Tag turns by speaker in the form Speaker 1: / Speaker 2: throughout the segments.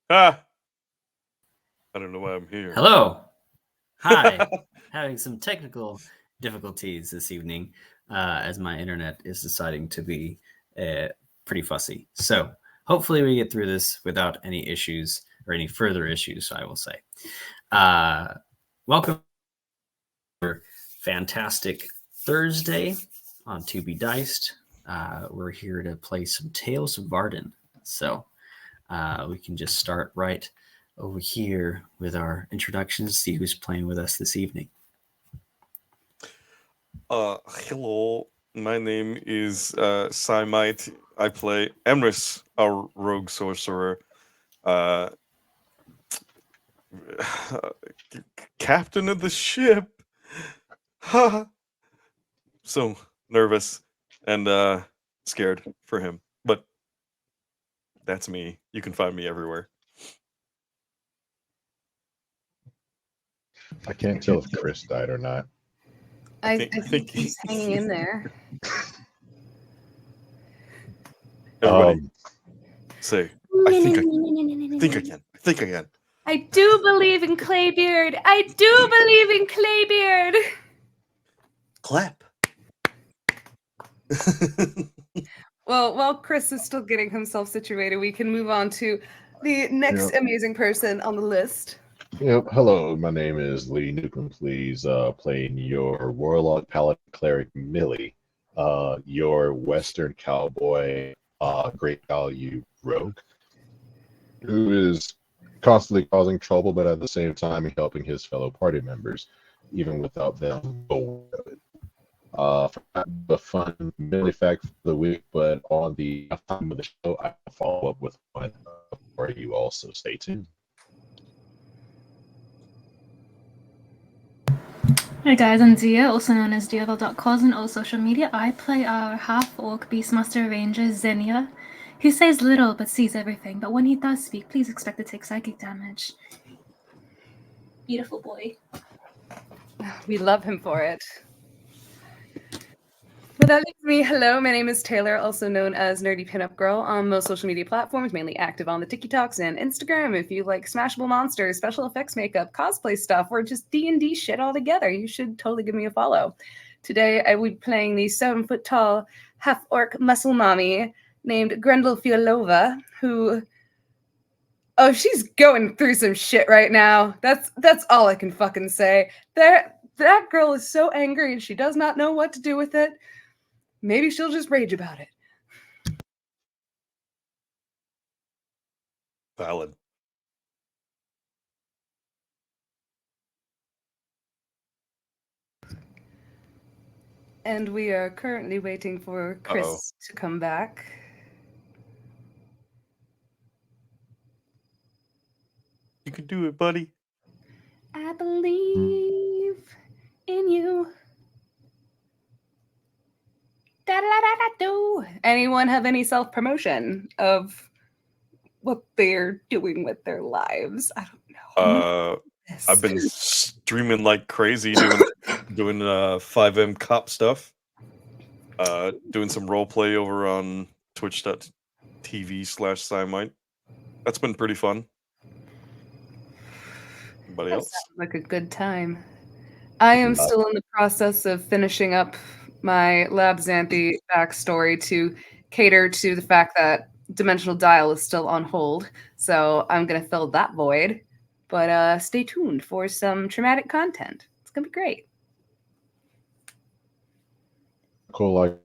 Speaker 1: Ah, I don't know why I'm here.
Speaker 2: Hello. Hi. Having some technical difficulties this evening as my internet is deciding to be pretty fussy. So hopefully we get through this without any issues or any further issues, I will say. Welcome to fantastic Thursday on To Be Diced. We're here to play some Tales of Vardin. So we can just start right over here with our introductions, see who's playing with us this evening.
Speaker 1: Hello. My name is Simite. I play Emrys, our rogue sorcerer. Uh, Captain of the ship. So nervous and scared for him, but that's me. You can find me everywhere.
Speaker 3: I can't tell if Chris died or not.
Speaker 4: I think he's hanging in there.
Speaker 1: Everybody say, I think I can. I think I can.
Speaker 4: I do believe in Claybeard. I do believe in Claybeard.
Speaker 1: Clap.
Speaker 4: Well, while Chris is still getting himself situated, we can move on to the next amazing person on the list.
Speaker 3: Yep. Hello, my name is Lee Newcomb. Please, playing your Warlock Paladin Cleric Millie, your Western Cowboy, Great Value Rogue, who is constantly causing trouble, but at the same time helping his fellow party members, even without them aware of it. For the fun Millie fact for the week, but on the time of the show, I will follow up with one for you. Also, stay tuned.
Speaker 5: Hey guys, I'm Dia, also known as Diavel.cos on all social media. I play our half-orc Beastmaster Ranger, Xenia, who says little but sees everything, but when he does speak, please expect to take psychic damage. Beautiful boy.
Speaker 4: We love him for it. Well, that leaves me. Hello, my name is Taylor, also known as Nerdy Pinup Girl on most social media platforms, mainly active on the TikToks and Instagram. If you like smashable monsters, special effects makeup, cosplay stuff, or just D&D shit altogether, you should totally give me a follow. Today, I will be playing the 7-foot-tall half-orc muscle mommy named Grendel Fialova, who... Oh, she's going through some shit right now. That's all I can fucking say. That girl is so angry and she does not know what to do with it. Maybe she'll just rage about it.
Speaker 1: Valid.
Speaker 4: And we are currently waiting for Chris to come back.
Speaker 1: You can do it, buddy.
Speaker 4: I believe in you. Da-da-da-da-do. Anyone have any self-promotion of what they're doing with their lives? I don't know.
Speaker 1: I've been streaming like crazy, doing 5M cop stuff. Doing some role play over on twitch.tv/Simite. That's been pretty fun. Anybody else?
Speaker 4: Sounds like a good time. I am still in the process of finishing up my Lab Xanthi backstory to cater to the fact that Dimensional Dial is still on hold. So I'm going to fill that void. But stay tuned for some traumatic content. It's going to be great.
Speaker 3: Cool, like.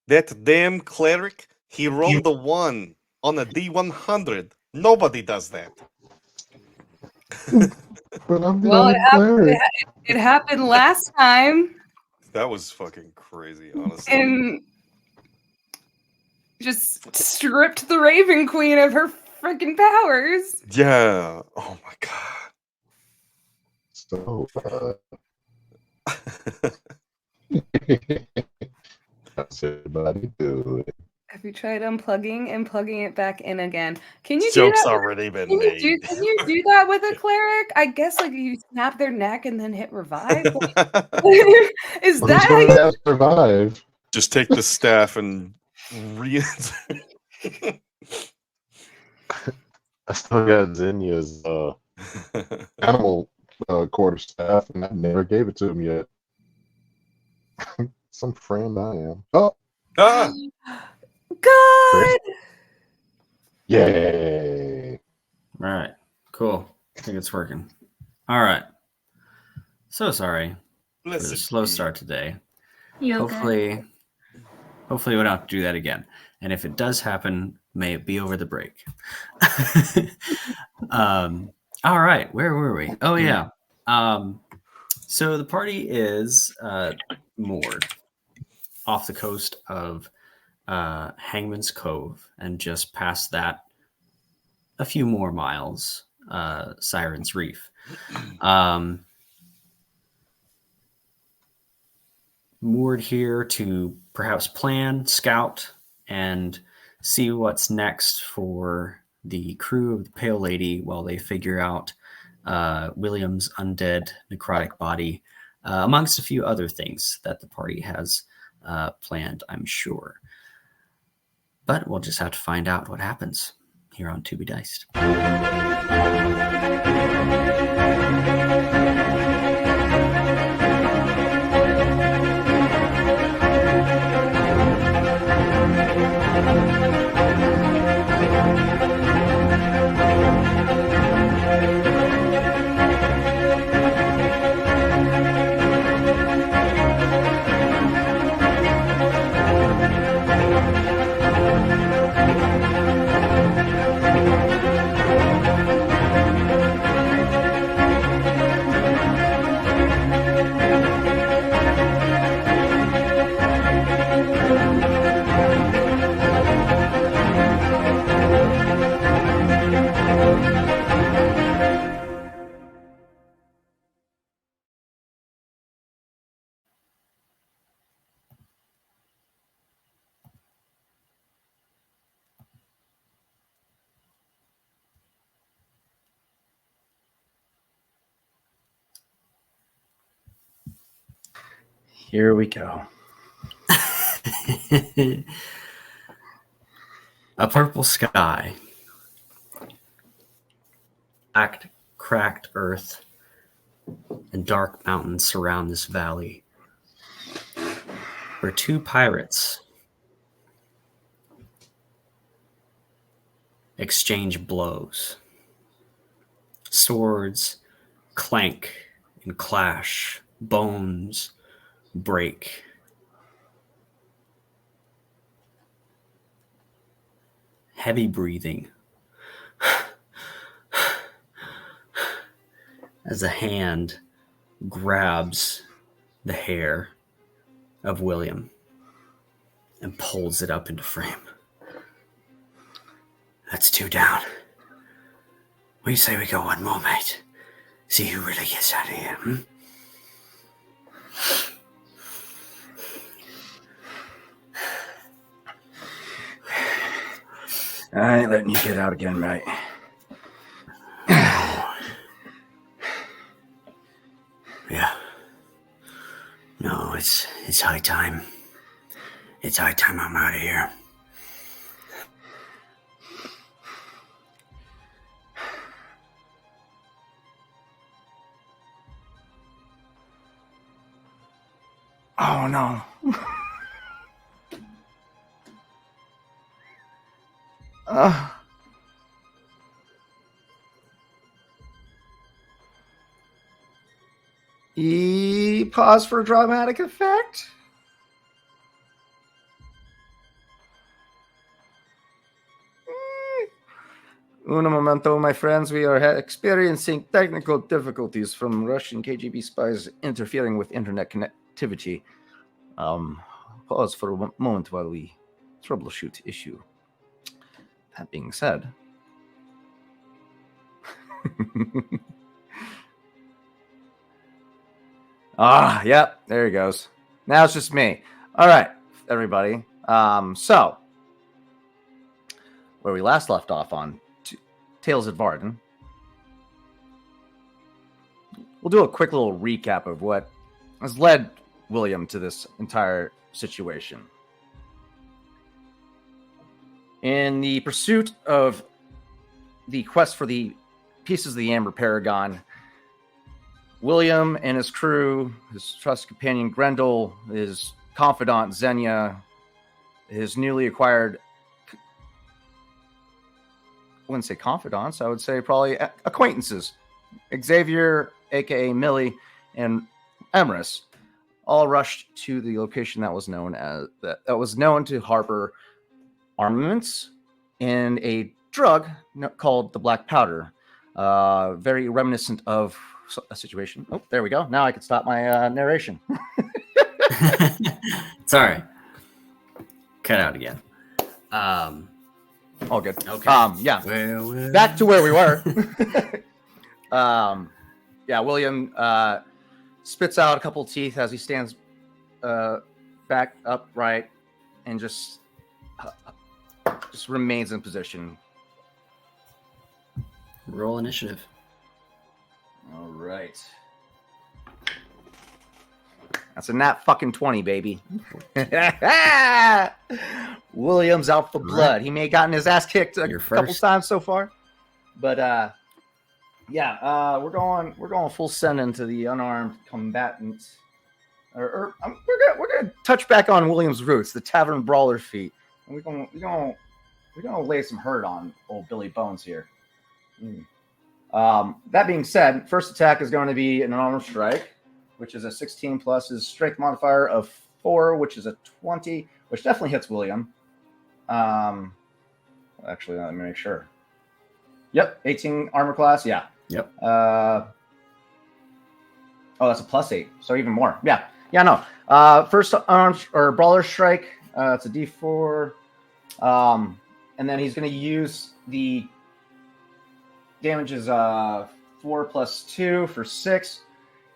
Speaker 1: That damn cleric, he rolled the 1 on a D100. Nobody does that.
Speaker 3: But I'm the
Speaker 4: Well,
Speaker 3: only cleric.
Speaker 4: it happened last time,
Speaker 1: That was fucking crazy, honestly.
Speaker 4: and just stripped the Raven Queen of her freaking powers.
Speaker 1: Yeah. Oh my god.
Speaker 3: So, that's everybody do it.
Speaker 4: Have you tried unplugging and plugging it back in again? Can you
Speaker 1: Joke's
Speaker 4: do that?
Speaker 1: already been
Speaker 4: Can
Speaker 1: made.
Speaker 4: you do that with a clerik? I guess like you snap their neck and then hit revive. Is
Speaker 3: Well,
Speaker 4: that
Speaker 3: who's
Speaker 4: how
Speaker 3: going
Speaker 4: you?
Speaker 3: to survive?
Speaker 1: Just take the staff and
Speaker 3: I still got Zinnia's animal quarterstaff, and I never gave it to him yet. Some friend I am. Oh,
Speaker 1: Ah!
Speaker 4: God.
Speaker 3: yay!
Speaker 2: All right, cool. I think it's working. All right. So sorry for the
Speaker 1: Listen,
Speaker 2: slow start today.
Speaker 5: You're good.
Speaker 2: Hopefully we don't have to do that again. And if it does happen, may it be over the break. All right, where were we? Oh yeah. So the party is moored off the coast of Hangman's Cove, and just past that, a few more miles, Siren's Reef. Moored here to perhaps plan, scout, and see what's next for the crew of the Pale Lady while they figure out William's undead necrotic body, amongst a few other things that the party has planned, I'm sure. But we'll just have to find out what happens here on To Be Diced.
Speaker 6: Here we go.
Speaker 2: A purple sky, cracked earth, and dark mountains surround this valley, where two pirates exchange blows. Swords clank and clash, bones break. Heavy breathing as a hand grabs the hair of William and pulls it up into frame. That's two down. What do you say we go one more, mate? See who really gets out of here, hmm?
Speaker 6: I ain't letting you get out again, mate.
Speaker 2: Yeah. No, it's high time. It's high time I'm out of here.
Speaker 6: Oh no. Pause for dramatic effect. Uno momento, my friends. We are experiencing technical difficulties from Russian KGB spies interfering with internet connectivity. Pause for a moment while we troubleshoot issue. That being said, yep, there he goes. Now it's just me. All right, everybody. So where we last left off on Tales at Vardin, we'll do a quick little recap of what has led William to this entire situation. In the pursuit of the quest for the pieces of the Amber Paragon, William and his crew, his trusted companion Grendel, his confidant Xenia, his newly acquired, I wouldn't say confidants, I would say probably acquaintances, Xavier, aka Millie, and Emrys, all rushed to the location that was known to harbor armaments and a drug called the black powder, very reminiscent of a situation. Oh, there we go. Now I can stop my narration.
Speaker 2: Sorry. Cut out again.
Speaker 6: All good.
Speaker 2: Okay.
Speaker 6: Yeah.
Speaker 2: Well.
Speaker 6: Back to where we were. Yeah, William spits out a couple teeth as he stands back upright and just remains in position.
Speaker 2: Roll initiative.
Speaker 6: All right. That's a nat fucking 20, baby. William's out for blood. He may have gotten his ass kicked a couple times so far, but we're going full send into the unarmed combatant. We're gonna touch back on William's roots, the tavern brawler feat, and we're gonna lay some hurt on old Billy Bones here. That being said, first attack is going to be an unarmed strike, which is a 16 plus his strength modifier of 4, which is a 20, which definitely hits William. Actually, let me make sure. Yep, 18 armor class. Yeah.
Speaker 2: Yep.
Speaker 6: Oh, that's a +8, so even more. Yeah. No. First unarmed or brawler strike. It's a D4, and then he's going to use the damage is 4 plus 2 for 6.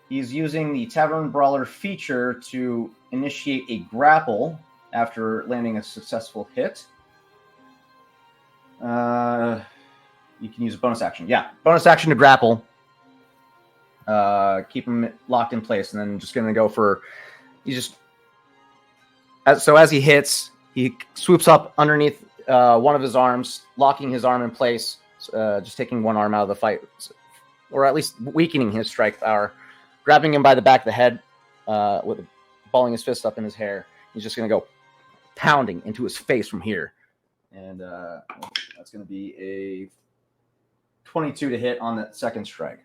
Speaker 6: He's using the Tavern Brawler feature to initiate a grapple after landing a successful hit. You can use a bonus action. Yeah, bonus action to grapple. Keep him locked in place, and then just going to go for he just as he hits, he swoops up underneath one of his arms, locking his arm in place, just taking one arm out of the fight, or at least weakening his strike power, grabbing him by the back of the head, with balling his fist up in his hair. He's just going to go pounding into his face from here. And that's going to be a 22 to hit on that second strike.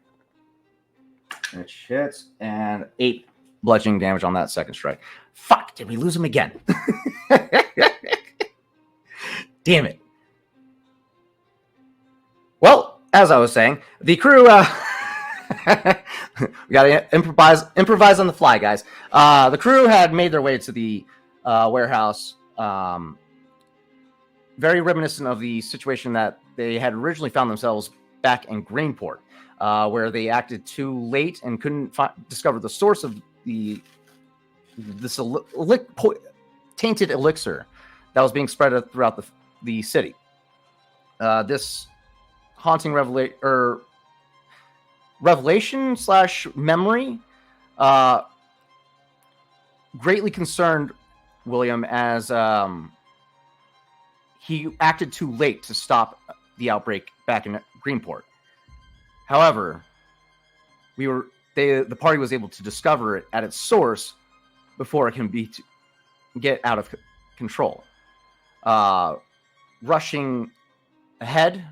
Speaker 6: Which hits, and 8 bludgeoning damage on that second strike. Fuck, did we lose him again? Damn it. Well, as I was saying, the crew... we got to improvise on the fly, guys. The crew had made their way to the warehouse, very reminiscent of the situation that they had originally found themselves back in Greenport, where they acted too late and couldn't discover the source of this tainted elixir that was being spread throughout the city. This haunting revelation / memory greatly concerned William, as he acted too late to stop the outbreak back in Greenport. However, the party was able to discover it at its source before it can get out of control. Rushing ahead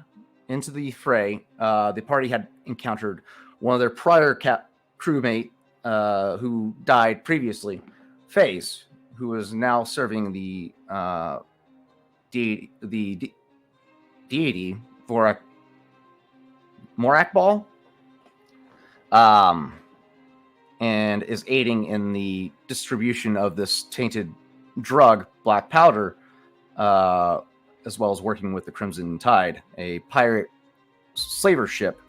Speaker 6: into the fray, the party had encountered one of their prior crewmate who died previously, FaZe, who is now serving the deity Morak Ball, and is aiding in the distribution of this tainted drug, black powder, as well as working with the Crimson Tide, a pirate slaver ship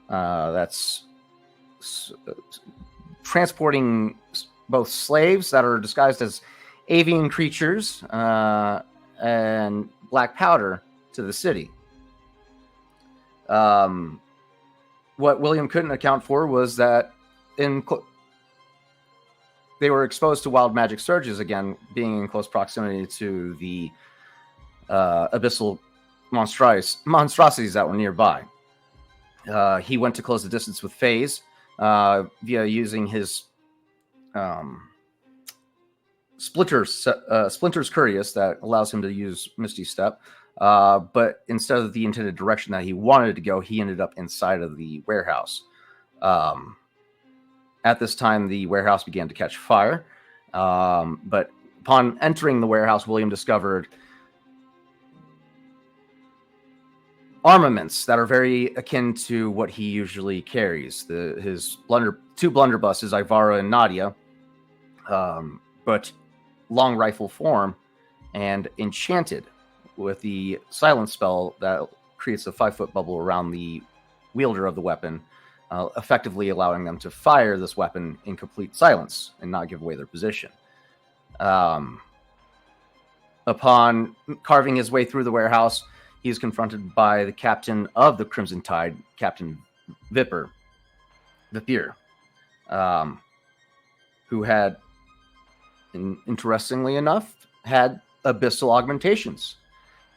Speaker 6: that's transporting both slaves that are disguised as avian creatures and black powder to the city. What William couldn't account for was that they were exposed to wild magic surges again, being in close proximity to the abyssal monstrosities that were nearby. He went to close the distance with FaZe via using his Splinter's Curious that allows him to use Misty Step. But instead of the intended direction that he wanted to go, he ended up inside of the warehouse. At this time, the warehouse began to catch fire. But upon entering the warehouse, William discovered armaments that are very akin to what he usually carries. His two blunderbusses, Ivara and Nadia, but long rifle form and enchanted with the silence spell that creates a 5-foot bubble around the wielder of the weapon, effectively allowing them to fire this weapon in complete silence and not give away their position. Upon carving his way through the warehouse, he is confronted by the captain of the Crimson Tide, Captain Vipir, who had, interestingly enough, had abyssal augmentations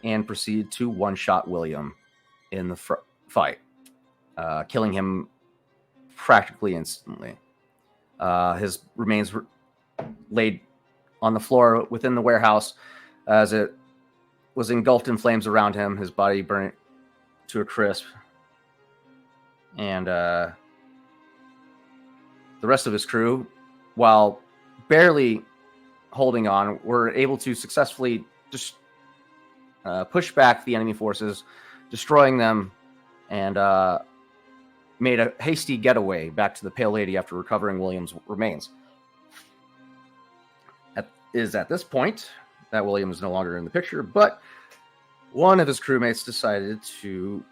Speaker 6: and proceeded to one-shot William in the fight, killing him practically instantly. His remains were laid on the floor within the warehouse as it was engulfed in flames around him, his body burnt to a crisp. And the rest of his crew, while barely holding on, were able to successfully just push back the enemy forces, destroying them, and made a hasty getaway back to the Pale Lady after recovering William's remains. At this point that William is no longer in the picture, but one of his crewmates decided to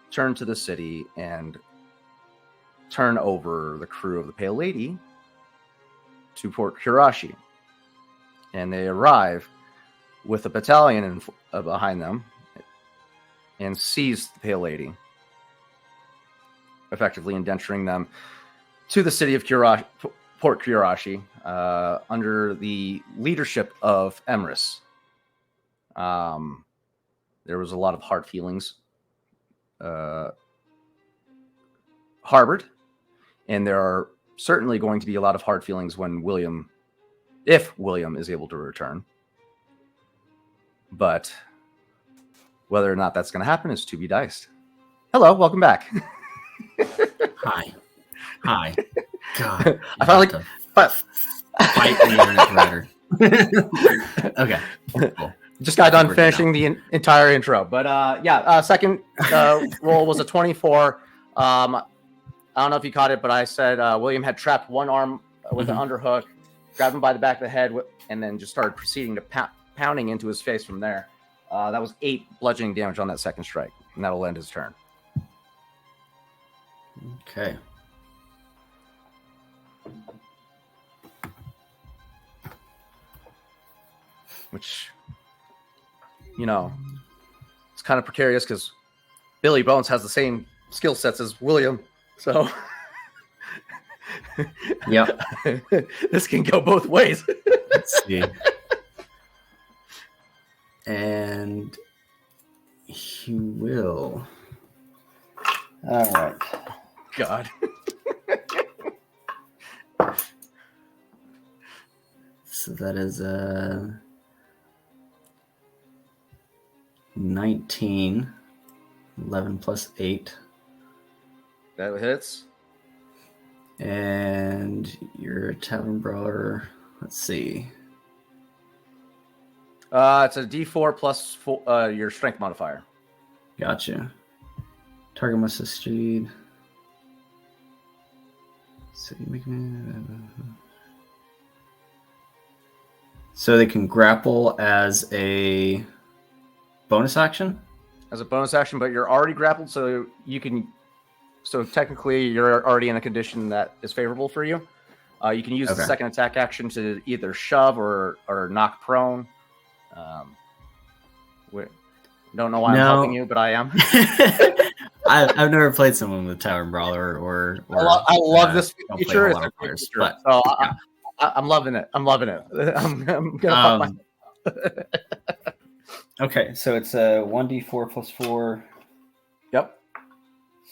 Speaker 6: turn to the city and turn over the crew of the Pale Lady to Port Kurashi. And they arrive with a battalion behind them and seize the Pale Lady, effectively indenturing them to the city of Port Kurashi, under the leadership of Emrys. There was a lot of hard feelings harbored, and there are certainly going to be a lot of hard feelings when if William is able to return. But whether or not that's going to happen is to be diced. Hello, welcome back.
Speaker 2: Hi. God.
Speaker 6: I finally, but
Speaker 2: fight the internet provider. Okay. Cool.
Speaker 6: just got done finishing the entire intro. But second roll was a 24. I don't know if you caught it, but I said William had trapped one arm with an underhook, grabbed him by the back of the head, and then just started proceeding to pounding into his face from there. That was 8 bludgeoning damage on that second strike, and that'll end his turn.
Speaker 2: Okay.
Speaker 6: Which, it's kind of precarious because Billy Bones has the same skill sets as William. So,
Speaker 2: Yep.
Speaker 6: this can go both ways.
Speaker 2: Let's see. And he will. All right.
Speaker 6: God.
Speaker 2: So that is 19, 11 plus 8.
Speaker 6: That hits.
Speaker 2: And your tavern brawler, let's see.
Speaker 6: It's a D4 plus your strength modifier.
Speaker 2: Gotcha. Target must succeed. So you make So they can grapple as a bonus action?
Speaker 6: As a bonus action, but you're already grappled, so you can. So technically, you're already in a condition that is favorable for you. You can use the second attack action to either shove or knock prone. Don't know why I'm helping you, but I am.
Speaker 2: I've never played someone with Tavern Brawler or
Speaker 6: I love this feature.
Speaker 2: But
Speaker 6: so I'm loving it. I'm gonna fuck my.
Speaker 2: Okay, so it's a 1d4 plus 4.
Speaker 6: Yep.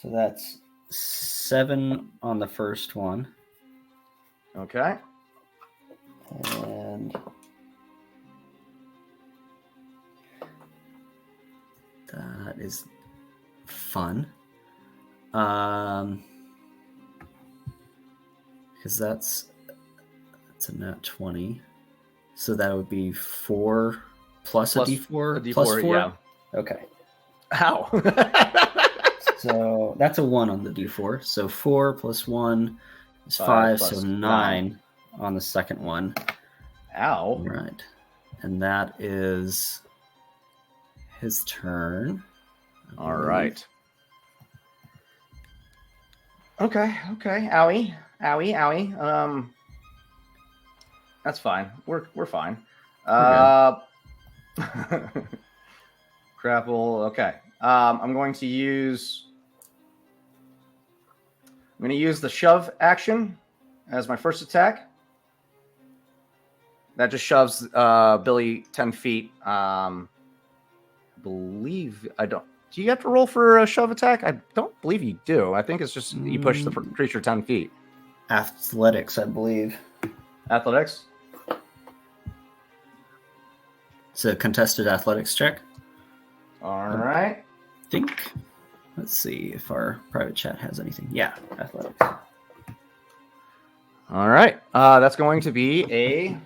Speaker 2: So that's 7 on the first one.
Speaker 6: Okay.
Speaker 2: And that is fun. Because that's a nat 20. So that would be 4 plus a d4?
Speaker 6: A d4,
Speaker 2: plus 4?
Speaker 6: yeah.
Speaker 2: Okay.
Speaker 6: Ow.
Speaker 2: So that's a 1 on the d4. So 4 plus 1 is 5, so 9 on the second one.
Speaker 6: Ow.
Speaker 2: Right. And that is his turn.
Speaker 6: All right. Okay. Owie. That's fine. We're fine. Grapple. Okay. I'm going to use the shove action as my first attack. That just shoves Billy 10 feet. Do you have to roll for a shove attack? I don't believe you do. I think it's just you push the creature 10 feet.
Speaker 2: Athletics, I believe.
Speaker 6: Athletics?
Speaker 2: It's a contested athletics check.
Speaker 6: All right.
Speaker 2: I think. Let's see if our private chat has anything. Yeah, athletics.
Speaker 6: All right. That's going to be a.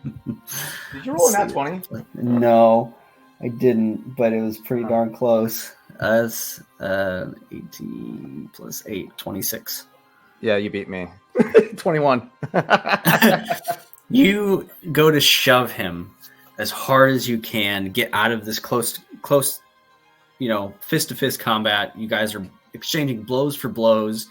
Speaker 6: Did you roll a nat 20?
Speaker 2: No, I didn't, but it was pretty darn close. That's 18 plus 8, 26.
Speaker 6: Yeah, you beat me. 21.
Speaker 2: You go to shove him as hard as you can, get out of this close, fist-to-fist combat. You guys are exchanging blows for blows,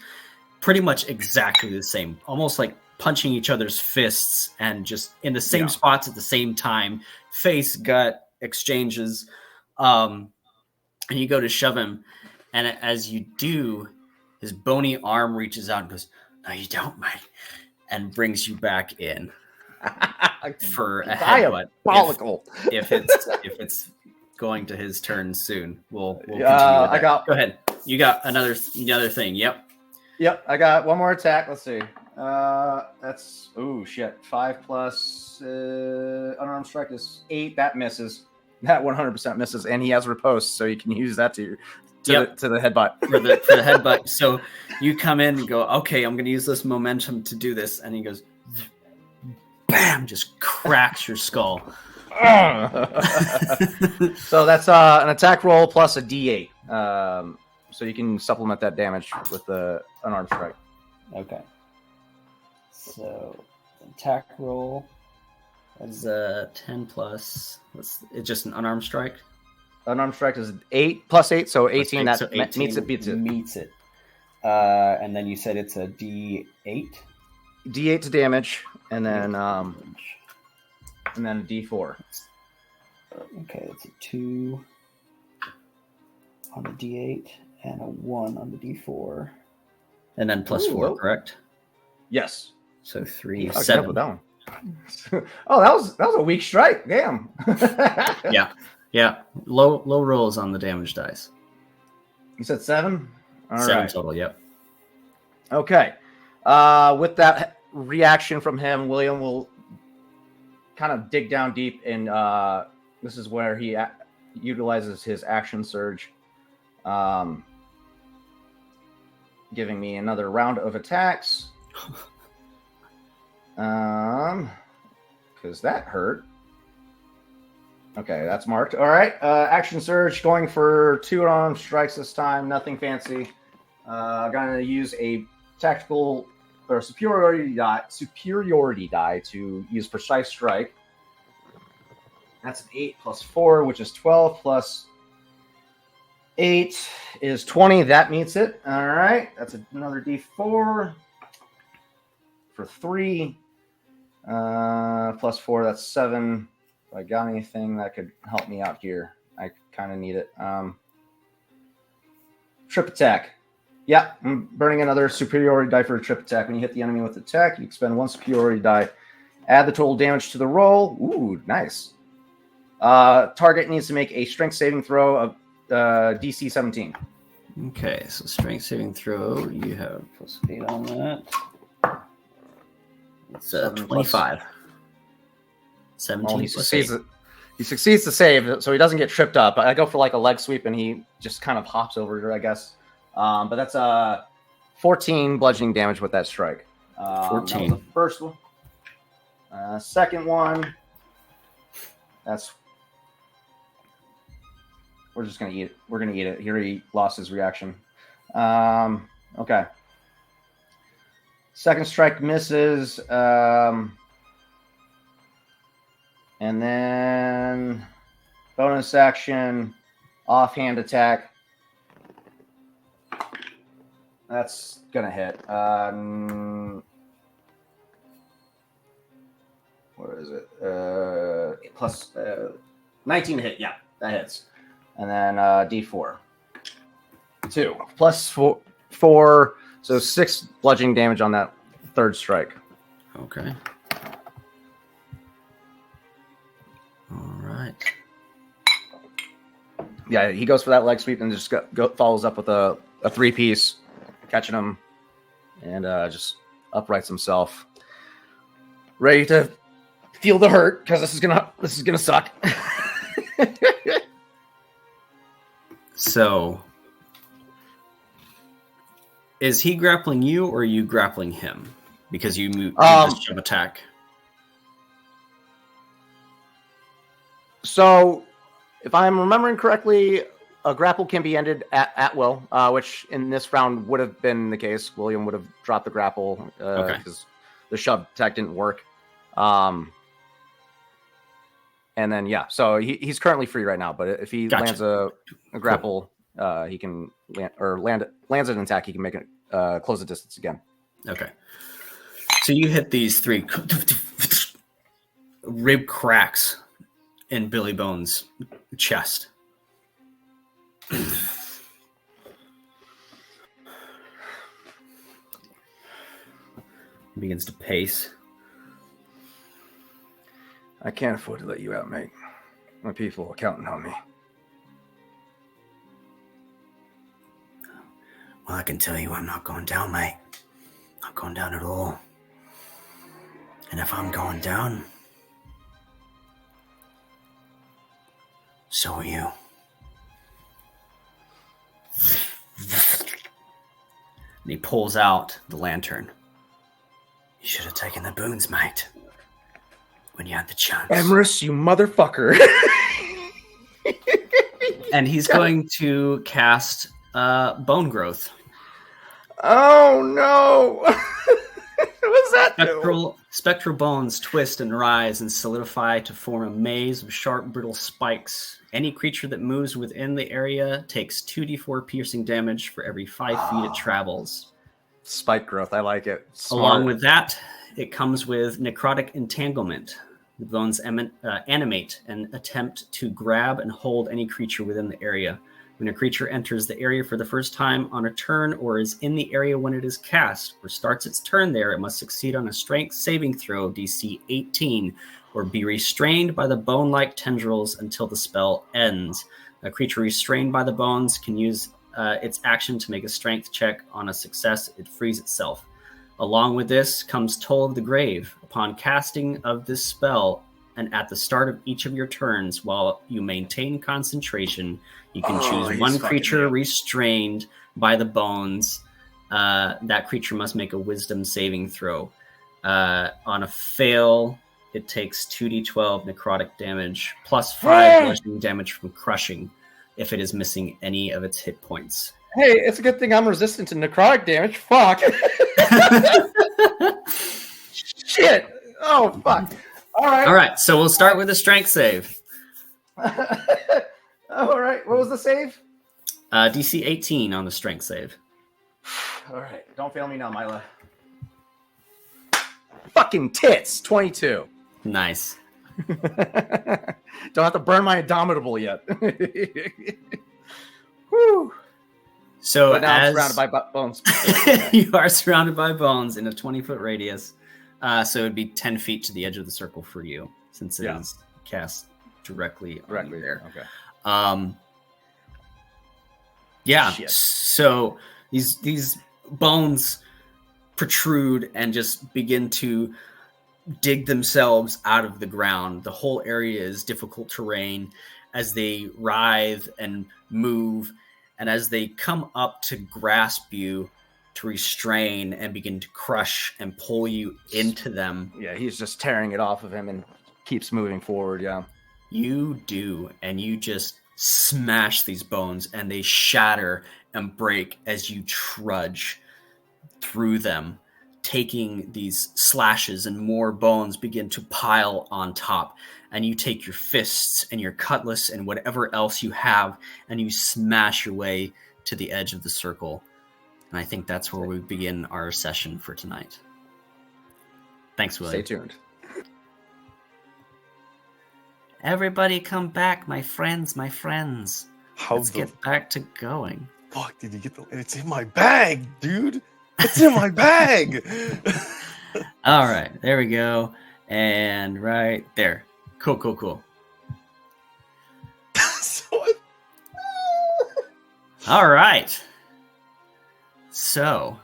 Speaker 2: pretty much exactly the same, almost like punching each other's fists and just in the same spots at the same time, face, gut exchanges. And you go to shove him, and as you do, his bony arm reaches out and goes, "No, you don't, mate." and brings you back in for a headbutt.
Speaker 6: Diabolical.
Speaker 2: If it's going to his turn soon, we'll continue with that. Go ahead. You got another thing. Yep.
Speaker 6: I got one more attack. Let's see. That's 5 plus unarmed strike is 8. That misses. That 100% misses, and he has riposte, so you can use that to the headbutt.
Speaker 2: for the headbutt. So you come in and go, okay, I'm going to use this momentum to do this, and he goes, bam, just cracks your skull.
Speaker 6: So that's an attack roll plus a D8. So you can supplement that damage with the unarmed strike.
Speaker 2: Okay. So attack roll is 10 plus. What's it? Just an unarmed strike.
Speaker 6: Unarmed strike is 8 plus 8, so 18.
Speaker 2: Plus 8,
Speaker 6: that
Speaker 2: so 18
Speaker 6: meets it, beats it.
Speaker 2: Meets it. And then you said it's a D8.
Speaker 6: D8 to damage, and then a D4.
Speaker 2: Okay, that's a 2 on the D8 and a 1 on the D4, and then plus 4, correct?
Speaker 6: Yes.
Speaker 2: So 3,
Speaker 6: I
Speaker 2: 7.
Speaker 6: with that one. Oh, that was a weak strike. Damn.
Speaker 2: Yeah. Low rolls on the damage dice.
Speaker 6: You said 7? All
Speaker 2: 7
Speaker 6: right.
Speaker 2: total. Yep.
Speaker 6: Okay. With that reaction from him, William will kind of dig down deep, and this is where he utilizes his action surge, giving me another round of attacks. Because that hurt. Okay, that's marked. All right, action surge, going for 2 unarmed strikes this time. Nothing fancy. Gonna use a tactical or superiority die to use precise strike. That's an 8 plus 4, which is 12 plus 8 is 20. That meets it. All right, that's another D4 for 3. Plus 4, that's 7. If I got anything that could help me out here, I kind of need it. Trip attack. Yeah, I'm burning another superiority die for a trip attack. When you hit the enemy with attack, you expend 1 superiority die. Add the total damage to the roll. Ooh, nice. Target needs to make a strength saving throw of DC 17.
Speaker 2: Okay, so strength saving throw. You have plus 8 on that. It's 25. 17
Speaker 6: he
Speaker 2: plus
Speaker 6: succeeds.
Speaker 2: 8.
Speaker 6: He succeeds to save, so he doesn't get tripped up. I go for like a leg sweep, and he just kind of hops over her, I guess. But that's 14 bludgeoning damage with that strike.
Speaker 2: 14.
Speaker 6: That was the first one. Second one. We're just gonna eat it. We're gonna eat it. Here he lost his reaction. Okay. Second strike misses. And then bonus action, offhand attack. That's gonna hit. What is it? Plus 19 to hit. Yeah, that hits. And then D4. 2 plus 4, so 6 bludgeoning damage on that third strike.
Speaker 2: Okay. All right.
Speaker 6: Yeah, he goes for that leg sweep and just follows up with a 3-piece, catching him, and just uprights himself, ready to feel the hurt because this is gonna suck.
Speaker 2: So, is he grappling you, or are you grappling him? Because you moved this jump attack.
Speaker 6: So, if I'm remembering correctly, a grapple can be ended at will, which in this round would have been the case. William would have dropped the grapple because the shove attack didn't work. And then, yeah, so he's currently free right now. But if he lands a grapple, he can lands an attack. He can make it close the distance again.
Speaker 2: Okay. So you hit these 3 rib cracks in Billy Bones' chest. begins to pace.
Speaker 6: I can't afford to let you out, mate. My people are counting on me.
Speaker 2: Well, I can tell you I'm not going down, mate. Not going down at all. And if I'm going down, so are you. And he pulls out the lantern. You should have taken the boons, mate. When you had the chance.
Speaker 6: Emrys, you motherfucker.
Speaker 2: And he's going to cast Bone Growth.
Speaker 6: Oh, no. What's that do?
Speaker 2: Spectral bones twist and rise and solidify to form a maze of sharp, brittle spikes. Any creature that moves within the area takes 2d4 piercing damage for every 5 feet it travels.
Speaker 6: Spike growth, I like it. Smart.
Speaker 2: Along with that, it comes with necrotic entanglement. The bones animate and attempt to grab and hold any creature within the area. When a creature enters the area for the first time on a turn or is in the area when it is cast or starts its turn there, it must succeed on a strength saving throw DC 18 or be restrained by the bone-like tendrils until the spell ends. A creature restrained by the bones can use its action to make a strength check. On a success, it frees itself. Along with this comes Toll of the Grave. Upon casting of this spell and at the start of each of your turns, while you maintain concentration, you can choose one creature restrained by the bones. That creature must make a wisdom saving throw. On a fail, it takes 2d12 necrotic damage plus 5 bludgeoning damage from crushing if it is missing any of its hit points.
Speaker 6: Hey, it's a good thing I'm resistant to necrotic damage. Fuck. Shit. Oh, fuck. All right.
Speaker 2: So we'll start with a strength save.
Speaker 6: All right. What was the save?
Speaker 2: DC 18 on the strength save.
Speaker 6: All right. Don't fail me now, Mila. Fucking tits. 22.
Speaker 2: Nice.
Speaker 6: Don't have to burn my Indomitable yet. Whew.
Speaker 2: So
Speaker 6: but now I'm surrounded by bones.
Speaker 2: You are surrounded by bones in a 20-foot radius. So it would be 10 feet to the edge of the circle for you, since it is cast directly there.
Speaker 6: Okay.
Speaker 2: Yeah.
Speaker 6: Shit.
Speaker 2: So these bones protrude and just begin to dig themselves out of the ground. The whole area is difficult terrain as they writhe and move, and as they come up to grasp you, to restrain and begin to crush and pull you into them.
Speaker 6: Yeah, he's just tearing it off of him and keeps moving forward. Yeah.
Speaker 2: You do, and you just smash these bones, and they shatter and break as you trudge through them, taking these slashes, and more bones begin to pile on top. And you take your fists and your cutlass and whatever else you have, and you smash your way to the edge of the circle. And I think that's where we begin our session for tonight. Thanks, William.
Speaker 6: Stay tuned.
Speaker 2: Everybody come back, my friends, my friends. Let's get back to going.
Speaker 1: Fuck, did you get the... It's in my bag, dude. It's in my bag.
Speaker 2: All right, there we go. And right there. Cool. All right. So,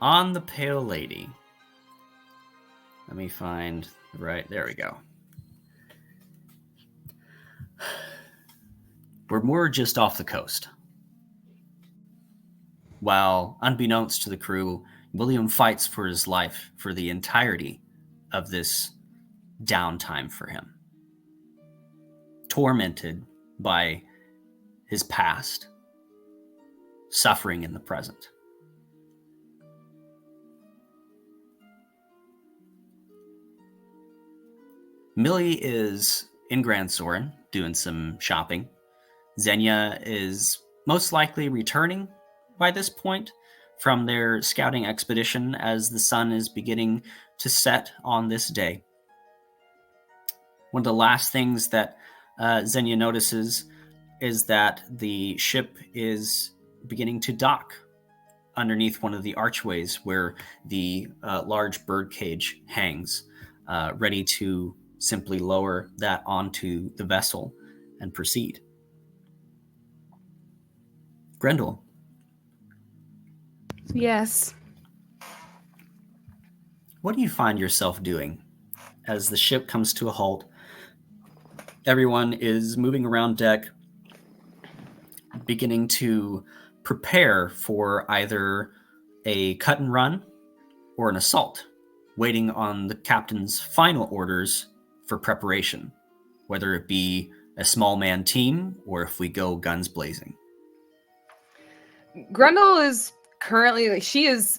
Speaker 2: on the Pale Lady. Let me find there we go. We're more just off the coast. While, unbeknownst to the crew, William fights for his life for the entirety of this downtime for him. Tormented by his past, suffering in the present. Millie is in Grand Soren doing some shopping. Xenia is most likely returning by this point from their scouting expedition as the sun is beginning to set on this day. One of the last things that Xenia notices is that the ship is beginning to dock underneath one of the archways where the large bird cage hangs, ready to simply lower that onto the vessel and proceed. Grendel,
Speaker 4: Yes.
Speaker 2: what do you find yourself doing as the ship comes to a halt? Everyone is moving around deck, beginning to prepare for either a cut and run or an assault, waiting on the captain's final orders for preparation, whether it be a small man team or if we go guns blazing.
Speaker 4: Grendel is currently, she is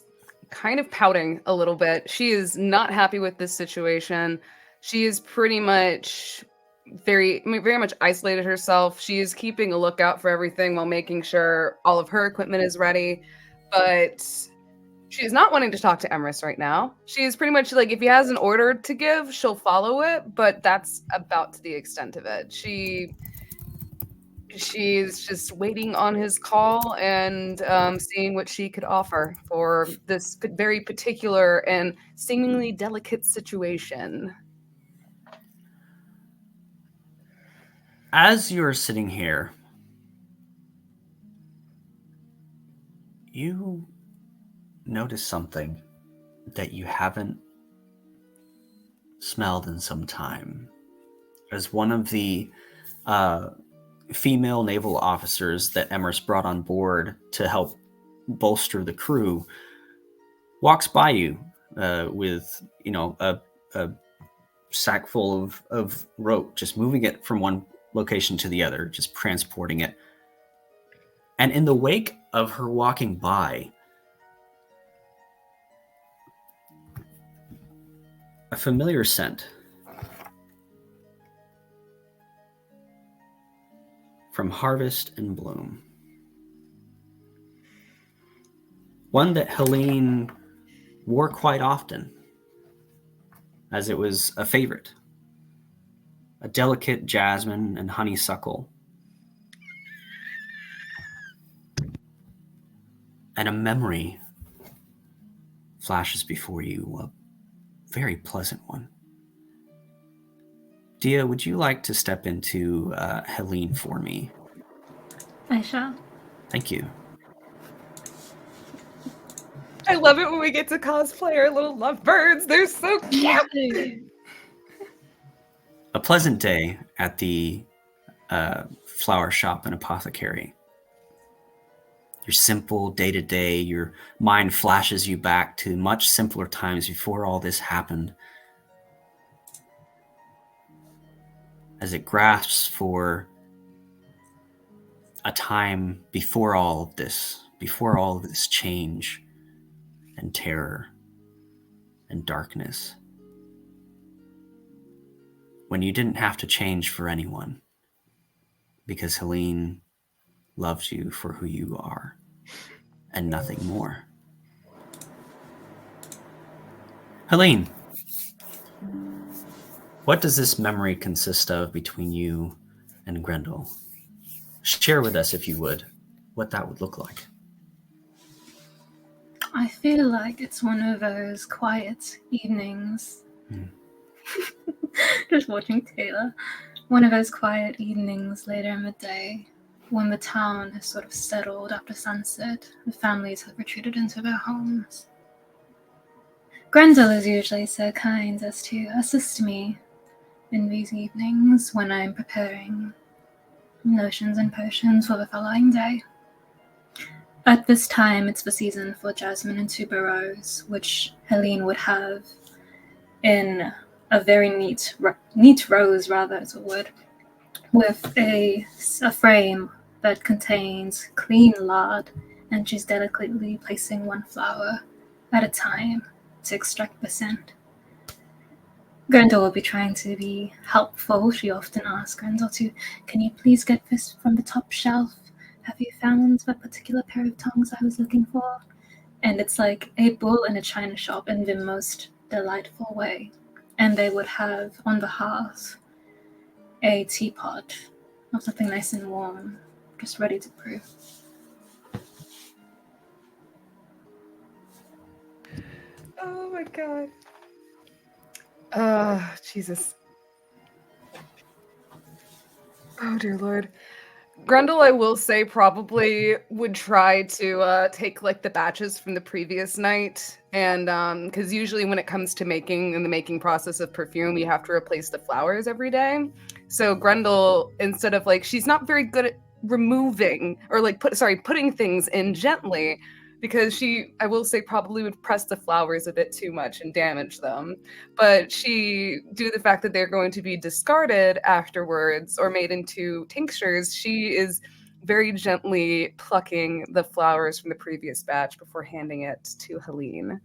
Speaker 4: kind of pouting a little bit. She is not happy with this situation. She is pretty much very much isolated herself. She is keeping a lookout for everything while making sure all of her equipment is ready. But she is not wanting to talk to Emrys right now. She is pretty much like, if he has an order to give, she'll follow it, but that's about to the extent of it. She's just waiting on his call and seeing what she could offer for this very particular and seemingly delicate situation.
Speaker 2: As you're sitting here, you notice something that you haven't smelled in some time. As one of the female naval officers that Emrys brought on board to help bolster the crew walks by you with, a sack full of rope, just moving it from one location to the other, just transporting it. And in the wake of her walking by, a familiar scent from Harvest and Bloom. One that Helene wore quite often, as it was a favorite. A delicate jasmine and honeysuckle. And a memory flashes before you, a very pleasant one. Dia, would you like to step into Helene for me?
Speaker 5: I shall.
Speaker 2: Thank you.
Speaker 4: I love it when we get to cosplay our little lovebirds. They're so cute.
Speaker 2: A pleasant day at the flower shop and apothecary. Your simple day-to-day, your mind flashes you back to much simpler times before all this happened. As it grasps for a time before all of this change and terror and darkness. When you didn't have to change for anyone, because Helene loves you for who you are and nothing more. Helene, what does this memory consist of between you and Grendel? Share with us, if you would, what that would look like.
Speaker 5: I feel like it's one of those quiet evenings. Just watching Taylor. One of those quiet evenings later in the day when the town has sort of settled after sunset. The families have retreated into their homes. Grendel is usually so kind as to assist me in these evenings when I'm preparing lotions and potions for the following day. At this time, it's the season for jasmine and tuberose, which Helene would have in a very neat rose, rather, as a wood, with a frame that contains clean lard, and she's delicately placing one flower at a time to extract the scent. Grendel will be trying to be helpful. She often asks Grendel can you please get this from the top shelf? Have you found that particular pair of tongs I was looking for? And it's like a bull in a china shop in the most delightful way. And they would have on the hearth a teapot of something nice and warm, just ready to brew.
Speaker 4: Oh my god. Jesus. Oh dear lord. Grundle, I will say, probably would try to take like the batches from the previous night, and because usually when it comes to making in the making process of perfume, you have to replace the flowers every day. So Grundle, instead of like, she's not very good at removing or like putting things in gently, because she, I will say, probably would press the flowers a bit too much and damage them. But she, due to the fact that they're going to be discarded afterwards or made into tinctures, she is very gently plucking the flowers from the previous batch before handing it to Helene.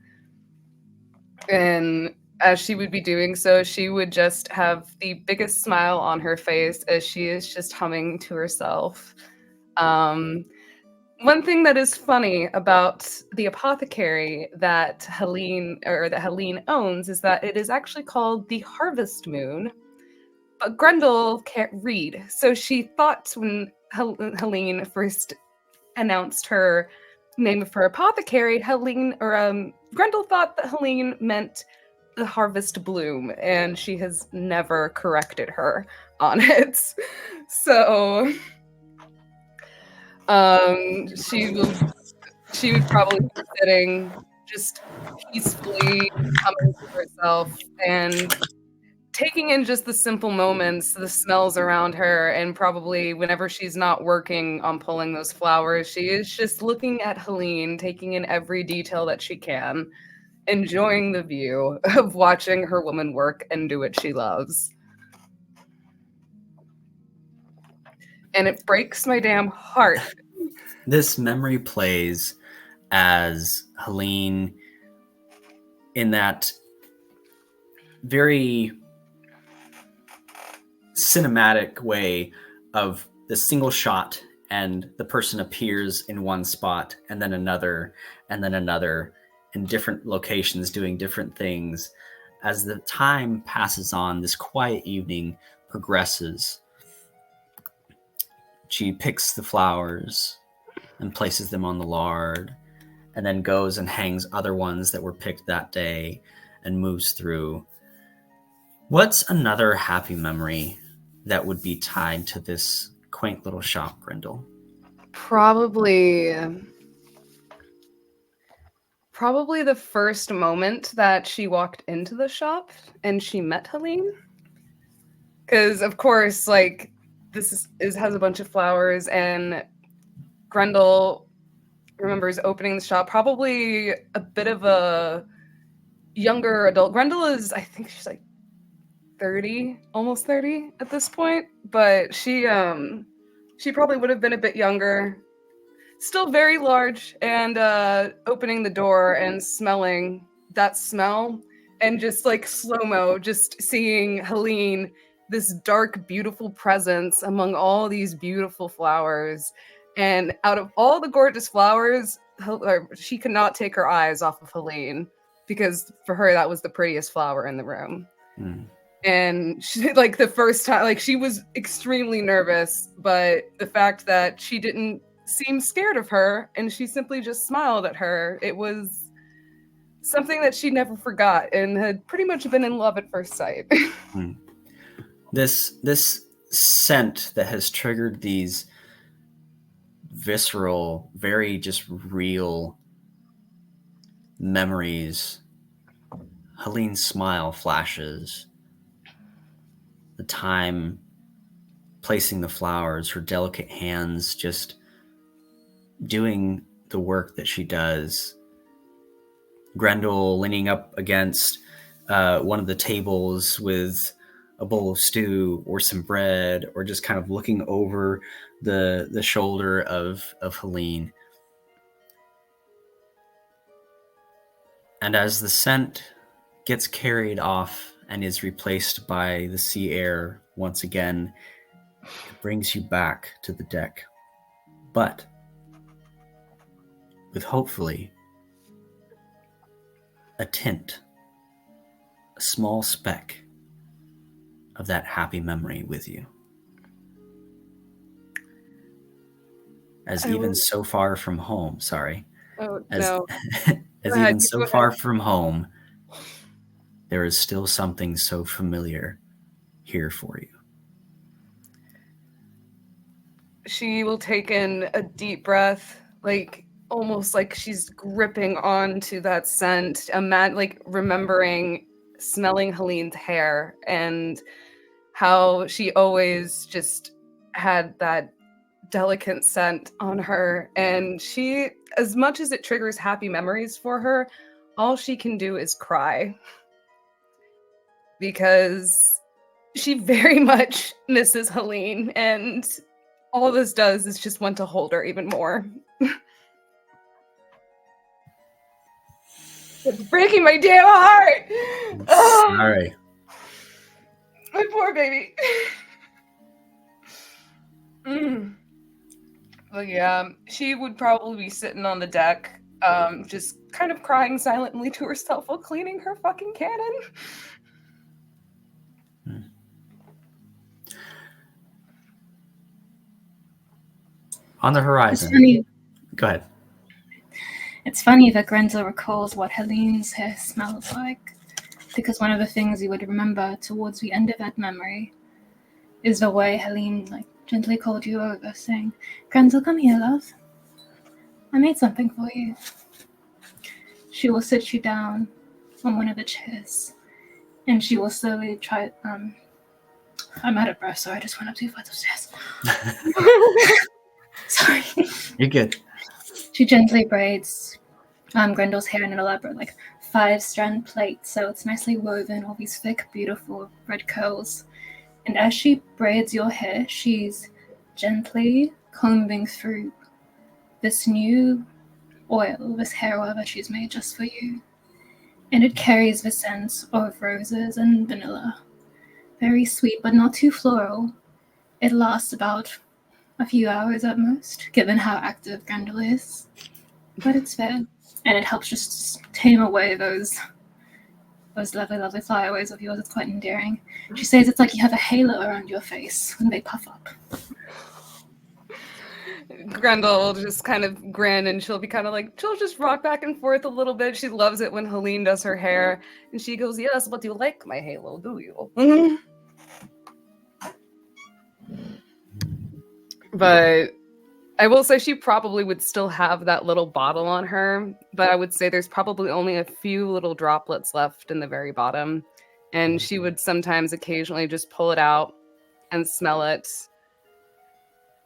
Speaker 4: And as she would be doing so, she would just have the biggest smile on her face as she is just humming to herself. One thing that is funny about the apothecary that Helene owns is that it is actually called the Harvest Moon. But Grendel can't read, so she thought when Helene first announced her name of her apothecary, Grendel thought that Helene meant the harvest bloom, and she has never corrected her on it. So she would probably be sitting just peacefully humming to herself and taking in just the simple moments, the smells around her, and probably whenever she's not working on pulling those flowers, she is just looking at Helene, taking in every detail that she can, enjoying the view of watching her woman work and do what she loves. And it breaks my damn heart.
Speaker 2: This memory plays as Helene in that very cinematic way of the single shot, and the person appears in one spot and then another in different locations doing different things. As the time passes on, this quiet evening progresses. She picks the flowers and places them on the lard, and then goes and hangs other ones that were picked that day and moves through. What's another happy memory that would be tied to this quaint little shop, Grendel?
Speaker 4: Probably the first moment that she walked into the shop and she met Helene. Because, of course, like, this has a bunch of flowers, and Grendel remembers opening the shop, probably a bit of a younger adult. Grendel is, I think she's like 30, almost 30 at this point, but she probably would have been a bit younger, still very large, and opening the door and smelling that smell, and just like slow-mo, just seeing Helene, this dark, beautiful presence among all these beautiful flowers. And out of all the gorgeous flowers, she could not take her eyes off of Helene, because for her, that was the prettiest flower in the room.
Speaker 2: Mm.
Speaker 4: And she, like, the first time, like, she was extremely nervous, but the fact that she didn't seem scared of her and she simply just smiled at her, it was something that she never forgot and had pretty much been in love at first sight.
Speaker 2: Mm. This scent that has triggered these visceral, very just real memories. Helene's smile flashes. The time placing the flowers, her delicate hands just doing the work that she does. Grendel leaning up against one of the tables with a bowl of stew or some bread, or just kind of looking over the shoulder of Helene. And as the scent gets carried off and is replaced by the sea air once again, it brings you back to the deck. But with hopefully a tint, a small speck of that happy memory with you. As even so far from home,
Speaker 4: Oh,
Speaker 2: as,
Speaker 4: no.
Speaker 2: As
Speaker 4: Go ahead,
Speaker 2: even
Speaker 4: you
Speaker 2: so
Speaker 4: go
Speaker 2: far
Speaker 4: ahead.
Speaker 2: from home, there is still something so familiar here for you.
Speaker 4: She will take in a deep breath, like almost like she's gripping onto that scent, like remembering smelling Helene's hair and how she always just had that delicate scent on her. And she, as much as it triggers happy memories for her, all she can do is cry because she very much misses Helene, and all this does is just want to hold her even more. It's breaking my damn heart. Oh,
Speaker 2: Sorry.
Speaker 4: my poor baby. But yeah, she would probably be sitting on the deck, just kind of crying silently to herself while cleaning her fucking cannon.
Speaker 2: On the
Speaker 5: It's
Speaker 2: horizon.
Speaker 5: funny.
Speaker 2: Go ahead.
Speaker 5: It's funny that Grendel recalls what Helene's hair smells like, because one of the things you would remember towards the end of that memory is the way Helene gently called you over, saying, "Grendel, come here, love. I made something for you." She will sit you down on one of the chairs, and she will slowly try. I'm out of breath, so I just went up 2 flights of stairs. Sorry.
Speaker 2: You're good.
Speaker 5: She gently braids Grendel's hair in an elaborate 5-strand plait, so it's nicely woven, all these thick, beautiful red curls. And as she braids your hair, she's gently combing through this new oil, this hair oil that she's made just for you. And it carries the scent of roses and vanilla. Very sweet, but not too floral. It lasts about a few hours at most, given how active Grendel is. But it's fair. And it helps just tame away those lovely, lovely flyaways of yours. It's quite endearing. She says it's like you have a halo around your face when they puff up.
Speaker 4: Grendel will just kind of grin, and she'll be kind of she'll just rock back and forth a little bit. She loves it when Helene does her hair. And she goes, "Yes, but you like my halo, do you?" But I will say she probably would still have that little bottle on her, but I would say there's probably only a few little droplets left in the very bottom. And she would sometimes occasionally just pull it out and smell it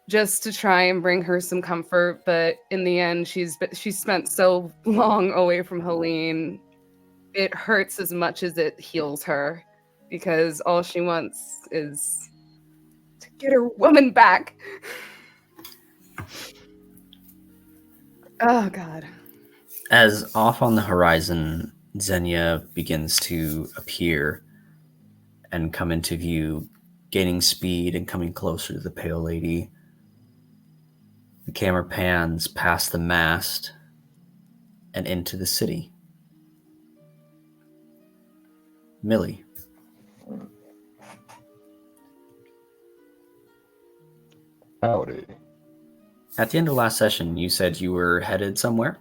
Speaker 4: just to try and bring her some comfort. But in the end, she's spent so long away from Helene, it hurts as much as it heals her, because all she wants is to get her woman back. Oh, God.
Speaker 2: As off on the horizon, Xenia begins to appear and come into view, gaining speed and coming closer to the Pale Lady. The camera pans past the mast and into the city. Millie.
Speaker 3: Howdy.
Speaker 2: At the end of last session, you said you were headed somewhere?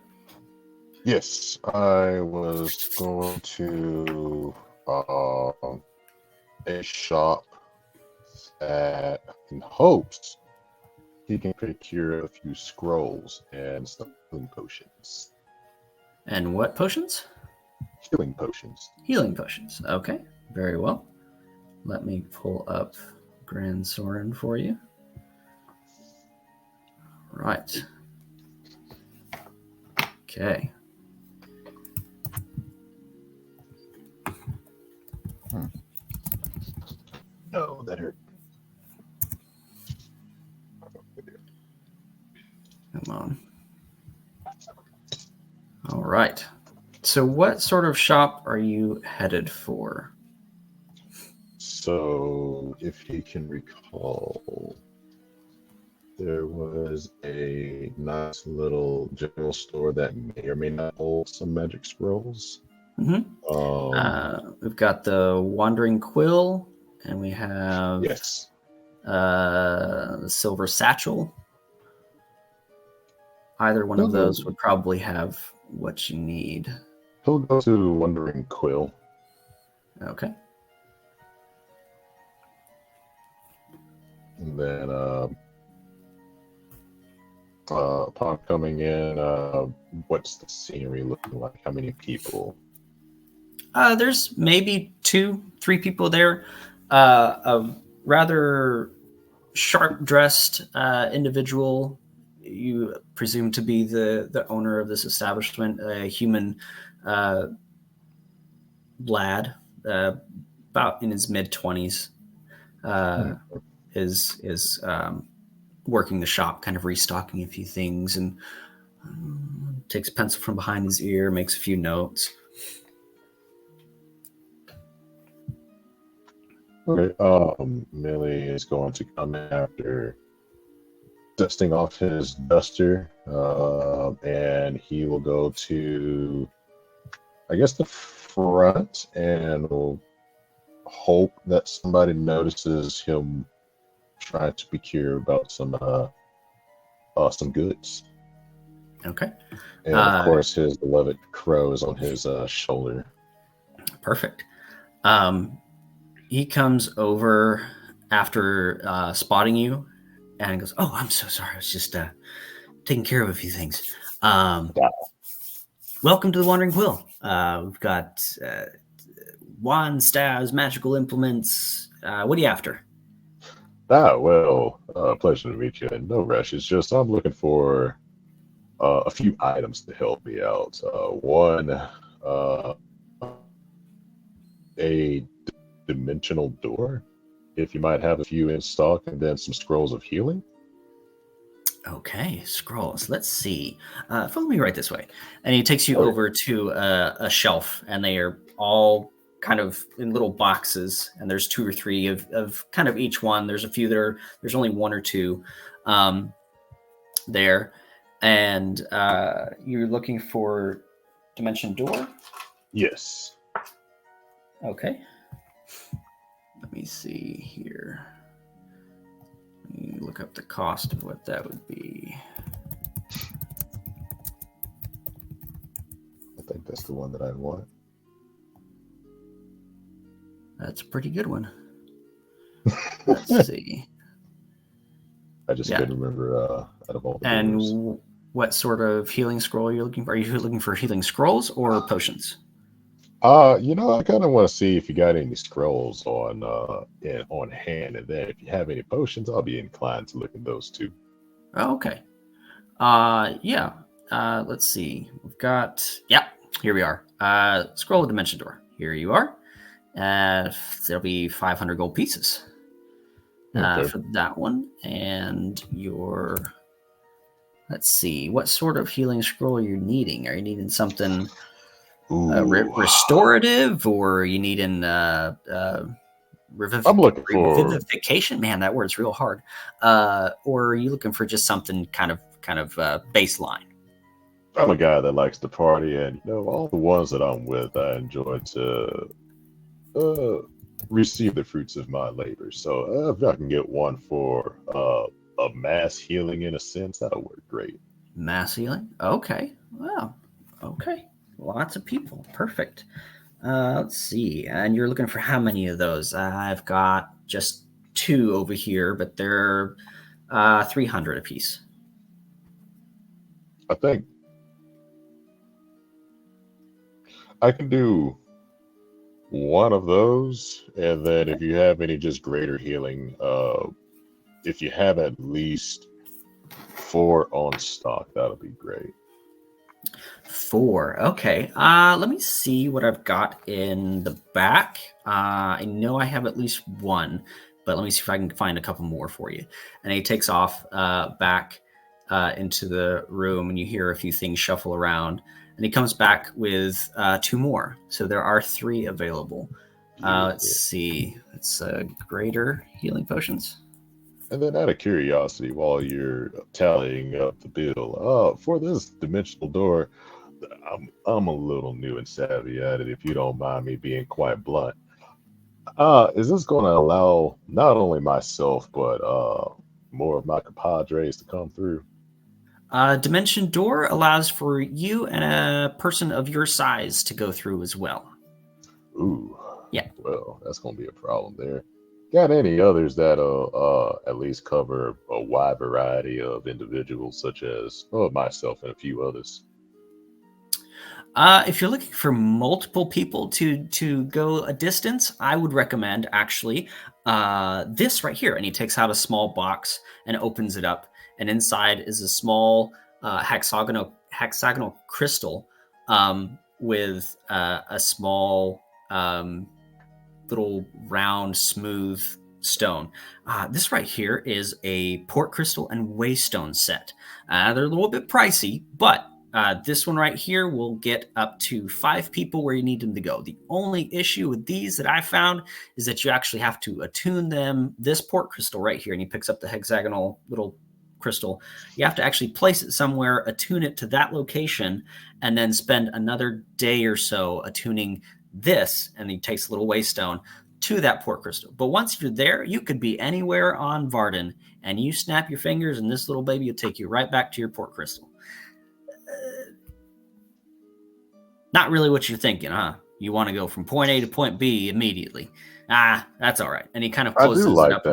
Speaker 3: Yes, I was going to a shop that in hopes he can procure a few scrolls and some healing potions.
Speaker 2: And what potions?
Speaker 3: Healing potions.
Speaker 2: Healing potions. Okay, very well. Let me pull up Grand Soren for you. Right. Okay.
Speaker 3: Oh, that hurt.
Speaker 2: Come on. All right. So what sort of shop are you headed for?
Speaker 3: So, if you can recall, there was a nice little general store that may or may not hold some magic scrolls.
Speaker 2: Mm-hmm. We've got the Wandering Quill, and we have
Speaker 3: Yes.
Speaker 2: The Silver Satchel. Either one of those would probably have what you need.
Speaker 3: He'll go to Wandering Quill.
Speaker 2: Okay.
Speaker 3: And then upon coming in, what's the scenery looking like? How many people?
Speaker 2: There's maybe 2-3 people there. A rather sharp-dressed individual, you presume to be the owner of this establishment, a human lad, about in his mid-20s, is working the shop, kind of restocking a few things, and takes a pencil from behind his ear, makes a few notes.
Speaker 3: Okay. Millie is going to come in after dusting off his duster, and he will go to, I guess, the front, and will hope that somebody notices him trying to procure about some goods.
Speaker 2: Okay.
Speaker 3: And of course, his beloved crow is on his shoulder.
Speaker 2: Perfect. He comes over after spotting you and goes, "Oh, I'm so sorry. I was just taking care of a few things. Welcome to the Wandering Quill. We've got wands, staves, magical implements. What are you after?"
Speaker 3: Well, pleasure to meet you. No rush. It's just I'm looking for a few items to help me out. One, a dimensional door, if you might have a few in stock, and then some scrolls of healing.
Speaker 2: Okay, scrolls. Let's see. Follow me right this way. And he takes you over to a shelf, and they are all kind of in little boxes, and there's 2 or 3 of kind of each one. There's a few there's only 1 or 2 there. And you're looking for Dimension Door?
Speaker 3: Yes.
Speaker 2: Okay. Let me see here. Let me look up the cost of what that would be.
Speaker 3: I think that's the one that I want.
Speaker 2: That's a pretty good one. Let's see.
Speaker 3: I just couldn't remember out of all the
Speaker 2: And
Speaker 3: doors.
Speaker 2: what sort of healing scroll are you looking for? Are you looking for healing scrolls or potions?
Speaker 3: I kind of want to see if you got any scrolls on hand, and then if you have any potions, I'll be inclined to look at those too.
Speaker 2: Oh, okay. Yeah. Let's see. We've got. Yeah. Here we are. Scroll of Dimension Door. Here you are. There'll be 500 gold pieces for that one. And your. Let's see. What sort of healing scroll are you needing? Are you needing something restorative, or are you needing
Speaker 3: I'm looking for
Speaker 2: revivification? Man, that word's real hard. Or are you looking for just something kind of baseline?
Speaker 3: I'm a guy that likes to party, and all the ones that I'm with, I enjoy to receive the fruits of my labor. So if I can get one for a mass healing in a sense, that'll work great.
Speaker 2: Mass healing? Okay. Wow. Okay. Lots of people. Perfect. Let's see. And you're looking for how many of those? I've got just 2 over here, but they're 300 apiece.
Speaker 3: I think I can do one of those, and then if you have any just greater healing, if you have at least 4 on stock, that'll be great.
Speaker 2: 4. Okay. Let me see what I've got in the back. I know I have at least 1, but let me see if I can find a couple more for you. And he takes off back into the room, and you hear a few things shuffle around. And he comes back with 2 more. So there are 3 available. Let's see. It's greater healing potions.
Speaker 3: And then out of curiosity, while you're tallying up the bill, for this dimensional door, I'm a little new and savvy at it, if you don't mind me being quite blunt. Is this going to allow not only myself, but more of my compadres to come through?
Speaker 2: Dimension door allows for you and a person of your size to go through as well.
Speaker 3: Ooh.
Speaker 2: Yeah.
Speaker 3: Well, that's gonna be a problem there. Got any others that'll at least cover a wide variety of individuals, such as myself and a few others?
Speaker 2: If you're looking for multiple people to go a distance, I would recommend actually this right here. And he takes out a small box and opens it up, and inside is a small hexagonal crystal with a small little round smooth stone. This right here is a port crystal and waystone set. They're a little bit pricey, but this one right here will get up to 5 people where you need them to go. The only issue with these that I found is that you actually have to attune them. This port crystal right here, and he picks up the hexagonal little crystal. You have to actually place it somewhere, attune it to that location, and then spend another day or so attuning this, and he takes a little waystone to that port crystal. But once you're there, you could be anywhere on Vardin, and you snap your fingers, and this little baby will take you right back to your port crystal. Not really what you're thinking, huh? You want to go from point A to point B immediately. That's all right. And he kind of closes it up.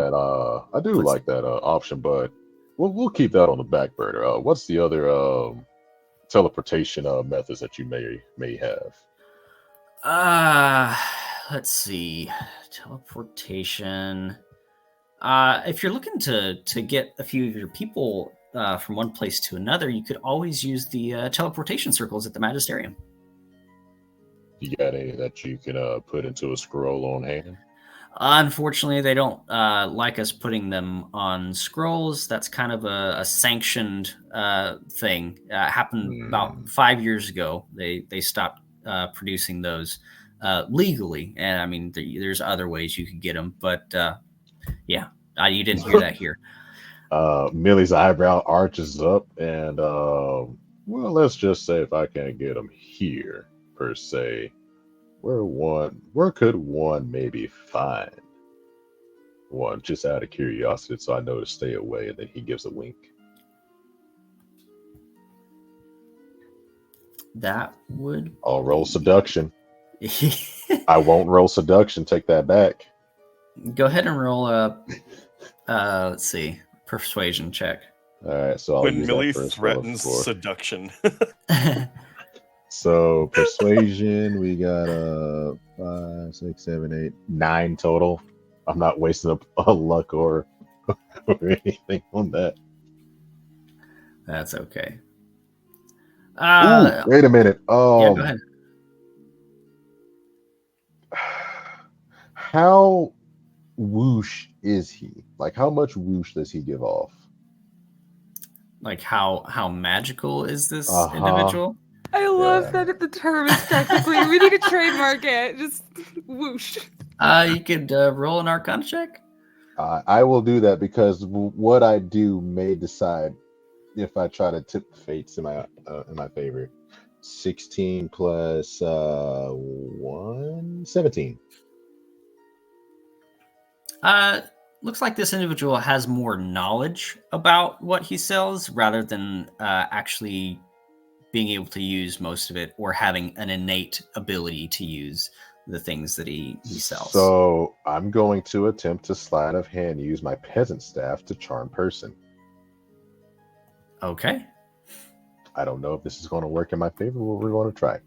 Speaker 3: I do like that option, but we'll keep that on the back burner. What's the other teleportation methods that you may have?
Speaker 2: Let's see. Teleportation. If you're looking to get a few of your people from one place to another, you could always use the teleportation circles at the Magisterium.
Speaker 3: You got any that you can put into a scroll on hand?
Speaker 2: Unfortunately, they don't like us putting them on scrolls. That's kind of a sanctioned thing. Happened about 5 years ago. They stopped producing those legally, and I mean, there's other ways you could get them, but yeah, you didn't hear that here.
Speaker 3: Millie's eyebrow arches up, and well, let's just say if I can't get them here per se, where could one maybe find one, just out of curiosity, so I know to stay away? And then he gives a wink.
Speaker 2: That would.
Speaker 3: I'll roll seduction. I won't roll seduction. Take that back.
Speaker 2: Go ahead and roll a. Let's see, persuasion check.
Speaker 3: All right, so I'll
Speaker 1: When
Speaker 3: use
Speaker 1: Millie
Speaker 3: that first
Speaker 1: threatens
Speaker 3: score.
Speaker 1: seduction.
Speaker 3: So persuasion, we got 5, 6, 7, 8, 9 total. I'm not wasting up a luck or anything on that.
Speaker 2: That's okay.
Speaker 3: Ooh, wait a minute.
Speaker 2: Yeah, go ahead.
Speaker 3: How whoosh is he? Like, how much whoosh does he give off?
Speaker 2: Like, how magical is this
Speaker 3: Uh-huh.
Speaker 2: individual?
Speaker 4: I love that the term is technically. We need to trademark it. Just whoosh.
Speaker 2: You could roll an Arcana check.
Speaker 3: I will do that because what I do may decide if I try to tip the fates in my favor. 16 plus 1, 17.
Speaker 2: Looks like this individual has more knowledge about what he sells rather than actually being able to use most of it or having an innate ability to use the things that he sells.
Speaker 3: So I'm going to attempt to sleight of hand use my peasant staff to charm person.
Speaker 2: Okay.
Speaker 3: I don't know if this is going to work in my favor, but we're going to try.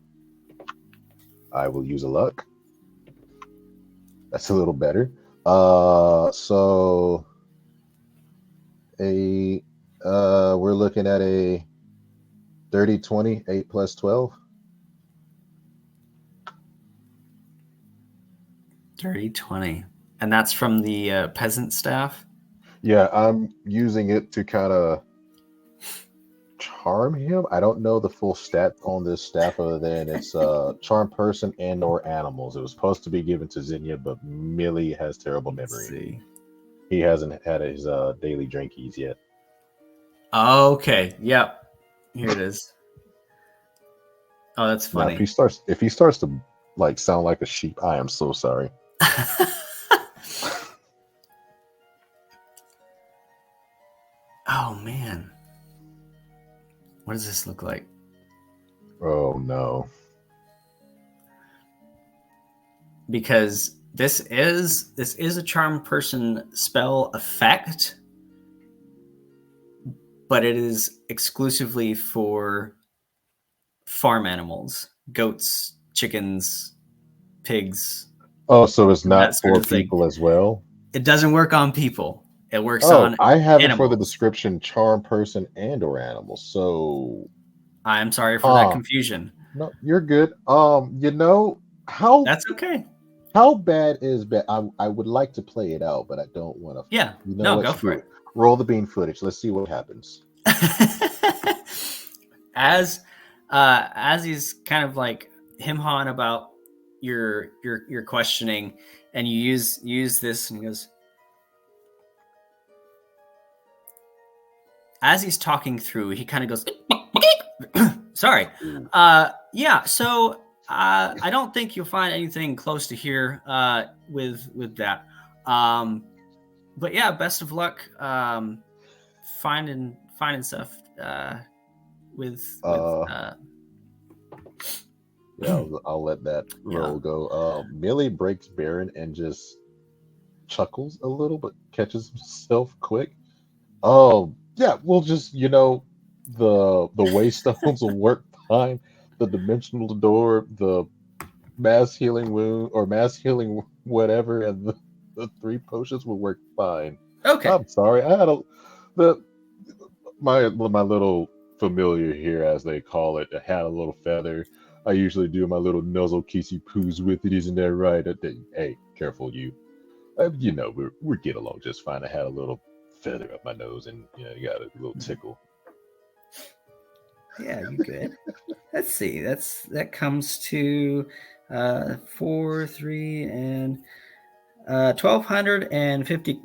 Speaker 3: I will use a luck. That's a little better. So we're looking at a 30-20, 8 plus 12.
Speaker 2: 30-20. And that's from the peasant staff?
Speaker 3: Yeah, I'm using it to kind of charm him. I don't know the full stat on this staff other than it's charm person and or animals. It was supposed to be given to Zinnia, but Millie has terrible memory.
Speaker 2: Let's see.
Speaker 3: He hasn't had his daily drinkies yet.
Speaker 2: Okay. Yep. Here it is. Oh, that's funny.
Speaker 3: Now, if he starts to like sound like a sheep, I am so sorry.
Speaker 2: Oh man. What does this look like?
Speaker 3: Oh no.
Speaker 2: Because this is a charm person spell effect, but it is exclusively for farm animals, goats, chickens, pigs,
Speaker 3: Oh, so it's
Speaker 2: that
Speaker 3: not
Speaker 2: sort
Speaker 3: for
Speaker 2: of thing.
Speaker 3: people as well?
Speaker 2: It doesn't work on people. It works
Speaker 3: Oh,
Speaker 2: on
Speaker 3: I have it for the
Speaker 2: animals.
Speaker 3: description charm person and or animal. So
Speaker 2: I'm sorry for that confusion.
Speaker 3: no, you're good. You know how
Speaker 2: That's okay.
Speaker 3: how bad is bad? I would like to play it out, but I don't want to.
Speaker 2: Yeah.
Speaker 3: You know
Speaker 2: No,
Speaker 3: what?
Speaker 2: go
Speaker 3: Screw
Speaker 2: for
Speaker 3: it. Roll the bean footage. Let's see what happens.
Speaker 2: it. As he's kind of like him-hawing about your questioning, and you use this, and he goes, as he's talking through, he kind of goes, sorry. Yeah, so I don't think you'll find anything close to here with that. But yeah, best of luck finding stuff with
Speaker 3: yeah, I'll let that roll go. Millie breaks Baron and just chuckles a little, but catches himself quick. Yeah, we'll just the waystones will work fine. The dimensional door, the mass healing wound or mass healing whatever, and the 3 potions will work fine.
Speaker 2: Okay.
Speaker 3: I'm sorry, I had my little familiar here, as they call it, had a little feather. I usually do my little nuzzle kissy poos with it, isn't that right? Hey, careful you. You know, we get along just fine. I had a little feather up my nose, and you got a little tickle.
Speaker 2: Yeah, you good. Let's see. That comes to 4, 3, and 1,250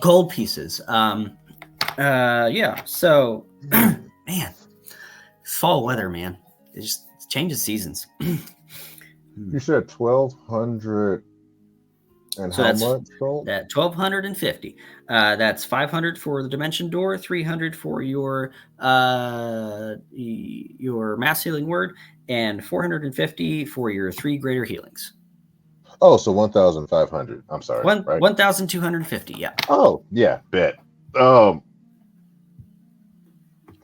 Speaker 2: gold pieces. Yeah. So, man, fall weather, man. It just changes seasons.
Speaker 3: You said 1,200 and
Speaker 2: So
Speaker 3: how
Speaker 2: that's
Speaker 3: much gold?
Speaker 2: That 1,250. That's 500 for the dimension door, 300 for your mass healing word, and 450 for your 3 greater healings.
Speaker 3: Oh, so 1,500. I'm sorry. Right?
Speaker 2: 1,250. Yeah.
Speaker 3: Oh, yeah, bet.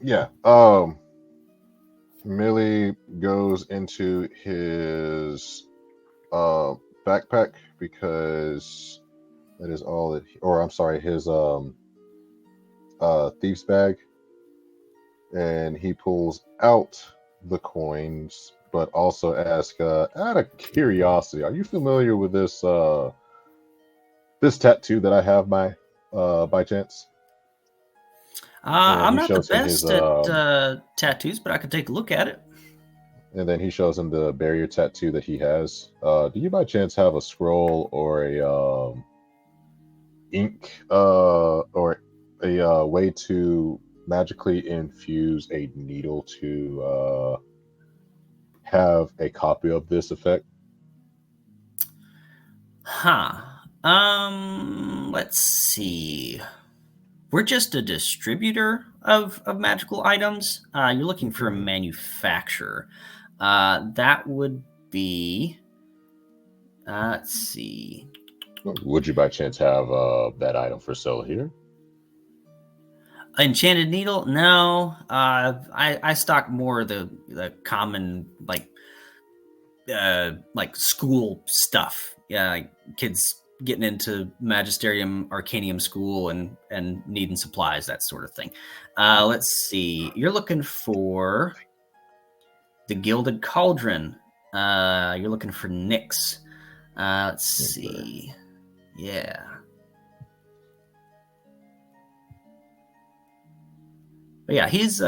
Speaker 3: Yeah. Millie goes into his backpack, because that is all that or I'm sorry, his thief's bag, and he pulls out the coins, but also asks, out of curiosity, are you familiar with this this tattoo that I have by chance?
Speaker 2: I'm
Speaker 3: he
Speaker 2: not the
Speaker 3: shows him
Speaker 2: best
Speaker 3: his,
Speaker 2: at tattoos, but I could take a look at it.
Speaker 3: And then he shows him the barrier tattoo that he has. Do you by chance have a scroll or a ink or a way to magically infuse a needle to have a copy of this effect?
Speaker 2: Huh. Let's see. We're just a distributor of magical items. You're looking for a manufacturer. That would be. Let's see.
Speaker 3: Would you by chance have that item for sale here?
Speaker 2: Enchanted needle? No. I stock more the common like school stuff. Yeah, like kids getting into magisterium arcanium school and needing supplies, that sort of thing. Let's see. You're looking for the Gilded Cauldron. You're looking for Nyx. Let's see. Yeah. But yeah, he's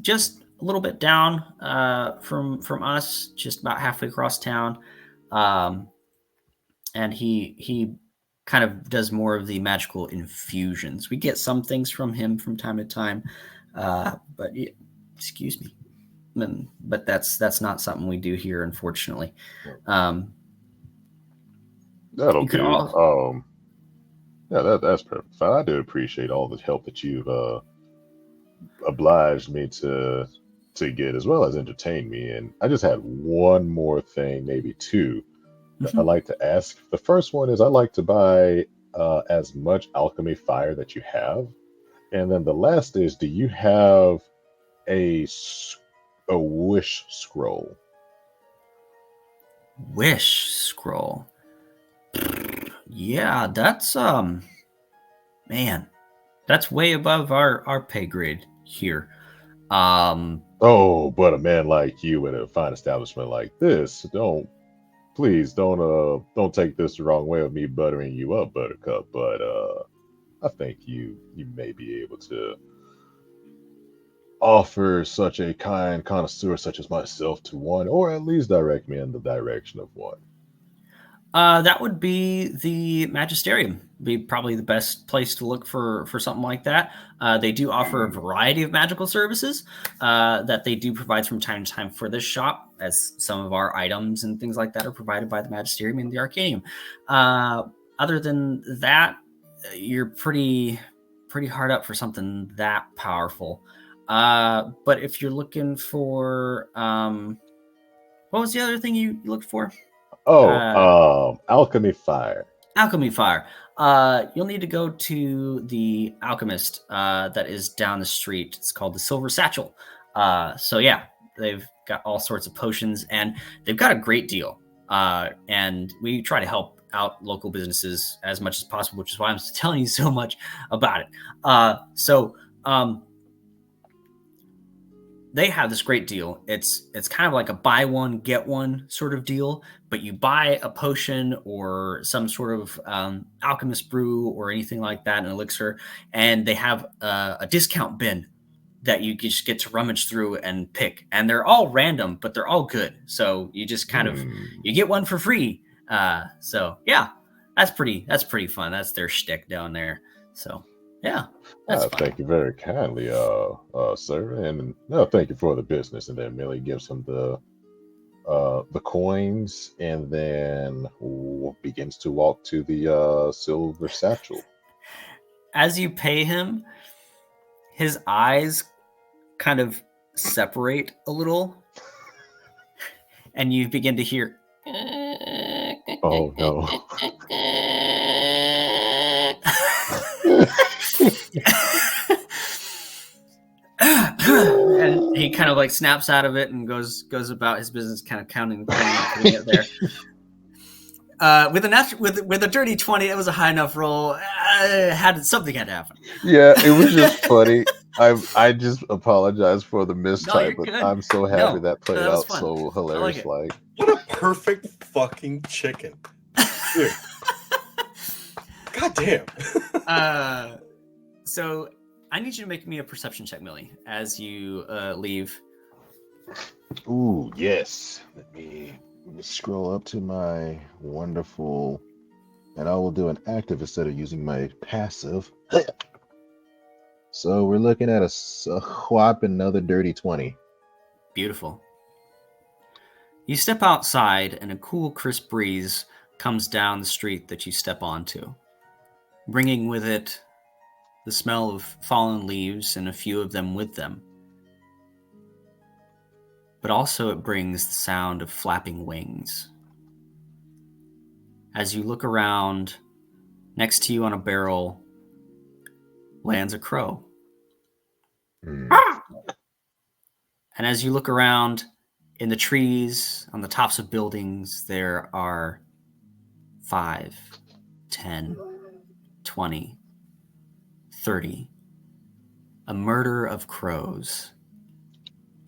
Speaker 2: just a little bit down from us, just about halfway across town. And he kind of does more of the magical infusions. We get some things from him from time to time, but excuse me, but that's not something we do here, unfortunately.
Speaker 3: That'll do. Yeah, that's perfect. I do appreciate all the help that you've obliged me to get as well as entertain me. And I just had one more thing, maybe two, that
Speaker 2: Mhm.
Speaker 3: I'd like to ask. The first one is I'd like to buy as much alchemy fire that you have. And then the last is, do you have a wish scroll?
Speaker 2: Wish scroll. Yeah, that's man, that's way above our pay grade here.
Speaker 3: Oh, but a man like you in a fine establishment like this, please don't take this the wrong way of me buttering you up, Buttercup. But I think you may be able to offer such a kind connoisseur such as myself to one, or at least direct me in the direction of one.
Speaker 2: That would be the Magisterium. Be probably the best place to look for something like that. They do offer a variety of magical services that they do provide from time to time for this shop, as some of our items and things like that are provided by the Magisterium and the Arcanium. Other than that, you're pretty hard up for something that powerful. But if you're looking for what was the other thing you looked for?
Speaker 3: Alchemy fire.
Speaker 2: Alchemy fire. You'll need to go to the alchemist that is down the street. It's called the Silver Satchel. So yeah, they've got all sorts of potions, and they've got a great deal. And we try to help out local businesses as much as possible, which is why I'm telling you so much about it. They have this great deal. It's kind of like a buy one get one sort of deal, but you buy a potion or some sort of alchemist brew or anything like that, an elixir, and they have a discount bin that you just get to rummage through and pick. And they're all random, but they're all good. So you just kind of you get one for free. So yeah, that's pretty fun. That's their shtick down there. So yeah.
Speaker 3: Thank you very kindly, sir, and no, thank you for the business. And then Millie gives him the coins, and then begins to walk to the silver satchel.
Speaker 2: As you pay him, his eyes kind of separate a little, and you begin to hear.
Speaker 3: Oh no.
Speaker 2: And he kind of like snaps out of it and goes about his business, kind of counting putting it there. With a dirty 20, it was a high enough roll. Something had to happen.
Speaker 3: Yeah, it was just funny. I just apologize for the mistype, but
Speaker 2: good.
Speaker 3: I'm so happy that played
Speaker 2: that was
Speaker 3: out
Speaker 2: fun.
Speaker 3: so hilarious. Like,
Speaker 1: What a perfect fucking chicken. Dude. God damn.
Speaker 2: So I need you to make me a perception check, Millie, as you leave.
Speaker 3: ooh, yes. Let me scroll up to my wonderful, and I will do an active instead of using my passive. So we're looking at a whop, another dirty 20.
Speaker 2: Beautiful. You step outside, and a cool, crisp breeze comes down the street that you step onto, bringing with it the smell of fallen leaves and a few of them with them. But also it brings the sound of flapping wings. As you look around, next to you on a barrel lands a crow. And as you look around in the trees, on the tops of buildings, there are 5, 10, 20, 30. A murder of crows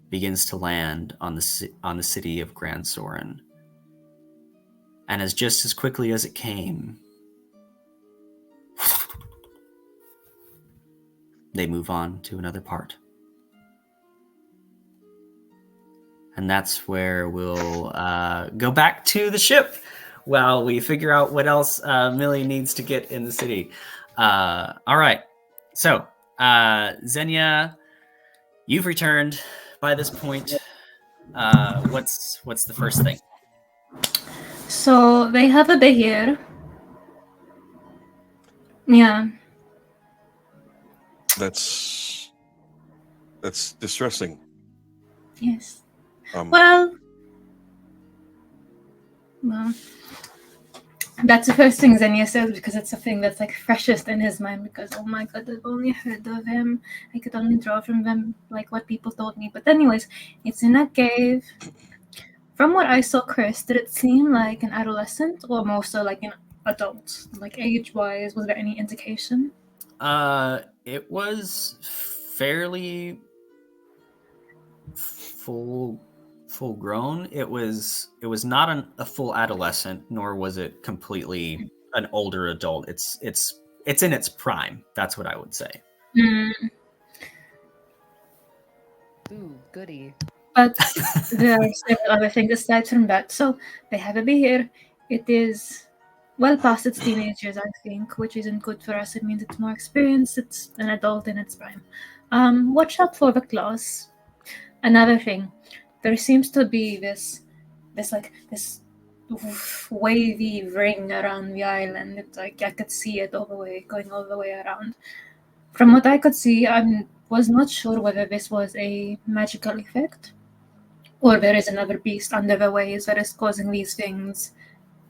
Speaker 2: begins to land on the city of Grand Soren. And just as quickly as it came, they move on to another part. And that's where we'll go back to the ship while we figure out what else Millie needs to get in the city. All right. So, Xenia, you've returned by this point. What's the first thing?
Speaker 5: So they have a behir. Yeah.
Speaker 1: That's That's distressing.
Speaker 5: Yes.
Speaker 1: Um,
Speaker 5: Well, that's the first thing Xenia says because it's the thing that's like freshest in his mind. Because oh my god, I've only heard of him. I could only draw from them like what people told me. But anyways, it's in a cave. From what I saw, Chris, did it seem like an adolescent or more so like an adult? Like age-wise, was there any indication?
Speaker 2: It was fairly full grown. It was not a full adolescent, nor was it completely an older adult. It's in its prime. That's what I would say.
Speaker 4: Ooh, goody.
Speaker 5: But there are several other things aside from that. So they have a beer. It is well past its teenage years, I think, which isn't good for us. It means it's more experienced. It's an adult in its prime. Watch out for the claws. Another thing, there seems to be this wavy ring around the island. It's like I could see it going all the way around. From what I could see, I was not sure whether this was a magical effect or there is another beast under the waves that is causing these things,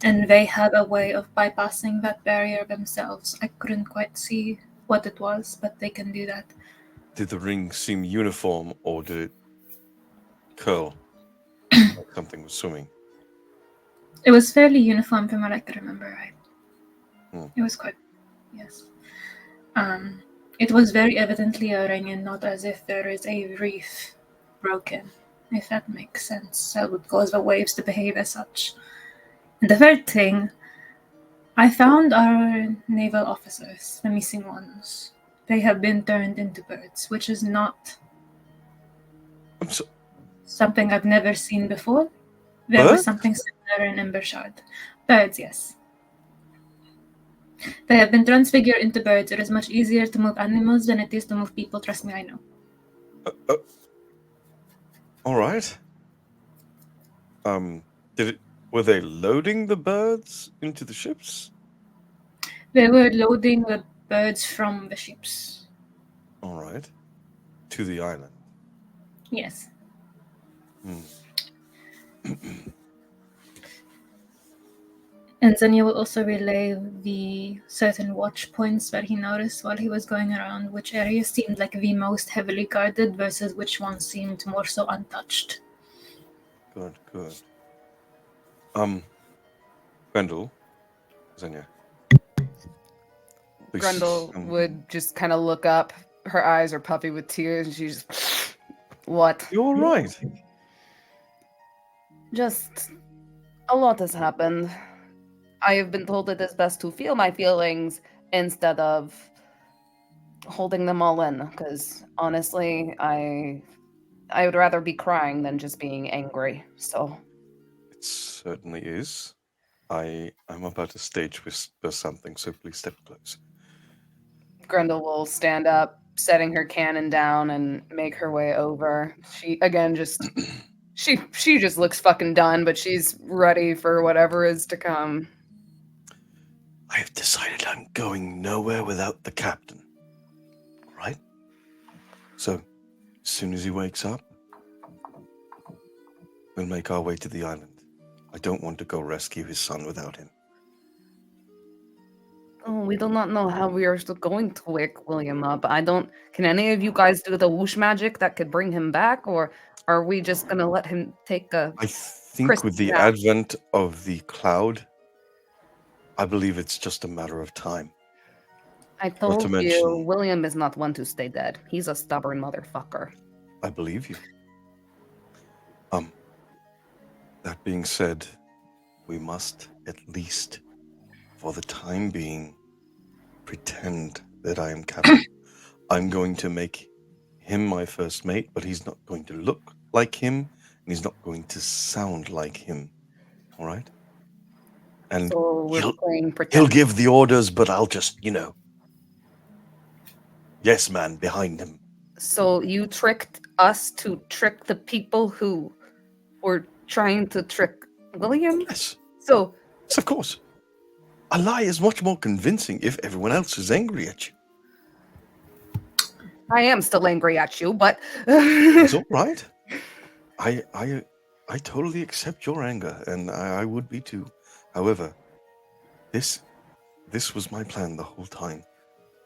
Speaker 5: and they have a way of bypassing that barrier themselves. I couldn't quite see what it was, but they can do that.
Speaker 1: did the ring seem uniform, or did it curl like something was swimming?
Speaker 5: It was fairly uniform from what I could remember. It was quite, yes. It was very evidently a ring and not as if there is a reef broken, if that makes sense. That would cause the waves to behave as such. And the third thing, I found our naval officers, the missing ones. They have been turned into birds, which is not something I've never seen before. There was something similar in Embershard. Birds, yes. They have been transfigured into birds. It is much easier to move animals than it is to move people. Trust me, I know.
Speaker 1: All right. Were they loading the birds into the ships?
Speaker 5: They were loading the birds from the ships.
Speaker 1: All right. To the island.
Speaker 5: Yes. And Xenia will also relay the certain watch points that he noticed while he was going around, which area seemed like the most heavily guarded versus which one seemed more so untouched.
Speaker 1: Good. Grendel, Xenia. Please,
Speaker 4: Grendel would just kind of look up. Her eyes are puffy with tears, and she's what?
Speaker 1: You all right?
Speaker 4: Just a lot has happened. I have been told it is best to feel my feelings instead of holding them all in. Because honestly, I would rather be crying than just being angry. So
Speaker 1: It certainly is. I'm about to stage whisper something, so please step close.
Speaker 4: Grendel will stand up, setting her cannon down, and make her way over. She again just she just looks fucking done, but she's ready for whatever is to come.
Speaker 1: I have decided I'm going nowhere without the captain. All right? So, as soon as he wakes up, we'll make our way to the island. I don't want to go rescue his son without him.
Speaker 4: Oh, we do not know how we are still going to wake William up. Can any of you guys do the whoosh magic that could bring him back, or are we just gonna let him take a...
Speaker 1: I think with the advent of the cloud, I believe it's just a matter of time.
Speaker 4: I told you, William is not one to stay dead. He's a stubborn motherfucker.
Speaker 1: I believe you. That being said, we must at least, for the time being, pretend that I am captain. I'm going to make him my first mate, but he's not going to look like him, and he's not going to sound like him. All right? And
Speaker 4: so
Speaker 1: he'll give the orders, but I'll just, yes man behind him.
Speaker 4: So you tricked us to trick the people who were trying to trick William?
Speaker 1: Yes.
Speaker 4: So...
Speaker 1: Yes, of course. A lie is much more convincing if everyone else is angry at you.
Speaker 4: I am still angry at you, but
Speaker 1: It's all right. I totally accept your anger, and I would be too. However, this was my plan the whole time.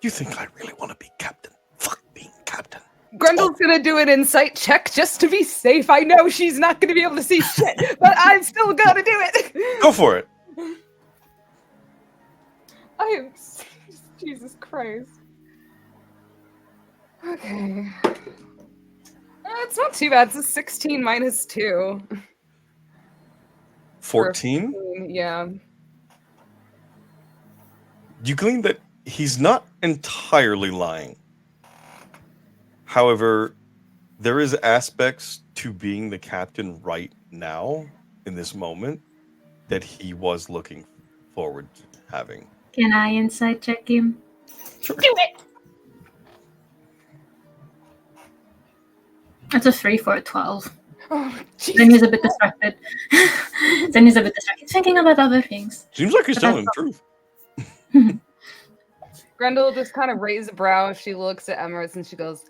Speaker 1: You think I really want to be captain? Fuck being captain.
Speaker 4: Grendel's gonna do an insight check just to be safe. I know she's not gonna be able to see shit, but I'm still gonna do it.
Speaker 1: Go for it.
Speaker 4: I am Jesus Christ. Okay. It's not too bad. It's a 16 minus 2.
Speaker 1: 14?
Speaker 4: Yeah.
Speaker 1: You glean that he's not entirely lying. However, there is aspects to being the captain right now, in this moment, that he was looking forward to having.
Speaker 5: Can I insight check him?
Speaker 1: Sure.
Speaker 4: Do it!
Speaker 5: That's a 3 for a 12.
Speaker 4: Oh,
Speaker 5: Then he's a bit distracted. He's thinking about other things.
Speaker 1: Seems like he's telling the truth.
Speaker 4: Grendel just kind of raises a brow. She looks at Emirates and she goes,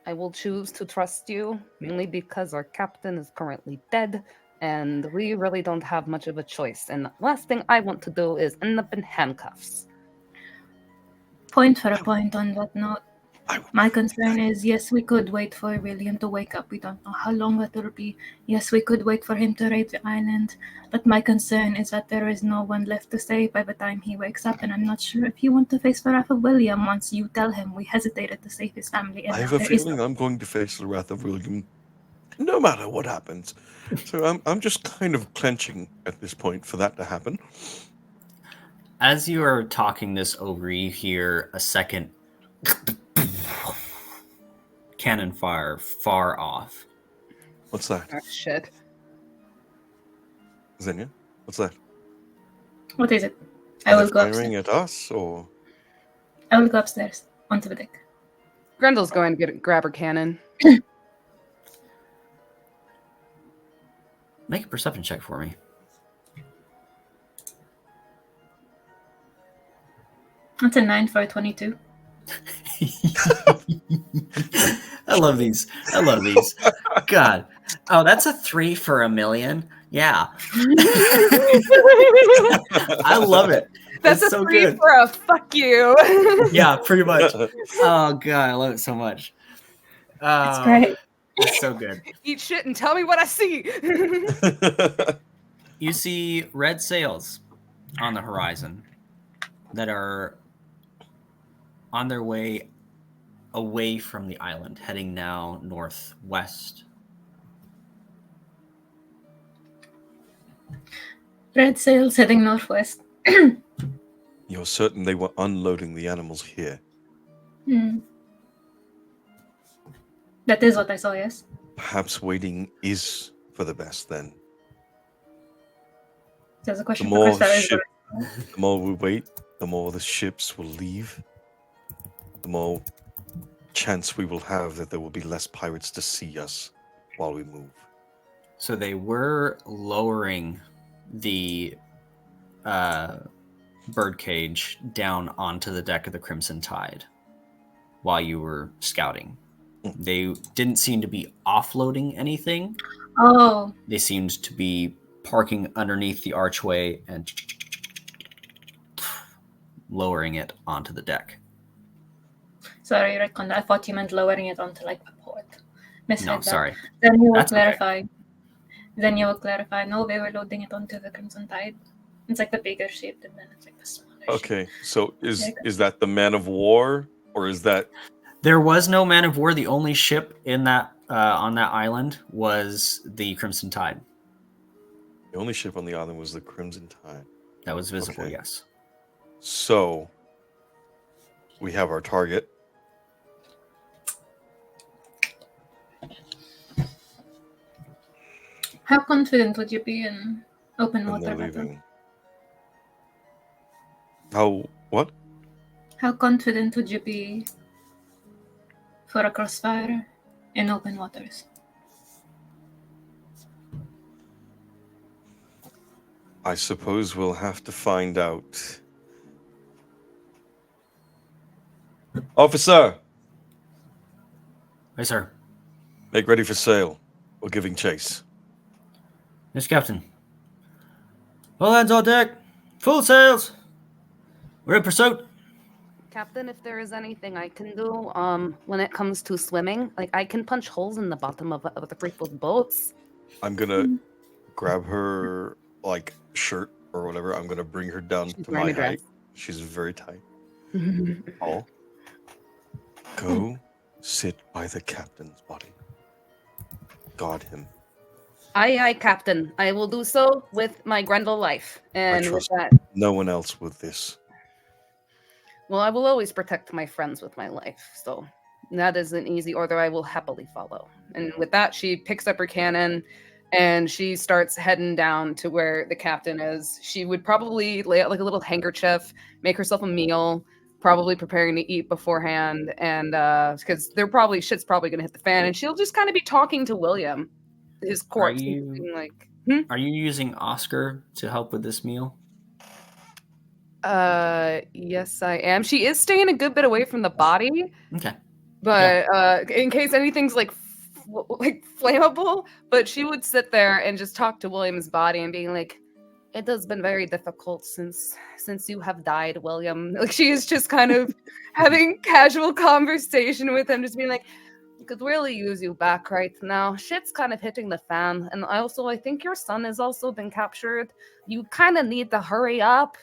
Speaker 4: I will choose to trust you, mainly because our captain is currently dead, and we really don't have much of a choice. And the last thing I want to do is end up in handcuffs.
Speaker 5: Point for a point on that note.
Speaker 1: I would
Speaker 5: My concern is, yes, we could wait for William to wake up. We don't know how long that will be. Yes, we could wait for him to raid the island. But my concern is that there is no one left to save by the time he wakes up, and I'm not sure if you want to face the wrath of William once you tell him we hesitated to save his family. And
Speaker 1: I have
Speaker 5: now
Speaker 1: a
Speaker 5: there is
Speaker 1: feeling
Speaker 5: no-
Speaker 1: I'm going to face the wrath of William no matter what happens. So I'm just kind of clenching at this point for that to happen.
Speaker 2: As you are talking this over, you hear a second cannon fire far off.
Speaker 1: What's that?
Speaker 4: Oh, shit.
Speaker 1: Xenia? What's that?
Speaker 5: What is it? I
Speaker 1: Are
Speaker 5: will
Speaker 1: they
Speaker 5: go
Speaker 1: firing
Speaker 5: upstairs.
Speaker 1: at us, or
Speaker 5: I will go upstairs onto the deck.
Speaker 4: Grendel's going to grab her cannon.
Speaker 2: Make a perception check for me.
Speaker 5: That's a 9 for a 22.
Speaker 2: I love these. I love these. God. Oh, that's a 3 for a million. Yeah. I love it.
Speaker 4: That's
Speaker 2: It's
Speaker 4: a
Speaker 2: so
Speaker 4: 3
Speaker 2: good.
Speaker 4: for a fuck you.
Speaker 2: Yeah, pretty much. Oh god, I love it so much.
Speaker 5: It's great.
Speaker 2: It's so good.
Speaker 4: Eat shit and tell me what I see.
Speaker 2: You see red sails on the horizon that are on their way away from the island, heading now northwest.
Speaker 5: Red sails heading northwest.
Speaker 1: You're certain they were unloading the animals here?
Speaker 5: That is what I saw, yes.
Speaker 1: Perhaps waiting is for the best then.
Speaker 5: There's a
Speaker 1: The
Speaker 5: question for
Speaker 1: more,
Speaker 5: Krista.
Speaker 1: the more we wait, the more the ships will leave. The more chance we will have that there will be less pirates to see us while we move.
Speaker 2: So they were lowering the birdcage down onto the deck of the Crimson Tide while you were scouting. They didn't seem to be offloading anything.
Speaker 5: Oh,
Speaker 2: They seemed to be parking underneath the archway and lowering it onto the deck.
Speaker 5: sorry, Recon. I thought you meant lowering it onto like the port. Misread
Speaker 2: No,
Speaker 5: that.
Speaker 2: sorry.
Speaker 5: Then you will
Speaker 2: That's okay.
Speaker 5: clarify. Then you will clarify. No, they were loading it onto the Crimson Tide. It's like the bigger ship, and then it's like the smaller ship.
Speaker 1: Okay, so is
Speaker 5: There you go.
Speaker 1: is that the man of war, or is that
Speaker 2: There was no man of war. The only ship in that on that island was the Crimson Tide.
Speaker 1: the only ship on the island was the Crimson Tide?
Speaker 2: That was visible,
Speaker 1: Okay.
Speaker 2: yes.
Speaker 1: So we have our target.
Speaker 5: How confident would you be in open
Speaker 1: And
Speaker 5: water
Speaker 1: they're
Speaker 5: battle?
Speaker 1: leaving. How? What?
Speaker 5: How confident would you be for a crossfire in open waters?
Speaker 1: I suppose we'll have to find out.
Speaker 2: Hey, sir.
Speaker 1: Make ready for sail. We're giving chase.
Speaker 2: Yes, Captain. All hands on deck. Full sails. We're in pursuit.
Speaker 4: Captain, if there is anything I can do, when it comes to swimming, like I can punch holes in the bottom of the people's boats.
Speaker 1: I'm gonna grab her like shirt or whatever. I'm gonna bring her down
Speaker 4: She's
Speaker 1: to
Speaker 4: wearing
Speaker 1: my
Speaker 4: a dress.
Speaker 1: height. She's very tight. Tall. Go sit by the captain's body. Guard him.
Speaker 4: Aye, Captain. I will do so with my Grendel life. And with
Speaker 1: trust
Speaker 4: that,
Speaker 1: No one else with this.
Speaker 4: well, I will always protect my friends with my life. So that is an easy order I will happily follow. And with that, she picks up her cannon and she starts heading down to where the captain is. She would probably lay out like a little handkerchief, make herself a meal, probably preparing to eat beforehand. And because shit's probably gonna hit the fan, and she'll just kind of be talking to William, his corpse, and being like,
Speaker 2: Are you using Oscar to help with this meal?
Speaker 4: yes, I am. She is staying a good bit away from the body.
Speaker 2: Okay.
Speaker 4: But in case anything's like flammable, but she would sit there and just talk to William's body and being like, it has been very difficult since you have died, William. Like she is just kind of having casual conversation with him, just being like, we could really use you back right now. Shit's kind of hitting the fan. And I think your son has also been captured. You kind of need to hurry up.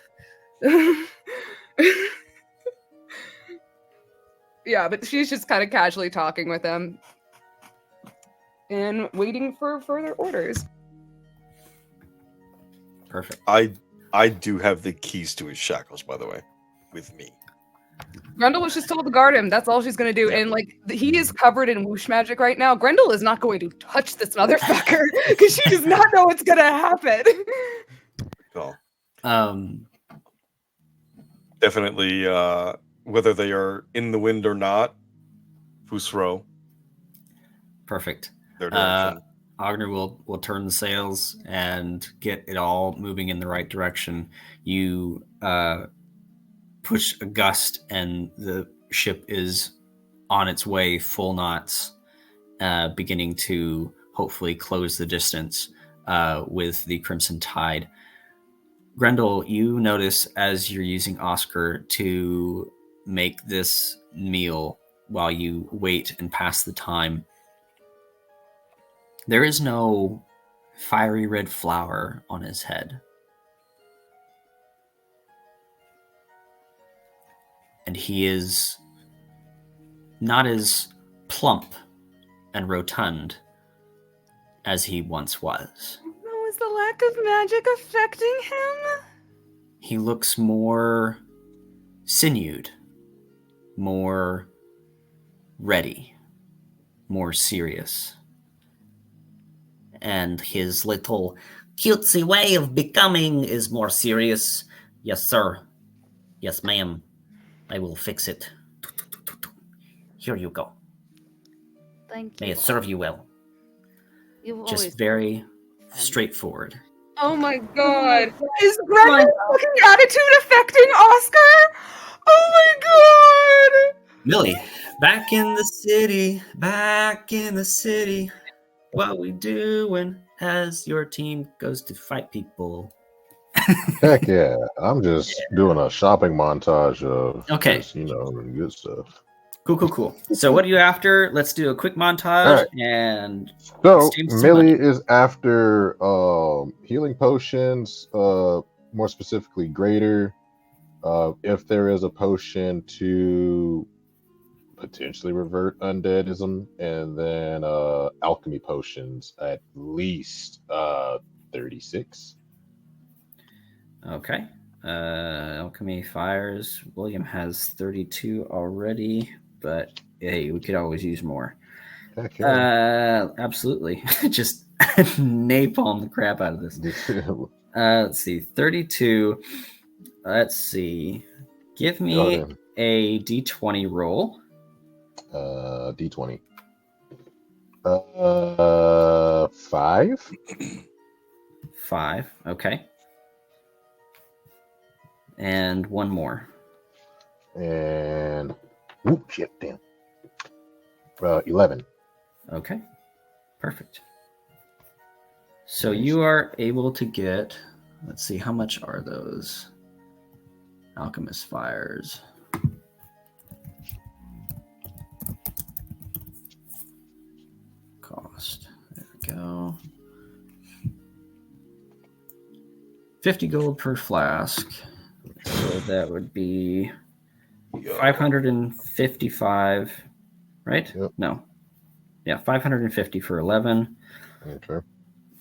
Speaker 4: Yeah, but she's just kind of casually talking with him and waiting for further orders.
Speaker 2: Perfect.
Speaker 1: I do have the keys to his shackles, by the way, with me.
Speaker 4: Grendel was just told to guard him. That's all she's going to do.
Speaker 1: Yeah.
Speaker 4: And like he is covered in whoosh magic right now. Grendel is not going to touch this motherfucker because she does not know what's going to happen.
Speaker 1: Well,
Speaker 2: Definitely.
Speaker 1: whether they are in the wind or not, Fusro,
Speaker 2: Perfect.
Speaker 1: their direction.
Speaker 2: Agner will turn the sails and get it all moving in the right direction. You push a gust, and the ship is on its way full knots, beginning to hopefully close the distance with the Crimson Tide. Grendel, you notice as you're using Oscar to make this meal while you wait and pass the time, there is no fiery red flower on his head. And he is not as plump and rotund as he once was.
Speaker 4: Was the lack of magic affecting him?
Speaker 2: He looks more sinewed, more ready, more serious. And his little cutesy way of becoming is more serious. Yes, sir. Yes, ma'am. I will fix it. Here you go.
Speaker 4: Thank
Speaker 2: May
Speaker 4: you.
Speaker 2: it serve you well.
Speaker 4: You've
Speaker 2: Just
Speaker 4: always...
Speaker 2: very straightforward.
Speaker 4: Oh my god. Is Grendel's fucking attitude affecting Oscar? Oh my god.
Speaker 2: Millie, back in the city, back in the city. What we doing as your team goes to fight people?
Speaker 3: Heck yeah. I'm just doing a shopping montage of
Speaker 2: Okay.
Speaker 3: just, good stuff.
Speaker 2: Cool. So what are you after? Let's do a quick montage
Speaker 3: Right.
Speaker 2: and
Speaker 3: So
Speaker 2: save some
Speaker 3: Millie
Speaker 2: money.
Speaker 3: is after healing potions, more specifically greater. If there is a potion to potentially revert undeadism, and then alchemy potions at least 36.
Speaker 2: Okay. Alchemy fires. William has 32 already, but hey, we could always use more.
Speaker 3: Heck yeah.
Speaker 2: Absolutely. Just napalm the crap out of this. Let's see. 32. Let's see. Give me a d20 roll.
Speaker 3: D20. 5.
Speaker 2: 5. Okay. And one more.
Speaker 3: And shit, damn. 11.
Speaker 2: Okay, perfect. So you are able to get, let's see, how much are those alchemist fires? Cost. There we go. 50 gold per flask. So that would be 555, right?
Speaker 3: Yep.
Speaker 2: No. Yeah, 550 for 11.
Speaker 3: Okay.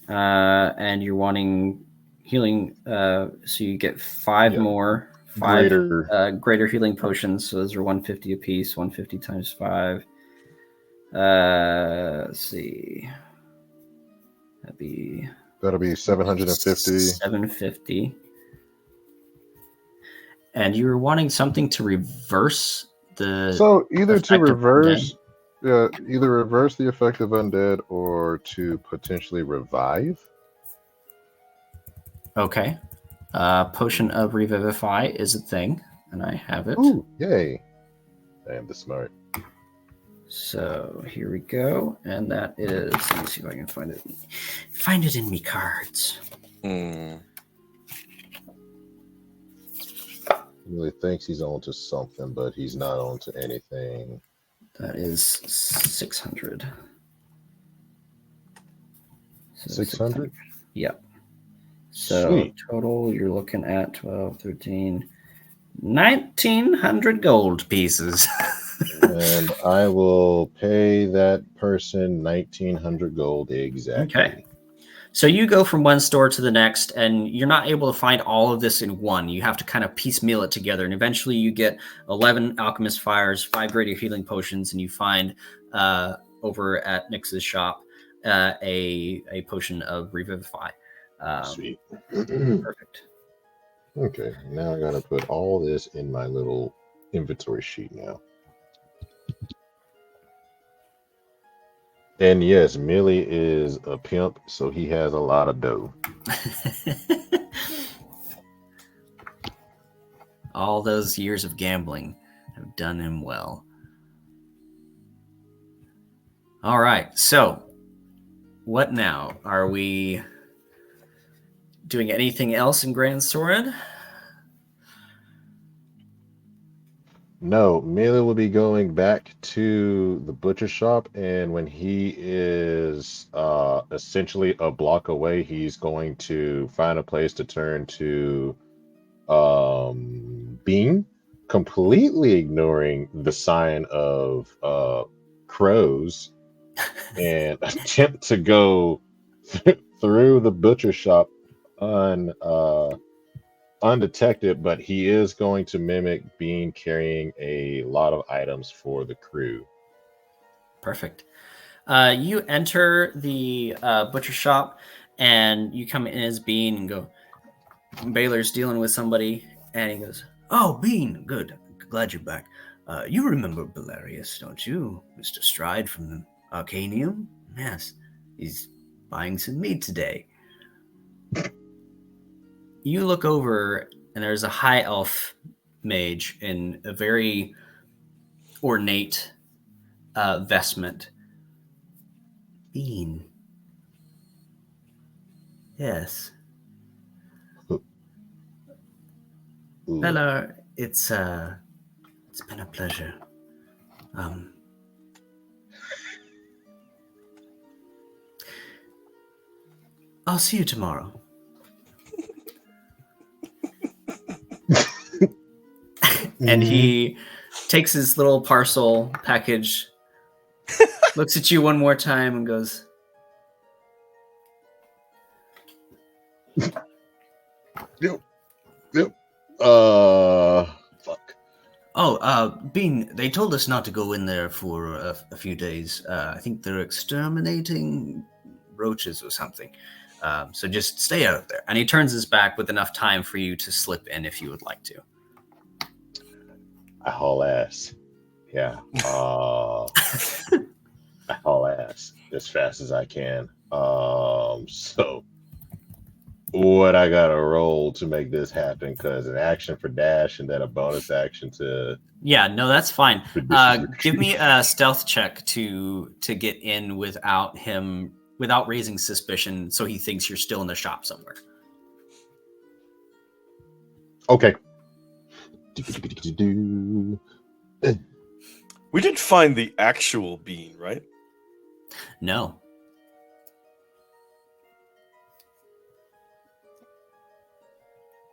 Speaker 2: And you're wanting healing, so you get 5 more. 5 greater healing potions. So those are 150 apiece, 150 times 5. Let's see.
Speaker 3: That'll be 750.
Speaker 2: 750. And you were wanting something to reverse the.
Speaker 3: So either to
Speaker 2: effect of
Speaker 3: reverse, either reverse the effect of undead or to potentially revive.
Speaker 2: Okay. Potion of Revivify is a thing, and I have it.
Speaker 3: Ooh, yay! I am the smart.
Speaker 2: So here we go, and that is. Let me see if I can find it. Find it in me cards.
Speaker 1: Hmm.
Speaker 3: He really thinks he's onto something, but he's not onto anything.
Speaker 2: That is 600. So
Speaker 3: 600?
Speaker 2: Yep. So
Speaker 3: Sweet.
Speaker 2: total, you're looking at 12, 13, 1,900 gold pieces.
Speaker 3: And I will pay that person 1,900 gold exactly.
Speaker 2: Okay. So you go from one store to the next, and you're not able to find all of this in one. You have to kind of piecemeal it together, and eventually you get 11 alchemist fires, 5 greater healing potions, and you find over at Nyx's shop a potion of Revivify.
Speaker 3: Sweet.
Speaker 2: Perfect.
Speaker 3: Okay, now I gotta put all this in my little inventory sheet now. And yes, Millie is a pimp, so he has a lot of dough.
Speaker 2: All those years of gambling have done him well. All right, so what now? Are we doing anything else in Grand Sorin?
Speaker 3: No, Millie will be going back to the butcher shop, and when he is essentially a block away, he's going to find a place to turn to Bean, completely ignoring the sign of crows, and attempt to go through the butcher shop undetected, but he is going to mimic Bean carrying a lot of items for the crew.
Speaker 2: Perfect. You enter the butcher shop, and you come in as Bean and go, Baylor's dealing with somebody, and he goes, "Oh, Bean, good. Glad you're back. You remember Belarius, don't you? Mr. Stride from the Arcanium? Yes. He's buying some meat today." You look over, and there's a high elf mage in a very ornate vestment. Bean. Yes.
Speaker 3: Ooh.
Speaker 2: Bella, it's been a pleasure. I'll see you tomorrow. And he takes his little parcel package, looks at you one more time, and goes,
Speaker 3: Yep. Fuck.
Speaker 2: "Oh, Bean, they told us not to go in there for a few days. I think they're exterminating roaches or something. So just stay out of there." And he turns his back with enough time for you to slip in if you would like to.
Speaker 3: I haul ass. Yeah. I haul ass as fast as I can. So what I gotta roll to make this happen, because an action for dash and then a bonus action to
Speaker 2: Yeah, no, that's fine.
Speaker 3: Traditions
Speaker 2: Give me
Speaker 3: retreat.
Speaker 2: a stealth check to get in without raising suspicion, so he thinks you're still in the shop somewhere.
Speaker 3: Okay.
Speaker 1: We did find the actual bean, right?
Speaker 2: No.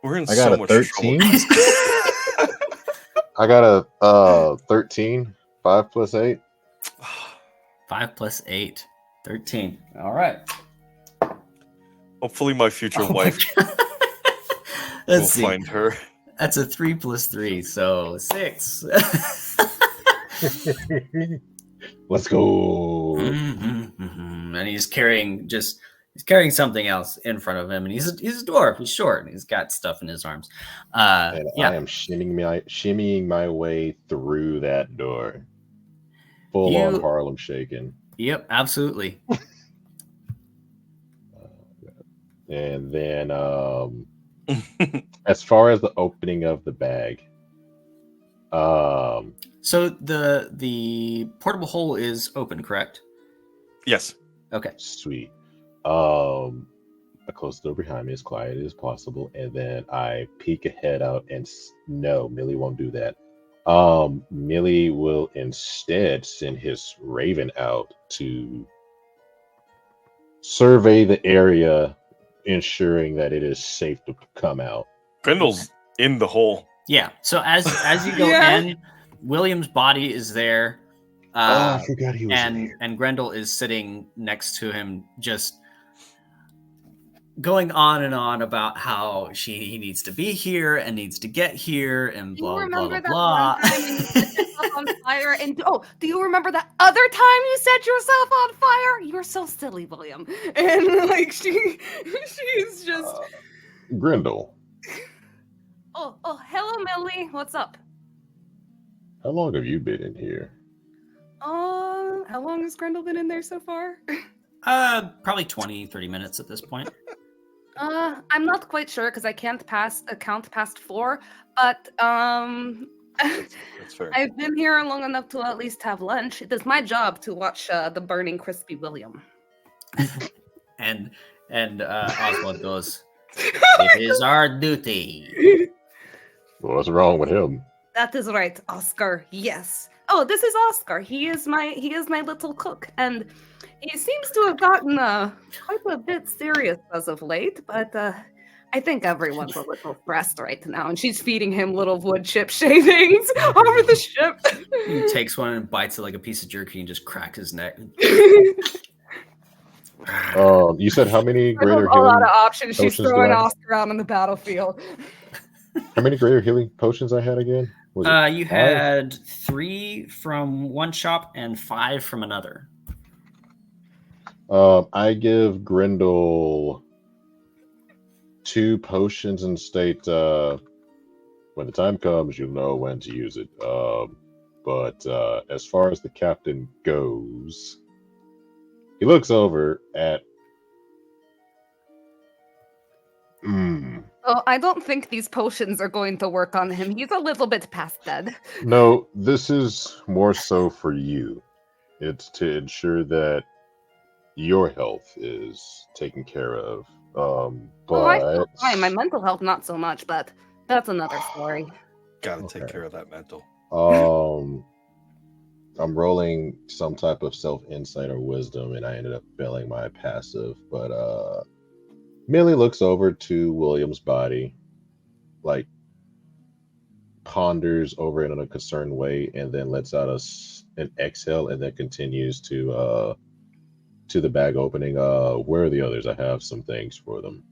Speaker 1: We're in
Speaker 3: I got
Speaker 1: so
Speaker 3: a
Speaker 1: much
Speaker 3: 13.
Speaker 1: trouble.
Speaker 3: I got a 13. 5 plus 8.
Speaker 2: 5 plus 8. 13. All right.
Speaker 1: Hopefully, my future
Speaker 2: Oh my
Speaker 1: wife
Speaker 2: God.
Speaker 1: will
Speaker 2: Let's see.
Speaker 1: find her.
Speaker 2: That's a 3 plus 3, so 6.
Speaker 3: Let's go.
Speaker 2: And he's carrying something else in front of him, and he's a dwarf. He's short. And he's got stuff in his arms.
Speaker 3: And
Speaker 2: Yeah.
Speaker 3: I am shimmying my way through that door. Full on
Speaker 2: You-
Speaker 3: Harlem shaking.
Speaker 2: Yep. Absolutely.
Speaker 3: And then as far as the opening of the bag,
Speaker 2: So the portable hole is open, correct?
Speaker 1: Yes.
Speaker 2: Okay.
Speaker 3: sweet. I close the door behind me as quiet as possible, and then I peek a head out, and no, Millie won't do that. Millie will instead send his raven out to survey the area, ensuring that it is safe to come out.
Speaker 1: Grendel's in the hole.
Speaker 2: Yeah. So as you go
Speaker 4: Yeah.
Speaker 2: in, William's body is there.
Speaker 3: I forgot he was in
Speaker 2: and
Speaker 3: here.
Speaker 2: and Grendel is sitting next to him, just going on and on about how he needs to be here and needs to get here and
Speaker 4: Do you
Speaker 2: blah blah
Speaker 4: remember
Speaker 2: blah
Speaker 4: that
Speaker 2: blah.
Speaker 4: one time when you set yourself on fire? And do you remember that other time you set yourself on fire? You're so silly, William. And like she's just
Speaker 3: Grendel,
Speaker 4: oh hello, Millie. What's up?
Speaker 3: how long have you been in here?
Speaker 4: How long has Grendel been in there so far?
Speaker 2: Probably 20-30 minutes at this point.
Speaker 4: I'm not quite sure because I can't count past 4, but
Speaker 1: That's fair.
Speaker 4: I've been here long enough to at least have lunch. It is my job to watch the burning crispy William.
Speaker 2: And Oswald goes, "It is our duty."
Speaker 3: What's wrong with him?
Speaker 4: That is right, Oscar. Yes. Oh, this is Oscar. He is my little cook, and he seems to have gotten quite a bit serious as of late. But I think everyone's a little stressed right now, and she's feeding him little wood chip shavings over the ship.
Speaker 2: He takes one and bites it like a piece of jerky and just cracks his neck.
Speaker 3: You said how many
Speaker 4: I
Speaker 3: greater
Speaker 4: have a lot
Speaker 3: healing
Speaker 4: of options. She's
Speaker 3: potions do
Speaker 4: throwing
Speaker 3: I have?
Speaker 4: Oscar out on the battlefield.
Speaker 3: How many greater healing potions I had again? Was it
Speaker 2: You
Speaker 3: 5?
Speaker 2: had 3 from one shop and 5 from another.
Speaker 3: I give Grendel 2 potions and state when the time comes, you'll know when to use it. But as far as the captain goes, he looks over at.
Speaker 4: Oh, I don't think these potions are going to work on him. He's a little bit past dead.
Speaker 3: No, this is more so for you. It's to ensure that your health is taken care of.
Speaker 4: Oh, I feel
Speaker 3: But
Speaker 4: fine. My mental health, not so much, but that's another story.
Speaker 1: Gotta take
Speaker 3: Okay.
Speaker 1: care of that mental.
Speaker 3: I'm rolling some type of self insight or wisdom, and I ended up failing my passive. But Millie looks over to William's body, like ponders over it in a concerned way, and then lets out an exhale, and then continues to the bag opening. Where are the others? I have some things for them.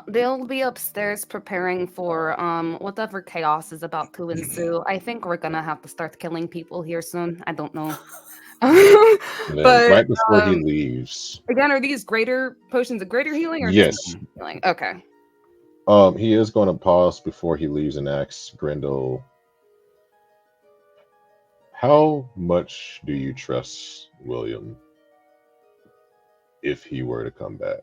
Speaker 4: They'll be upstairs preparing for whatever chaos is about to ensue. I think we're gonna have to start killing people here soon. I don't know.
Speaker 3: And then
Speaker 4: But
Speaker 3: right before he leaves,
Speaker 4: again, are these greater potions of greater healing or
Speaker 3: yes,
Speaker 4: just healing? Okay.
Speaker 3: he is going to pause before he leaves and asks Grendel, "How much do you trust William if he were to come back?"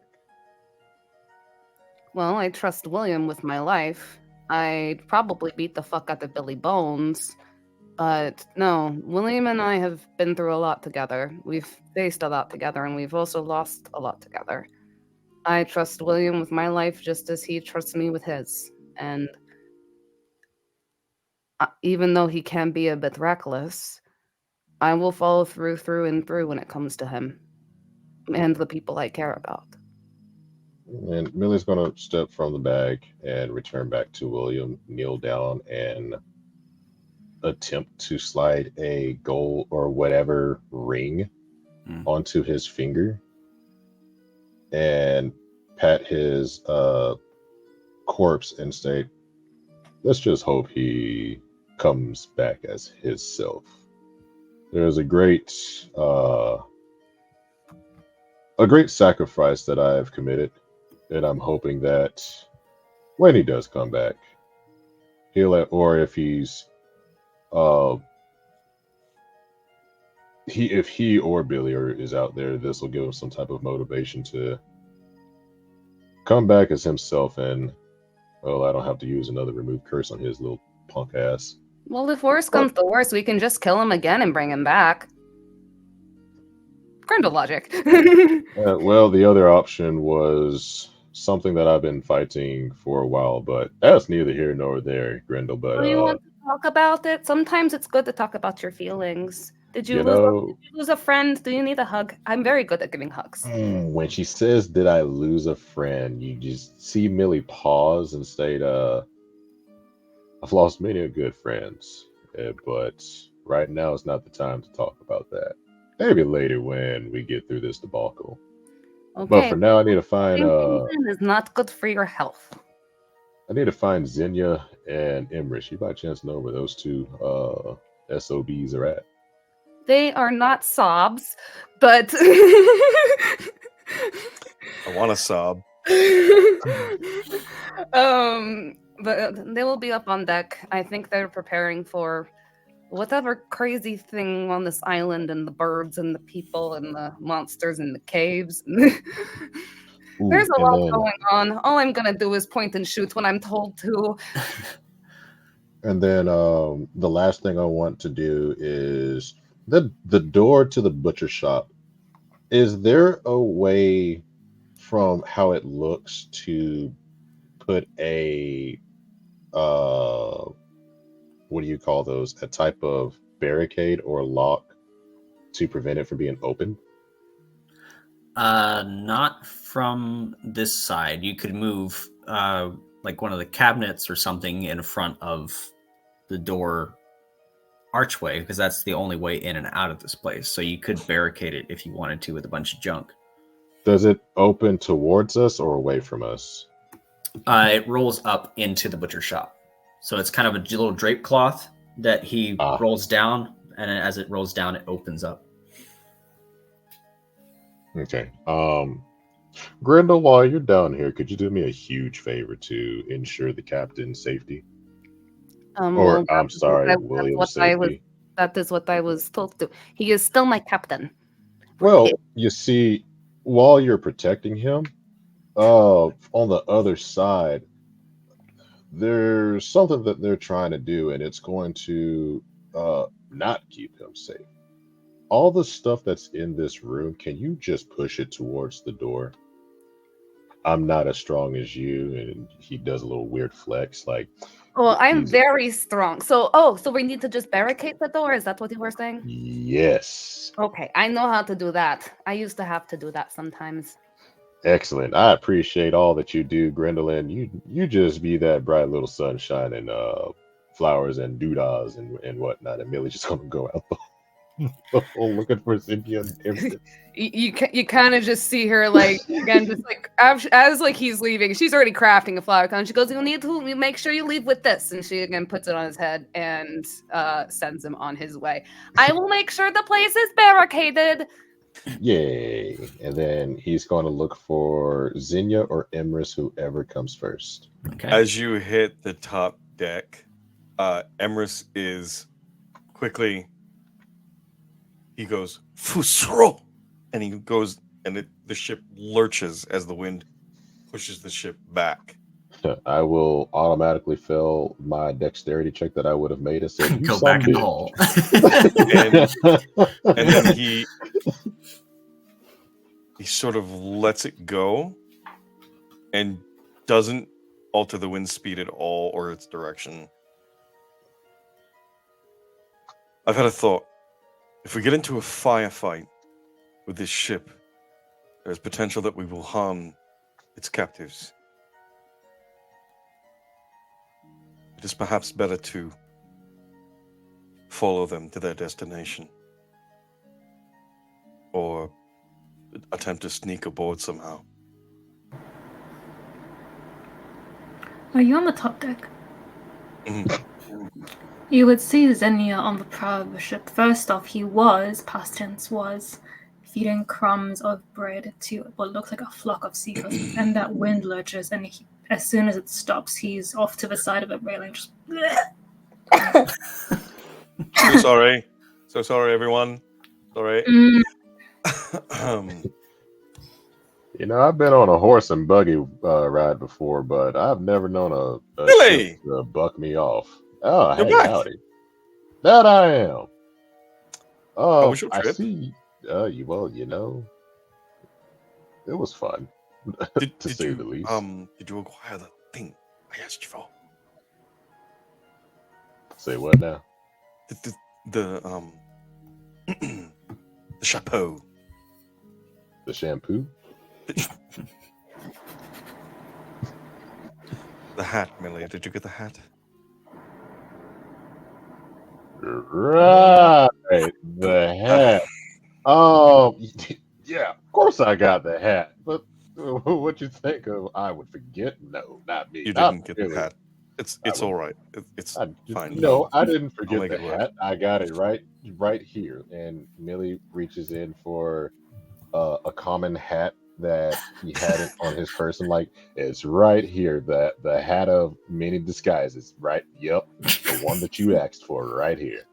Speaker 4: Well, I trust William with my life. I'd probably beat the fuck out of Billy Bones. But no, William and I have been through a lot together. We've faced a lot together, and we've also lost a lot together. I trust William with my life just as he trusts me with his. And even though he can be a bit reckless, I will follow through and through when it comes to him and the people I care about.
Speaker 3: And Millie's going to step from the bag and return back to William, kneel down, and attempt to slide a gold or whatever ring onto his finger and pat his corpse and say, let's just hope he comes back as his self. There's a great sacrifice that I've committed, and I'm hoping that when he does come back, or if he's if he or Billy is out there, this will give him some type of motivation to come back as himself, and well, I don't have to use another remove curse on his little punk ass.
Speaker 4: Well, if worse comes to worse, we can just kill him again and bring him back. Grindel logic.
Speaker 3: Well, the other option was something that I've been fighting for a while, but that's neither here nor there, Grindel. But
Speaker 4: Do you want to talk about it? Sometimes it's good to talk about your feelings. Did you lose a friend? Do you need a hug? I'm very good at giving hugs.
Speaker 3: When she says, "Did I lose a friend?" you just see Millie pause and state, "I've lost many good friends, but right now is not the time to talk about that. Maybe later when we get through this debacle."
Speaker 4: Okay.
Speaker 3: But for now, I need to find.
Speaker 4: Is not good for your health.
Speaker 3: I need to find Xenia and Emrys. You by chance know where those two SOBs are at?
Speaker 4: They are not sobs, but
Speaker 1: I want to sob.
Speaker 4: But they will be up on deck. I think they're preparing for whatever crazy thing on this island, and the birds and the people and the monsters in the caves. There's a lot going on. All I'm gonna do is point and shoot when I'm told to.
Speaker 3: And then the last thing I want to do is the door to the butcher shop. Is there a way from how it looks to put a what do you call those? A type of barricade or lock to prevent it from being opened?
Speaker 2: Not from this side. You could move like one of the cabinets or something in front of the door archway, because that's the only way in and out of this place. So you could barricade it if you wanted to with a bunch of junk.
Speaker 3: Does it open towards us or away from us?
Speaker 2: It rolls up into the butcher shop. So it's kind of a little drape cloth that he rolls down, and as it rolls down, it opens up.
Speaker 3: Okay. Grindel, while you're down here, could you do me a huge favor to ensure the captain's safety? I'm sorry, William's safety.
Speaker 4: That is what I was told to. He is still my captain.
Speaker 3: Well, you see, while you're protecting him, on the other side, there's something that they're trying to do, and it's going to not keep him safe. All the stuff that's in this room, can you just push it towards the door? I'm not as strong as you, and he does a little weird flex, like.
Speaker 4: Well, I'm very strong. So we need to just barricade the door? Is that what you were saying?
Speaker 3: Yes.
Speaker 4: Okay, I know how to do that. I used to have to do that sometimes.
Speaker 3: Excellent. I appreciate all that you do, Gwendolyn. You just be that bright little sunshine and flowers and doodahs and whatnot. And Millie's just gonna go out looking for Cynthia and everything.
Speaker 4: You kind of just see her like again, just like as like he's leaving, she's already crafting a flower crown. She goes, "You need to make sure you leave with this," and she again puts it on his head and sends him on his way. I will make sure the place is barricaded.
Speaker 3: Yay! And then he's going to look for Xenia or Emrys, whoever comes first.
Speaker 2: Okay.
Speaker 1: As you hit the top deck, Emrys is quickly. He goes, "Fusro!" And he goes, and the ship lurches as the wind pushes the ship back.
Speaker 3: I will automatically fail my dexterity check that I would have made and said, "You
Speaker 2: Go
Speaker 3: son
Speaker 2: back in the
Speaker 3: bitch."
Speaker 2: hole.
Speaker 1: And then he sort of lets it go and doesn't alter the wind speed at all or its direction. I've had a thought. If we get into a firefight with this ship, there's potential that we will harm its captives. It is perhaps better to follow them to their destination, or attempt to sneak aboard somehow.
Speaker 5: Are you on the top deck?
Speaker 1: Mhm.
Speaker 5: You would see Xenia on the prow of the ship. First off, he was, past tense was, feeding crumbs of bread to what looks like a flock of seagulls. And that wind lurches, and as soon as it stops, he's off to the side of the railing. Just
Speaker 1: So sorry, everyone. Sorry.
Speaker 3: I've been on a horse and buggy ride before, but I've never known a
Speaker 1: Really?
Speaker 3: ship to buck me off. Oh,
Speaker 1: You're
Speaker 3: hey,
Speaker 1: back.
Speaker 3: howdy. That I am.
Speaker 1: How was your
Speaker 3: I
Speaker 1: trip?
Speaker 3: see. It was fun, to say the least.
Speaker 1: Did you acquire the thing I asked you for?
Speaker 3: Say what now?
Speaker 1: The the chapeau.
Speaker 3: The shampoo?
Speaker 1: The hat, Millie. Did you get the hat?
Speaker 3: Right, the hat. Oh, yeah, of course I got the hat. But what you think of? I would forget? No, not me.
Speaker 1: You
Speaker 3: Not
Speaker 1: didn't get
Speaker 3: really.
Speaker 1: the hat. It's all right. It's fine.
Speaker 3: No, I didn't
Speaker 1: I'll
Speaker 3: forget
Speaker 1: make
Speaker 3: the
Speaker 1: it work.
Speaker 3: hat. I got it right here. And Millie reaches in for a common hat that he had it on his person. Like, it's right here. The hat of many disguises. Right. Yep. The one that you asked for right here.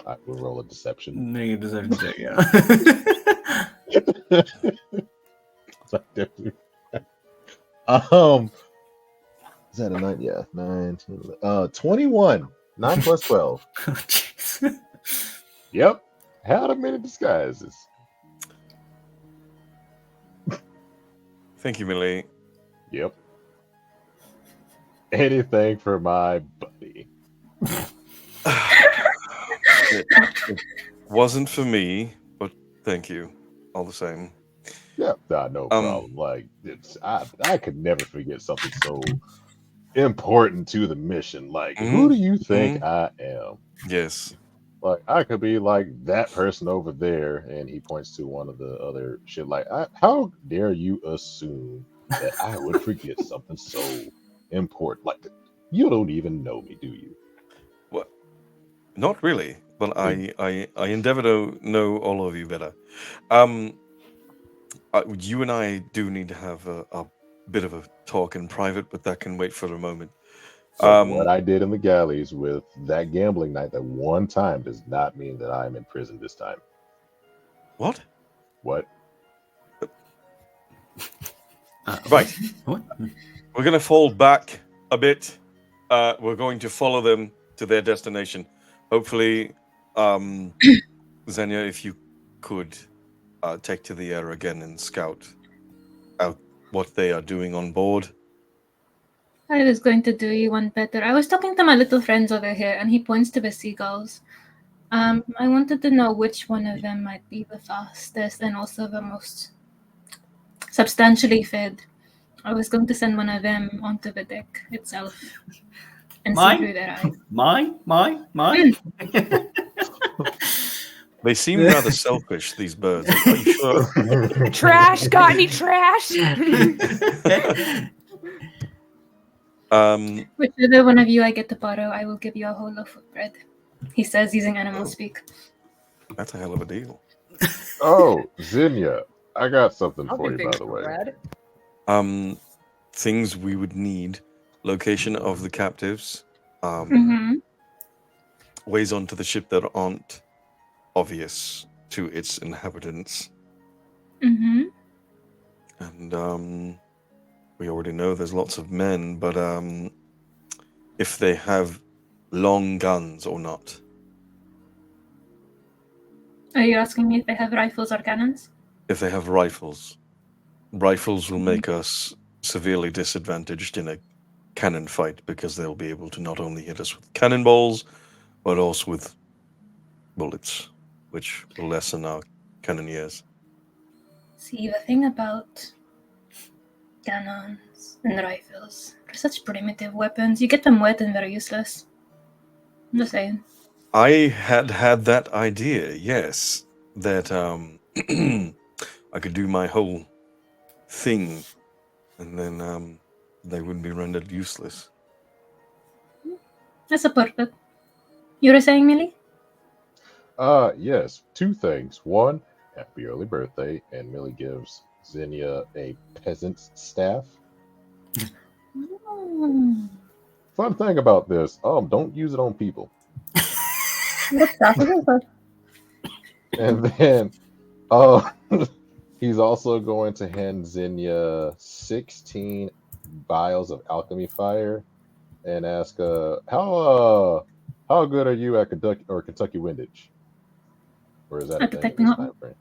Speaker 3: I will roll a deception.
Speaker 2: Make a deception check, yeah.
Speaker 3: Is that a 9? Yeah, 9, 10, 21. 9 plus 12.
Speaker 2: Oh, jeez.
Speaker 3: Yep. Had a many disguises.
Speaker 1: Thank you, Millie.
Speaker 3: Yep. Anything for my buddy.
Speaker 1: It wasn't for me, but thank you all the same.
Speaker 3: Yeah, no problem. Like, I could never forget something so important to the mission. Like, who do you think I am?
Speaker 1: Yes.
Speaker 3: Like, I could be like that person over there, and he points to one of the other shit. Like, how dare you assume that I would forget something so important? Like, you don't even know me, do you?
Speaker 1: What? Not really, but I endeavor to know all of you better. You and I do need to have a bit of a talk in private, but that can wait for a moment.
Speaker 3: So what I did in the galleys with that gambling night that one time does not mean that I'm in prison this time.
Speaker 1: What?
Speaker 3: What?
Speaker 1: Right.
Speaker 2: What?
Speaker 1: We're going to fall back a bit. We're going to follow them to their destination. Hopefully, Xenia, if you could take to the air again and scout out what they are doing on board.
Speaker 5: I was going to do you one better. I was talking to my little friends over here, and he points to the seagulls. I wanted to know which one of them might be the fastest and also the most substantially fed. I was going to send one of them onto the deck itself and see through their eyes.
Speaker 2: Mine?
Speaker 1: They seem rather selfish, these birds. Are you sure?
Speaker 4: Trash? Got any trash?
Speaker 5: Whichever one of you I get to borrow, I will give you a whole loaf of bread. He says using animal speak.
Speaker 1: That's a hell of a deal.
Speaker 3: Oh, Xenia, I got something
Speaker 4: I'll
Speaker 3: for
Speaker 4: be
Speaker 3: you, by
Speaker 4: big
Speaker 3: the way.
Speaker 4: bread.
Speaker 1: Things we would need: location of the captives, ways onto the ship that aren't obvious to its inhabitants, And we already know there's lots of men, but if they have long guns or not.
Speaker 5: Are you asking me if they have rifles or cannons?
Speaker 1: If they have rifles, rifles will make us severely disadvantaged in a cannon fight because they'll be able to not only hit us with cannonballs, but also with bullets, which will lessen our cannoneers.
Speaker 5: See, the thing about cannons and rifles, they're such primitive weapons. You get them wet and they're useless. I'm just saying.
Speaker 1: I had that idea, yes, that I could do my whole thing, and then they would be rendered useless.
Speaker 5: I support it. You were saying, Millie?
Speaker 3: Yes, two things. One, happy early birthday, and Millie gives Zinnia a peasant's staff.
Speaker 5: Mm.
Speaker 3: Fun thing about this, don't use it on people.
Speaker 5: What stuff is it for?
Speaker 3: And then, he's also going to hand Zinnia 16 vials of alchemy fire, and ask, how good are you at Kentucky windage? Or is that a
Speaker 5: At
Speaker 3: thing in
Speaker 5: detecting
Speaker 3: this
Speaker 5: what?
Speaker 3: time frame?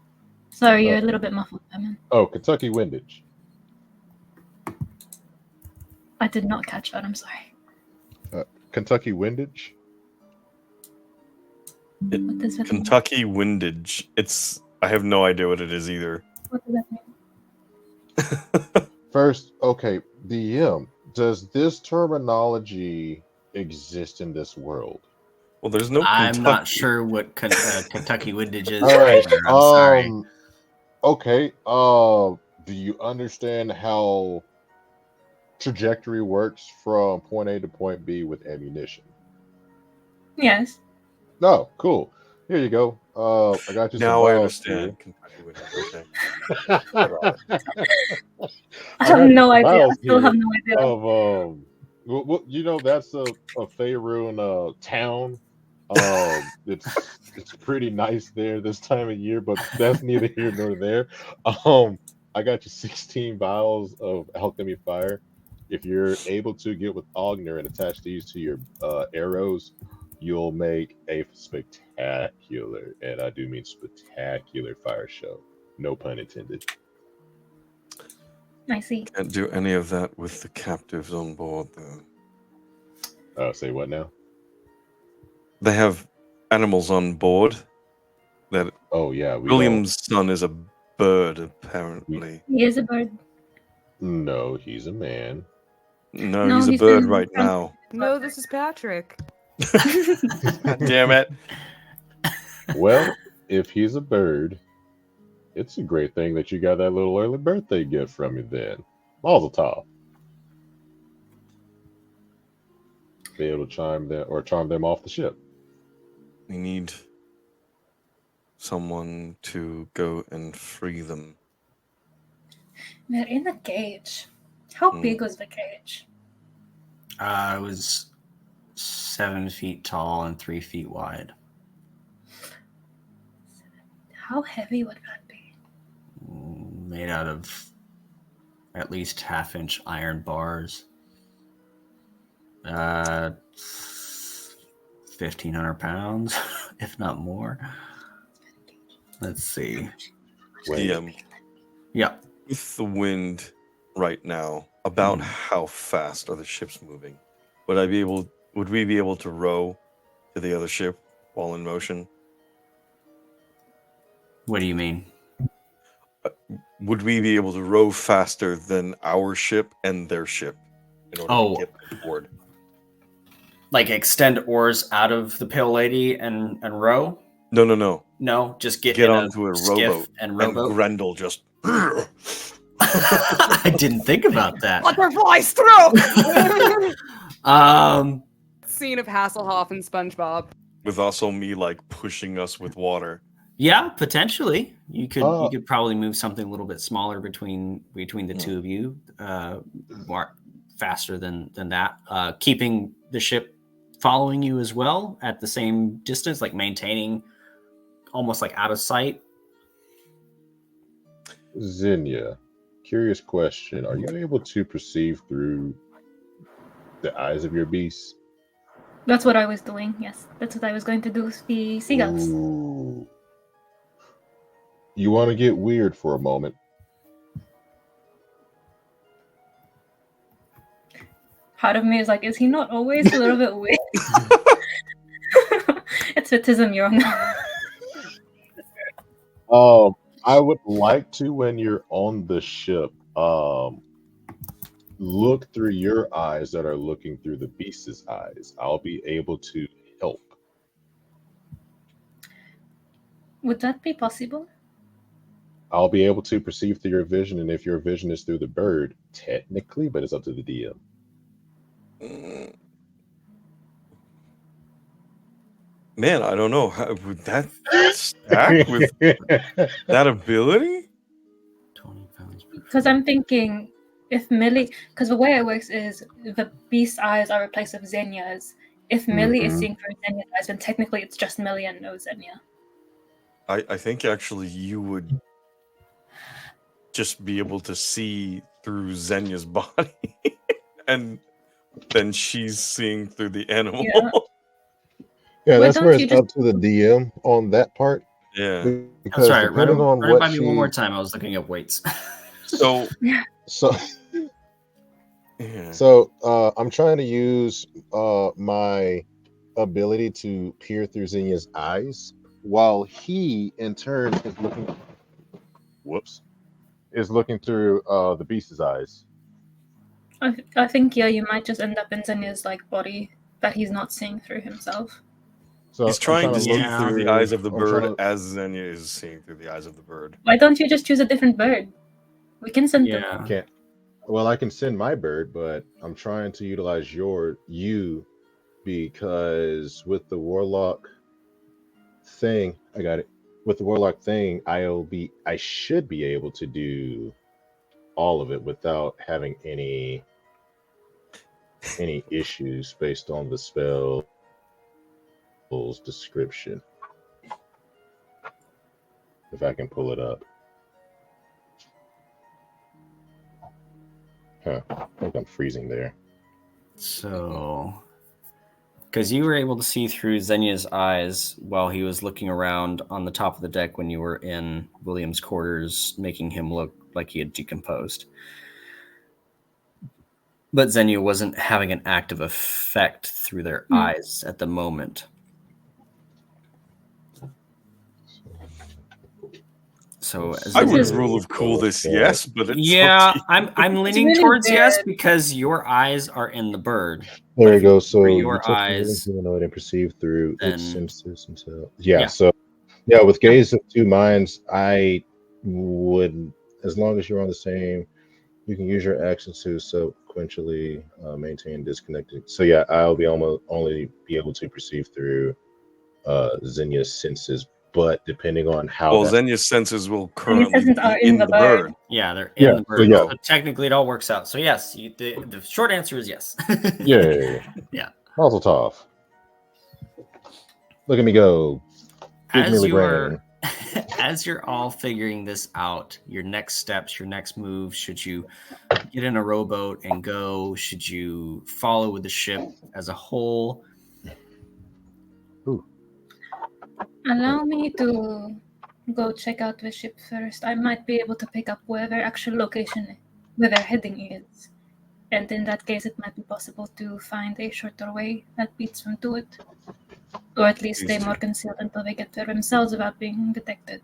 Speaker 5: Sorry, you're a little bit muffled, Simon.
Speaker 3: Oh, Kentucky windage.
Speaker 5: I did not catch that. I'm sorry.
Speaker 3: Kentucky windage.
Speaker 5: What does that mean?
Speaker 1: Kentucky windage. I have no idea what it is either.
Speaker 5: What does that mean?
Speaker 3: First, okay, DM. Does this terminology exist in this world?
Speaker 1: Well, there's no
Speaker 2: I'm
Speaker 1: Kentucky.
Speaker 2: not sure what Kentucky windage is.
Speaker 3: All right.
Speaker 2: either. I'm sorry.
Speaker 3: Okay. Do you understand how trajectory works from point A to point B with ammunition?
Speaker 5: Yes.
Speaker 3: No, cool. Here you go. I got you some
Speaker 1: Now I
Speaker 3: vials
Speaker 1: understand. Kentucky windage. Okay.
Speaker 3: here.
Speaker 5: I have no idea. I
Speaker 3: Vials
Speaker 5: still
Speaker 3: here
Speaker 5: have no idea.
Speaker 3: of that's a Faerun town. It's pretty nice there this time of year, but that's neither here nor there. I got you 16 vials of alchemy fire. If you're able to get with Ogner and attach these to your arrows, you'll make a spectacular, and I do mean spectacular, fire show. No pun intended.
Speaker 5: I see.
Speaker 1: Can't do any of that with the captives on board, though.
Speaker 3: Say what now?
Speaker 1: They have animals on board. That
Speaker 3: Oh yeah,
Speaker 1: William's son is a bird, apparently.
Speaker 5: He is a bird.
Speaker 3: No, he's a man.
Speaker 1: No, he's a bird right now.
Speaker 4: No, this is Patrick.
Speaker 1: God damn it.
Speaker 3: Well, if he's a bird, it's a great thing that you got that little early birthday gift from me then. Mazel tov. Be able to charm them off the ship.
Speaker 1: We need someone to go and free them.
Speaker 5: They're in a cage. How big was the cage?
Speaker 2: It was 7 feet tall and 3 feet wide.
Speaker 5: How heavy would that be?
Speaker 2: Made out of at least 1/2-inch iron bars. 1,500 pounds, if not more. Let's see. Yeah.
Speaker 1: With the wind right now, about how fast are the ships moving? Would we be able to row to the other ship while in motion?
Speaker 2: What do you mean?
Speaker 1: Would we be able to row faster than our ship and their ship in order to get on board?
Speaker 2: Like extend oars out of the Pale Lady and row?
Speaker 1: No.
Speaker 2: No, just get
Speaker 1: onto a rowboat
Speaker 2: and rowboat.
Speaker 1: And Grendel just.
Speaker 2: I didn't think about that.
Speaker 4: Butterfly's throat.
Speaker 7: Scene of Hasselhoff and SpongeBob.
Speaker 1: With also me like pushing us with water.
Speaker 2: Yeah, potentially. You could probably move something a little bit smaller between the two of you, more faster than that. Keeping the ship following you as well at the same distance, like maintaining almost like out of sight.
Speaker 3: Zinnia, Curious question: are you able to perceive through the eyes of your beast?
Speaker 5: That's what I was doing. Yes, that's what I was going to do with the seagulls.
Speaker 3: Ooh. You want to get weird for a moment?
Speaker 5: Part of me is like, is he not always a little bit weird? It's autism, you're on.
Speaker 3: I would like to, when you're on the ship, look through your eyes that are looking through the beast's eyes. I'll be able to help.
Speaker 5: Would that be possible?
Speaker 3: I'll be able to perceive through your vision, and if your vision is through the bird, technically, but it's up to the DM.
Speaker 1: Mm. Man, I don't know. How, would that stack with that ability?
Speaker 2: 20 pounds per
Speaker 5: Because I'm thinking if Millie, because the way it works is the beast's eyes are a place of Xenia's. If Millie is
Speaker 3: Mhm.
Speaker 5: seeing through Xenia's eyes, then technically it's just Millie and no Xenia.
Speaker 1: I think actually you would just be able to see through Xenia's body, and then she's seeing through the animal.
Speaker 5: Yeah.
Speaker 3: Yeah,
Speaker 5: Why
Speaker 3: that's where
Speaker 5: don't you
Speaker 3: it's
Speaker 5: just-
Speaker 3: up to the DM on that part.
Speaker 1: Yeah.
Speaker 2: I'm
Speaker 3: Because
Speaker 2: sorry, run
Speaker 3: depending on
Speaker 2: it
Speaker 3: what
Speaker 2: by me
Speaker 3: she,
Speaker 2: one more time. I was looking up weights.
Speaker 1: So
Speaker 3: so
Speaker 1: yeah.
Speaker 3: I'm trying to use my ability to peer through Xenia's eyes, while he in turn is looking. Whoops, is looking through the beast's eyes.
Speaker 5: I think yeah, you might just end up in Xenia's like body that he's not seeing through himself.
Speaker 3: So
Speaker 1: He's
Speaker 3: I'm
Speaker 1: trying to
Speaker 3: look
Speaker 1: see
Speaker 2: Yeah.
Speaker 1: through the eyes of the
Speaker 3: I'm
Speaker 1: bird
Speaker 3: trying to-
Speaker 1: as Xenia is seeing through the eyes of the bird.
Speaker 5: Why don't you just choose a different bird? We can send them.
Speaker 2: Yeah.
Speaker 3: Can't. Well, I can send my bird, but I'm trying to utilize you because with the warlock thing, I got it. With the warlock thing, I should be able to do all of it without having any issues based on the spell's description. If I can pull it up. Huh. I think I'm freezing there.
Speaker 2: So, because you were able to see through Xenia's eyes while he was looking around on the top of the deck when you were in William's quarters, making him look like he had decomposed. But Xenia wasn't having an active effect through their eyes at the moment. So, as
Speaker 1: I
Speaker 5: This
Speaker 1: would
Speaker 5: is-
Speaker 1: rule of cool this yes, but it's
Speaker 2: yeah,
Speaker 1: up to you.
Speaker 2: I'm leaning
Speaker 5: really
Speaker 2: towards yes
Speaker 5: weird.
Speaker 2: because your eyes are in the bird.
Speaker 3: There
Speaker 2: But
Speaker 3: you
Speaker 2: if
Speaker 3: go.
Speaker 2: you-
Speaker 3: So
Speaker 2: for
Speaker 3: you
Speaker 2: your
Speaker 3: touch the
Speaker 2: eyes,
Speaker 3: living humanoid and perceive through its
Speaker 2: then-
Speaker 3: senses until yeah.
Speaker 2: Yeah.
Speaker 3: So yeah, with gaze of two minds, I would, as long as you're on the same, you can use your actions to sequentially maintain disconnected. So yeah, I'll be only be able to perceive through Xenia's senses, but depending on how
Speaker 1: Well,
Speaker 3: that's
Speaker 1: Xenia's senses will currently
Speaker 5: senses are
Speaker 1: be in the bird.
Speaker 2: yeah, they're in
Speaker 3: Yeah,
Speaker 2: the
Speaker 3: so
Speaker 2: bird.
Speaker 3: yeah.
Speaker 2: So technically, it all works out. So yes, the short answer is yes.
Speaker 3: Yay.
Speaker 2: Yeah.
Speaker 3: Mazel tov. Look at me go. Big
Speaker 2: As
Speaker 3: Millie
Speaker 2: you're
Speaker 3: brain.
Speaker 2: as you're all figuring this out, your next steps, your next move, should you get in a rowboat and go? Should you follow with the ship as a whole?
Speaker 5: Allow me to go check out the ship first. I might be able to pick up where their actual location, where their heading is. And in that case, it might be possible to find a shorter way that beats them to it. Or at least stay
Speaker 1: Please do.
Speaker 5: more concealed until they get there themselves without being detected.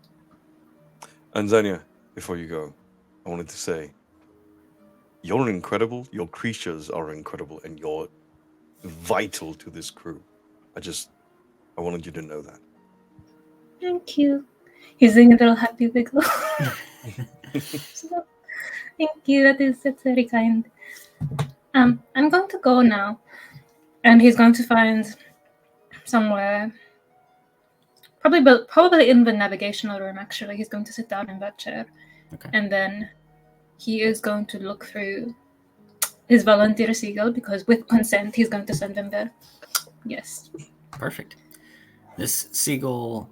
Speaker 1: And Xenia, before you go, I wanted to say, you're incredible, your creatures are incredible, and you're vital to this crew. I wanted you to know that.
Speaker 5: Thank you. He's doing a little happy wiggle. So, thank you. That's very kind. I'm going to go now. And he's going to find somewhere, probably in the navigational room, actually. He's going to sit down in that chair.
Speaker 2: Okay.
Speaker 5: And then he is going to look through his volunteer seagull, because with consent, he's going to send them there. Yes.
Speaker 2: Perfect. This seagull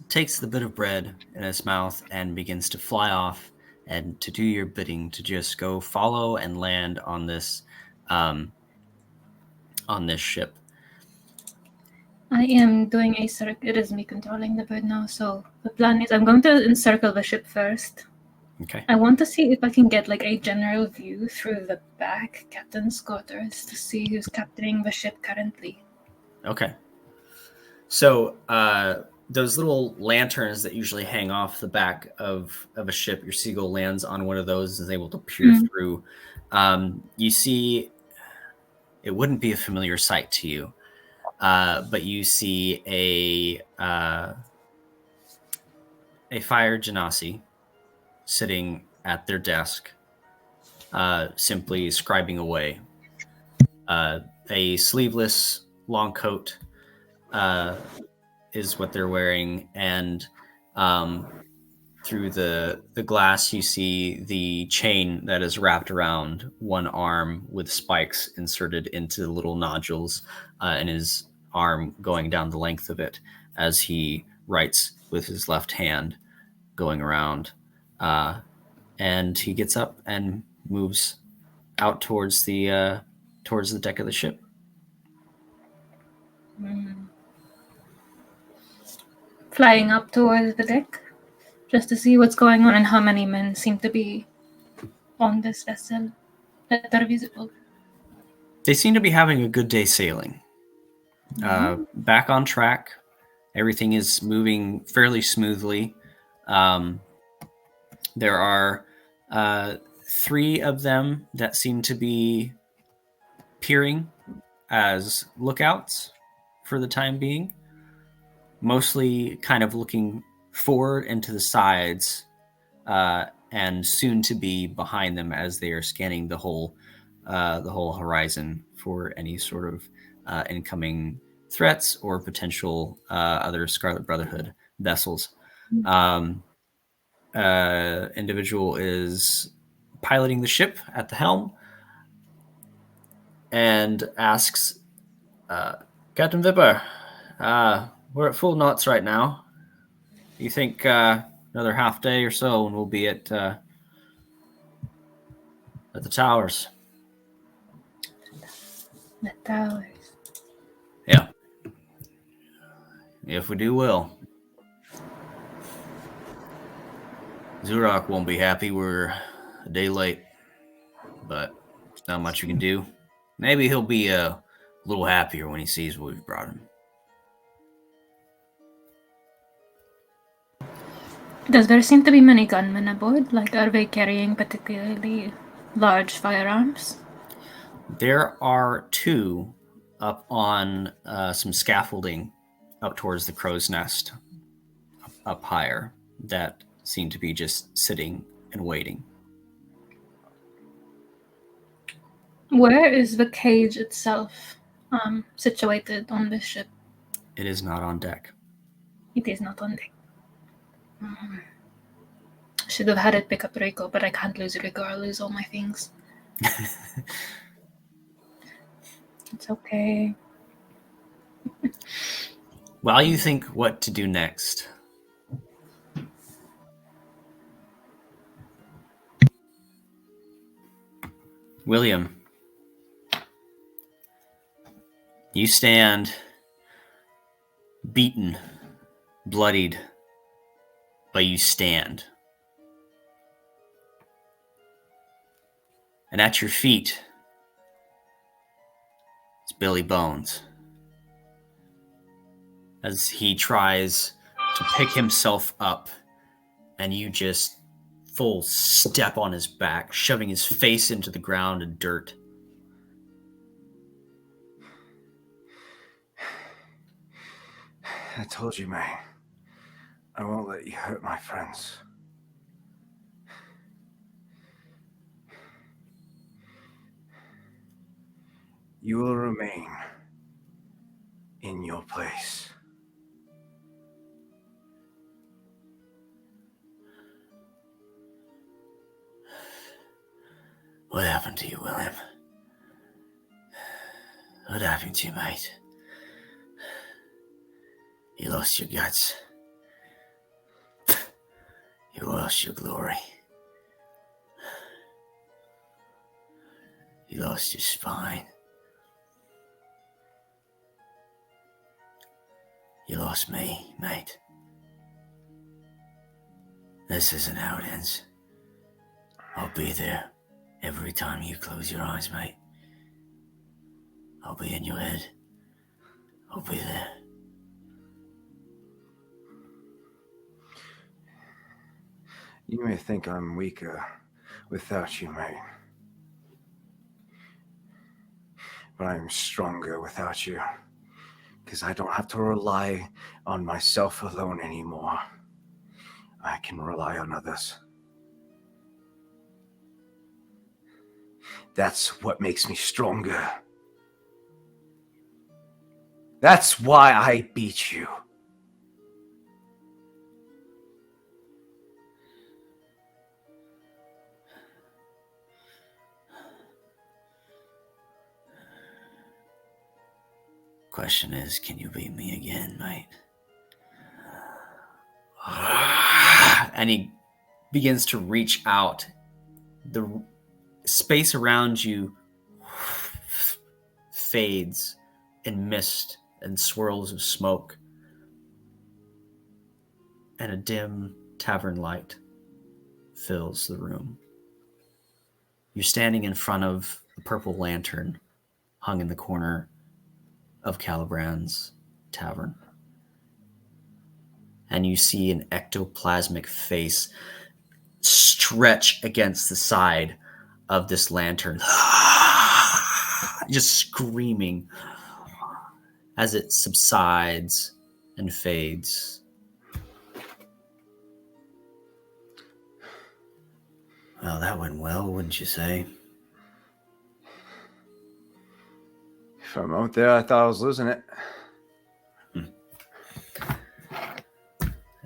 Speaker 2: takes the bit of bread in its mouth and begins to fly off and to do your bidding, to just go follow and land on this ship.
Speaker 5: I am doing a circle. It is me controlling the bird now. So the plan is I'm going to encircle the ship first.
Speaker 2: Okay.
Speaker 5: I want to see if I can get like a general view through the back captain's quarters to see who's captaining the ship currently.
Speaker 2: Okay. So those little lanterns that usually hang off the back of a ship, your seagull lands on one of those and is able to peer through. You see, it wouldn't be a familiar sight to you, but you see a fire genasi sitting at their desk, simply scribing away. A sleeveless long coat is what they're wearing, and through the glass you see the chain that is wrapped around one arm with spikes inserted into the little nodules, and his arm going down the length of it as he writes with his left hand, going around. And he gets up and moves out towards the deck of the ship.
Speaker 5: Flying up towards the deck just to see what's going on and how many men seem to be on this vessel that are visible.
Speaker 2: They seem to be having a good day sailing. Back on track. Everything is moving fairly smoothly. There are 3 of them that seem to be peering as lookouts for the time being, mostly kind of looking forward and to the sides, and soon to be behind them as they are scanning the whole horizon for any sort of incoming threats or potential other Scarlet Brotherhood vessels. Individual is piloting the ship at the helm and asks, Captain Vipper, we're at full knots right now. You think another half day or so and we'll be at the towers?
Speaker 5: The towers.
Speaker 2: Yeah. If we do well. Zurak won't be happy. We're a day late, but there's not much we can do. Maybe he'll be a little happier when he sees what we've brought him.
Speaker 5: Does there seem to be many gunmen aboard? Like, are they carrying particularly large firearms?
Speaker 2: There are 2 up on some scaffolding up towards the crow's nest, up higher, that seem to be just sitting and waiting.
Speaker 5: Where is the cage itself situated on this ship?
Speaker 2: It is not on deck.
Speaker 5: It is not on deck. Should have had it pick up Rico, but I can't lose Rico. I'll lose all my things. It's okay.
Speaker 2: While you think what to do next, William, you stand beaten, bloodied, but you stand. And at your feet is Billy Bones, as he tries to pick himself up, and you just full step on his back, shoving his face into the ground and dirt.
Speaker 8: I told you, May. I won't let you hurt my friends. You will remain in your place.
Speaker 2: What happened to you, William? What happened to you, mate? You lost your guts. You lost your glory. You lost your spine. You lost me, mate. This isn't how it ends. I'll be there every time you close your eyes, mate. I'll be in your head. I'll be there.
Speaker 8: You may think I'm weaker without you, mate. But I am stronger without you. Because I don't have to rely on myself alone anymore. I can rely on others. That's what makes me stronger. That's why I beat you.
Speaker 2: Question is, can you beat me again, mate? And he begins to reach out. The space around you fades in mist and swirls of smoke, and a dim tavern light fills the room. You're standing in front of a purple lantern hung in the corner of Calibrand's tavern. And you see an ectoplasmic face stretch against the side of this lantern, just screaming as it subsides and fades. Well, that went well, wouldn't you say?
Speaker 8: For a moment there, I thought I was losing it.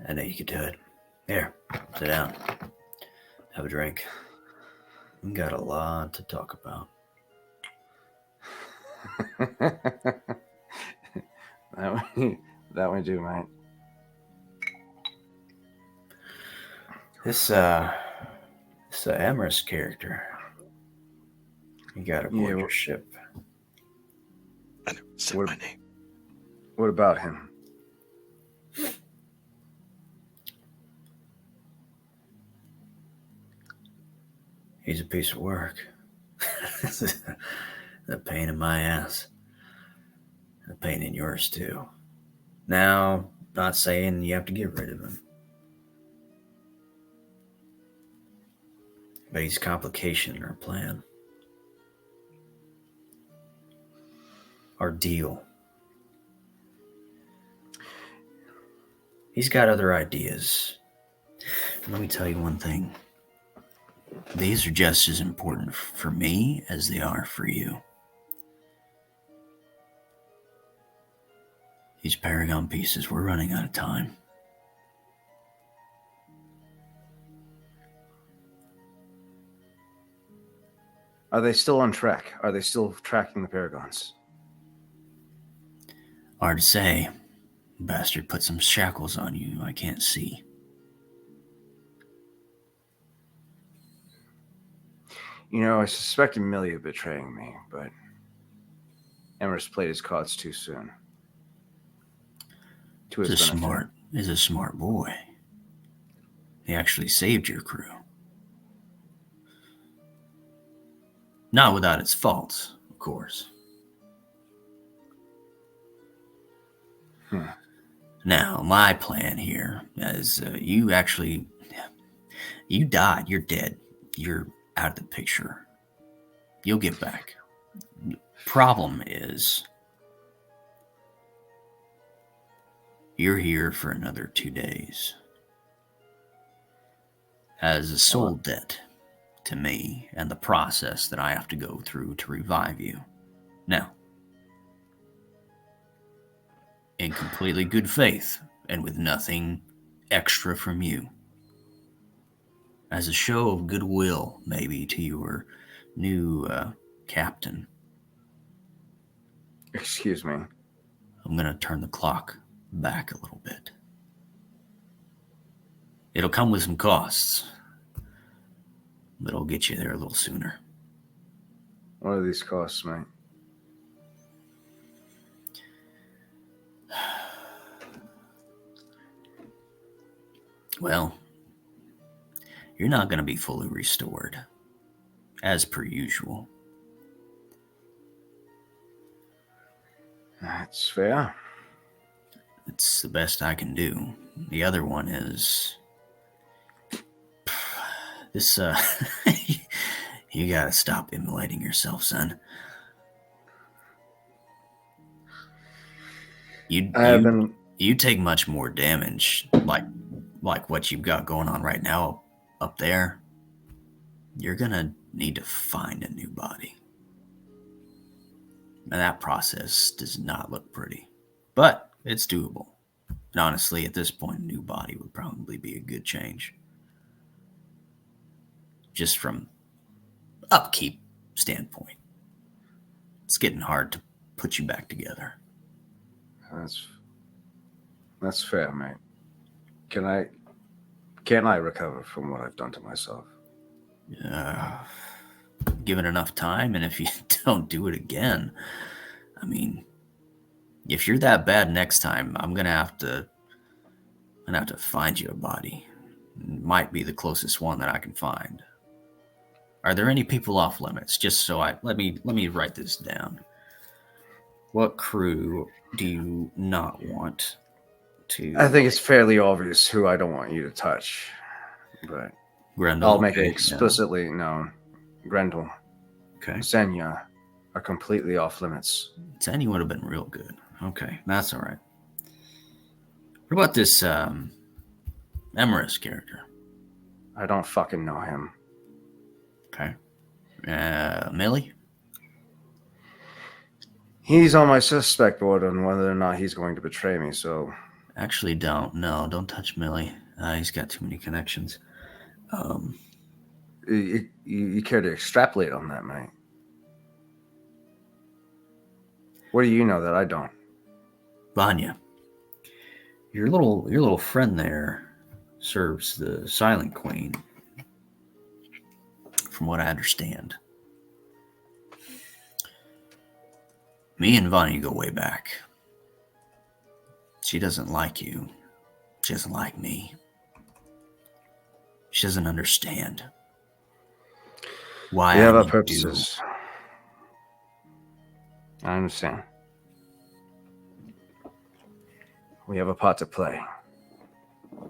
Speaker 2: I know you could do it. Here, sit down. Have a drink. We got a lot to talk about.
Speaker 8: that we do, mate.
Speaker 2: This Amherst character, you got aboard your ship.
Speaker 1: I never said
Speaker 8: What-
Speaker 1: my name.
Speaker 8: What about him?
Speaker 2: He's a piece of work. The pain in my ass. The pain in yours, too. Now, not saying you have to get rid of him. But he's a complication in our plan. Our deal. He's got other ideas. Let me tell you one thing. These are just as important for me as they are for you. These Paragon pieces, we're running out of time.
Speaker 8: Are they still on track? Are they still tracking the Paragons?
Speaker 2: Hard to say. Bastard put some shackles on you I can't see.
Speaker 8: You know, I suspected Millie of betraying me, but Emerson played his cards too soon. To his benefit.
Speaker 2: He's a smart boy. He actually saved your crew. Not without its faults, of course. Now, my plan here is you died. You're dead. You're out of the picture. You'll get back. Problem is, you're here for another 2 days. As a soul debt to me and the process that I have to go through to revive you. Now, in completely good faith and with nothing extra from you. As a show of goodwill, maybe, to your new captain.
Speaker 8: Excuse me.
Speaker 2: I'm going to turn the clock back a little bit. It'll come with some costs, but it'll get you there a little sooner.
Speaker 8: What are these costs, mate?
Speaker 2: Well, you're not going to be fully restored, as per usual.
Speaker 8: That's fair.
Speaker 2: It's the best I can do. The other one is this. You gotta stop immolating yourself, son. You take much more damage, like what you've got going on right now up there. You're gonna need to find a new body. And that process does not look pretty, but it's doable. And honestly, at this point, a new body would probably be a good change. Just from upkeep standpoint. It's getting hard to put you back together.
Speaker 8: That's fair, mate. Can I recover from what I've done to myself?
Speaker 2: Give it enough time, and if you don't do it again, I mean, if you're that bad next time, I'm gonna have to find you a body. It might be the closest one that I can find. Are there any people off limits? Just so let me write this down. What crew do you not want to?
Speaker 8: I think it's fairly obvious who I don't want you to touch, but
Speaker 2: Grendel,
Speaker 8: I'll make it explicitly known. Grendel,
Speaker 2: okay.
Speaker 8: Xenia are completely off limits.
Speaker 2: Xenia would have been real good. Okay, that's all right. What about this Emerus character?
Speaker 8: I don't fucking know him.
Speaker 2: Okay. Millie?
Speaker 8: He's on my suspect board on whether or not he's going to betray me, so...
Speaker 2: Actually, don't touch Millie. He's got too many connections.
Speaker 8: You care to extrapolate on that, mate? What do you know that I don't?
Speaker 2: Vanya, your little friend there serves the Silent Queen, from what I understand. Me and Vanya go way back. She doesn't like you. She doesn't like me. She doesn't understand why
Speaker 8: We have
Speaker 2: I
Speaker 8: our
Speaker 2: need
Speaker 8: purposes. I understand. We have a part to play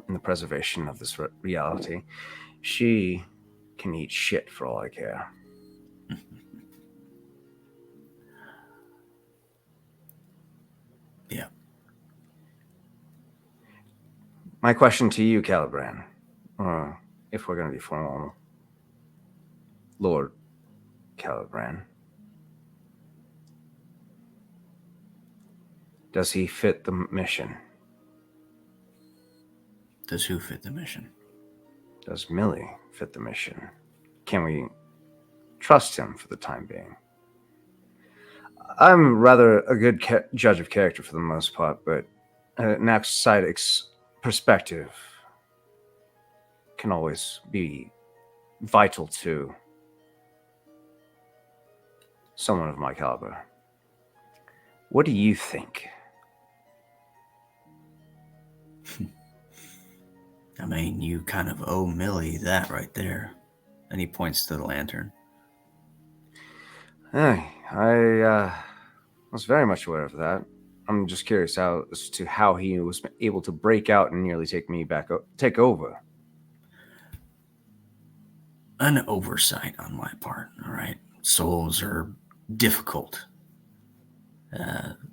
Speaker 8: in the preservation of this reality. She can eat shit for all I care.
Speaker 2: Yeah.
Speaker 8: My question to you, Calibran, if we're going to be formal, Lord Calibran, does he fit the mission?
Speaker 2: Does who fit the mission?
Speaker 8: Does Millie fit the mission? Can we trust him for the time being? I'm rather a good judge of character for the most part, but an outside perspective can always be vital to someone of my caliber. What do you think?
Speaker 2: I mean, you kind of owe Millie that right there. And he points to the lantern.
Speaker 8: I was very much aware of that. I'm just curious as to how he was able to break out and nearly take over.
Speaker 2: An oversight on my part, all right? Souls are difficult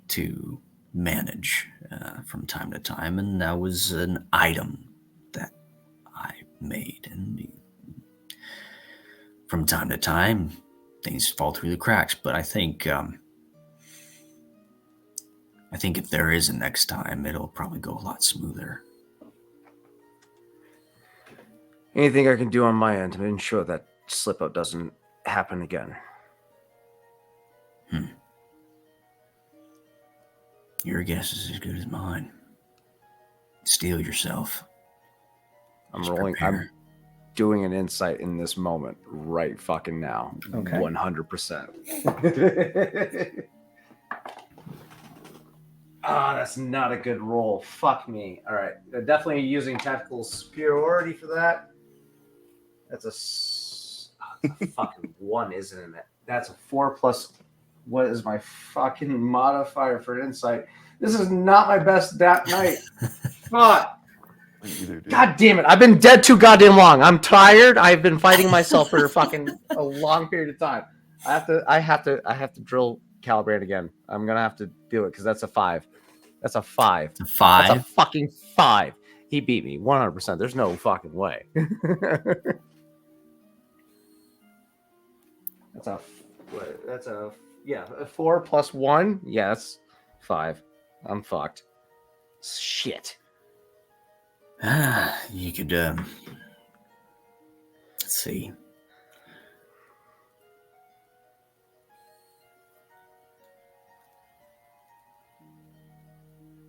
Speaker 2: to manage from time to time, and that was an item that I made. And from time to time, things fall through the cracks, but I think if there is a next time, it'll probably go a lot smoother.
Speaker 8: Anything I can do on my end to ensure that slip-up doesn't happen again?
Speaker 2: Your guess is as good as mine. Steel yourself.
Speaker 8: I'm
Speaker 2: Just
Speaker 8: rolling.
Speaker 2: prepare.
Speaker 8: doing an insight in this moment right fucking now.
Speaker 6: Okay.
Speaker 8: 100%. Ah, that's not a good roll. Fuck me. All right. Definitely using tactical superiority for that. That's a fucking 1, isn't it? That's a 4 plus. What is my fucking modifier for an insight? This is not my best night. Fuck.
Speaker 1: Either, dude.
Speaker 6: God damn it. I've been dead too goddamn long. I'm tired. I've been fighting myself for a long period of time. I have to drill Calibrate again. I'm gonna have to do it because that's a 5. That's a 5.
Speaker 2: It's a 5.
Speaker 6: That's a fucking 5. He beat me 100%. There's no fucking way. That's a 4 plus 1. Yeah, that's 5. I'm fucked. Shit.
Speaker 2: You could let's see.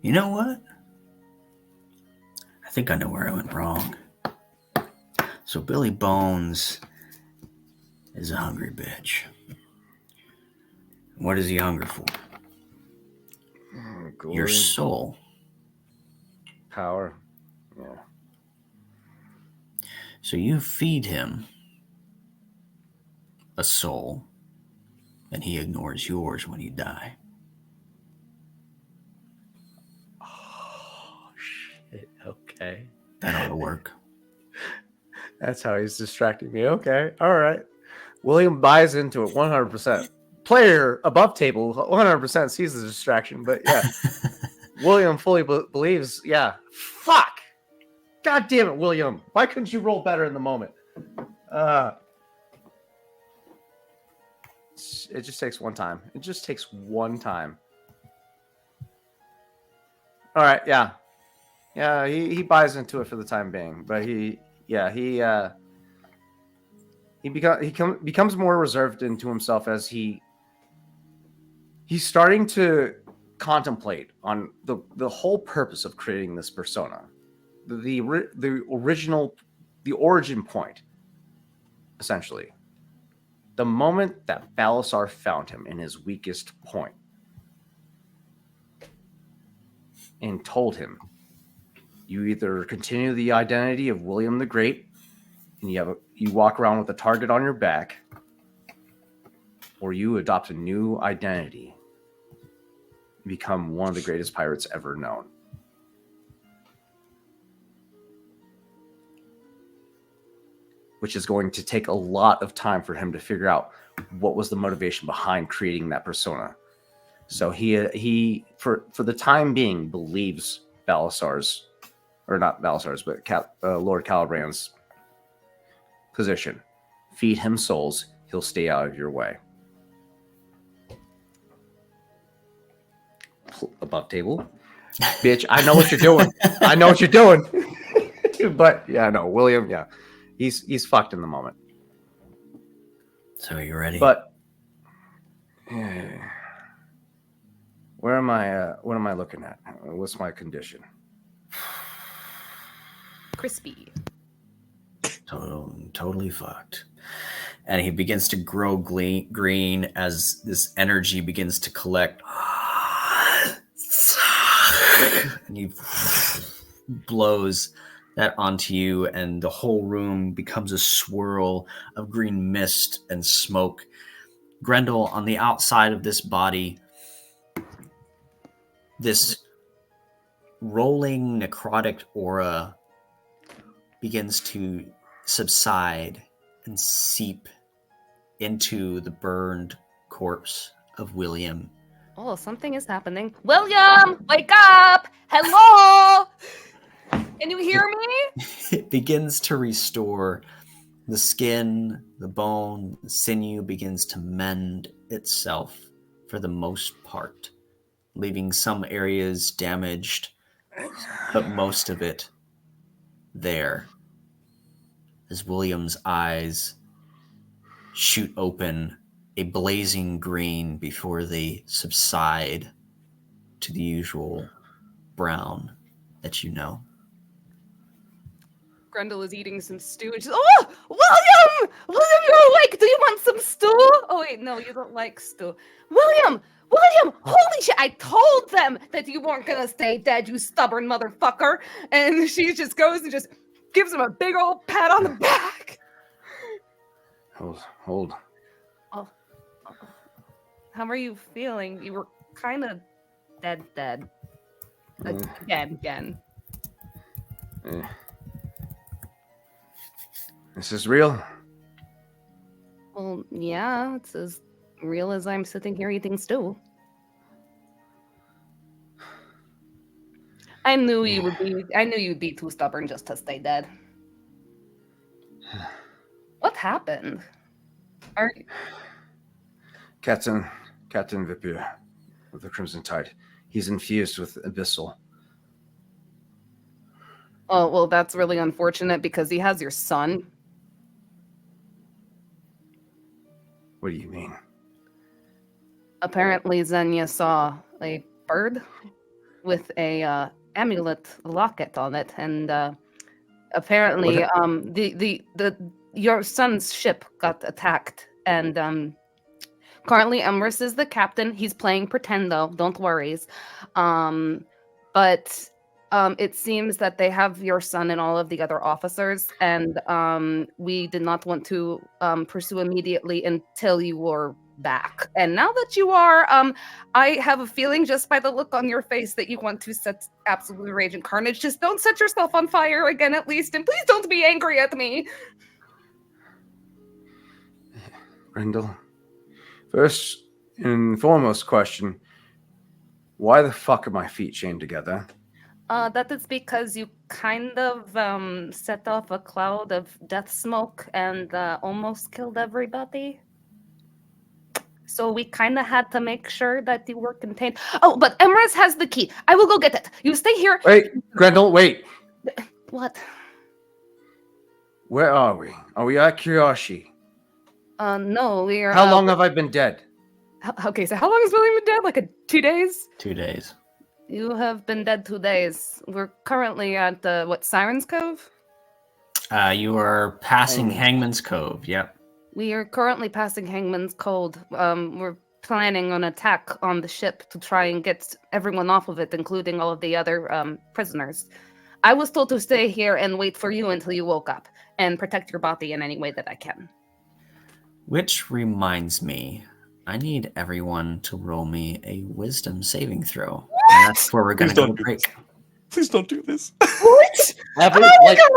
Speaker 2: You know what? I think I know where I went wrong. So Billy Bones is a hungry bitch. What is he hungry for? Your soul.
Speaker 6: Power. Yeah.
Speaker 2: So you feed him a soul, and he ignores yours when you die.
Speaker 6: Oh, shit. Okay.
Speaker 2: That ought to work.
Speaker 6: That's how he's distracting me. Okay. All right. William buys into it 100%. Player above table 100% sees the distraction, but yeah. William fully believes. Yeah. Fuck. God damn it, William. Why couldn't you roll better in the moment? It just takes one time. It just takes one time. All right. Yeah. Yeah. He buys into it for the time being, but he becomes more reserved into himself as he's starting to contemplate on the whole purpose of creating this persona, the origin point, essentially. The moment that Balasar found him in his weakest point and told him, you either continue the identity of William the Great and you walk around with a target on your back, or you adopt a new identity and become one of the greatest pirates ever known. Which is going to take a lot of time for him to figure out what was the motivation behind creating that persona. So he for the time being believes Balasar's, or not Balasar's, but Lord Calibrand's position. Feed him souls, he'll stay out of your way. Above table, bitch. I know what you're doing. I know what you're doing. But yeah, no, William. Yeah, he's fucked in the moment.
Speaker 2: So are you ready?
Speaker 6: But where am I? What am I looking at? What's my condition?
Speaker 7: Crispy.
Speaker 2: Totally fucked. And he begins to grow green as this energy begins to collect. And he blows that onto you, and the whole room becomes a swirl of green mist and smoke. Grendel, on the outside of this body, this rolling necrotic aura begins to subside and seep into the burned corpse of William.
Speaker 7: Oh, something is happening. William, wake up! Hello! Can you hear me?
Speaker 2: It begins to restore the skin, the bone, the sinew begins to mend itself for the most part, leaving some areas damaged, but most of it there. As William's eyes shoot open a blazing green before they subside to the usual brown that you know.
Speaker 7: Grendel is eating some stew. And she's, oh, William! William, you're awake. Do you want some stew? Oh, wait, no, you don't like stew. William! William! Holy shit! I told them that you weren't gonna stay dead, you stubborn motherfucker. And she just goes and just gives him a big old pat on the back.
Speaker 8: Hold.
Speaker 7: How are you feeling? You were kind of dead. Again.
Speaker 8: This is real.
Speaker 7: Well, yeah, it's as real as I'm sitting here eating stew. I knew you'd be too stubborn just to stay dead. What happened?
Speaker 8: Captain Vipir of the Crimson Tide. He's infused with Abyssal.
Speaker 7: Oh, well, that's really unfortunate because he has your son.
Speaker 8: What do you mean?
Speaker 7: Apparently, Xenia saw a bird with a amulet locket on it, and apparently, your son's ship got attacked, and currently, Emrys is the captain. He's playing pretend, though. Don't worry. But it seems that they have your son and all of the other officers, and we did not want to pursue immediately until you were back. And now that you are, I have a feeling just by the look on your face that you want to set absolute rage and carnage. Just don't set yourself on fire again, at least, and please don't be angry at me.
Speaker 8: Grendel, first and foremost question, why the fuck are my feet chained together?
Speaker 7: That is because you kind of set off a cloud of death smoke and almost killed everybody. So we kind of had to make sure that you were contained. Oh, but Emrys has the key. I will go get it. You stay here.
Speaker 8: Wait, Grendel, wait.
Speaker 7: What?
Speaker 8: Where are we? Are we at Kyoshi?
Speaker 7: No, we are...
Speaker 8: How long have I been dead?
Speaker 7: Okay, so how long has William been dead? Like 2 days?
Speaker 2: 2 days.
Speaker 7: You have been dead 2 days. We're currently at, Siren's Cove?
Speaker 2: You are passing Hangman's Cove, yep.
Speaker 7: We are currently passing Hangman's Cove. We're planning an attack on the ship to try and get everyone off of it, including all of the other prisoners. I was told to stay here and wait for you until you woke up and protect your body in any way that I can.
Speaker 2: Which reminds me, I need everyone to roll me a wisdom saving throw. And that's where we're going to go to break.
Speaker 1: Please don't do this.
Speaker 7: What?
Speaker 3: Oh
Speaker 7: my god!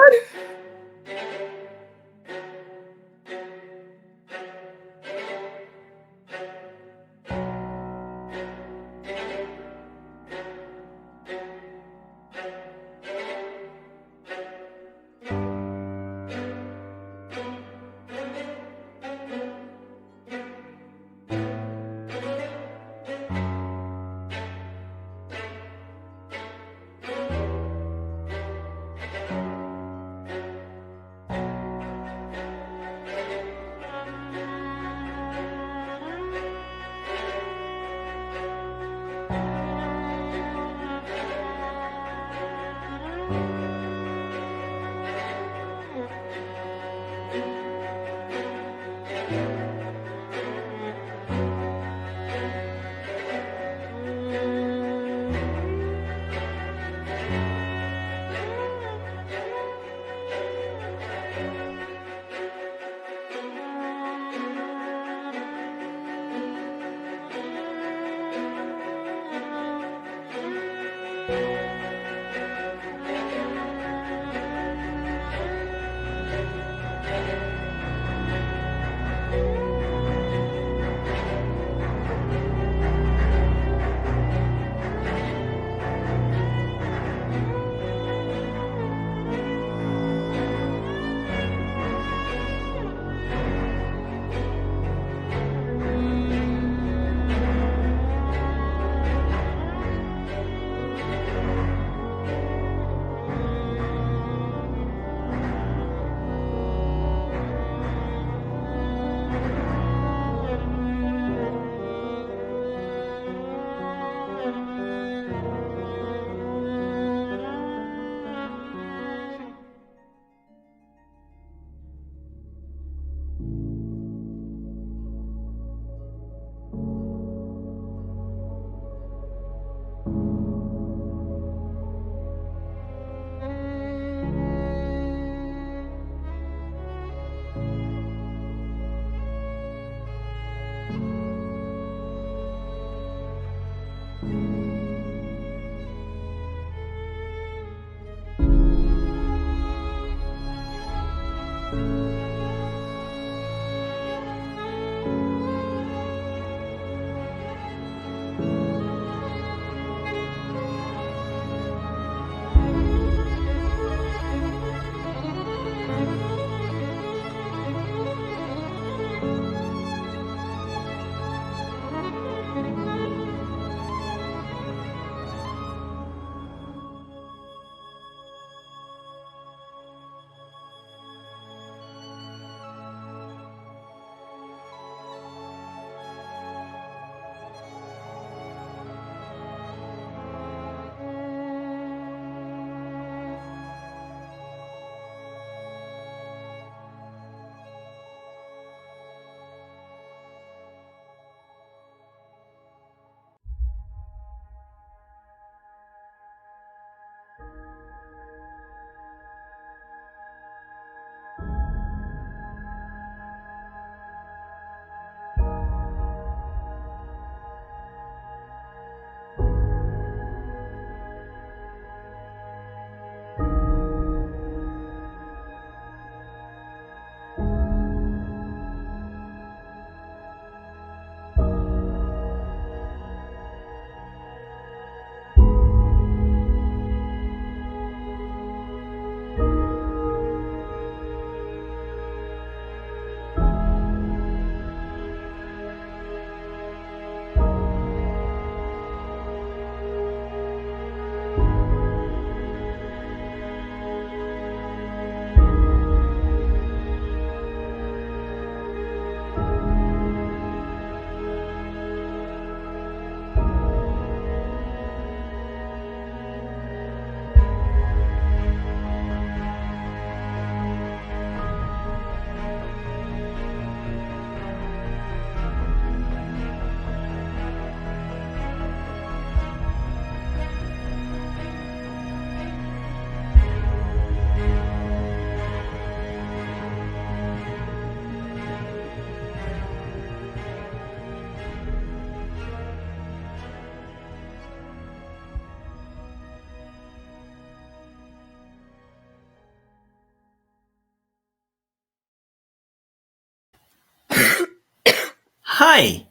Speaker 2: Hi,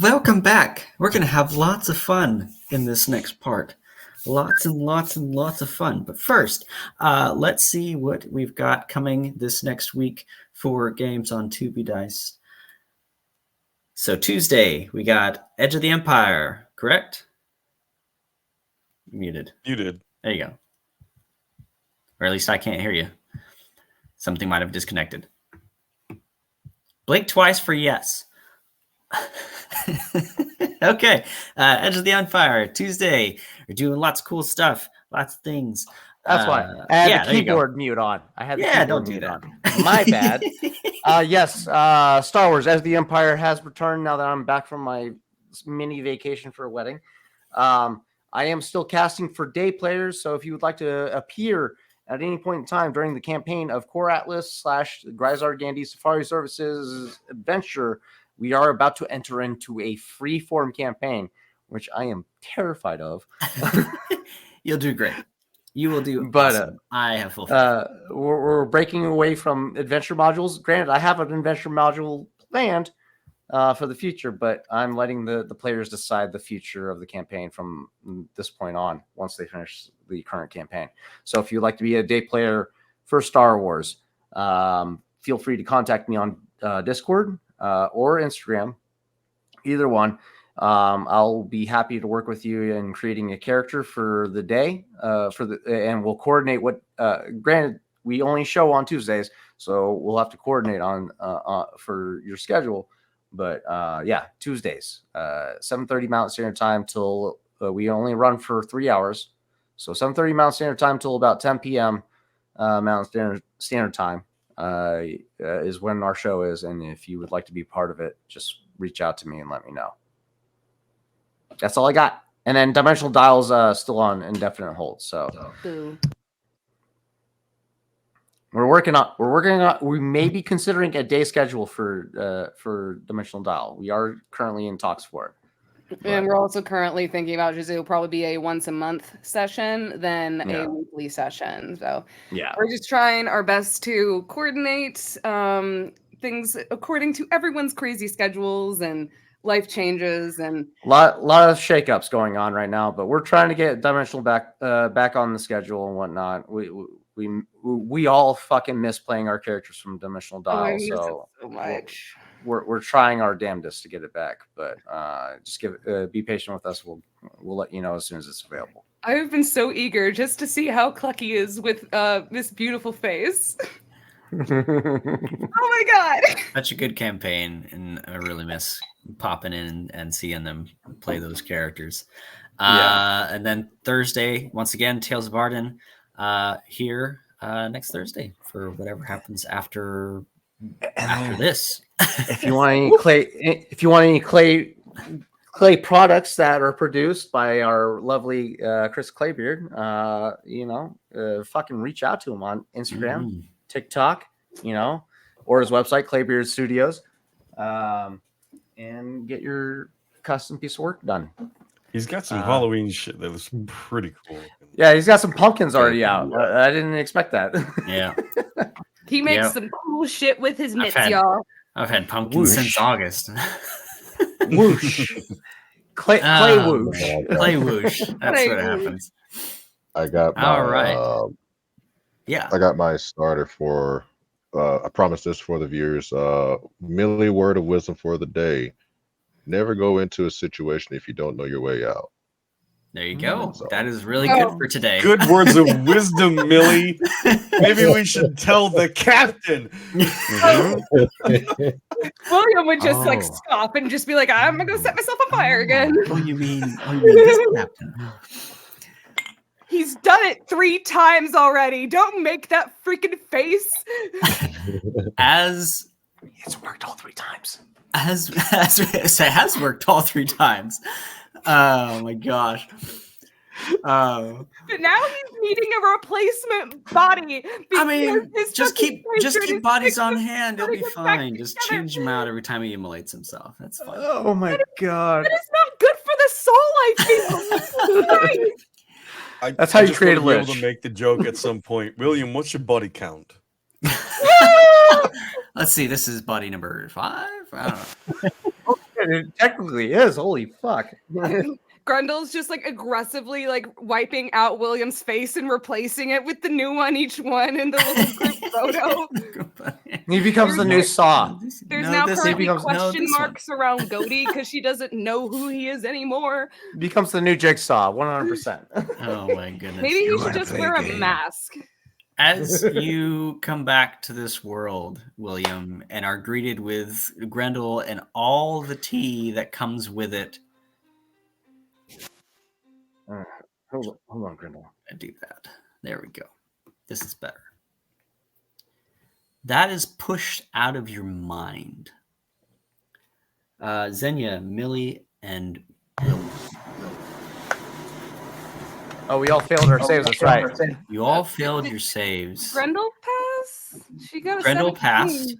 Speaker 2: welcome back. We're going to have lots of fun in this next part. Lots and lots and lots of fun. But first, let's see what we've got coming this next week for games on 2B Dice. So Tuesday, we got Edge of the Empire, correct? Muted.
Speaker 1: Muted.
Speaker 2: There you go. Or at least I can't hear you. Something might have disconnected. Blink twice for yes. Okay. Edge of the Empire, Tuesday. We're doing lots of cool stuff. Lots of things.
Speaker 6: That's why I had
Speaker 2: yeah,
Speaker 6: the keyboard mute on. I had the
Speaker 2: Yeah,
Speaker 6: keyboard
Speaker 2: don't do
Speaker 6: mute
Speaker 2: that.
Speaker 6: on. My bad. Yes, Star Wars Edge of the Empire has returned now that I'm back from my mini vacation for a wedding. I am still casting for day players, so if you would like to appear at any point in time during the campaign of Core Atlas / Grisar Gandhi Safari Services Adventure, we are about to enter into a free-form campaign, which I am terrified of.
Speaker 2: You'll do great. You will do
Speaker 6: But,
Speaker 2: awesome. I have full faith.
Speaker 6: We're breaking away from adventure modules. Granted, I have an adventure module planned for the future, but I'm letting the players decide the future of the campaign from this point on once they finish the current campaign. So if you'd like to be a day player for Star Wars, feel free to contact me on Discord or Instagram, either one. I'll be happy to work with you in creating a character for the day, and we'll coordinate what. Granted, we only show on Tuesdays, so we'll have to coordinate on for your schedule. But yeah, Tuesdays, 7:30 Mountain Standard Time till we only run for 3 hours, so 7:30 Mountain Standard Time till about 10 p.m. Mountain Standard Time is when our show is. And if you would like to be part of it, just reach out to me and let me know. That's all I got. And then Dimensional Dial's still on indefinite hold. So
Speaker 7: Boo.
Speaker 6: we're working on. We may be considering a day schedule for Dimensional Dial. We are currently in talks for it.
Speaker 7: And we're also currently thinking about just it'll probably be a once a month session, then
Speaker 6: Yeah.
Speaker 7: a weekly session. So
Speaker 6: Yeah.
Speaker 7: we're just trying our best to coordinate things according to everyone's crazy schedules and life changes and
Speaker 6: Lot of shakeups going on right now, but we're trying to get Dimensional back on the schedule and whatnot. We all fucking miss playing our characters from Dimensional Dial,
Speaker 7: I miss it
Speaker 6: so
Speaker 7: so much.
Speaker 6: we're trying our damnedest to get it back. But just be patient with us. We'll let you know as soon as it's available.
Speaker 7: I've been so eager just to see how Clucky is with this beautiful face. Oh my god!
Speaker 2: Such a good campaign, and I really miss popping in and seeing them play those characters. And then Thursday, once again, Tales of Vardin here next Thursday for whatever happens after this.
Speaker 6: If you want any clay products that are produced by our lovely Chris Claybeard, fucking reach out to him on Instagram, TikTok, or his website, Claybeard Studios, and get your custom piece of work done.
Speaker 1: He's got some Halloween shit that was pretty cool.
Speaker 6: Yeah, he's got some pumpkins already out. I didn't expect that.
Speaker 2: Yeah.
Speaker 7: He makes some cool shit with his mitts, y'all.
Speaker 2: I've had pumpkins since August.
Speaker 6: Whoosh. Clay whoosh.
Speaker 2: Clay whoosh. That's what happens.
Speaker 3: I got my,
Speaker 2: all right. Yeah.
Speaker 3: I got my starter for I promise this for the viewers. Millie word of wisdom for the day. Never go into a situation if you don't know your way out.
Speaker 2: There you go. That is really good for today.
Speaker 1: Good words of wisdom, Millie. Maybe we should tell the captain.
Speaker 7: William would just stop and just be like, I'm gonna go set myself on fire again.
Speaker 2: Oh, you mean this captain?
Speaker 7: He's done it 3 times already. Don't make that freaking face.
Speaker 2: As
Speaker 6: it's worked all 3 times.
Speaker 2: As it has worked all 3 times. Oh my gosh.
Speaker 7: But now he's needing a replacement body.
Speaker 2: I mean, just keep bodies on hand. He'll be fine. Just change him out every time he immolates himself. That's fine.
Speaker 6: Oh my god.
Speaker 7: That is not good for the soul, I feel.
Speaker 6: That's how you create a
Speaker 1: lich.
Speaker 6: lich.
Speaker 1: Able to make the joke at some point. William, what's your body count?
Speaker 2: Let's see. This is body number 5. I don't know.
Speaker 6: It technically is. Holy fuck.
Speaker 4: Grundle's just like aggressively like wiping out William's face and replacing it with the new one, each one in the little group photo.
Speaker 6: He becomes the new Saw.
Speaker 4: There's now currently
Speaker 6: becomes-
Speaker 4: question marks around Goaty because she doesn't know who he is anymore.
Speaker 6: Becomes the new Jigsaw, 100%.
Speaker 2: Oh my goodness.
Speaker 4: Maybe he should just wear a mask.
Speaker 2: As you come back to this world, William, and are greeted with Grendel and all the tea that comes with it.
Speaker 6: Hold on, Grendel.
Speaker 2: I do that. There we go. This is better. That is pushed out of your mind. Xenia, Millie, and Will.
Speaker 6: Oh, we all failed our saves. That's right.
Speaker 2: You all failed your saves.
Speaker 4: Grendel pass? She got a
Speaker 2: Grendel
Speaker 4: 17.
Speaker 2: passed.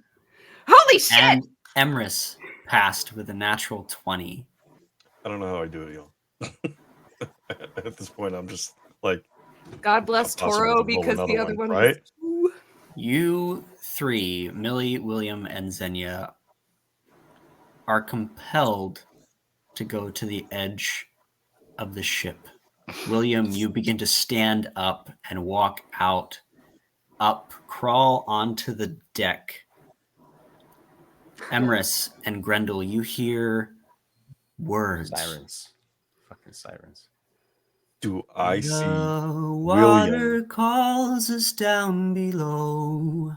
Speaker 4: Holy shit!
Speaker 2: And Emrys passed with a natural 20.
Speaker 1: I don't know how I do it, y'all. At this point, I'm just like,
Speaker 4: God bless
Speaker 1: I'll
Speaker 4: Toro
Speaker 1: roll
Speaker 4: because the
Speaker 1: another
Speaker 4: other one
Speaker 1: right?
Speaker 4: was two.
Speaker 2: You three, Millie, William, and Xenia, are compelled to go to the edge of the ship. William, you begin to stand up and walk out, crawl onto the deck. Emrys and Grendel, you hear words.
Speaker 6: Sirens. Fucking sirens.
Speaker 1: do I see
Speaker 2: The
Speaker 1: William?
Speaker 2: water calls us down below.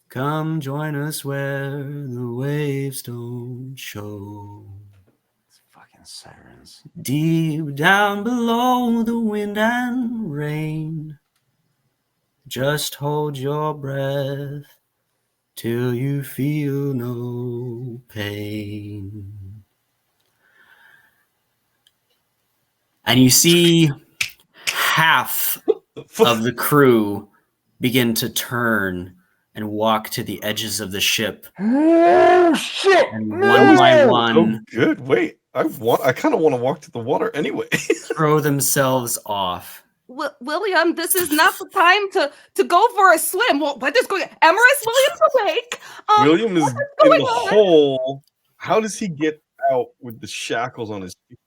Speaker 2: Come join us where the waves don't show.
Speaker 6: It's fucking sirens.
Speaker 2: Deep down below the wind and rain. Just hold your breath till you feel no pain. And you see half of the crew begin to turn and walk to the edges of the ship.
Speaker 6: Oh shit!
Speaker 2: And one by
Speaker 1: Oh,
Speaker 2: one,
Speaker 1: good. Wait, I kind of want to walk to the water anyway.
Speaker 2: throw themselves off.
Speaker 4: William, this is not the time to go for a swim. What is going on? Emrys, William's awake.
Speaker 1: William is
Speaker 4: what
Speaker 1: in
Speaker 4: going
Speaker 1: the
Speaker 4: on?
Speaker 1: hole. How does he get out with the shackles on his feet?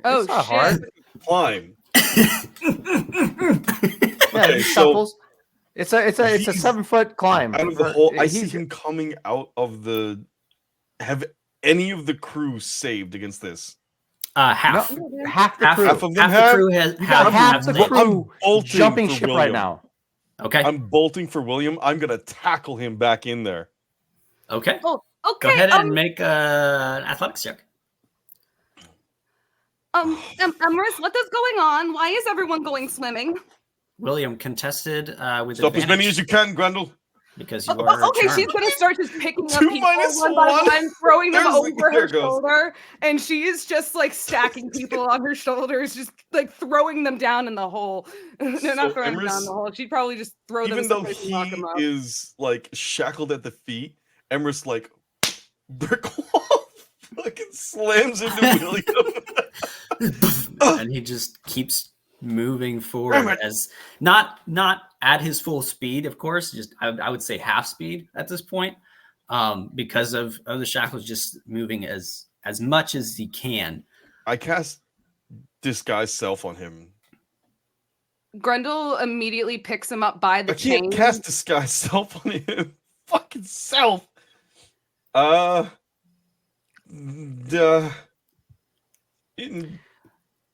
Speaker 4: Oh,
Speaker 6: It's not
Speaker 4: shit.
Speaker 6: hard.
Speaker 1: Climb.
Speaker 6: Yeah,
Speaker 1: Okay,
Speaker 6: he
Speaker 1: so
Speaker 6: shuffles. It's a
Speaker 1: he's
Speaker 6: 7-foot climb.
Speaker 1: out of the hole. I see
Speaker 6: He's-
Speaker 1: him coming out of the. Have any of the crew saved against this?
Speaker 2: Half.
Speaker 6: No, half the
Speaker 2: Half,
Speaker 6: crew.
Speaker 1: half of them
Speaker 2: half the
Speaker 1: have?
Speaker 2: crew has
Speaker 6: You got half the
Speaker 2: saved.
Speaker 6: crew
Speaker 1: bolting
Speaker 6: jumping
Speaker 1: for
Speaker 6: ship right
Speaker 1: William.
Speaker 6: now.
Speaker 2: Okay.
Speaker 1: I'm bolting for William. I'm gonna tackle him back in there.
Speaker 2: Okay.
Speaker 4: Oh, okay.
Speaker 2: Go ahead and make an athletics check.
Speaker 4: Emrys, what is going on? Why is everyone going swimming?
Speaker 2: William contested with
Speaker 1: Stop as
Speaker 2: advantage
Speaker 1: many as you can, Grendel.
Speaker 2: because you are
Speaker 4: Okay, she's
Speaker 2: charmed.
Speaker 4: gonna start just picking up
Speaker 1: 2
Speaker 4: people
Speaker 1: minus
Speaker 4: one by
Speaker 1: 1.
Speaker 4: one, throwing them
Speaker 1: There's the-
Speaker 4: over
Speaker 1: there
Speaker 4: her
Speaker 1: it goes.
Speaker 4: shoulder, and she is just like stacking people on her shoulders, just like throwing them down in the hole. No,
Speaker 1: So
Speaker 4: not throwing them down
Speaker 1: Emrys,
Speaker 4: in the hole. She'd probably just throw them
Speaker 1: Even though
Speaker 4: someplace and
Speaker 1: he
Speaker 4: lock them up.
Speaker 1: is like shackled at the feet, Emrys like brick wall fucking slams into William.
Speaker 2: And he just keeps moving forward as not at his full speed, of course, just I would say half speed at this point, because of the shackles, just moving as much as he can.
Speaker 1: I cast disguise self on him.
Speaker 4: Grendel immediately picks him up by the
Speaker 1: I can't
Speaker 4: chain.
Speaker 1: cast disguise self on him. Fucking self.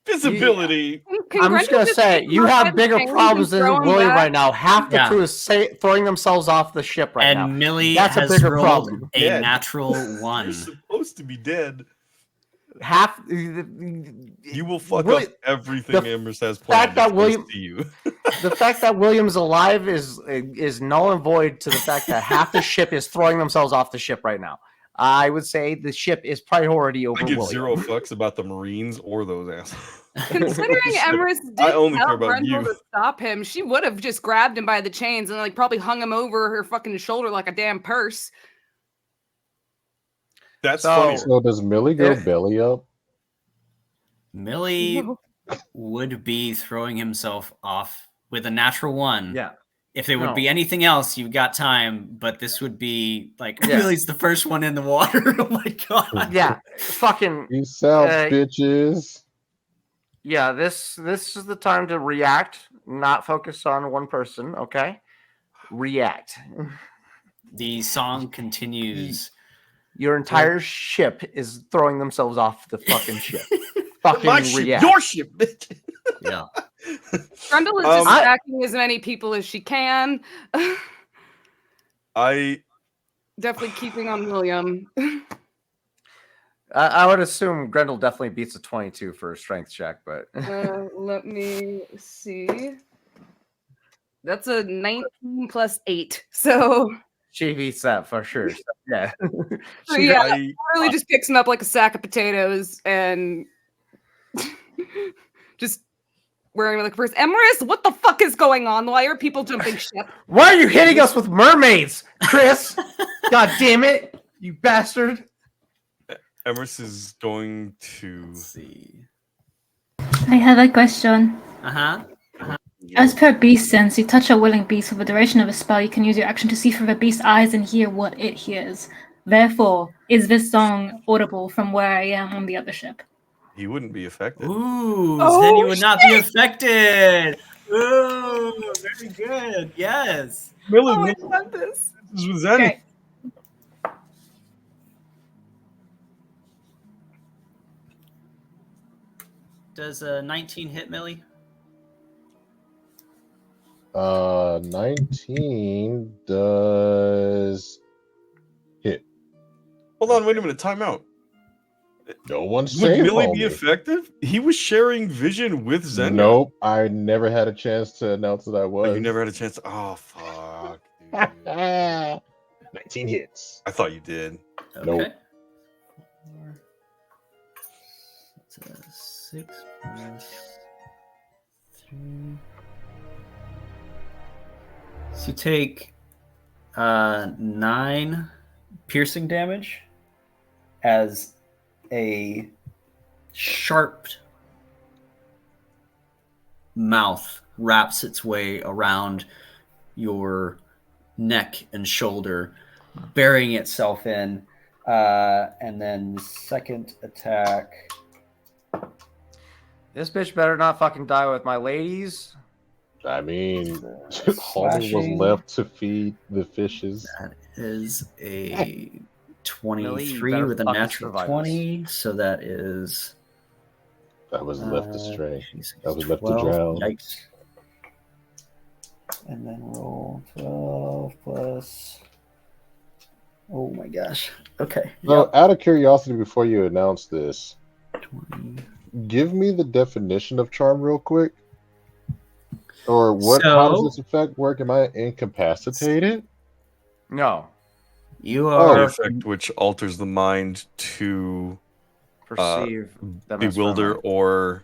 Speaker 1: Invisibility.
Speaker 4: Can
Speaker 6: I'm just
Speaker 4: Grendel
Speaker 6: gonna say
Speaker 4: pick
Speaker 6: you
Speaker 4: him up by
Speaker 6: have
Speaker 4: the
Speaker 6: bigger
Speaker 4: chains
Speaker 6: problems
Speaker 4: and
Speaker 6: than
Speaker 4: throw him
Speaker 6: William
Speaker 4: back?
Speaker 6: right now. Half the
Speaker 2: Yeah.
Speaker 6: crew is throwing themselves off the ship right
Speaker 2: And
Speaker 6: now.
Speaker 2: Millie
Speaker 6: That's a
Speaker 2: has
Speaker 6: bigger
Speaker 2: rolled
Speaker 6: problem.
Speaker 2: a
Speaker 1: Dead.
Speaker 2: natural
Speaker 1: You're
Speaker 2: 1.
Speaker 1: supposed to be dead.
Speaker 6: Half.
Speaker 1: You will fuck
Speaker 6: William-
Speaker 1: up everything
Speaker 6: the
Speaker 1: Amherst has
Speaker 6: fact
Speaker 1: planned.
Speaker 6: that
Speaker 1: if it
Speaker 6: William-
Speaker 1: goes to you.
Speaker 6: The fact that William's alive is null and void to the fact that half the ship is throwing themselves off the ship right now. I would say the ship is priority over
Speaker 1: I give
Speaker 6: William.
Speaker 1: zero fucks about the Marines or those assholes.
Speaker 4: Considering Emrys did
Speaker 1: I only care
Speaker 4: tell
Speaker 1: about
Speaker 4: Grendel
Speaker 1: you.
Speaker 4: to stop him, she would have just grabbed him by the chains and like probably hung him over her fucking shoulder like a damn purse.
Speaker 1: That's
Speaker 6: So-
Speaker 1: funny.
Speaker 3: So does Millie go
Speaker 6: Yeah.
Speaker 3: belly up?
Speaker 2: Millie would be throwing himself off with a natural 1.
Speaker 6: Yeah.
Speaker 2: If it would
Speaker 6: No.
Speaker 2: be anything else, you've got time, but this would be like
Speaker 6: Yeah.
Speaker 2: Millie's the first one in the water. Oh my god.
Speaker 6: Yeah, fucking
Speaker 3: Peace out,
Speaker 6: Uh,
Speaker 3: bitches.
Speaker 6: yeah. This is the time to react, not focus on one person. Okay, react.
Speaker 2: The song continues.
Speaker 6: Your entire ship is throwing themselves off the fucking ship.
Speaker 1: My
Speaker 6: Fucking
Speaker 1: ship,
Speaker 6: react.
Speaker 1: your ship, bitch.
Speaker 2: Yeah.
Speaker 7: Grundle is just
Speaker 1: I-
Speaker 7: attacking as many people as she can.
Speaker 1: I
Speaker 7: Definitely keeping on William.
Speaker 6: I would assume Grendel definitely beats a 22 for a strength check, but
Speaker 7: Let me see. That's a 19 plus 8. So,
Speaker 6: she beats that for sure. So, yeah.
Speaker 7: so yeah,
Speaker 1: I
Speaker 7: really just picks him up like a sack of potatoes and just wearing like first. Emerus, what the fuck is going on? Why are people jumping ship?
Speaker 6: Why are you hitting us with mermaids, Chris? God damn it, you bastard!
Speaker 1: Emerus is going to.
Speaker 2: Let's see.
Speaker 5: I have a question.
Speaker 2: Uh-huh.
Speaker 5: As per beast sense, you touch a willing beast for the duration of a spell, you can use your action to see through the beast's eyes and hear what it hears. Therefore, is this song audible from where I am on the other ship?
Speaker 1: He wouldn't be affected.
Speaker 2: Ooh,
Speaker 7: Oh,
Speaker 2: then you would not be affected. Ooh, very good. Yes.
Speaker 1: Millie,
Speaker 7: Oh, I love this.
Speaker 1: this is with Zen.
Speaker 7: Okay.
Speaker 2: Does 19 hit Millie?
Speaker 3: 19 does hit.
Speaker 1: Hold on, wait a minute. Time out.
Speaker 3: No one
Speaker 1: Would
Speaker 3: saved
Speaker 1: Millie
Speaker 3: on
Speaker 1: be
Speaker 3: me.
Speaker 1: effective? He was sharing vision with Zen.
Speaker 3: Nope, I never had a chance to announce that I
Speaker 1: Oh,
Speaker 3: was.
Speaker 1: you never had a chance. Oh fuck. Dude.
Speaker 3: 19 hits.
Speaker 1: I thought you did.
Speaker 2: Okay.
Speaker 3: Nope.
Speaker 2: It's a 6 plus 3. So you take 9 piercing damage as a sharp mouth wraps its way around your neck and shoulder, burying itself in. And then the second attack.
Speaker 6: This bitch better not fucking die with my ladies.
Speaker 3: I mean,
Speaker 2: It's,
Speaker 3: homie was
Speaker 2: slashing.
Speaker 3: left to feed the fishes.
Speaker 2: That is a 23
Speaker 6: better
Speaker 2: with a
Speaker 6: fucking
Speaker 2: natural
Speaker 6: survive
Speaker 2: 20. So that is.
Speaker 3: I was left to stray.
Speaker 2: Jesus,
Speaker 3: I was left to
Speaker 2: 12.
Speaker 3: drown.
Speaker 2: Yikes. And then roll 12 plus. Oh my gosh. Okay.
Speaker 3: So, out of curiosity, before you announce this,
Speaker 2: 20.
Speaker 3: give me the definition of charm real quick. Or what? How does
Speaker 2: So-
Speaker 3: this effect work? Am I incapacitated?
Speaker 6: No,
Speaker 2: You
Speaker 1: The
Speaker 2: are.
Speaker 1: effect which alters the mind to
Speaker 6: perceive them as
Speaker 1: bewilder
Speaker 6: friendly.
Speaker 1: or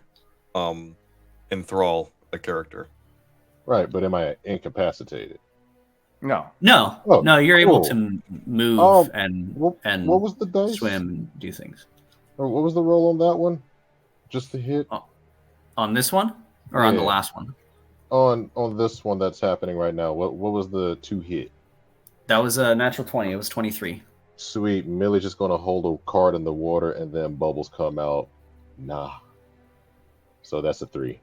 Speaker 1: enthrall a character.
Speaker 3: Right, but am I incapacitated?
Speaker 6: No,
Speaker 2: No,
Speaker 3: Oh,
Speaker 2: no, you're able
Speaker 3: cool.
Speaker 2: to move
Speaker 3: Oh,
Speaker 2: and
Speaker 3: What
Speaker 2: and
Speaker 3: was the dice?
Speaker 2: swim and do things.
Speaker 3: Or what was the roll on that one? Just the hit
Speaker 2: On this one or on the
Speaker 3: Yeah.
Speaker 2: last one?
Speaker 3: on this one that's happening right now. What was the 2 hit?
Speaker 2: That was a natural 20. It was 23.
Speaker 3: Sweet. Millie's just gonna hold a card in the water and then bubbles come out. Nah. So that's a 3.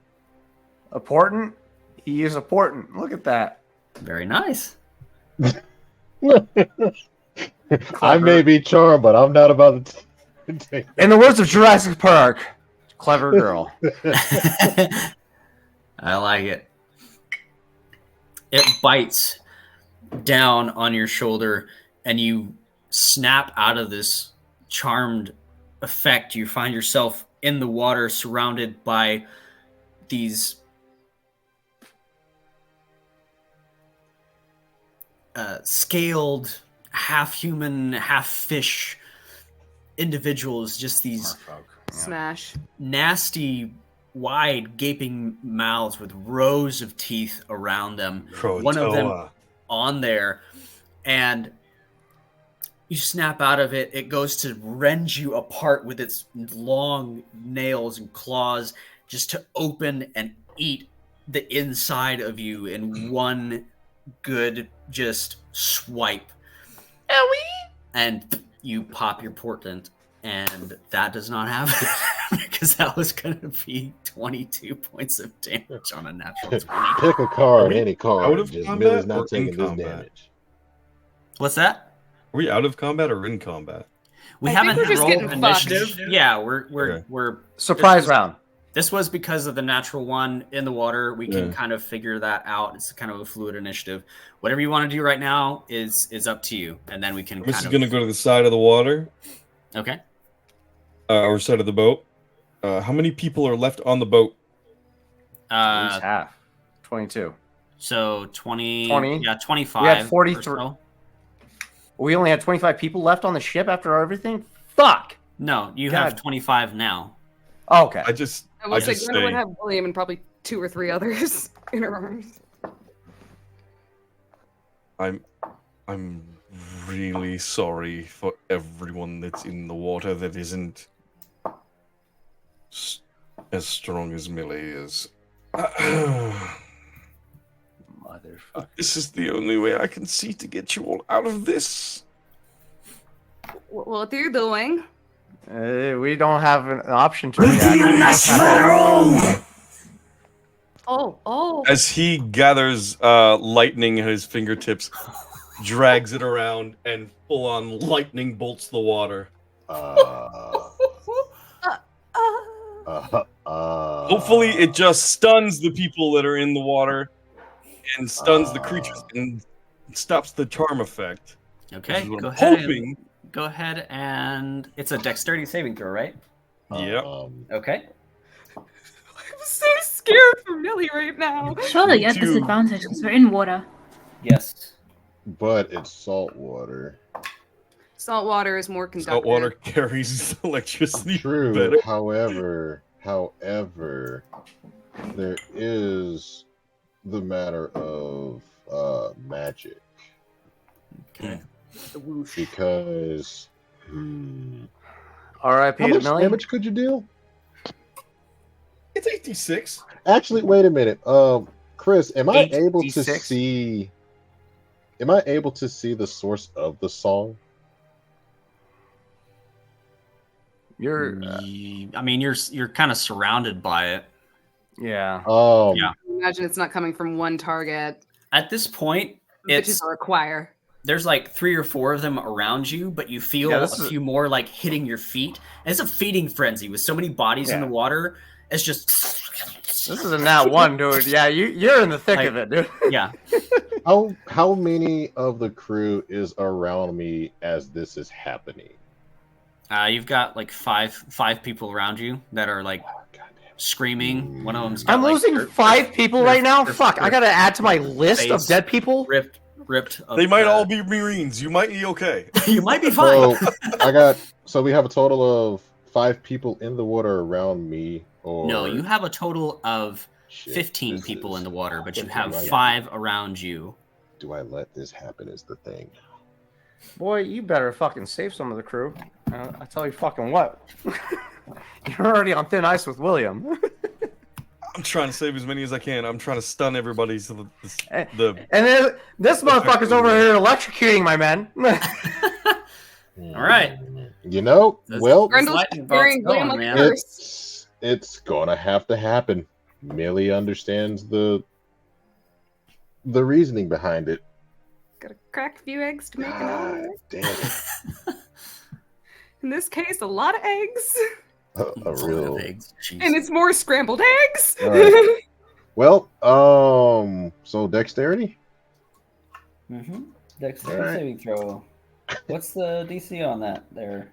Speaker 6: important. He is important. Look at that.
Speaker 2: Very nice.
Speaker 3: I may be charmed, but I'm not about to take
Speaker 6: In the words of Jurassic Park, clever girl.
Speaker 2: I like it. It bites down on your shoulder and you snap out of this charmed effect. You find yourself in the water surrounded by these scaled, half human, half fish individuals, just these
Speaker 6: Merfolk. Yeah.
Speaker 7: Smash.
Speaker 2: nasty, wide, gaping mouths with rows of teeth around them. One of them
Speaker 1: Croatoa.
Speaker 2: on there, and you snap out of it. It goes to rend you apart with its long nails and claws, just to open and eat the inside of you in one good just swipe. And you pop your portent, and that does not happen because that was going to be 22 points of damage on a natural 20.
Speaker 3: Pick a card, any
Speaker 1: out
Speaker 3: card.
Speaker 1: of
Speaker 3: Just
Speaker 1: combat
Speaker 3: Millie's
Speaker 1: or
Speaker 3: not
Speaker 1: in
Speaker 3: taking this
Speaker 1: combat?
Speaker 3: damage.
Speaker 2: What's that?
Speaker 1: Are we out of combat or in combat?
Speaker 2: We
Speaker 7: I think
Speaker 2: haven't
Speaker 7: we're just
Speaker 2: rolled
Speaker 7: getting fucked.
Speaker 2: initiative. Yeah, we're
Speaker 1: Okay.
Speaker 6: Surprise
Speaker 2: this was-
Speaker 6: round.
Speaker 2: This was because of the natural one in the water. We can
Speaker 1: Yeah.
Speaker 2: kind of figure that out. It's kind of a fluid initiative. Whatever you want to do right now is up to you, and then we can.
Speaker 1: This
Speaker 2: kind
Speaker 1: is
Speaker 2: of...
Speaker 1: going to go to the side of the water,
Speaker 2: Okay.
Speaker 1: or side of the boat. How many people are left on the boat?
Speaker 6: At least half. 22.
Speaker 2: So 20.
Speaker 6: 20.
Speaker 2: Yeah, 25.
Speaker 6: We had
Speaker 2: or
Speaker 6: 43.
Speaker 2: so.
Speaker 6: We only had 25 people left on the ship after everything? Fuck!
Speaker 2: No, you have
Speaker 6: God.
Speaker 2: 25 now.
Speaker 6: Oh, okay.
Speaker 1: I just
Speaker 7: I will say
Speaker 1: just
Speaker 7: Glenna would
Speaker 1: say-
Speaker 7: have William and probably 2 or 3 others in her arms.
Speaker 1: I'm really sorry for everyone that's in the water that isn't as strong as Millie is.
Speaker 6: Motherfucker.
Speaker 1: This is the only way I can see to get you all out of this.
Speaker 7: What are you doing?
Speaker 6: We don't have an option to react.
Speaker 7: Oh.
Speaker 1: As he gathers lightning at his fingertips, drags it around, and full on lightning bolts the water. Hopefully, it just stuns the people that are in the water and stuns the creatures and stops the charm effect.
Speaker 2: Okay.
Speaker 1: This is what
Speaker 2: Go
Speaker 1: I'm
Speaker 2: ahead.
Speaker 1: hoping.
Speaker 2: Go ahead and it's a dexterity saving throw, right?
Speaker 1: Yep.
Speaker 2: Okay.
Speaker 7: I'm so scared for Millie right now.
Speaker 5: Surely
Speaker 1: Me
Speaker 5: at
Speaker 1: too.
Speaker 5: disadvantage because we're in water.
Speaker 2: Yes.
Speaker 3: But it's salt water.
Speaker 7: Salt water is more conductive.
Speaker 1: Salt water carries electricity
Speaker 3: True.
Speaker 1: better.
Speaker 3: However, there is the matter of magic.
Speaker 2: Okay.
Speaker 7: The whoosh.
Speaker 3: Because
Speaker 6: R.I.P.
Speaker 3: how
Speaker 6: to
Speaker 3: much
Speaker 6: Millie.
Speaker 3: damage could you deal?
Speaker 1: It's 86.
Speaker 3: Actually, wait a minute. Chris, am I able to
Speaker 6: 8d6?
Speaker 3: see? Am I able to see the source of the song?
Speaker 6: You're.
Speaker 2: I mean, you're kind of surrounded by it.
Speaker 6: Yeah.
Speaker 2: Yeah.
Speaker 7: Imagine it's not coming from one target.
Speaker 2: At this point,
Speaker 7: Bitches
Speaker 2: it's
Speaker 7: are a choir.
Speaker 2: there's like 3 or 4 of them around you, but you feel
Speaker 6: Yeah,
Speaker 2: a
Speaker 6: this is-
Speaker 2: few more like hitting your feet. And it's a feeding frenzy with so many bodies in
Speaker 6: Yeah.
Speaker 2: the water. It's just
Speaker 6: This is a nat 1, dude. Yeah, you're in the thick of it, dude.
Speaker 2: yeah.
Speaker 3: How many of the crew is around me as this is happening?
Speaker 2: You've got like five people around you that are like
Speaker 3: Oh, goddamn.
Speaker 2: screaming. One of them's got,
Speaker 6: I'm
Speaker 2: like,
Speaker 6: losing
Speaker 2: their-
Speaker 6: 5 people right now.
Speaker 2: their-
Speaker 6: Fuck, I gotta add to my list of
Speaker 2: face
Speaker 6: dead people.
Speaker 2: ripped.
Speaker 1: They might all be Marines. You might be okay.
Speaker 2: You might be fine.
Speaker 3: So we have a total of 5 people in the water around me. Or
Speaker 2: No, you have a total of
Speaker 3: Shit,
Speaker 2: 15
Speaker 3: this
Speaker 2: people
Speaker 3: is-
Speaker 2: in the water, but you
Speaker 3: Okay,
Speaker 2: have
Speaker 3: right.
Speaker 2: 5 around you.
Speaker 3: Do I let this happen? Is the thing.
Speaker 6: Boy, you better fucking save some of the crew. I tell you fucking what. You're already on thin ice with William.
Speaker 1: I'm trying to save as many as I can. I'm trying to stun everybody so
Speaker 6: Eh,
Speaker 1: the
Speaker 6: And then this motherfucker's over here electrocuting my men.
Speaker 2: All right.
Speaker 3: You know,
Speaker 2: That's-
Speaker 3: well,
Speaker 7: Grendel's
Speaker 2: lightning
Speaker 7: carrying
Speaker 2: bolt's
Speaker 7: William
Speaker 2: going,
Speaker 7: like
Speaker 2: man.
Speaker 7: a curse.
Speaker 3: it's gonna have to happen. Millie understands the reasoning behind it.
Speaker 7: Gotta crack a few eggs to make an
Speaker 3: God
Speaker 7: omelet.
Speaker 3: damn it.
Speaker 7: In this case, a lot of eggs.
Speaker 3: A real.
Speaker 7: And it's more scrambled eggs.
Speaker 3: All right. Well, so dexterity?
Speaker 2: Mm-hmm. Dexterity
Speaker 3: Alright.
Speaker 2: saving throw. What's the DC on that there?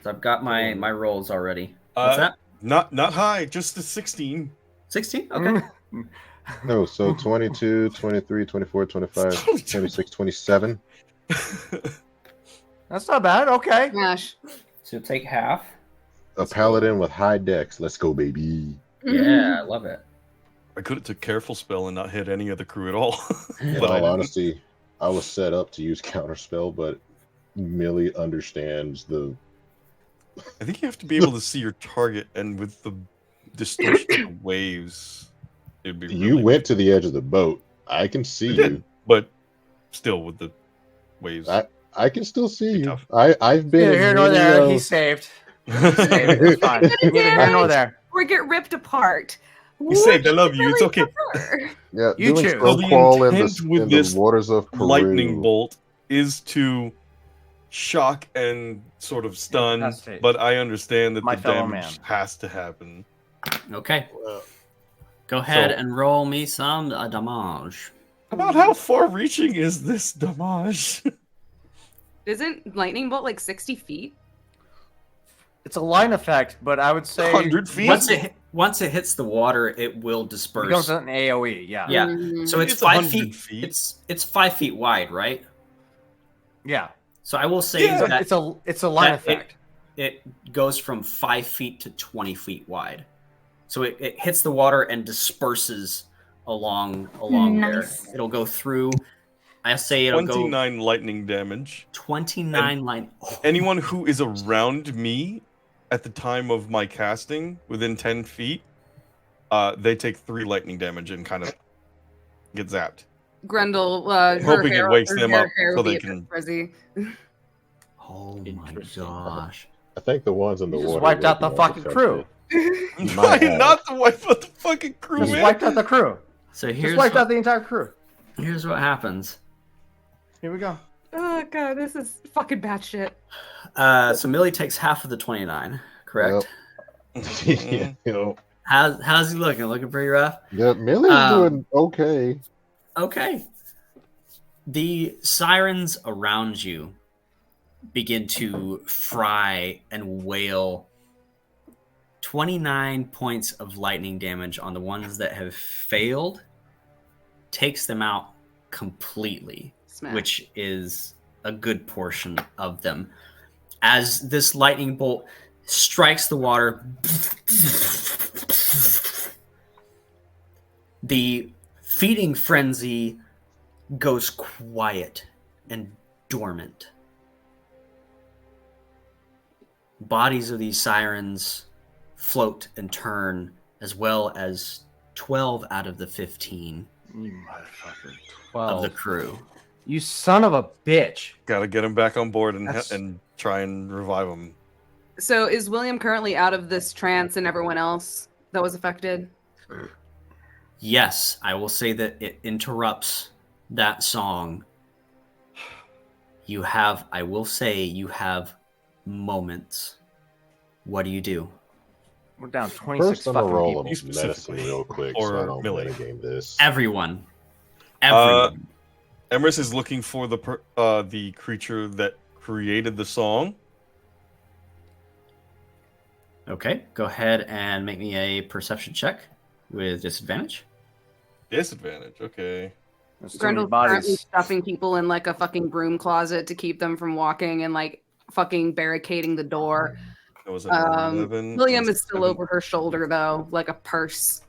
Speaker 2: So I've got my rolls already. What's that?
Speaker 1: not high, just the 16.
Speaker 2: 16? Okay.
Speaker 3: No, so 22, 23, 24, 25, 26, 27.
Speaker 6: That's not bad. Okay.
Speaker 7: Gosh.
Speaker 2: So take half.
Speaker 3: A paladin with high dex. Let's go, baby.
Speaker 2: Yeah, I love it.
Speaker 1: I could have took careful spell and not hit any of the crew at all.
Speaker 3: In
Speaker 1: But I
Speaker 3: all
Speaker 1: didn't.
Speaker 3: honesty, I was set up to use counterspell, but Millie understands the.
Speaker 1: I think you have to be able to see your target, and with the distortion of the waves, it'd be.
Speaker 3: You
Speaker 1: really-
Speaker 3: went to the edge of the boat. I can see
Speaker 1: I did.
Speaker 3: you.
Speaker 1: but still with the waves.
Speaker 3: I can still see
Speaker 1: Be
Speaker 3: you.
Speaker 1: tough.
Speaker 3: I've been
Speaker 8: Neither
Speaker 3: in
Speaker 8: here nor
Speaker 3: many
Speaker 8: there.
Speaker 3: of-
Speaker 8: He's saved. He's saved. It's fine. Neither here nor there.
Speaker 4: Or get ripped apart.
Speaker 1: You saved. I love you. It's okay.
Speaker 4: Prefer?
Speaker 3: Yeah,
Speaker 8: You
Speaker 3: doing
Speaker 8: choose.
Speaker 1: So the
Speaker 3: crawl in
Speaker 1: intent
Speaker 3: the,
Speaker 1: with
Speaker 3: in the
Speaker 1: this
Speaker 3: waters of Peru.
Speaker 1: Lightning bolt is to shock and sort of stun,
Speaker 8: Incapacitate.
Speaker 1: but I understand that
Speaker 8: My
Speaker 1: the
Speaker 8: fellow
Speaker 1: damage
Speaker 8: man.
Speaker 1: has to happen.
Speaker 2: Okay. Go ahead
Speaker 1: So-
Speaker 2: and roll me some damage.
Speaker 1: About how far-reaching is this damage?
Speaker 4: Isn't lightning bolt like 60 feet?
Speaker 8: It's a line effect, but I would say
Speaker 1: 100 feet?
Speaker 2: Once it hits the water, it will
Speaker 8: it
Speaker 2: disperse.
Speaker 8: becomes an AOE. Yeah.
Speaker 2: Yeah.
Speaker 4: Mhm.
Speaker 2: So it's,
Speaker 1: It's
Speaker 2: 5
Speaker 1: 100
Speaker 2: feet.
Speaker 1: feet.
Speaker 2: It's 5 feet wide, right?
Speaker 8: Yeah.
Speaker 2: So I will say
Speaker 1: Yeah.
Speaker 2: that
Speaker 8: It's a line
Speaker 2: that
Speaker 8: effect.
Speaker 2: it goes from 5 feet to 20 feet wide. So it hits the water and disperses along
Speaker 5: Nice.
Speaker 2: there. It'll go through. I say it'll go
Speaker 1: 29 lightning damage.
Speaker 2: 29 line.
Speaker 1: Anyone who is around me at the time of my casting, within 10 feet, they take 3 lightning damage and kind of get zapped.
Speaker 4: Grendel,
Speaker 1: Hoping it wakes them up
Speaker 4: hair
Speaker 1: so
Speaker 4: will be
Speaker 1: they
Speaker 4: a
Speaker 1: can-
Speaker 4: bit frizzy.
Speaker 2: Oh my
Speaker 3: Interesting.
Speaker 2: gosh.
Speaker 3: I think the ones in the
Speaker 8: You just
Speaker 3: water
Speaker 8: wiped
Speaker 3: will
Speaker 8: out
Speaker 3: be
Speaker 8: the
Speaker 3: more
Speaker 8: fucking crew.
Speaker 3: affected.
Speaker 1: Try
Speaker 3: might have.
Speaker 1: not to wipe out the fucking crew,
Speaker 8: Just
Speaker 1: man.
Speaker 8: wiped out the crew.
Speaker 2: So
Speaker 8: Just
Speaker 2: here's
Speaker 8: wiped out
Speaker 2: what,
Speaker 8: the entire crew.
Speaker 2: here's what happens.
Speaker 8: Here we go.
Speaker 4: Oh god, this is fucking batshit.
Speaker 2: So Millie takes half of the 29, correct?
Speaker 3: Yeah, you know,
Speaker 2: How's he looking? Looking pretty rough?
Speaker 3: yeah, Millie's doing okay.
Speaker 2: Okay. The sirens around you begin to fry and wail. 29 points of lightning damage on the ones that have failed takes them out completely,
Speaker 4: Smash.
Speaker 2: which is a good portion of them. As this lightning bolt strikes the water, the feeding frenzy goes quiet and dormant. Bodies of these sirens float and turn, as well as 12 out of the 15
Speaker 8: You motherfucker.
Speaker 2: of the
Speaker 8: 12.
Speaker 2: crew.
Speaker 8: You son of a bitch.
Speaker 1: Gotta get him back on board and
Speaker 8: That's-
Speaker 1: and try and revive him.
Speaker 4: So is William currently out of this trance and everyone else that was affected?
Speaker 2: Yes, I will say that it interrupts that song. I will say you have moments. What do you do?
Speaker 8: We're down 26
Speaker 3: First, I'm gonna
Speaker 8: fucking
Speaker 3: roll
Speaker 8: people.
Speaker 3: a
Speaker 1: You specifically,
Speaker 3: medicine real quick so
Speaker 1: or
Speaker 3: I don't
Speaker 1: Millie?
Speaker 3: game this.
Speaker 2: Everyone. Everyone.
Speaker 1: Emrys is looking for the creature that created the song.
Speaker 2: Okay, go ahead and make me a perception check with disadvantage.
Speaker 1: Disadvantage. Okay.
Speaker 8: There's too many
Speaker 4: Grendel's currently
Speaker 8: bodies.
Speaker 4: stuffing people in like a fucking broom closet to keep them from walking and like fucking barricading the door.
Speaker 1: That was an 11.
Speaker 4: William
Speaker 1: and
Speaker 4: is still
Speaker 1: 7,
Speaker 4: over her shoulder though, like a purse.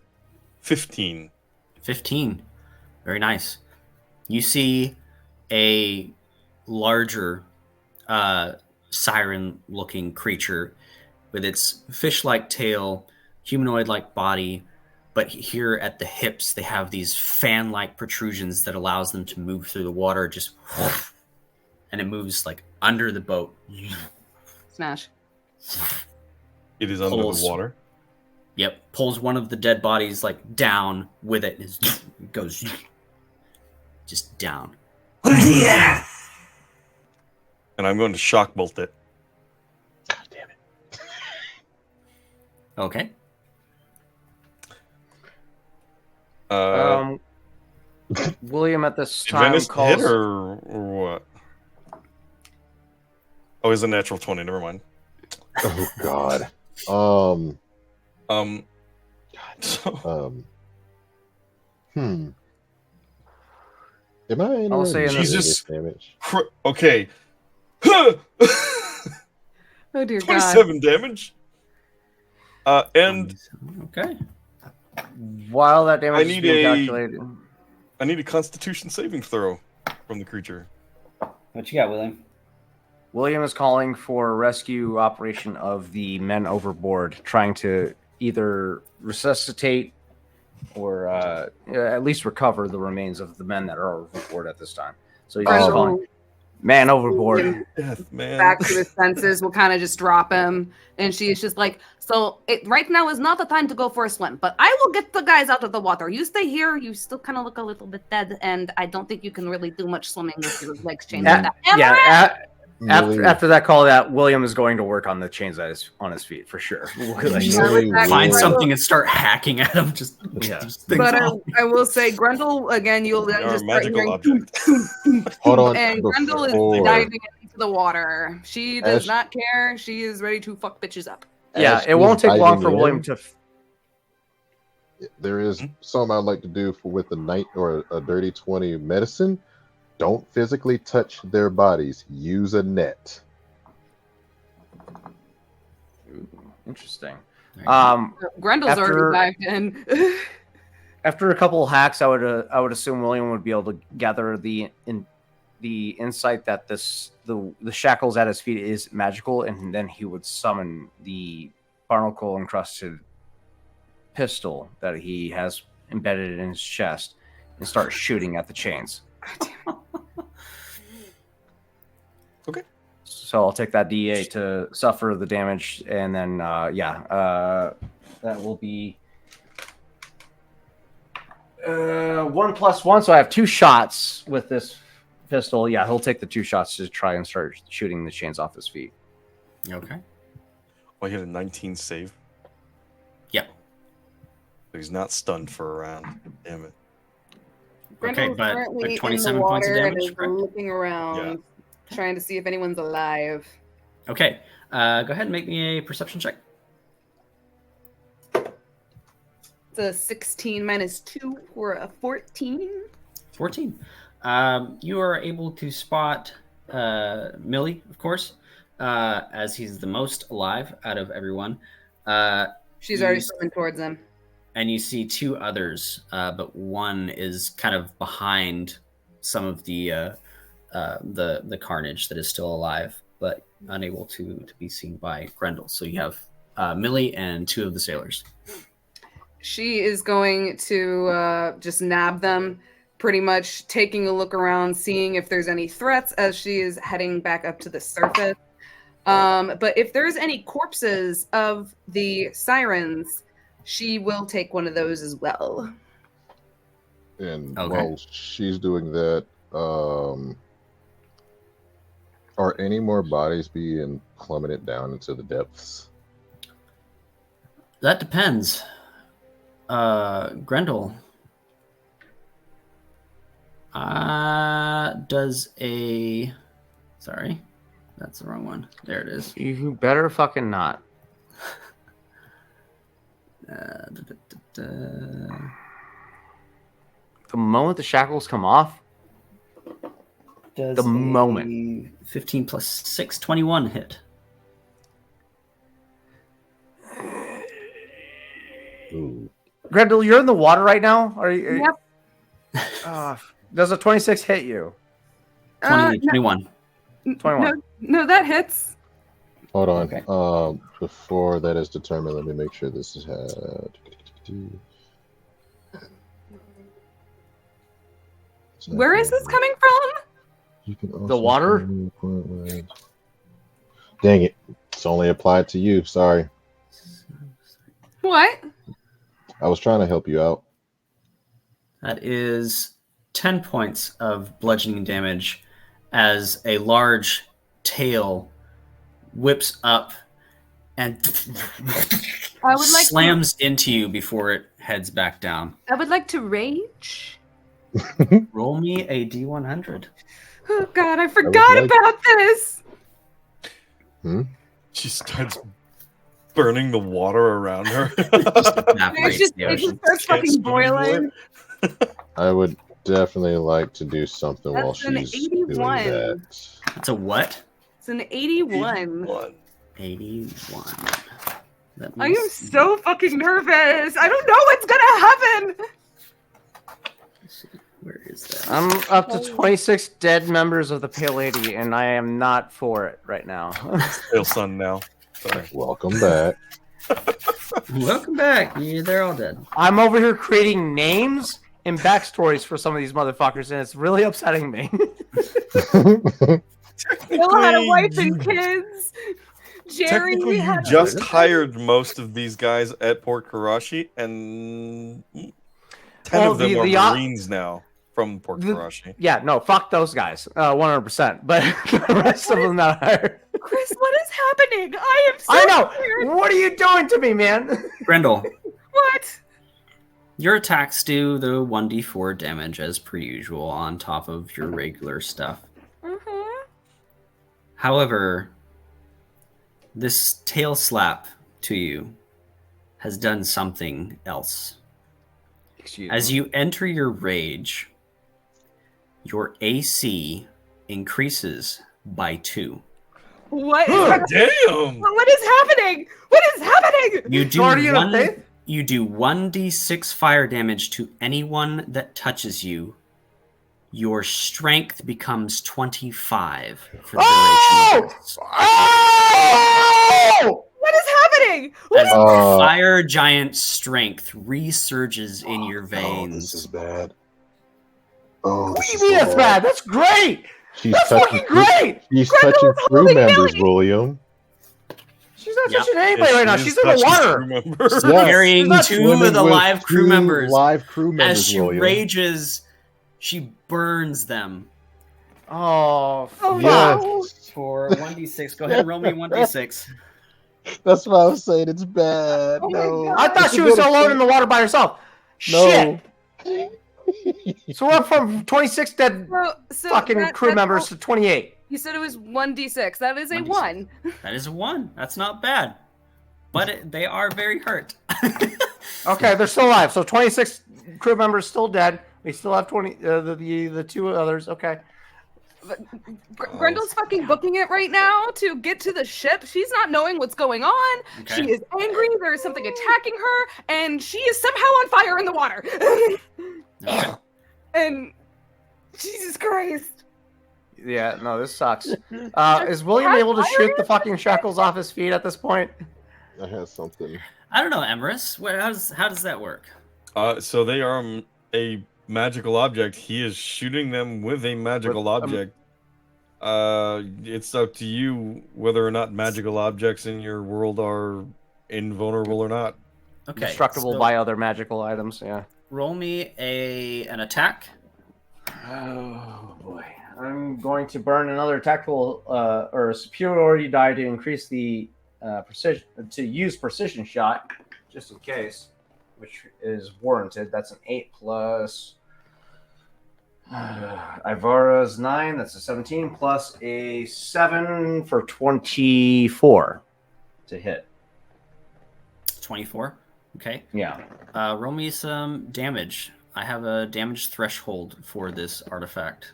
Speaker 1: 15.
Speaker 2: 15. Very nice. You see a larger siren-looking creature with its fish-like tail, humanoid-like body, but here at the hips they have these fan-like protrusions that allows them to move through the water, just and it moves like under the boat.
Speaker 4: Smash.
Speaker 1: It is under
Speaker 2: Pulls.
Speaker 1: the water.
Speaker 2: Yep, pulls one of the dead bodies like down with it, and it goes just down.
Speaker 1: And I'm going to shock bolt it.
Speaker 3: God damn it.
Speaker 2: Okay.
Speaker 8: William at this
Speaker 1: Did
Speaker 8: time
Speaker 1: Venice
Speaker 8: calls.
Speaker 1: hit or what? Oh, it's a natural 20. Never mind.
Speaker 3: Oh God.
Speaker 1: So,
Speaker 3: Am I in
Speaker 8: I'll say
Speaker 1: Jesus.
Speaker 3: damage?
Speaker 1: okay.
Speaker 4: Oh dear God.
Speaker 1: 27 damage. And
Speaker 2: Okay.
Speaker 8: While that damage
Speaker 1: I
Speaker 8: is
Speaker 1: need
Speaker 8: being
Speaker 1: a-
Speaker 8: calculated,
Speaker 1: I need a Constitution saving throw from the creature.
Speaker 2: What you got, William?
Speaker 8: William is calling for a rescue operation of the men overboard, trying to either resuscitate
Speaker 6: or at least recover the remains of the men that are overboard at this time. So he's
Speaker 4: Grendel
Speaker 6: calling, man overboard.
Speaker 1: Death, man.
Speaker 4: back to his senses will kind of just drop him, and she's just like, so right now is not the time to go for a swim, but I will get the guys out of the water. You stay here. You still kind of look a little bit dead, and I don't think you can really do much swimming with your legs chained like that.
Speaker 6: After that call, that William is going to work on the chains that is on his feet for sure.
Speaker 2: Find something and start hacking at him. Just things
Speaker 4: But
Speaker 2: off.
Speaker 4: I will say, Grendel again. You'll then
Speaker 1: They are
Speaker 4: just start
Speaker 1: magical
Speaker 4: hearing
Speaker 1: object.
Speaker 3: Hold on.
Speaker 4: and Grendel is
Speaker 3: before-
Speaker 4: diving into the water. She does
Speaker 3: As-
Speaker 4: not care. She is ready to fuck bitches up.
Speaker 6: Yeah,
Speaker 3: as
Speaker 6: it won't
Speaker 3: he's
Speaker 6: take long
Speaker 3: diving
Speaker 6: for
Speaker 3: in,
Speaker 6: William to.
Speaker 3: There is something I'd like to do with a night or a dirty 20 medicine. Don't physically touch their bodies. Use a net.
Speaker 6: Interesting.
Speaker 2: There you go.
Speaker 4: Grendel's
Speaker 6: After-
Speaker 4: already dived in.
Speaker 6: After a couple of hacks, I would assume William would be able to gather the insight that the shackles at his feet is magical, and then he would summon the barnacle encrusted pistol that he has embedded in his chest and start shooting at the chains.
Speaker 1: Okay.
Speaker 6: So I'll take that D8 to suffer the damage, and then that will be 1 + 1. So I have 2 shots with this pistol. Yeah, he'll take the 2 shots to try and start shooting the chains off his feet.
Speaker 2: Okay.
Speaker 1: Well, he had a 19 save.
Speaker 2: Yep.
Speaker 1: So he's not stunned for a round. Damn it.
Speaker 4: Grendel's
Speaker 2: but
Speaker 4: currently in the
Speaker 2: 27 points of
Speaker 4: water and
Speaker 2: damage,
Speaker 4: is
Speaker 2: correct?
Speaker 4: looking around, trying to see if anyone's alive.
Speaker 2: Okay. Go ahead and make me a perception check.
Speaker 4: It's a 16 minus 2 for a 14.
Speaker 2: 14. You are able to spot Millie, of course, as he's the most alive out of everyone.
Speaker 4: She's already
Speaker 2: He's-
Speaker 4: swimming towards him.
Speaker 2: And you see 2 others, but one is kind of behind some of the carnage that is still alive, but unable to be seen by Grendel. So you have Millie and 2 of the sailors.
Speaker 4: She is going to just nab them, pretty much taking a look around, seeing if there's any threats as she is heading back up to the surface. But if there's any corpses of the sirens, she will take one of those as well.
Speaker 3: And
Speaker 2: Okay.
Speaker 3: while she's doing that, are any more bodies being plummeted down into the depths?
Speaker 2: That depends. Grendel does a... Sorry, that's the wrong one. There it is.
Speaker 6: You better fucking not. The moment the shackles come off,
Speaker 2: Does
Speaker 6: The moment.
Speaker 2: 15 plus 6, 21 hit.
Speaker 3: Ooh.
Speaker 6: Grendel, you're in the water right now. Are you?
Speaker 4: Yep.
Speaker 6: Does a 26 hit you?
Speaker 2: 21.
Speaker 6: 21.
Speaker 4: No, that hits.
Speaker 3: Hold on.
Speaker 2: Okay.
Speaker 3: Before that is determined, let me make sure this is.
Speaker 4: Where is this coming from?
Speaker 3: You can also
Speaker 6: The water?
Speaker 3: Dang it. It's only applied to you. Sorry.
Speaker 4: What?
Speaker 3: I was trying to help you out.
Speaker 2: That is 10 points of bludgeoning damage as a large tail whips up and
Speaker 4: I would like
Speaker 2: slams into you before it heads back down.
Speaker 4: I would like to rage.
Speaker 2: Roll me a d100.
Speaker 4: Oh God, I forgot
Speaker 3: like-
Speaker 4: about this.
Speaker 1: She starts burning the water around her.
Speaker 2: Evaporates
Speaker 4: It just
Speaker 2: the ocean.
Speaker 4: starts fucking boiling.
Speaker 3: I would definitely like to do something while
Speaker 4: That's an
Speaker 3: she's doing
Speaker 4: 81.
Speaker 3: that.
Speaker 2: That's a what?
Speaker 4: It's an 81.
Speaker 2: 81. Let me
Speaker 4: I am
Speaker 2: see.
Speaker 4: so fucking nervous. I don't know what's gonna happen.
Speaker 2: Where is that?
Speaker 6: I'm up to 26 dead members of the Pale Lady, and I am not for it right now.
Speaker 1: Pale sun now. Sorry.
Speaker 3: Welcome back.
Speaker 2: Welcome back. They're all dead.
Speaker 6: I'm over here creating names and backstories for some of these motherfuckers, and it's really upsetting me.
Speaker 4: Bill had a wife
Speaker 1: you-
Speaker 4: and kids.
Speaker 1: Technically,
Speaker 4: Jerry
Speaker 1: you
Speaker 4: had
Speaker 1: just hired most of these guys at Port Karashi, and 10
Speaker 6: Well,
Speaker 1: of them
Speaker 6: the-
Speaker 1: are
Speaker 6: the-
Speaker 1: Marines now from Port
Speaker 6: the-
Speaker 1: Karashi.
Speaker 6: Yeah, no, fuck those guys, 100%. But the rest of them not hired.
Speaker 4: Chris, what is happening? I am so
Speaker 6: I know.
Speaker 4: scared.
Speaker 6: What are you doing to me, man?
Speaker 2: Grendel,
Speaker 4: What?
Speaker 2: your attacks do the 1d4 damage as per usual on top of your regular stuff.
Speaker 4: Uh-huh.
Speaker 2: However, this tail slap to you has done something else.
Speaker 6: Excuse
Speaker 2: As you enter your rage, your AC increases by 2.
Speaker 4: What?
Speaker 1: Oh, damn!
Speaker 4: What is happening? What is happening?
Speaker 2: You do
Speaker 6: Guardian of Faith?
Speaker 2: you do 1d6 fire damage to anyone that touches you. Your strength becomes 25 for the duration of this.
Speaker 6: Oh!
Speaker 4: What is happening? What
Speaker 2: As
Speaker 4: is
Speaker 2: fire giant strength resurges in your
Speaker 3: Oh,
Speaker 2: veins.
Speaker 3: this is bad. Oh,
Speaker 6: What
Speaker 3: this
Speaker 6: do
Speaker 3: is
Speaker 6: you mean
Speaker 3: so
Speaker 6: that's bad? That's great.
Speaker 3: She's
Speaker 6: That's
Speaker 3: touching.
Speaker 6: fucking great.
Speaker 3: She's
Speaker 4: Grendel
Speaker 3: touching
Speaker 4: is
Speaker 3: crew
Speaker 4: holding
Speaker 3: members,
Speaker 4: Millie.
Speaker 3: William.
Speaker 6: She's not
Speaker 2: Yep.
Speaker 6: touching anybody
Speaker 1: Yes,
Speaker 6: right now.
Speaker 1: she
Speaker 6: She's
Speaker 1: is
Speaker 6: in the
Speaker 1: touching
Speaker 6: water.
Speaker 1: crew members.
Speaker 3: Yes.
Speaker 2: Carrying
Speaker 6: She's not
Speaker 2: 2
Speaker 3: Swimming
Speaker 2: of the
Speaker 3: with
Speaker 2: live crew
Speaker 3: 2
Speaker 2: members.
Speaker 3: Live crew members,
Speaker 2: As she
Speaker 3: William.
Speaker 2: rages, she burns them.
Speaker 6: Oh, fuck.
Speaker 3: Yes.
Speaker 2: For 1d6. Go ahead and roll me 1d6.
Speaker 3: That's what I was saying. It's bad.
Speaker 4: Oh my
Speaker 3: no.
Speaker 4: God.
Speaker 6: I thought she was alone in the water by herself.
Speaker 3: No.
Speaker 6: Shit. So we're from 26 dead
Speaker 4: so
Speaker 6: fucking crew
Speaker 4: that's
Speaker 6: members
Speaker 4: all-
Speaker 6: to 28.
Speaker 4: You said it was 1d6. That is a
Speaker 2: 1d6.
Speaker 4: 1.
Speaker 2: That is a 1. That's not bad. But they are very hurt.
Speaker 6: Okay, they're still alive. So 26 crew members still dead. We still have 20. The 2 others. Okay.
Speaker 4: Grendel's fucking booking it right now to get to the ship. She's not knowing what's going on.
Speaker 2: Okay.
Speaker 4: She is angry. There is something attacking her, and she is somehow on fire in the water.
Speaker 2: Okay.
Speaker 4: And Jesus Christ.
Speaker 6: Yeah, no, this sucks. Is William able to shoot the fucking shackles off his feet at this point?
Speaker 3: I have something.
Speaker 2: I don't know, Emerus. How does that work?
Speaker 1: So they are a magical object. He is shooting them with a magical object. It's up to you whether or not magical objects in your world are invulnerable or not.
Speaker 2: Okay.
Speaker 6: Destructible
Speaker 2: so
Speaker 6: by other magical items, yeah.
Speaker 2: roll me an attack.
Speaker 6: Oh boy. I'm going to burn another tactical or superiority die to increase the precision to use precision shot, just in case, which is warranted. That's an 8 plus Ivara's 9, that's a 17, plus a 7 for 24 to hit.
Speaker 2: 24. Okay.
Speaker 6: Yeah.
Speaker 2: Roll me some damage. I have a damage threshold for this artifact.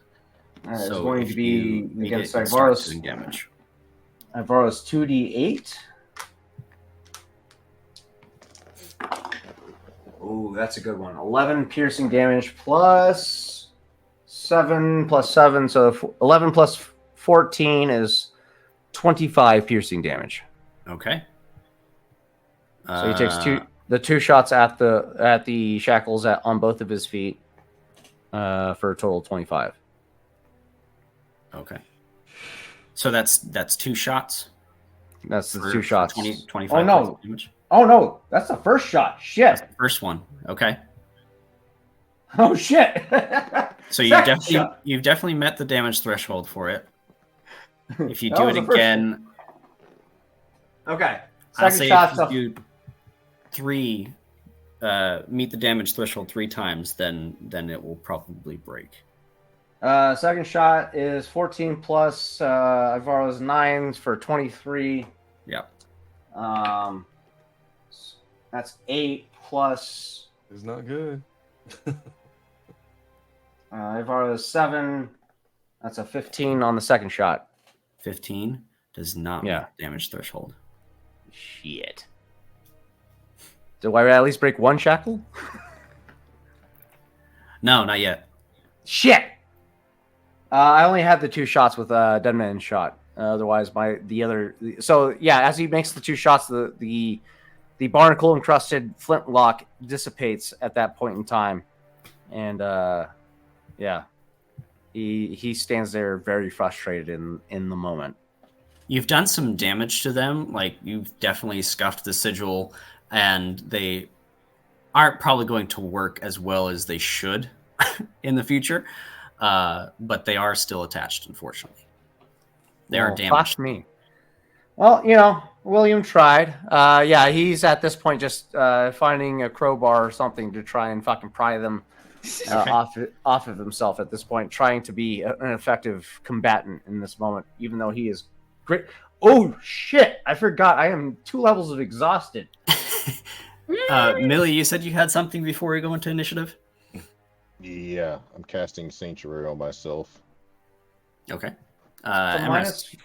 Speaker 6: It's
Speaker 2: So
Speaker 6: going
Speaker 2: if
Speaker 6: to be
Speaker 2: you meet
Speaker 6: against
Speaker 2: it, you start
Speaker 6: Ivara's
Speaker 2: doing damage.
Speaker 6: 2d8. Oh, that's a good one. 11 piercing damage plus 7 plus 7. So 11 plus 14 is 25 piercing damage.
Speaker 2: Okay.
Speaker 6: So he takes the 2 shots at the shackles on both of his feet for a total of 25.
Speaker 2: Okay. So that's 2 shots.
Speaker 6: That's the
Speaker 2: for-
Speaker 6: 2
Speaker 2: for
Speaker 6: shots.
Speaker 2: 25
Speaker 6: Oh, no.
Speaker 2: points of damage.
Speaker 6: Oh no, that's the first shot. Shit.
Speaker 2: First one. Okay.
Speaker 6: Oh shit.
Speaker 2: So
Speaker 6: Second shot.
Speaker 2: you've definitely met the damage threshold for it. If you
Speaker 6: That
Speaker 2: do
Speaker 6: was
Speaker 2: it
Speaker 6: the first
Speaker 2: again,
Speaker 6: Okay.
Speaker 2: I'll
Speaker 6: Second
Speaker 2: say
Speaker 6: shot's
Speaker 2: if you do 3 meet the damage threshold 3 times, then it will probably break.
Speaker 6: Second shot is 14 plus Ivara's 9 for 23.
Speaker 2: Yep.
Speaker 6: That's 8 plus
Speaker 1: It's not good.
Speaker 6: Ivara's 7. That's a 15 on the second shot.
Speaker 2: 15 does not meet
Speaker 6: Yeah.
Speaker 2: the damage threshold.
Speaker 6: Shit. Do I at least break 1 shackle?
Speaker 2: No, not yet.
Speaker 6: Shit. I only had the 2 shots with Dead Man's shot. Otherwise, so yeah, as he makes the 2 shots, the the barnacle encrusted flintlock dissipates at that point in time, and he stands there very frustrated in the moment.
Speaker 2: You've done some damage to them. Like, you've definitely scuffed the sigil, and they aren't probably going to work as well as they should in the future. But they are still attached, unfortunately. They are damaged.
Speaker 6: Fuck me. Well, William tried. He's at this point just finding a crowbar or something to try and fucking pry them off of himself at this point, trying to be an effective combatant in this moment, even though he is great. Oh, shit. I forgot. I am 2 levels of exhausted.
Speaker 2: Millie, you said you had something before we go into initiative?
Speaker 3: Yeah, I'm casting Sanctuary on myself.
Speaker 2: Okay.
Speaker 6: So
Speaker 2: Emrys.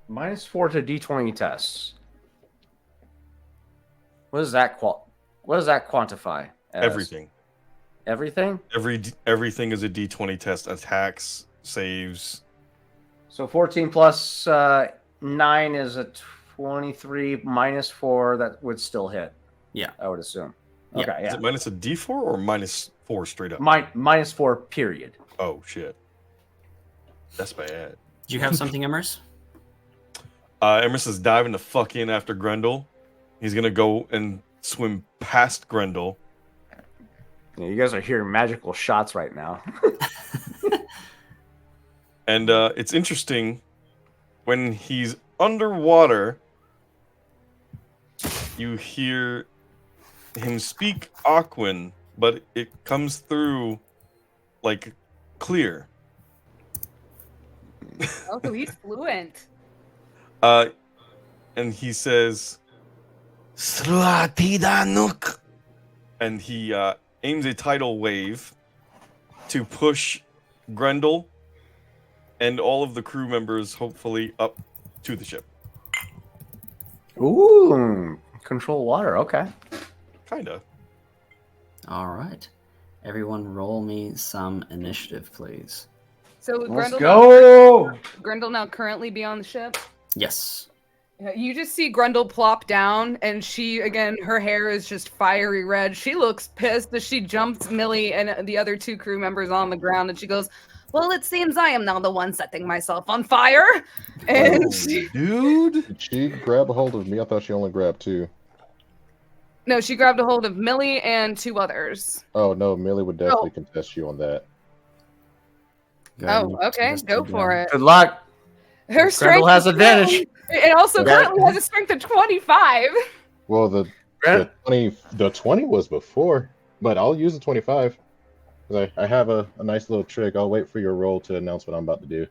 Speaker 6: -4 to D20 tests. What does that quantify? As?
Speaker 1: Everything.
Speaker 6: Everything?
Speaker 1: Everything is a D20 test. Attacks, saves.
Speaker 6: So 14 plus 9 is a 23 -4. That would still hit.
Speaker 2: Yeah.
Speaker 6: I would assume.
Speaker 2: Yeah.
Speaker 6: Okay,
Speaker 1: Is it minus a D4 or -4 straight up?
Speaker 6: -4 period.
Speaker 1: Oh shit. That's bad.
Speaker 2: Do you have something, Emrys?
Speaker 1: Emrys is diving the fuck in after Grendel. He's gonna go and swim past Grendel.
Speaker 6: Yeah, you guys are hearing magical shots right now.
Speaker 1: And it's interesting when he's underwater, you hear him speak Aquan, but it comes through like clear.
Speaker 4: Oh, so he's fluent.
Speaker 1: And he says, Slatidanuk. And he aims a tidal wave to push Grendel and all of the crew members, hopefully, up to the ship.
Speaker 6: Ooh, control water. Okay.
Speaker 1: Kinda.
Speaker 2: All right. Everyone roll me some initiative, please.
Speaker 4: So
Speaker 6: Let's
Speaker 4: Grendel
Speaker 6: go.
Speaker 4: Grendel now currently be on the ship.
Speaker 2: Yes.
Speaker 4: You just see Grendel plop down, and she, again, her hair is just fiery red. She looks pissed as she jumps Millie and the other 2 crew members on the ground, and she goes, well, it seems I am now the one setting myself on fire. And
Speaker 1: Dude.
Speaker 3: Did she grab a hold of me? I thought she only grabbed 2.
Speaker 4: no, she grabbed a hold of Millie and 2 others.
Speaker 3: Oh no, Millie would definitely contest you on that.
Speaker 4: Oh, okay, go for it.
Speaker 6: Good luck.
Speaker 4: Her strength
Speaker 6: Grendel has advantage.
Speaker 4: It also currently has a strength of 25.
Speaker 3: Well, the 20 was before, but I'll use the 25. I have a nice little trick. I'll wait for your roll to announce what I'm about to do.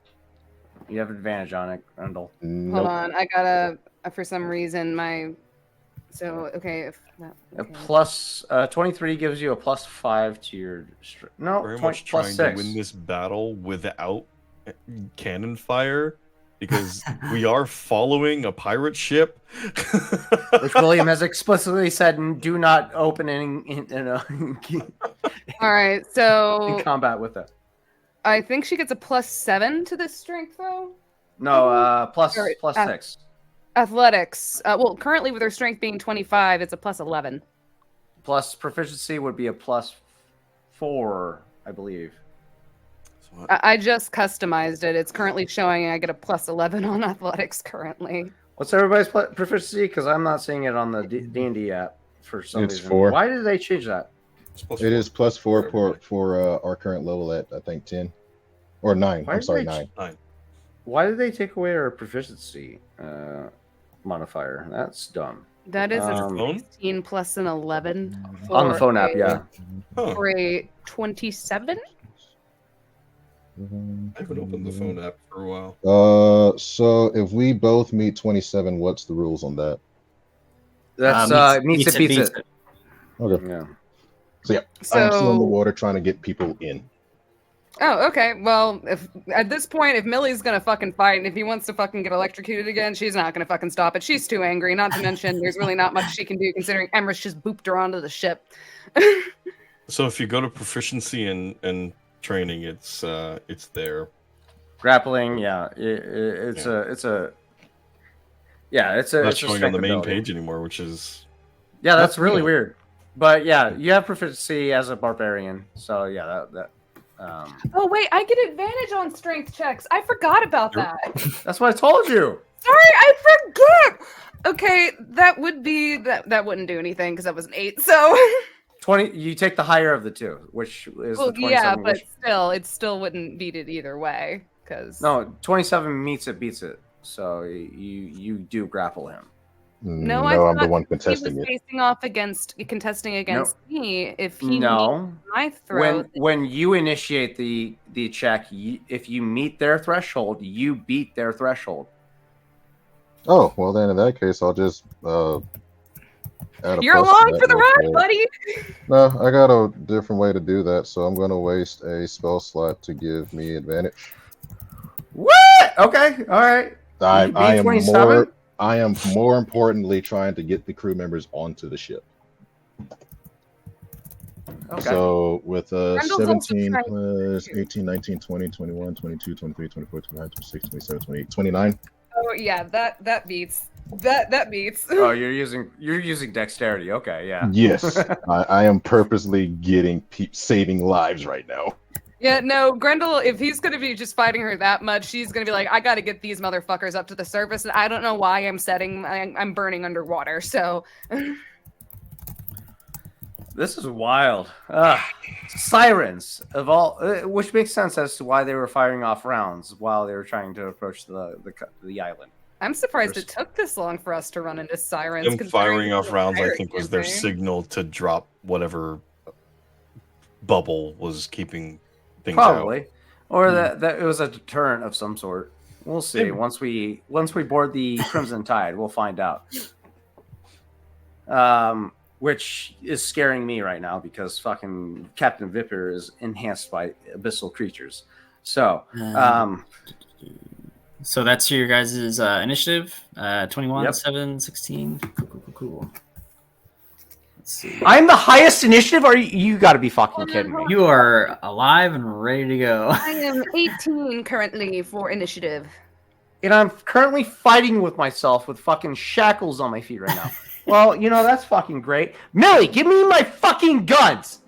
Speaker 6: You have advantage on it, Grendel.
Speaker 4: Hold
Speaker 3: Nope.
Speaker 4: on, I gotta, for some reason, okay, if that,
Speaker 6: A
Speaker 4: okay.
Speaker 6: plus 23 gives you a +5 to your no
Speaker 1: Very
Speaker 6: 20
Speaker 1: much
Speaker 6: plus
Speaker 1: trying
Speaker 6: 6.
Speaker 1: to win this battle without cannon fire because we are following a pirate ship.
Speaker 6: Which William has explicitly said, do not open in
Speaker 4: All right, so
Speaker 6: combat with it.
Speaker 4: I think she gets a +7 to this strength, though.
Speaker 6: No, plus
Speaker 4: Or,
Speaker 6: 6.
Speaker 4: Athletics. Well, currently with her strength being 25, it's a +11.
Speaker 6: Plus proficiency would be a +4, I believe.
Speaker 4: I just customized it. It's currently showing I get a +11 on athletics currently.
Speaker 6: What's everybody's proficiency? Because I'm not seeing it on the D&D app for some
Speaker 3: It's
Speaker 6: reason.
Speaker 3: 4.
Speaker 6: Why did they change that?
Speaker 3: It is +4 for our current level at I think 10 or 9.
Speaker 6: Why
Speaker 3: I'm
Speaker 6: did
Speaker 3: sorry,
Speaker 6: they
Speaker 3: 9.
Speaker 6: Why did they take away our proficiency modifier? That's dumb.
Speaker 4: That is a
Speaker 1: phone?
Speaker 4: 16 plus an 11.
Speaker 6: On the
Speaker 4: for
Speaker 6: phone app,
Speaker 4: a-
Speaker 6: yeah.
Speaker 1: Huh.
Speaker 4: For a 27?
Speaker 1: I haven't opened the phone app for a while.
Speaker 3: So if we both meet 27, what's the rules on that?
Speaker 6: That's meets it, beats it.
Speaker 3: Okay.
Speaker 6: Yeah.
Speaker 3: So yeah, I'm still in the
Speaker 4: So,
Speaker 3: water trying to get people in.
Speaker 4: oh, okay. Well, if at this point, if Millie's gonna fucking fight, and if he wants to fucking get electrocuted again, she's not gonna fucking stop it. She's too angry. Not to mention, there's really not much she can do considering Emrys just booped her onto the ship.
Speaker 1: So if you go to proficiency and training, it's there.
Speaker 6: Grappling, yeah. It's
Speaker 1: Yeah.
Speaker 6: a
Speaker 1: Not
Speaker 6: it's a
Speaker 1: showing on the
Speaker 6: strength
Speaker 1: main
Speaker 6: ability.
Speaker 1: page anymore, which is
Speaker 6: Yeah, that's
Speaker 1: That's
Speaker 6: really
Speaker 1: good.
Speaker 6: weird. But yeah, you have proficiency as a barbarian, so yeah,
Speaker 7: Oh wait, I get advantage on strength checks. I forgot about that.
Speaker 6: that's what I told you.
Speaker 7: Sorry, I forget. Okay, that would be that wouldn't do anything because that was an 8. So
Speaker 6: 20. You take the higher of the two, which is
Speaker 7: well,
Speaker 6: the 27.
Speaker 7: yeah, but
Speaker 6: which,
Speaker 7: still, it still wouldn't beat it either way. Because
Speaker 6: no, 27 meets it, beats it. So you do grapple him.
Speaker 7: no, I
Speaker 3: No, I'm the
Speaker 7: thought
Speaker 3: one
Speaker 7: he was
Speaker 3: contesting it.
Speaker 7: facing off contesting against me. If he
Speaker 6: No.
Speaker 7: meets my throw,
Speaker 6: When you initiate the check, if you meet their threshold, you beat their threshold.
Speaker 3: Oh, well then in that case, I'll just add a
Speaker 7: you're
Speaker 3: plus to
Speaker 7: along
Speaker 3: that
Speaker 7: for the
Speaker 3: real
Speaker 7: ride,
Speaker 3: quick.
Speaker 7: buddy.
Speaker 3: No, I got a different way to do that, so I'm going to waste a spell slot to give me advantage.
Speaker 6: What? Okay, all right. You
Speaker 3: I
Speaker 6: beat
Speaker 3: am
Speaker 6: 27?
Speaker 3: more importantly trying to get the crew members onto the ship.
Speaker 6: Okay.
Speaker 3: So with
Speaker 7: Randall's also
Speaker 3: 17
Speaker 7: trying
Speaker 3: plus 18, 19, 20, 21, 22, 23, 24, 25, 26, 27, 28, 29.
Speaker 7: Oh yeah, that beats. That beats.
Speaker 6: Oh, you're using dexterity. Okay, yeah.
Speaker 3: Yes, I am purposely saving lives right now.
Speaker 7: Yeah, no, Grendel, if he's gonna be just fighting her that much, she's gonna be like, I gotta get these motherfuckers up to the surface, and I don't know why I'm burning underwater, so
Speaker 6: This is wild. Sirens of all, which makes sense as to why they were firing off rounds while they were trying to approach the island.
Speaker 7: I'm surprised it took this long for us to run into sirens.
Speaker 1: Them firing
Speaker 7: considering
Speaker 1: off
Speaker 7: the
Speaker 1: rounds, I
Speaker 7: pirate
Speaker 1: think, was their
Speaker 7: campaign.
Speaker 1: signal to drop whatever bubble was keeping things
Speaker 6: Probably,
Speaker 1: out.
Speaker 6: or that it was a deterrent of some sort. We'll see.
Speaker 1: Maybe.
Speaker 6: Once we board the Crimson Tide, we'll find out. Which is scaring me right now because fucking Captain Viper is enhanced by abyssal creatures. So,
Speaker 2: So that's your guys' initiative. 21,
Speaker 6: Yep.
Speaker 2: 7, 16. Cool. Let's see.
Speaker 6: I'm the highest initiative. Are you got to be fucking kidding me?
Speaker 2: You are alive and ready to go.
Speaker 7: I am 18 currently for initiative.
Speaker 6: And I'm currently fighting with myself with fucking shackles on my feet right now. Well, that's fucking great. Millie, give me my fucking guns.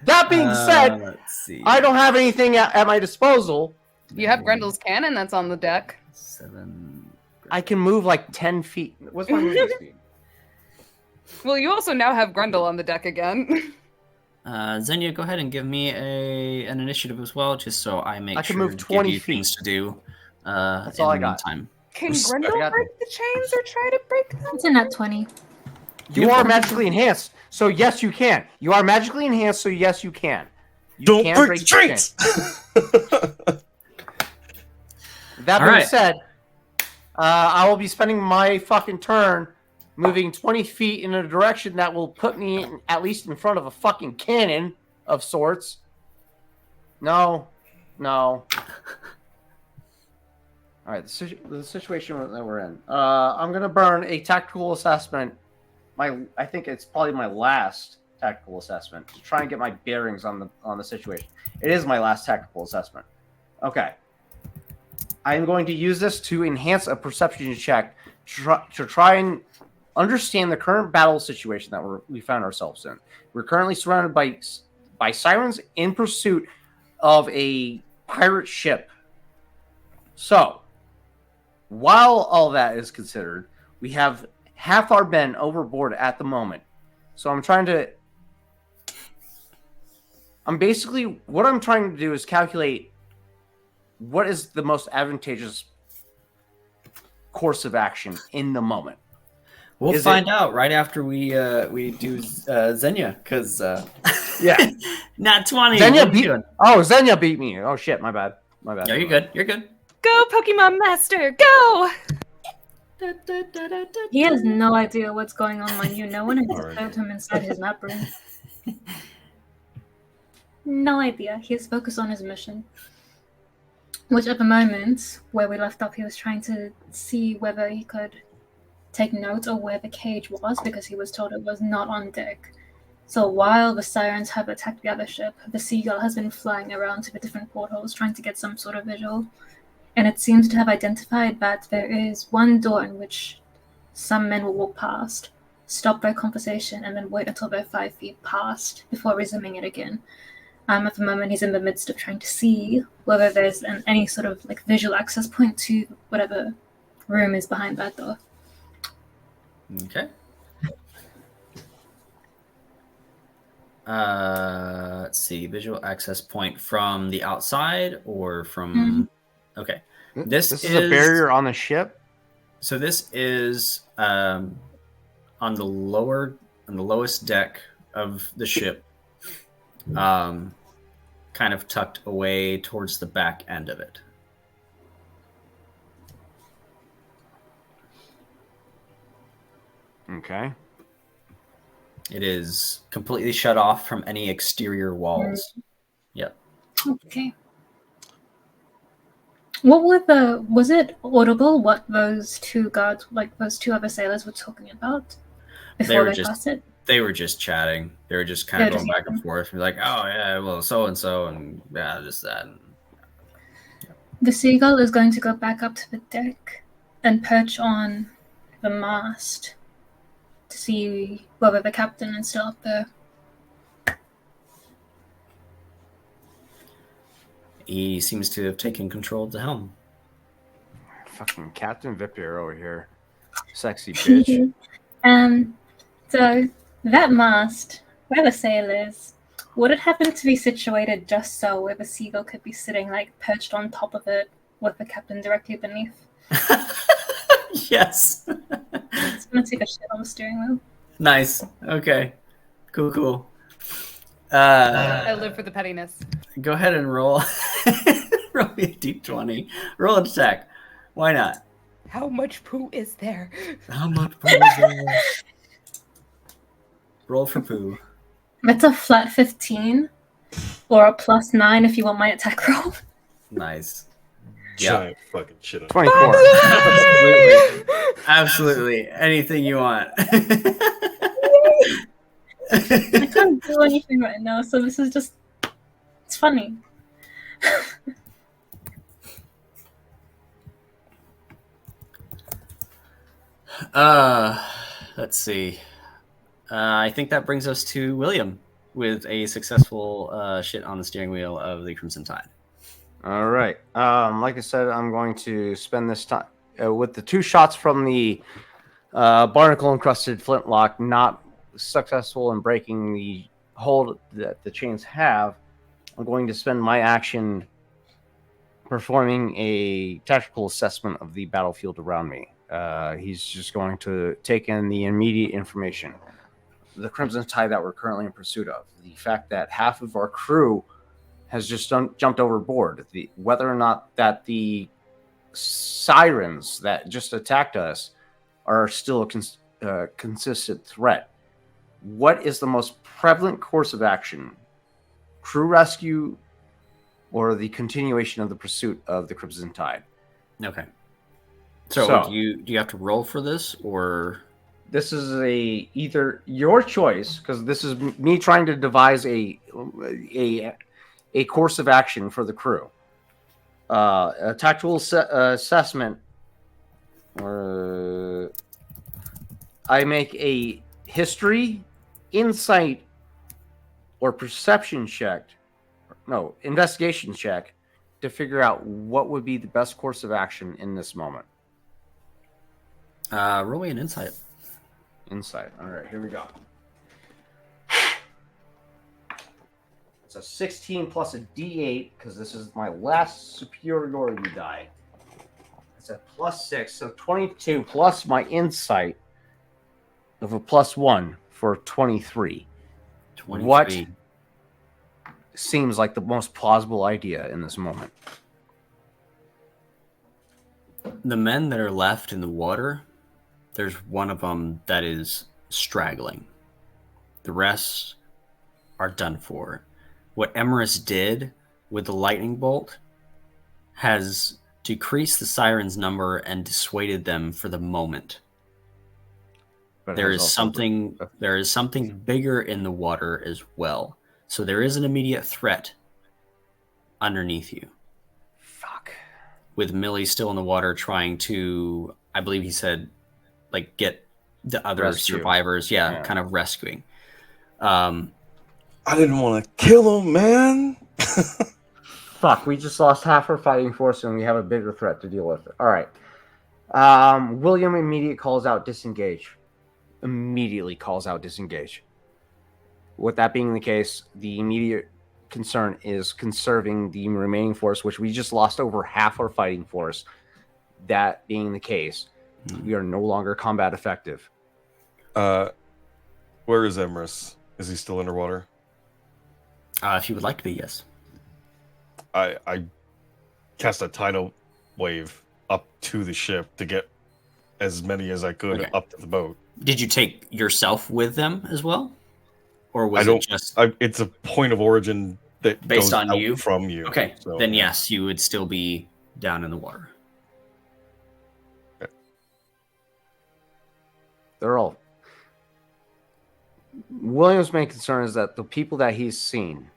Speaker 6: That being said,
Speaker 2: Let's see.
Speaker 6: I don't have anything at my disposal.
Speaker 7: You have Grendel's cannon that's on the deck.
Speaker 2: 7.
Speaker 6: I can move like 10 feet. What's my movement speed?
Speaker 7: Well, you also now have Grendel on the deck again.
Speaker 2: Xenia, go ahead and give me an initiative as well, just so I make
Speaker 6: I can
Speaker 2: sure
Speaker 6: move
Speaker 2: to
Speaker 6: 20
Speaker 2: give you things
Speaker 6: feet.
Speaker 2: to do.
Speaker 6: That's
Speaker 2: in
Speaker 6: all
Speaker 2: the
Speaker 6: I got.
Speaker 2: meantime.
Speaker 7: Can
Speaker 1: Respect.
Speaker 7: Grendel break the chains or try to break them?
Speaker 5: It's a nat 20.
Speaker 6: You are magically enhanced, so yes, you can. You are magically enhanced, so yes, you can. You
Speaker 1: Don't
Speaker 6: can
Speaker 1: break
Speaker 6: the
Speaker 1: chains!
Speaker 6: That
Speaker 2: All
Speaker 6: being
Speaker 2: right.
Speaker 6: said, I will be spending my fucking turn moving 20 feet in a direction that will put me at least in front of a fucking cannon of sorts. No. All right, the situation that we're in. I'm gonna burn a tactical assessment. I think it's probably my last tactical assessment to try and get my bearings on the situation. It is my last tactical assessment. Okay. I am going to use this to enhance a perception check to try and understand the current battle situation that we found ourselves in. We're currently surrounded by sirens in pursuit of a pirate ship. So, while all that is considered, we have half our men overboard at the moment. So what I'm trying to do is calculate what is the most advantageous course of action in the moment.
Speaker 2: We'll
Speaker 6: Is
Speaker 2: find out right after we do Xenia, because
Speaker 6: Yeah.
Speaker 2: not 20.
Speaker 6: Xenia
Speaker 2: what are you
Speaker 6: beat.
Speaker 2: doing?
Speaker 6: Oh, Xenia beat me. Oh shit, my bad.
Speaker 2: No, you're good. You're good.
Speaker 7: Go, Pokemon Master, go!
Speaker 5: He has no idea what's going on, mind you. No one has
Speaker 1: Alright.
Speaker 5: observed him inside his map room. No idea. He's focused on his mission. Which at the moment, where we left off, he was trying to see whether he could take note of where the cage was, because he was told it was not on deck. So while the sirens have attacked the other ship, the Seagull has been flying around to the different portals trying to get some sort of visual. And it seems to have identified that there is one door in which some men will walk past. stop their conversation, and then wait until they're 5 feet past before resuming it again. At the moment, he's in the midst of trying to see whether there's any sort of like visual access point to whatever room is behind that door.
Speaker 2: Okay. Let's see. Visual access point from the outside or from... Okay.
Speaker 6: This is a barrier on the ship.
Speaker 2: So this is on the lowest deck of the ship, kind of tucked away towards the back end of it.
Speaker 6: Okay.
Speaker 2: It is completely shut off from any exterior walls. Yep.
Speaker 5: Okay. Was it audible what those two guards, like those two other sailors, were talking about before they passed it?
Speaker 2: They were just chatting. They were just kind of going back and forth. Like, oh yeah, well, so and so, and yeah, this that. And...
Speaker 5: The seagull is going to go back up to the deck and perch on the mast to see whether the captain is still up there.
Speaker 2: He seems to have taken control of the helm.
Speaker 6: Fucking Captain Vipier over here. Sexy bitch.
Speaker 5: So that mast, where the sail is, would it happen to be situated just so where the seagull could be sitting, like, perched on top of it with the captain directly beneath?
Speaker 2: Yes.
Speaker 5: It's gonna take a shit on the steering wheel.
Speaker 2: Nice. Okay. Cool.
Speaker 7: I live for the pettiness.
Speaker 2: Go ahead and roll. Roll me a d20. Roll an attack. Why not?
Speaker 7: How much poo is there?
Speaker 2: How much poo is there? Roll for poo.
Speaker 5: That's a flat 15, or a +9 if you want my attack roll.
Speaker 2: Nice.
Speaker 1: Giant fucking shit on
Speaker 6: 24.
Speaker 2: Absolutely. Anything you want.
Speaker 5: I can't do anything right now, so this is just... It's funny.
Speaker 2: Let's see. I think that brings us to William with a successful shit on the steering wheel of the Crimson Tide.
Speaker 6: All right. Like I said, I'm going to spend this time with the 2 shots from the barnacle-encrusted flintlock not successful in breaking the hold that the chains have. I'm going to spend my action performing a tactical assessment of the battlefield around me. He's just going to take in the immediate information. The Crimson Tide that we're currently in pursuit of. The fact that half of our crew has just jumped overboard. Whether or not that the sirens that just attacked us are still a consistent threat. What is the most prevalent course of action? Crew rescue or the continuation of the pursuit of the Crimson Tide?
Speaker 2: Okay. So do you have to roll for this, or
Speaker 6: this is either your choice, because this is me trying to devise a course of action for the crew. A tactical assessment, or I make a history, insight, or perception check. No, investigation check to figure out what would be the best course of action in this moment.
Speaker 2: Roll me an insight.
Speaker 6: Insight. All right, here we go. It's a 16 plus a D8, because this is my last superiority die. It's a +6, so 22 plus my insight of a +1 for 23.
Speaker 2: 23.
Speaker 6: What seems like the most plausible idea in this moment?
Speaker 2: The men that are left in the water, there's one of them that is straggling. The rest are done for. What Emerus did with the lightning bolt has decreased the sirens' number and dissuaded them for the moment.
Speaker 6: But
Speaker 2: There is something bigger in the water as well. So there is an immediate threat underneath you.
Speaker 6: Fuck.
Speaker 2: With Millie still in the water trying to, I believe he said, like, get the other
Speaker 6: Rescue.
Speaker 2: survivors,
Speaker 6: Yeah.
Speaker 2: kind of rescuing.
Speaker 1: I didn't want to kill him, man.
Speaker 6: Fuck, we just lost half our fighting force and we have a bigger threat to deal with. All right. William immediately calls out disengage. Immediately calls out disengage. With that being the case, the immediate concern is conserving the remaining force, which we just lost over half our fighting force. That being the case, we are no longer combat effective.
Speaker 1: Where is Emrys? Is he still underwater?
Speaker 2: If you would like to be, yes.
Speaker 1: I cast a tidal wave up to the ship to get as many as I could
Speaker 2: Okay.
Speaker 1: up to the boat.
Speaker 2: Did you take yourself with them as well? Or was
Speaker 1: I
Speaker 2: it
Speaker 1: don't.
Speaker 2: just
Speaker 1: It's a point of origin that
Speaker 2: based
Speaker 1: goes
Speaker 2: on
Speaker 1: out
Speaker 2: you?
Speaker 1: from you.
Speaker 2: Okay,
Speaker 1: So,
Speaker 2: then
Speaker 1: yeah.
Speaker 2: yes, you would still be down in the water.
Speaker 6: They're all. William's main concern is that the people that he's seen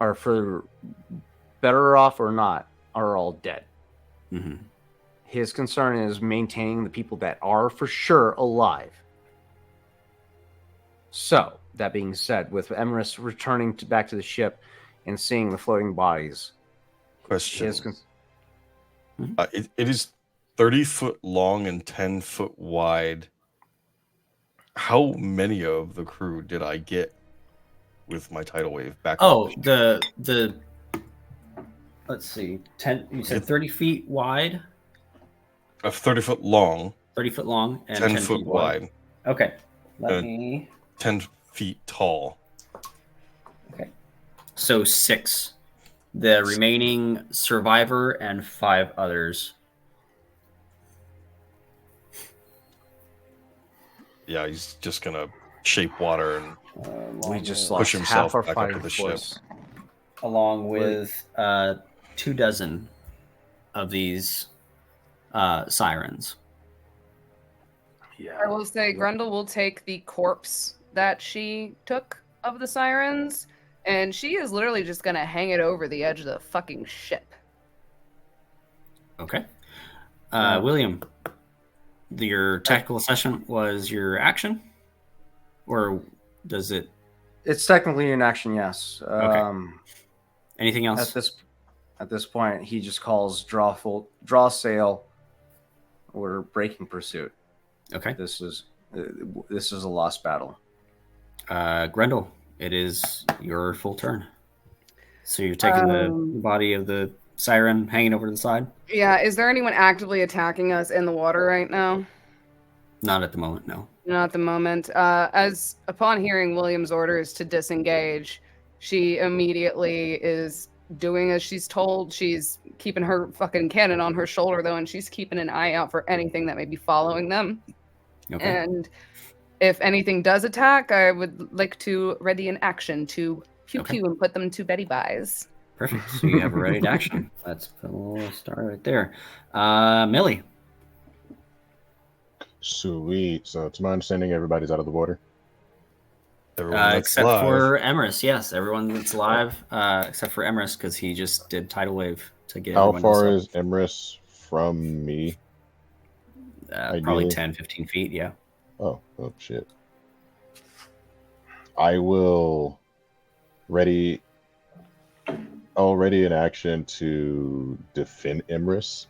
Speaker 6: are, for better off or not, are all dead.
Speaker 2: Mm-hmm.
Speaker 6: His concern is maintaining the people that are for sure alive. So, that being said, with Emrys returning back to the ship and seeing the floating bodies,
Speaker 1: Question.
Speaker 6: his
Speaker 1: It is 30 foot long and 10 foot wide. How many of the crew did I get with my tidal wave back?
Speaker 2: Oh, the let's see, 10. You said 30 feet wide,
Speaker 1: 30 foot long,
Speaker 2: 30 foot long, and
Speaker 1: 10
Speaker 2: 10
Speaker 1: foot
Speaker 2: feet
Speaker 1: wide,
Speaker 2: Okay, let
Speaker 1: Uh,
Speaker 2: me.
Speaker 1: 10 feet tall.
Speaker 2: Okay, so 6. The remaining survivor and 5 others.
Speaker 1: Yeah, he's just gonna shape water and
Speaker 6: we just
Speaker 1: Push
Speaker 6: lost
Speaker 1: himself
Speaker 6: half our
Speaker 1: back up to
Speaker 6: fighting
Speaker 1: the ship.
Speaker 6: force.
Speaker 2: Along with 24 of these sirens.
Speaker 6: Yeah.
Speaker 7: I will say Grundle will take the corpse that she took of the sirens, and she is literally just gonna hang it over the edge of the fucking ship.
Speaker 2: Okay. William, your tactical session was your action? Or does it...
Speaker 6: It's technically an action, yes.
Speaker 2: Anything else?
Speaker 6: At this point, he just calls draw sail, or breaking pursuit.
Speaker 2: Okay.
Speaker 6: This is a lost battle.
Speaker 2: Grendel, it is your full turn. So you're taking the body of the siren hanging over to the side?
Speaker 7: Yeah, is there anyone actively attacking us in the water right now?
Speaker 2: Not at the moment, no.
Speaker 7: Not at the moment. As upon hearing William's orders to disengage, she immediately is doing as she's told. She's keeping her fucking cannon on her shoulder, though, and she's keeping an eye out for anything that may be following them.
Speaker 2: Okay.
Speaker 7: And if anything does attack, I would like to ready an action to pew
Speaker 2: Okay.
Speaker 7: pew and put them to Betty Buys.
Speaker 2: Perfect. So you have a ready to action. We'll start right there. Millie.
Speaker 3: Sweet. So, to my understanding, everybody's out of the water.
Speaker 1: everyone that's
Speaker 2: Except
Speaker 1: alive.
Speaker 2: for Emrys, yes. Everyone that's alive, except for Emrys, because he just did tidal wave to get
Speaker 3: How
Speaker 2: everyone
Speaker 3: far
Speaker 2: else
Speaker 3: is Emrys from me?
Speaker 2: up. Probably
Speaker 3: ideally?
Speaker 2: 10, 15 feet, yeah.
Speaker 3: Oh shit. I'll ready an action to defend Emrys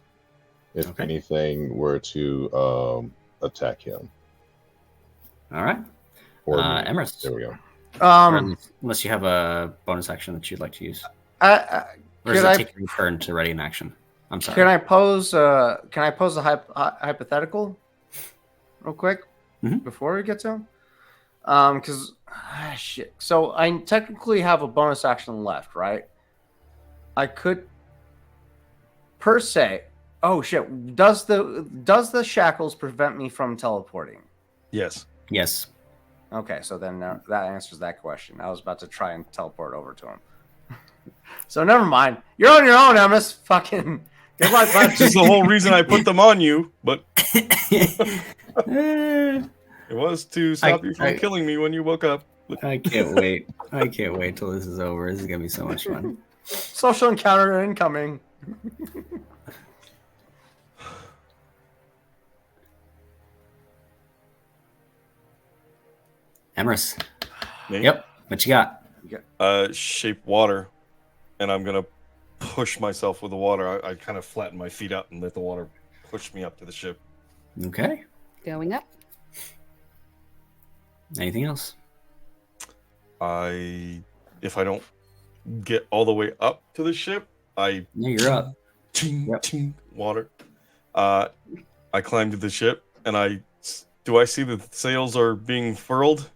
Speaker 3: if
Speaker 2: Okay.
Speaker 3: anything were to attack him.
Speaker 2: All right.
Speaker 3: Or me.
Speaker 2: Emrys.
Speaker 3: There we go.
Speaker 2: Unless you have a bonus action that you'd like to use.
Speaker 6: I
Speaker 2: Or does
Speaker 6: Could
Speaker 2: it
Speaker 6: I-
Speaker 2: take your turn to ready an action? I'm sorry.
Speaker 6: Can I pose a hypothetical real quick
Speaker 2: Mhm.
Speaker 6: before we get to him? Because shit. So I technically have a bonus action left, right? I could per se. Oh shit! Does the shackles prevent me from teleporting?
Speaker 1: Yes.
Speaker 2: Yes.
Speaker 6: Okay, so then that answers that question. I was about to try and teleport over to him. So never mind. You're on your own, Emrys. Fucking good luck, bud.
Speaker 1: This is the whole reason I put them on you, but
Speaker 2: Eh,
Speaker 1: it was to stop you from
Speaker 2: I-
Speaker 1: killing me when you woke up.
Speaker 2: I can't wait. I can't wait till this is over. This is gonna be so much fun.
Speaker 6: Social encounter incoming.
Speaker 2: Emrys.
Speaker 1: Me?
Speaker 2: Yep. What you got?
Speaker 1: Shape water, and I'm gonna push myself with the water. I kind of flatten my feet out and let the water push me up to the ship.
Speaker 2: Okay.
Speaker 7: Going up.
Speaker 2: Anything else?
Speaker 1: If I don't get all the way up to the ship, I
Speaker 2: No, you're up.
Speaker 1: ting,
Speaker 2: Yep.
Speaker 1: ting, water. I climb to the ship, and I see that the sails are being furled?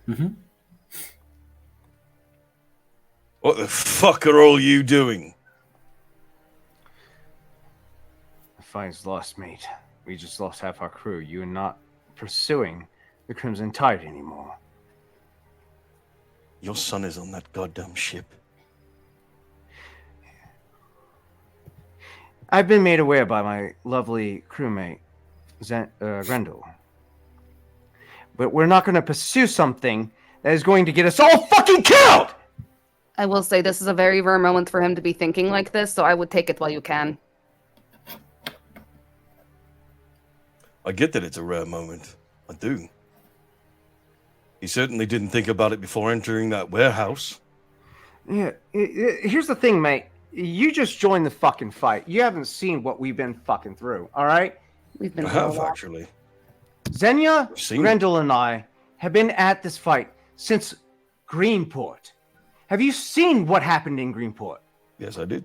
Speaker 2: Mm-hmm.
Speaker 1: What the fuck are all you doing?
Speaker 8: The fight's lost, mate. We just lost half our crew. You are not pursuing the Crimson Tide anymore.
Speaker 1: Your son is on that goddamn ship.
Speaker 8: I've been made aware by my lovely crewmate, Grendel. But we're not going to pursue something that is going to get us all fucking killed!
Speaker 7: I will say this is a very rare moment for him to be thinking like this, so I would take it while you can.
Speaker 1: I get that it's a rare moment. I do. He certainly didn't think about it before entering that warehouse.
Speaker 8: Yeah, here's the thing, mate. You just joined the fucking fight. You haven't seen what we've been fucking through, all right?
Speaker 7: We've been
Speaker 1: I
Speaker 7: through a
Speaker 1: have,
Speaker 7: lot.
Speaker 1: actually.
Speaker 8: Xenia,
Speaker 1: I've seen
Speaker 8: Grendel, and I have been at this fight since Greenport. Have you seen what happened in Greenport?
Speaker 1: Yes, I did.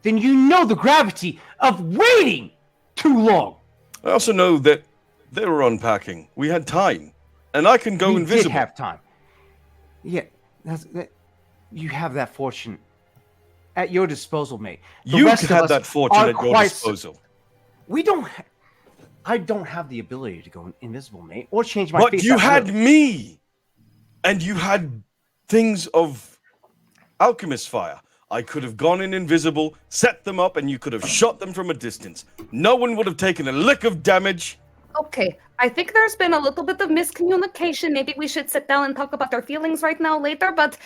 Speaker 8: Then you know the gravity of waiting too long.
Speaker 1: I also know that they were unpacking. We had time. And I can go
Speaker 8: We
Speaker 1: invisible.
Speaker 8: did have time. Yeah, you have that fortune at your disposal, mate. The
Speaker 1: You
Speaker 8: rest of
Speaker 1: had
Speaker 8: us
Speaker 1: that fortune
Speaker 8: are
Speaker 1: at your
Speaker 8: quite
Speaker 1: disposal.
Speaker 8: We don't. I don't have the ability to go invisible, mate, or change my
Speaker 1: But
Speaker 8: face.
Speaker 1: you
Speaker 8: at
Speaker 1: had
Speaker 8: will.
Speaker 1: me. And you had things of alchemist fire. I could have gone in invisible, set them up, and you could have shot them from a distance. No one would have taken a lick of damage.
Speaker 7: Okay, I think there's been a little bit of miscommunication. Maybe we should sit down and talk about our feelings right now later, but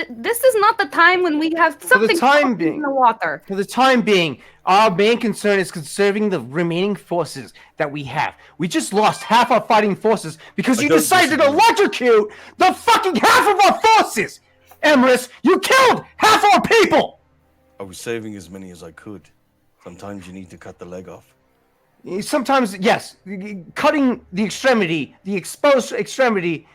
Speaker 7: this is not the time when we have something
Speaker 8: time being-
Speaker 7: in the water.
Speaker 8: For the time being, our main concern is conserving the remaining forces that we have. We just lost half our fighting forces because
Speaker 1: I
Speaker 8: you
Speaker 1: don't
Speaker 8: decided to
Speaker 1: disagree.
Speaker 8: electrocute the fucking half of our forces! Emrys, you killed half our people!
Speaker 1: I was saving as many as I could. Sometimes you need to cut the leg off.
Speaker 8: Sometimes, yes, cutting the extremity, the exposed extremity,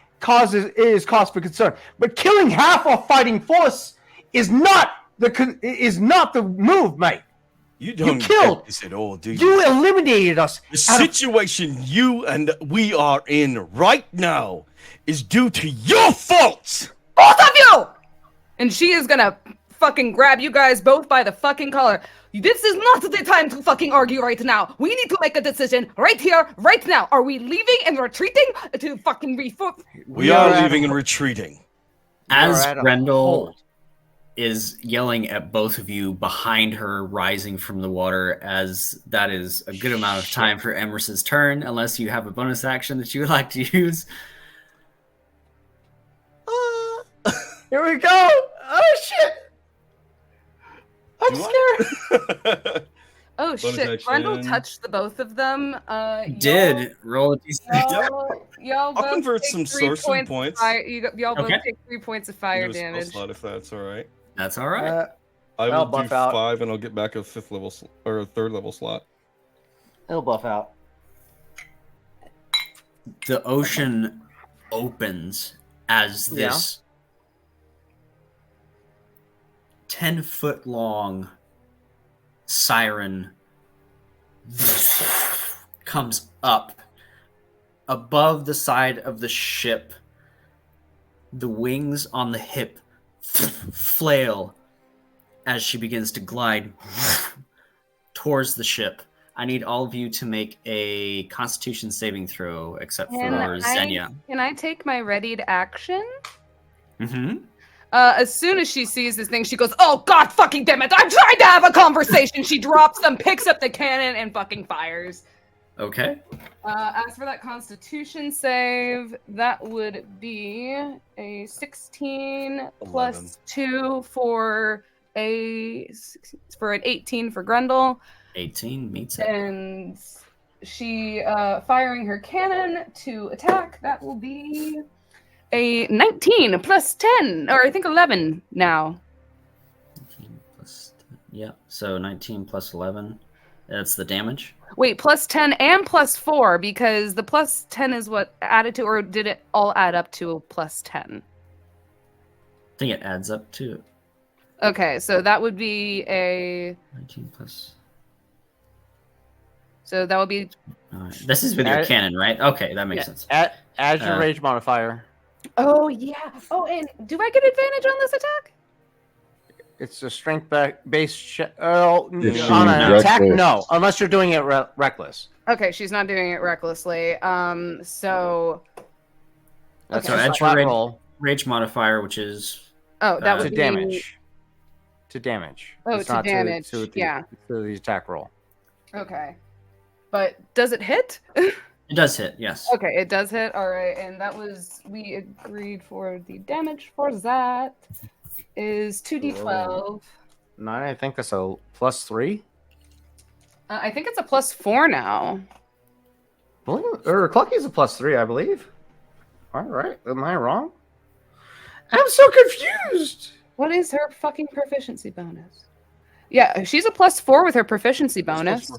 Speaker 8: is cause for concern. But killing half our fighting force is not the move, mate.
Speaker 1: You don't
Speaker 8: killed.
Speaker 1: get this at all, do you?
Speaker 8: You eliminated us.
Speaker 1: The
Speaker 8: out of-
Speaker 1: situation you and we are in right now is due to your faults!
Speaker 7: Both of you! And she is gonna fucking grab you guys both by the fucking collar. This is not the time to fucking argue right now. We need to make a decision right here, right now. Are we leaving and retreating to fucking
Speaker 1: We are leaving and retreating.
Speaker 2: As
Speaker 8: at a
Speaker 2: Grendel
Speaker 8: hold.
Speaker 2: is yelling at both of you behind her, rising from the water, as that is a good amount of time for Emrys's turn, unless you have a bonus action that you would like to use.
Speaker 8: Here we go. Oh shit. I'm scared.
Speaker 7: Oh
Speaker 1: Bonus
Speaker 7: shit! Grendel
Speaker 1: action.
Speaker 7: touched the both of them.
Speaker 2: Did roll a d6.
Speaker 7: Y'all
Speaker 1: I'll
Speaker 7: both
Speaker 1: convert
Speaker 7: take
Speaker 1: some
Speaker 7: 3
Speaker 1: sorcery
Speaker 7: of
Speaker 1: points.
Speaker 7: Fire, y'all both
Speaker 2: Okay.
Speaker 7: take 3 points of fire
Speaker 1: Do a spell
Speaker 7: damage.
Speaker 1: slot if that's all right.
Speaker 2: That's all right.
Speaker 1: I
Speaker 8: I'll
Speaker 1: will do
Speaker 8: buff out.
Speaker 1: 5 and I'll get back a 5th level or a 3rd level slot.
Speaker 8: It'll buff out.
Speaker 2: The ocean opens as this 10-foot long siren comes up above the side of the ship. The wings on the hip flail as she begins to glide towards the ship. I need all of you to make a Constitution saving throw, except for Xenia.
Speaker 7: Can I take my readied action?
Speaker 2: Mm-hmm.
Speaker 7: As soon as she sees this thing, she goes, "Oh God, fucking damn it! I'm trying to have a conversation." She drops them, picks up the cannon, and fucking fires.
Speaker 2: Okay.
Speaker 7: As for that Constitution save, that would be a 16 plus
Speaker 1: 11.
Speaker 7: 2 for an 18 for Grendel,
Speaker 2: 18 meets it.
Speaker 7: and she firing her cannon to attack. That will be a 19 plus 10, or I think 11 now.
Speaker 2: 19 plus 10. Yeah, so 19 plus 11. That's the damage.
Speaker 7: Wait, plus 10 and plus 4, because the plus 10 is what added to, or did it all add up to a plus 10?
Speaker 2: I think it adds up to
Speaker 7: Okay, so that would be a...
Speaker 2: 19 plus.
Speaker 7: So that would be...
Speaker 2: This is with your
Speaker 9: Add-
Speaker 2: cannon, right? Okay, that makes sense.
Speaker 9: Add your
Speaker 2: Uh,
Speaker 9: rage modifier.
Speaker 7: Oh, yeah. Oh, and do I get advantage on this attack?
Speaker 9: It's a strength based check. Oh,
Speaker 3: If she's
Speaker 9: on an attack,
Speaker 3: reckless.
Speaker 9: no, unless you're doing it reckless.
Speaker 7: Okay, she's not doing it recklessly. So...
Speaker 9: That's
Speaker 2: So
Speaker 9: just
Speaker 2: add
Speaker 9: a
Speaker 2: your
Speaker 9: flat
Speaker 2: rage,
Speaker 9: roll
Speaker 2: rage modifier, which is
Speaker 7: Oh, that
Speaker 2: To
Speaker 7: would
Speaker 9: to
Speaker 7: be...
Speaker 9: damage. To damage.
Speaker 7: Oh,
Speaker 9: It's
Speaker 7: to
Speaker 9: not
Speaker 7: damage,
Speaker 9: To
Speaker 7: yeah.
Speaker 9: To the attack roll.
Speaker 7: Okay. But does it hit?
Speaker 2: it does hit, yes.
Speaker 7: Okay, it does hit. All right, and that was... We agreed for the damage for that is 2d12.
Speaker 9: 9, I think that's a +3.
Speaker 7: I think it's a plus 4 now.
Speaker 6: Or Clucky's a +3, I believe. All right, am I wrong? I'm so confused.
Speaker 7: What is her fucking proficiency bonus? Yeah, she's a plus 4 with her proficiency bonus.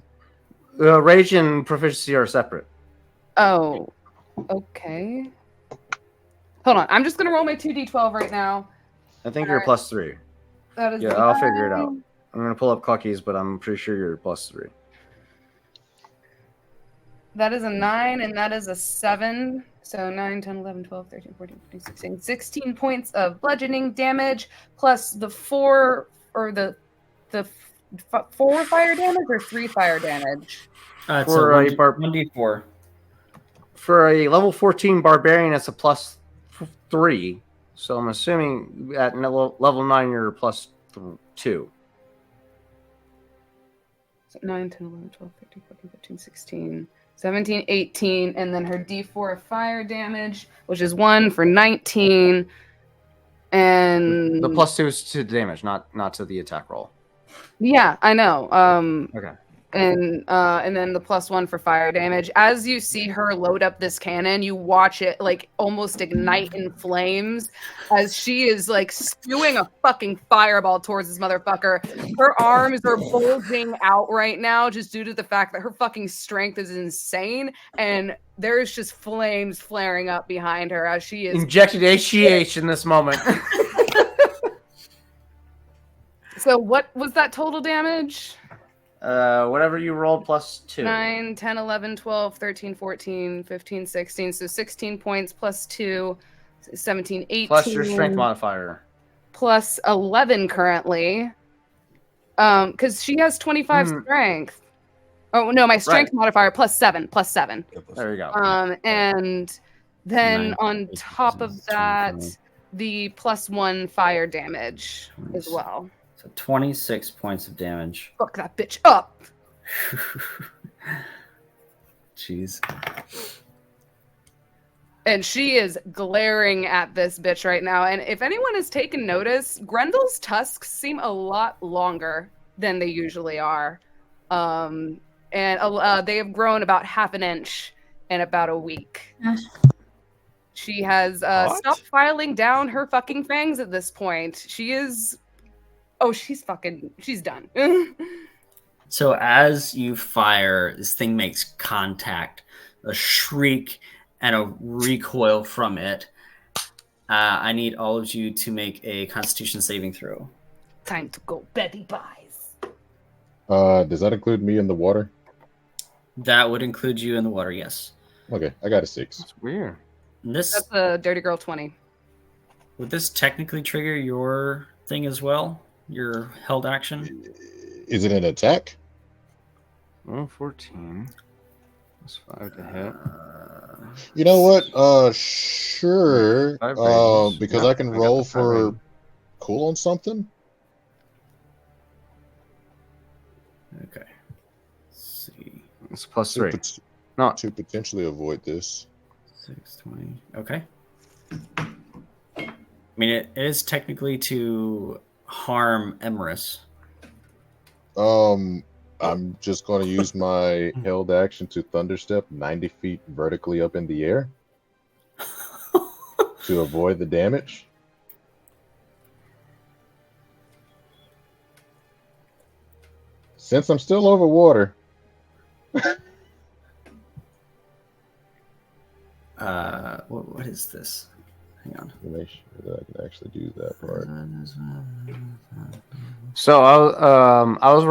Speaker 6: Rage and proficiency are separate.
Speaker 7: Oh, okay. Hold on, I'm just gonna roll my 2d12 right now.
Speaker 6: I think you're a +3.
Speaker 7: That is
Speaker 6: Yeah, I'll figure it out. I'm gonna pull up Clucky's, but I'm pretty sure you're a +3.
Speaker 7: That is a 9, and that is a 7. So 9, 10, 11, 12, 13, 14, 15, 16. 16 points of bludgeoning damage, plus the 4, or the 4 fire damage, or 3 fire damage?
Speaker 2: It's
Speaker 6: For
Speaker 2: a
Speaker 6: a bar-
Speaker 2: 1d4.
Speaker 6: For a level 14 barbarian, it's a +3. So I'm assuming at level 9 you're a +2.
Speaker 7: So 9, 10, 11, 12, 13, 14, 15, 16, 17, 18, and then her d4 of fire damage, which is 1 for 19. And
Speaker 6: The +2 is to damage, not to the attack roll.
Speaker 7: yeah, I know.
Speaker 6: Okay.
Speaker 7: And then the +1 for fire damage. As you see her load up this cannon, you watch it like almost ignite in flames as she is like spewing a fucking fireball towards this motherfucker. Her arms are bulging out right now just due to the fact that her fucking strength is insane, and there's just flames flaring up behind her as she is
Speaker 6: Injected HGH in this moment.
Speaker 7: So what was that total damage?
Speaker 6: Whatever you rolled +2.
Speaker 7: 9, 10, 11, 12, 13, 14, 15, 16. So 16 points plus 2, 17, 18.
Speaker 6: Plus your strength modifier.
Speaker 7: Plus 11 currently. Because she has 25 strength. Oh, no, my strength modifier plus 7.
Speaker 6: There you go.
Speaker 7: And then
Speaker 2: 9,
Speaker 7: on top of that,
Speaker 2: 25.
Speaker 7: the +1 fire damage as well.
Speaker 2: So 26 points of damage.
Speaker 7: Fuck that bitch up.
Speaker 2: Jeez.
Speaker 7: And she is glaring at this bitch right now. And if anyone has taken notice, Grendel's tusks seem a lot longer than they usually are. And they have grown about half an inch in about a week. She has stopped filing down her fucking fangs at this point. She is... Oh, she's done.
Speaker 2: So as you fire, this thing makes contact, a shriek, and a recoil from it. I need all of you to make a Constitution saving throw.
Speaker 7: Time to go Betty Buys.
Speaker 3: Does that include me in the water?
Speaker 2: That would include you in the water, yes.
Speaker 3: Okay, I got a 6.
Speaker 6: That's weird.
Speaker 2: And this
Speaker 7: That's a Dirty Girl 20.
Speaker 2: would this technically trigger your thing as well? Your held action?
Speaker 3: Is it an attack?
Speaker 6: Oh, 14. That's 5 to hit.
Speaker 3: You know what? Sure.
Speaker 6: Five ranges.
Speaker 3: Because
Speaker 6: Yeah,
Speaker 3: I can
Speaker 6: I got
Speaker 3: roll
Speaker 6: the five
Speaker 3: for
Speaker 6: range.
Speaker 3: cool on something.
Speaker 2: Okay. Let's see.
Speaker 6: It's +3.
Speaker 3: To,
Speaker 6: No,
Speaker 3: to potentially avoid this.
Speaker 2: 620. Okay. I mean, it is technically to harm Emerus.
Speaker 3: I'm just going to use my held action to thunderstep 90 feet vertically up in the air to avoid the damage. Since I'm still over water,
Speaker 2: what is this? Hang on.
Speaker 3: to make sure that I can actually do that part.
Speaker 9: So I was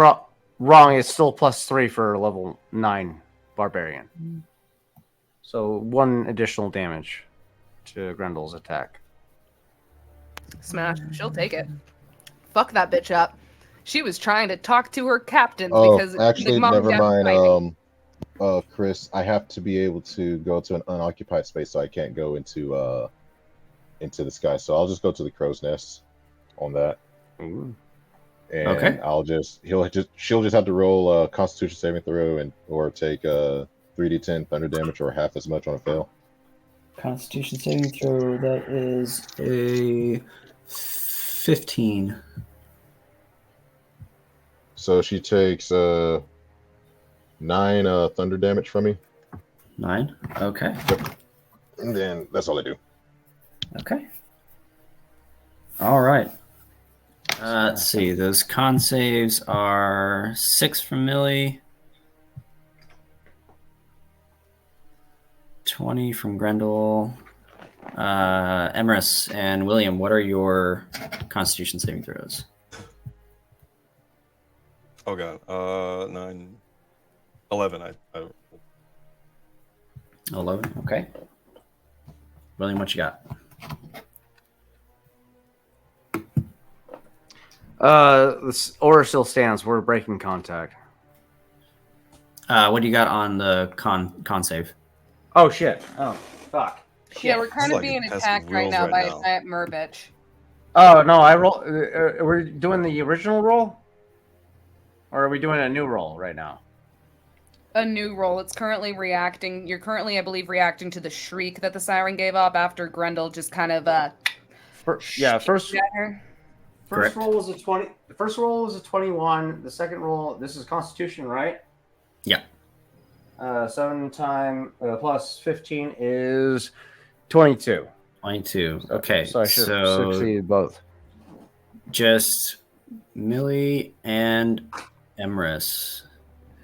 Speaker 9: wrong. It's still +3 for level 9 barbarian. So 1 additional damage to Grendel's attack.
Speaker 7: Smash. She'll take it. Fuck that bitch up. She was trying to talk to her captains
Speaker 3: Oh,
Speaker 7: because
Speaker 3: actually,
Speaker 7: the mom
Speaker 3: never
Speaker 7: down
Speaker 3: mind.
Speaker 7: fighting.
Speaker 3: Chris, I have to be able to go to an unoccupied space, so I can't go into the sky. So I'll just go to the crow's nest on that.
Speaker 9: Ooh.
Speaker 3: And
Speaker 2: Okay.
Speaker 3: she'll just have to roll a Constitution saving throw or take 3d10 thunder damage or half as much on a fail.
Speaker 2: Constitution saving throw. That is a 15.
Speaker 3: So she takes 9 thunder damage from me,
Speaker 2: 9. Okay.
Speaker 3: and then that's all I do.
Speaker 2: Okay. All right. Let's see. Those con saves are 6 from Millie, 20 from Grendel, Emrys, and William. What are your Constitution saving throws?
Speaker 1: Oh god. 9, 11. I
Speaker 2: 11. Okay. William, what you got?
Speaker 9: This order still stands. We're breaking contact.
Speaker 2: What do you got on the con save?
Speaker 9: Oh shit. Oh fuck.
Speaker 7: Yeah, we're kind
Speaker 1: It's
Speaker 7: of
Speaker 1: like
Speaker 7: being
Speaker 1: it has
Speaker 7: attacked right
Speaker 1: rules
Speaker 7: now
Speaker 1: right
Speaker 7: by
Speaker 1: now.
Speaker 7: a giant merbitch.
Speaker 9: Oh no, I roll. We're doing the original roll, or are we doing a new roll right now?
Speaker 7: A new roll. It's currently reacting. You're currently, I believe, reacting to the shriek that the siren gave up after Grendel just kind of
Speaker 9: First
Speaker 7: at her.
Speaker 2: Correct.
Speaker 9: roll was a 20. The first roll was a 21. The second roll, this is Constitution, right?
Speaker 2: Yeah.
Speaker 9: 7 times plus 15 is 22.
Speaker 2: 22. Okay.
Speaker 9: So I should have succeeded both.
Speaker 2: Just Millie and Emrys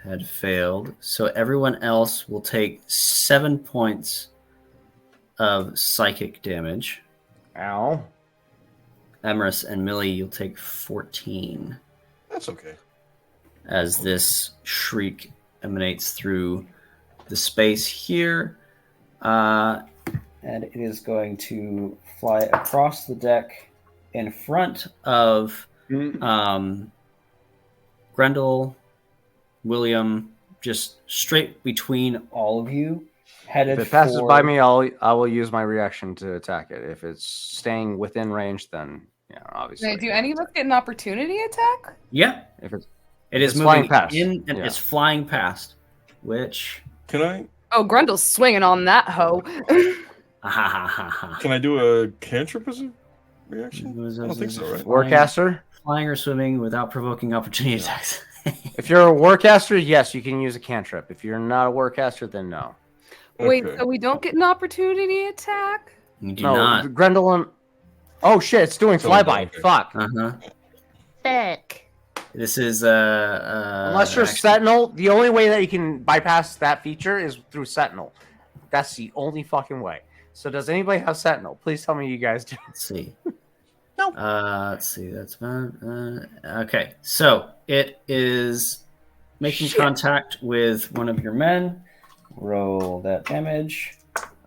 Speaker 2: had failed. So everyone else will take 7 points of psychic damage.
Speaker 9: Ow.
Speaker 2: Emrys and Millie, you'll take 14
Speaker 1: That's okay.
Speaker 2: as this shriek emanates through the space here. And it is going to fly across the deck in front of Grendel, William, just straight between all of you. Headed
Speaker 9: If it passes
Speaker 2: for...
Speaker 9: by me, I will use my reaction to attack it. If it's staying within range, then yeah, obviously.
Speaker 7: Wait, do any of us get an opportunity attack?
Speaker 2: Yeah,
Speaker 9: If it's
Speaker 2: it is
Speaker 9: It's
Speaker 2: moving
Speaker 9: flying past.
Speaker 2: in and
Speaker 9: Yeah.
Speaker 2: it's flying past. Which...
Speaker 1: Can I
Speaker 7: Oh, Grendel's swinging on that hoe.
Speaker 1: can I do a cantrip as a reaction? I don't think so, right?
Speaker 9: Warcaster.
Speaker 2: Flying or swimming without provoking opportunity attacks.
Speaker 9: If you're a warcaster, yes, you can use a cantrip. If you're not a warcaster, then no.
Speaker 7: Wait,
Speaker 1: Okay.
Speaker 7: so we don't get an opportunity attack?
Speaker 2: You do
Speaker 9: No,
Speaker 2: not.
Speaker 9: Grendel and Oh shit, it's doing
Speaker 1: So,
Speaker 9: flyby.
Speaker 1: okay.
Speaker 9: Fuck.
Speaker 2: Uh-huh.
Speaker 7: Fuck.
Speaker 2: This is
Speaker 9: Unless you're
Speaker 2: actually-
Speaker 9: Sentinel, the only way that you can bypass that feature is through Sentinel. That's the only fucking way. So does anybody have Sentinel? Please tell me you guys do.
Speaker 2: Let's see.
Speaker 7: No.
Speaker 2: Let's see. That's okay. So it is making
Speaker 7: Shit.
Speaker 2: contact with one of your men. Roll that damage.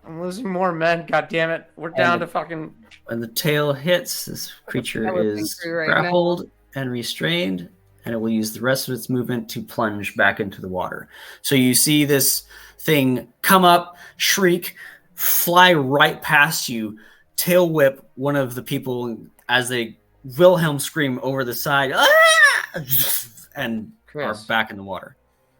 Speaker 9: I'm losing more men. God damn it. We're down to fucking.
Speaker 2: When the tail hits, this
Speaker 7: I
Speaker 2: creature
Speaker 7: would
Speaker 2: is
Speaker 7: think through right now.
Speaker 2: grappled and restrained, and it will use the rest of its movement to plunge back into the water. So you see this thing come up, shriek, fly right past you, tail whip one of the people as they Wilhelm scream over the side, "Ah!" and are
Speaker 9: Chris,
Speaker 2: back in the water.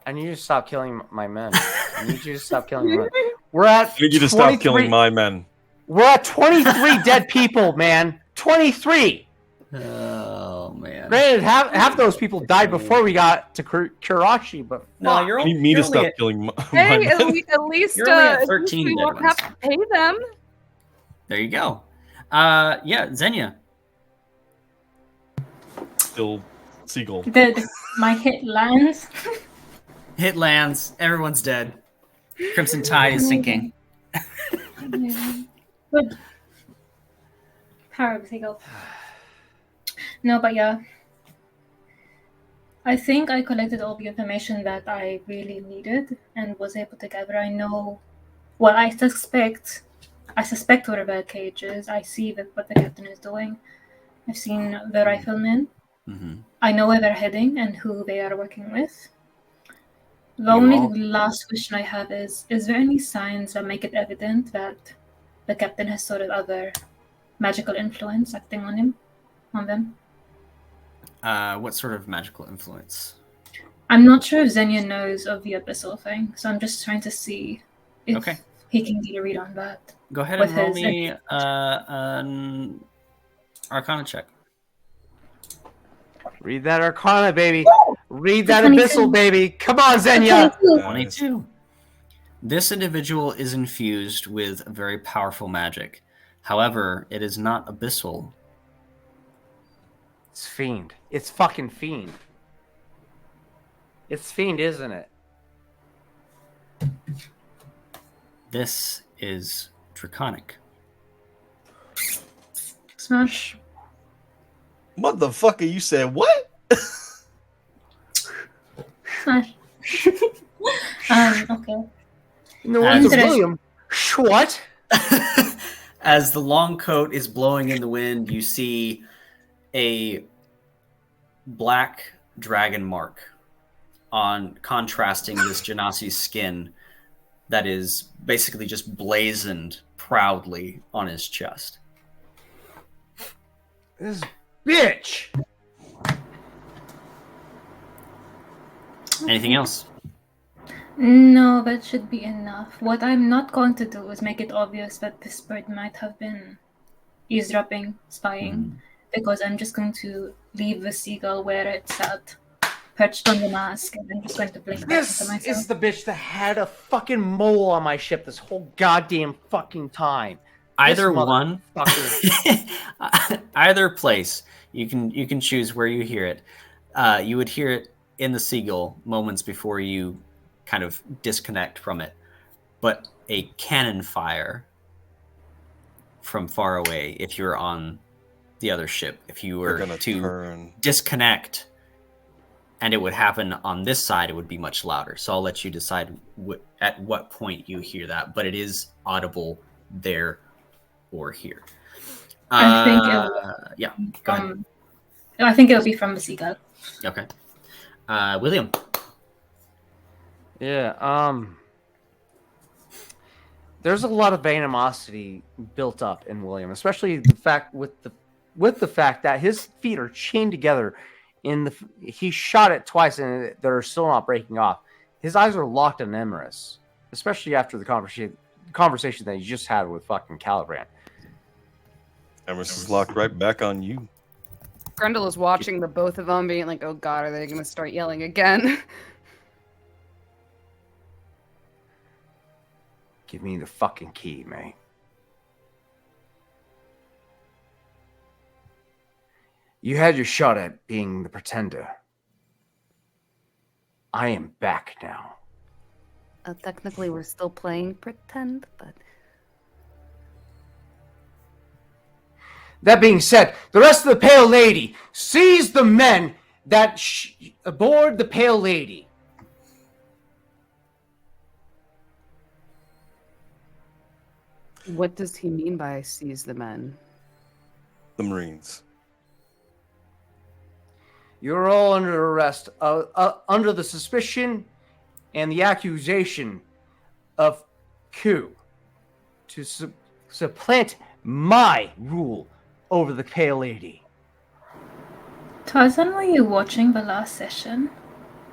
Speaker 9: I need you to stop killing my men. I need you to stop killing my men. We're at.
Speaker 1: I need you to stop killing
Speaker 9: 23
Speaker 1: my men.
Speaker 9: We're at 23 dead people, man. 23.
Speaker 2: Oh man.
Speaker 9: Granted, half those people died before we got to Kurashi, but
Speaker 2: No,
Speaker 9: fuck.
Speaker 2: you're
Speaker 1: I need
Speaker 2: only,
Speaker 1: me
Speaker 2: you're
Speaker 1: to
Speaker 2: only
Speaker 1: stop
Speaker 2: at,
Speaker 1: killing my
Speaker 7: Hey, at,
Speaker 1: men.
Speaker 7: at least,
Speaker 2: You're only at
Speaker 7: at least
Speaker 2: 13
Speaker 7: we
Speaker 2: dead
Speaker 7: won't
Speaker 2: ones.
Speaker 7: have to pay them.
Speaker 2: there you go. Yeah, Xenia.
Speaker 1: Still seagull.
Speaker 5: My hit lands.
Speaker 2: Hit lands. Everyone's dead. Crimson Tide is sinking.
Speaker 5: Good. Power of Seagull. No, but yeah. I think I collected all the information that I really needed and was able to gather. I know what I suspect where the cage is. I see what the captain is doing. I've seen the riflemen.
Speaker 2: Mm-hmm.
Speaker 5: I know where they're heading and who they are working with. The
Speaker 2: You
Speaker 5: only
Speaker 2: all-
Speaker 5: last question I have is there any signs that make it evident that the captain has sort of other magical influence acting on them?
Speaker 2: What sort of magical influence?
Speaker 5: I'm not sure if Xenia knows of the abyssal thing, so I'm just trying to see if
Speaker 2: Okay.
Speaker 5: he can get a read on that.
Speaker 2: Go ahead
Speaker 5: With
Speaker 2: and roll
Speaker 5: his-
Speaker 2: me an Arcana check.
Speaker 9: Read that Arcana, baby. Read that
Speaker 5: 22.
Speaker 9: Abyssal, baby. Come on, Xenia.
Speaker 2: 22. This individual is infused with very powerful magic. However, it is not abyssal.
Speaker 9: It's Fiend. It's fucking Fiend. It's Fiend, isn't it?
Speaker 2: This is draconic.
Speaker 5: Smash.
Speaker 1: Motherfucker, you said what?
Speaker 5: Smash. Okay.
Speaker 9: In the words of
Speaker 5: Interest-
Speaker 9: William, what?
Speaker 2: As the long coat is blowing in the wind, you see a black dragon mark on contrasting this Genasi's skin that is basically just blazoned proudly on his chest.
Speaker 9: This bitch.
Speaker 2: Anything else?
Speaker 5: No, that should be enough. What I'm not going to do is make it obvious that this bird might have been eavesdropping, spying, because I'm just going to leave the seagull where it's at, perched on the mask, and I'm just going to blink back
Speaker 9: This
Speaker 5: into myself.
Speaker 9: is the bitch that had a fucking mole on my ship this whole goddamn fucking time.
Speaker 2: Either
Speaker 9: This
Speaker 2: one,
Speaker 9: motherfucker.
Speaker 2: either place. You can choose where you hear it. You would hear it in the seagull moments before you kind of disconnect from it, but a cannon fire from far away. If you're on the other ship, if you
Speaker 1: We're
Speaker 2: were
Speaker 1: gonna
Speaker 2: to
Speaker 1: turn.
Speaker 2: disconnect, and it would happen on this side, it would be much louder. So I'll let you decide at what point you hear that, but it is audible there or here.
Speaker 5: I think it
Speaker 2: yeah. Go ahead.
Speaker 5: I think it'll be from the seagull.
Speaker 2: Okay. William.
Speaker 9: Yeah, there's a lot of animosity built up in William, especially the fact with the fact that his feet are chained together. He shot it twice and they're still not breaking off. His eyes are locked on Emerus, especially after the conversation that he just had with fucking Calibrand.
Speaker 1: Emerson's locked right back on you.
Speaker 7: Grendel is watching the both of them, being like, "Oh God, are they going to start yelling again?"
Speaker 9: Give me the fucking key, mate. You had your shot at being the pretender. I am back now.
Speaker 7: Technically, we're still playing pretend, but
Speaker 9: That being said, the rest of the Pale Lady, seize the men that aboard the Pale Lady.
Speaker 7: what does he mean by seize the men?
Speaker 1: The Marines.
Speaker 9: You're all under arrest, under the suspicion and the accusation of coup to supplant my rule over the Pale Lady.
Speaker 5: Tarzan, were you watching the last session?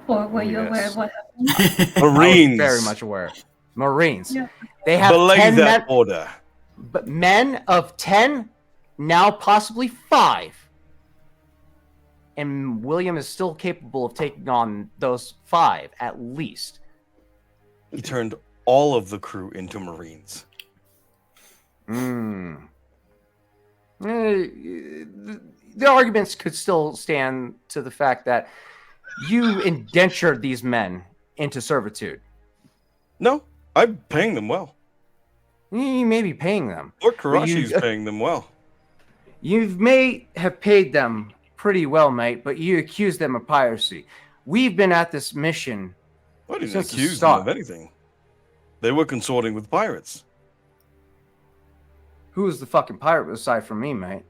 Speaker 5: Or were
Speaker 1: Oh,
Speaker 5: you aware
Speaker 1: yes.
Speaker 5: of what happened?
Speaker 1: Marines.
Speaker 9: I was very much aware. Marines.
Speaker 5: Yeah.
Speaker 9: They have
Speaker 1: Belay
Speaker 9: 10
Speaker 1: that
Speaker 9: men,
Speaker 1: order.
Speaker 9: but men of 10, now possibly 5, and William is still capable of taking on those 5 at least.
Speaker 1: He turned all of the crew into Marines.
Speaker 9: The arguments could still stand to the fact that you indentured these men into servitude.
Speaker 1: No, I'm paying them well.
Speaker 9: You may be paying them.
Speaker 1: Lord Karashi's paying them well.
Speaker 9: You may have paid them pretty well, mate, but you accused them of piracy. We've been at this mission
Speaker 1: I didn't
Speaker 9: since the
Speaker 1: accuse them
Speaker 9: start.
Speaker 1: of anything. They were consorting with pirates.
Speaker 9: Who was the fucking pirate aside from me, mate?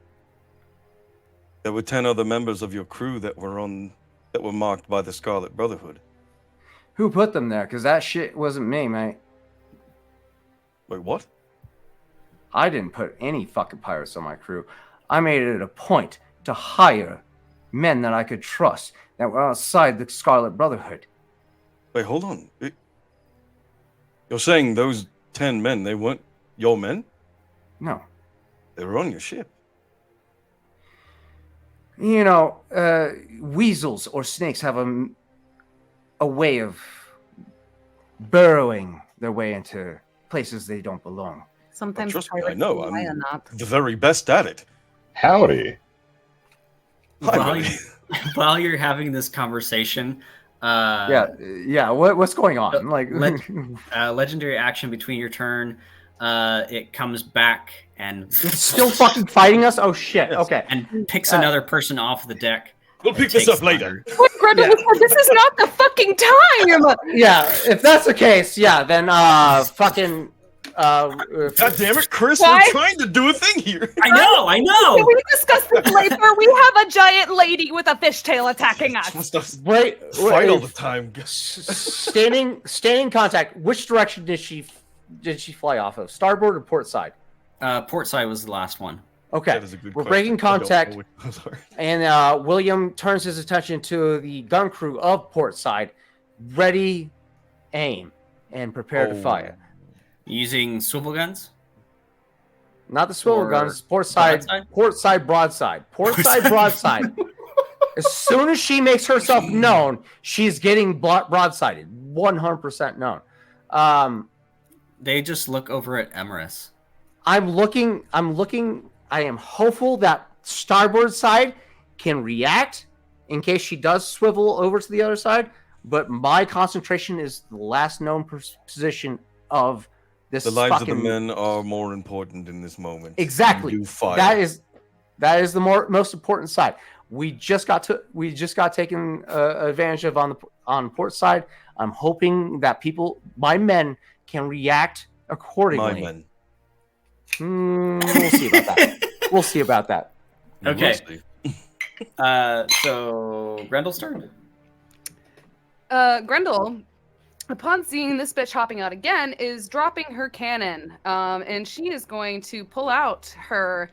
Speaker 1: There were 10 other members of your crew that were marked by the Scarlet Brotherhood.
Speaker 9: Who put them there? Because that shit wasn't me, mate.
Speaker 1: Wait, what?
Speaker 9: I didn't put any fucking pirates on my crew. I made it a point to hire men that I could trust that were outside the Scarlet Brotherhood.
Speaker 1: Wait, hold on. You're saying those 10 men, they weren't your men?
Speaker 9: No.
Speaker 1: They were on your ship.
Speaker 9: You know, weasels or snakes have a way of burrowing their way into places they don't belong.
Speaker 7: Sometimes
Speaker 1: trust me, I
Speaker 7: pirates
Speaker 1: know.
Speaker 7: lie or
Speaker 1: I'm
Speaker 7: not.
Speaker 1: the very best at it.
Speaker 3: Howdy.
Speaker 1: Hi,
Speaker 2: While,
Speaker 1: buddy.
Speaker 2: while you're having this conversation,
Speaker 9: Yeah. What's going on? Like,
Speaker 2: legendary action between your turn, it comes back and
Speaker 9: it's still fucking fighting us. Oh shit.
Speaker 1: Yes.
Speaker 9: Okay.
Speaker 2: and picks another person off the deck.
Speaker 1: We'll
Speaker 2: and
Speaker 1: pick this
Speaker 2: takes
Speaker 1: up later.
Speaker 2: thunder.
Speaker 7: What, Greta,
Speaker 9: Yeah.
Speaker 7: this is not the fucking time!
Speaker 9: Yeah. If that's the case, yeah, then fucking.
Speaker 1: God damn it, Chris,
Speaker 7: Why?
Speaker 1: we're trying to do a thing here.
Speaker 2: I know.
Speaker 7: Can we discuss this later? We have a giant lady with a fishtail attacking us.
Speaker 1: Must have
Speaker 9: Wait.
Speaker 1: fight all the time.
Speaker 9: Standing contact. Which direction did she fly off of? Starboard or port side?
Speaker 2: Port side was the last one.
Speaker 9: Okay.
Speaker 1: That is a good
Speaker 9: We're
Speaker 1: question.
Speaker 9: breaking
Speaker 1: I don't
Speaker 9: contact.
Speaker 1: know which- I'm sorry.
Speaker 9: And William turns his attention to the gun crew of port side. Ready, aim, and prepare to fire.
Speaker 2: Using swivel guns.
Speaker 9: Not the swivel
Speaker 2: Or
Speaker 9: guns. Port side.
Speaker 2: broadside?
Speaker 9: Port side. Broadside. Port side. Broadside. As soon as she makes herself known, she's getting broadsided. 100% known.
Speaker 2: They just look over at Emerus.
Speaker 9: I'm looking. I am hopeful that starboard side can react in case she does swivel over to the other side. But my concentration is the last known position of this.
Speaker 1: The lives of
Speaker 9: fucking...
Speaker 1: the men are more important in this moment.
Speaker 9: Exactly.
Speaker 1: You fire.
Speaker 9: That is the most important side. We just got taken advantage of on port side. I'm hoping that my men can react accordingly.
Speaker 1: My men.
Speaker 9: We'll see about that. We'll see about that.
Speaker 1: You will
Speaker 2: Okay.
Speaker 1: see.
Speaker 2: So Grendel's turn.
Speaker 7: Grendel, upon seeing this bitch hopping out again, is dropping her cannon. And she is going to pull out her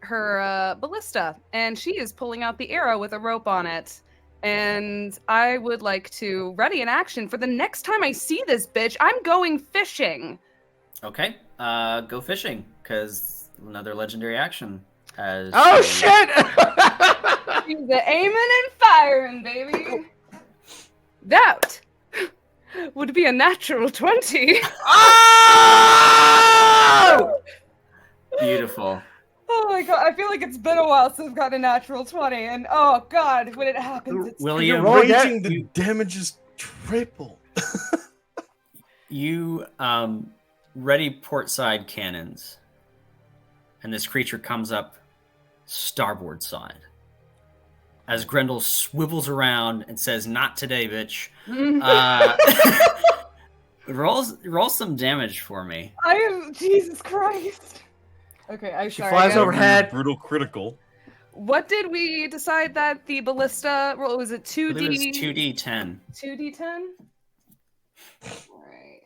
Speaker 7: ballista. And she is pulling out the arrow with a rope on it. And I would like to ready an action for the next time I see this bitch. I'm going fishing.
Speaker 2: Okay. Go fishing because another legendary action. As
Speaker 9: Oh shit!
Speaker 7: She's the aiming and firing, baby. That would be a natural 20.
Speaker 9: Oh!
Speaker 2: Beautiful.
Speaker 7: Oh my god, I feel like it's been a while since I've got a natural 20, and oh god, when it happens, it's
Speaker 2: William,
Speaker 9: roll again.
Speaker 1: Rating the damage is triple.
Speaker 2: you ready port side cannons, and this creature comes up starboard side. As Grendel swivels around and says, "Not today, bitch." Roll some damage for me.
Speaker 7: I am Jesus Christ. Okay,
Speaker 9: She flies
Speaker 7: again.
Speaker 9: overhead.
Speaker 1: Brutal critical.
Speaker 7: What did we decide that the ballista? What was it?
Speaker 2: I believe it was
Speaker 7: 2D.
Speaker 2: 2d10.
Speaker 7: 2d10. All right.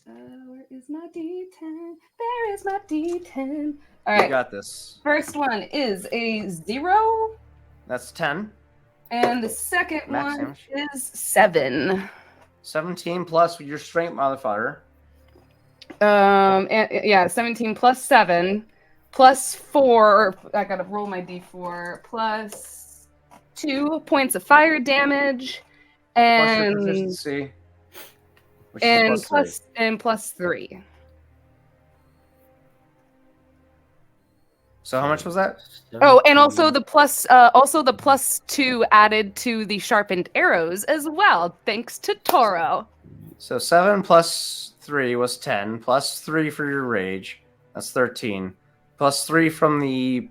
Speaker 7: Where is my d10? There is my d10. All
Speaker 9: You
Speaker 7: right.
Speaker 9: got this.
Speaker 7: First one is a 0,
Speaker 9: That's 10.
Speaker 7: and the second
Speaker 9: Max
Speaker 7: one
Speaker 9: damage.
Speaker 7: is 7.
Speaker 9: 17 plus your strength modifier.
Speaker 7: And, yeah, 17 plus 7. +4. I gotta roll my d4. +2 points of fire damage,
Speaker 9: Plus your
Speaker 7: and
Speaker 9: proficiency, which is
Speaker 7: +3.
Speaker 9: So how much was that?
Speaker 7: Oh, and also the +2 added to the sharpened arrows as well, thanks to Toro.
Speaker 9: So 7 plus 3 was 10, plus 3 for your rage. That's 13. Plus 3 from the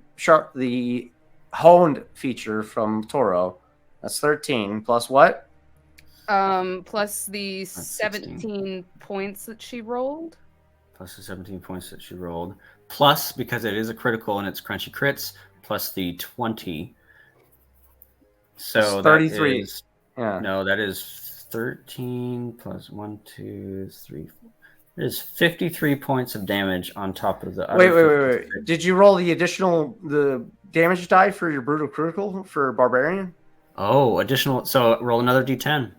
Speaker 9: honed feature from Toro. That's 13. Plus what?
Speaker 7: Plus the
Speaker 2: That's
Speaker 7: 17 points that she rolled.
Speaker 2: Plus the 17 points that she rolled. Plus, because it is a critical and it's crunchy crits, plus the 20. So
Speaker 9: It's 33.
Speaker 2: That is,
Speaker 9: Yeah.
Speaker 2: no, that is 13 plus 1, 2, 3, 4. There's 53 points of damage on top of the
Speaker 9: Wait.
Speaker 2: other 56.
Speaker 9: Did you roll the damage die for your brutal critical for barbarian?
Speaker 2: Oh, additional. So roll another d10.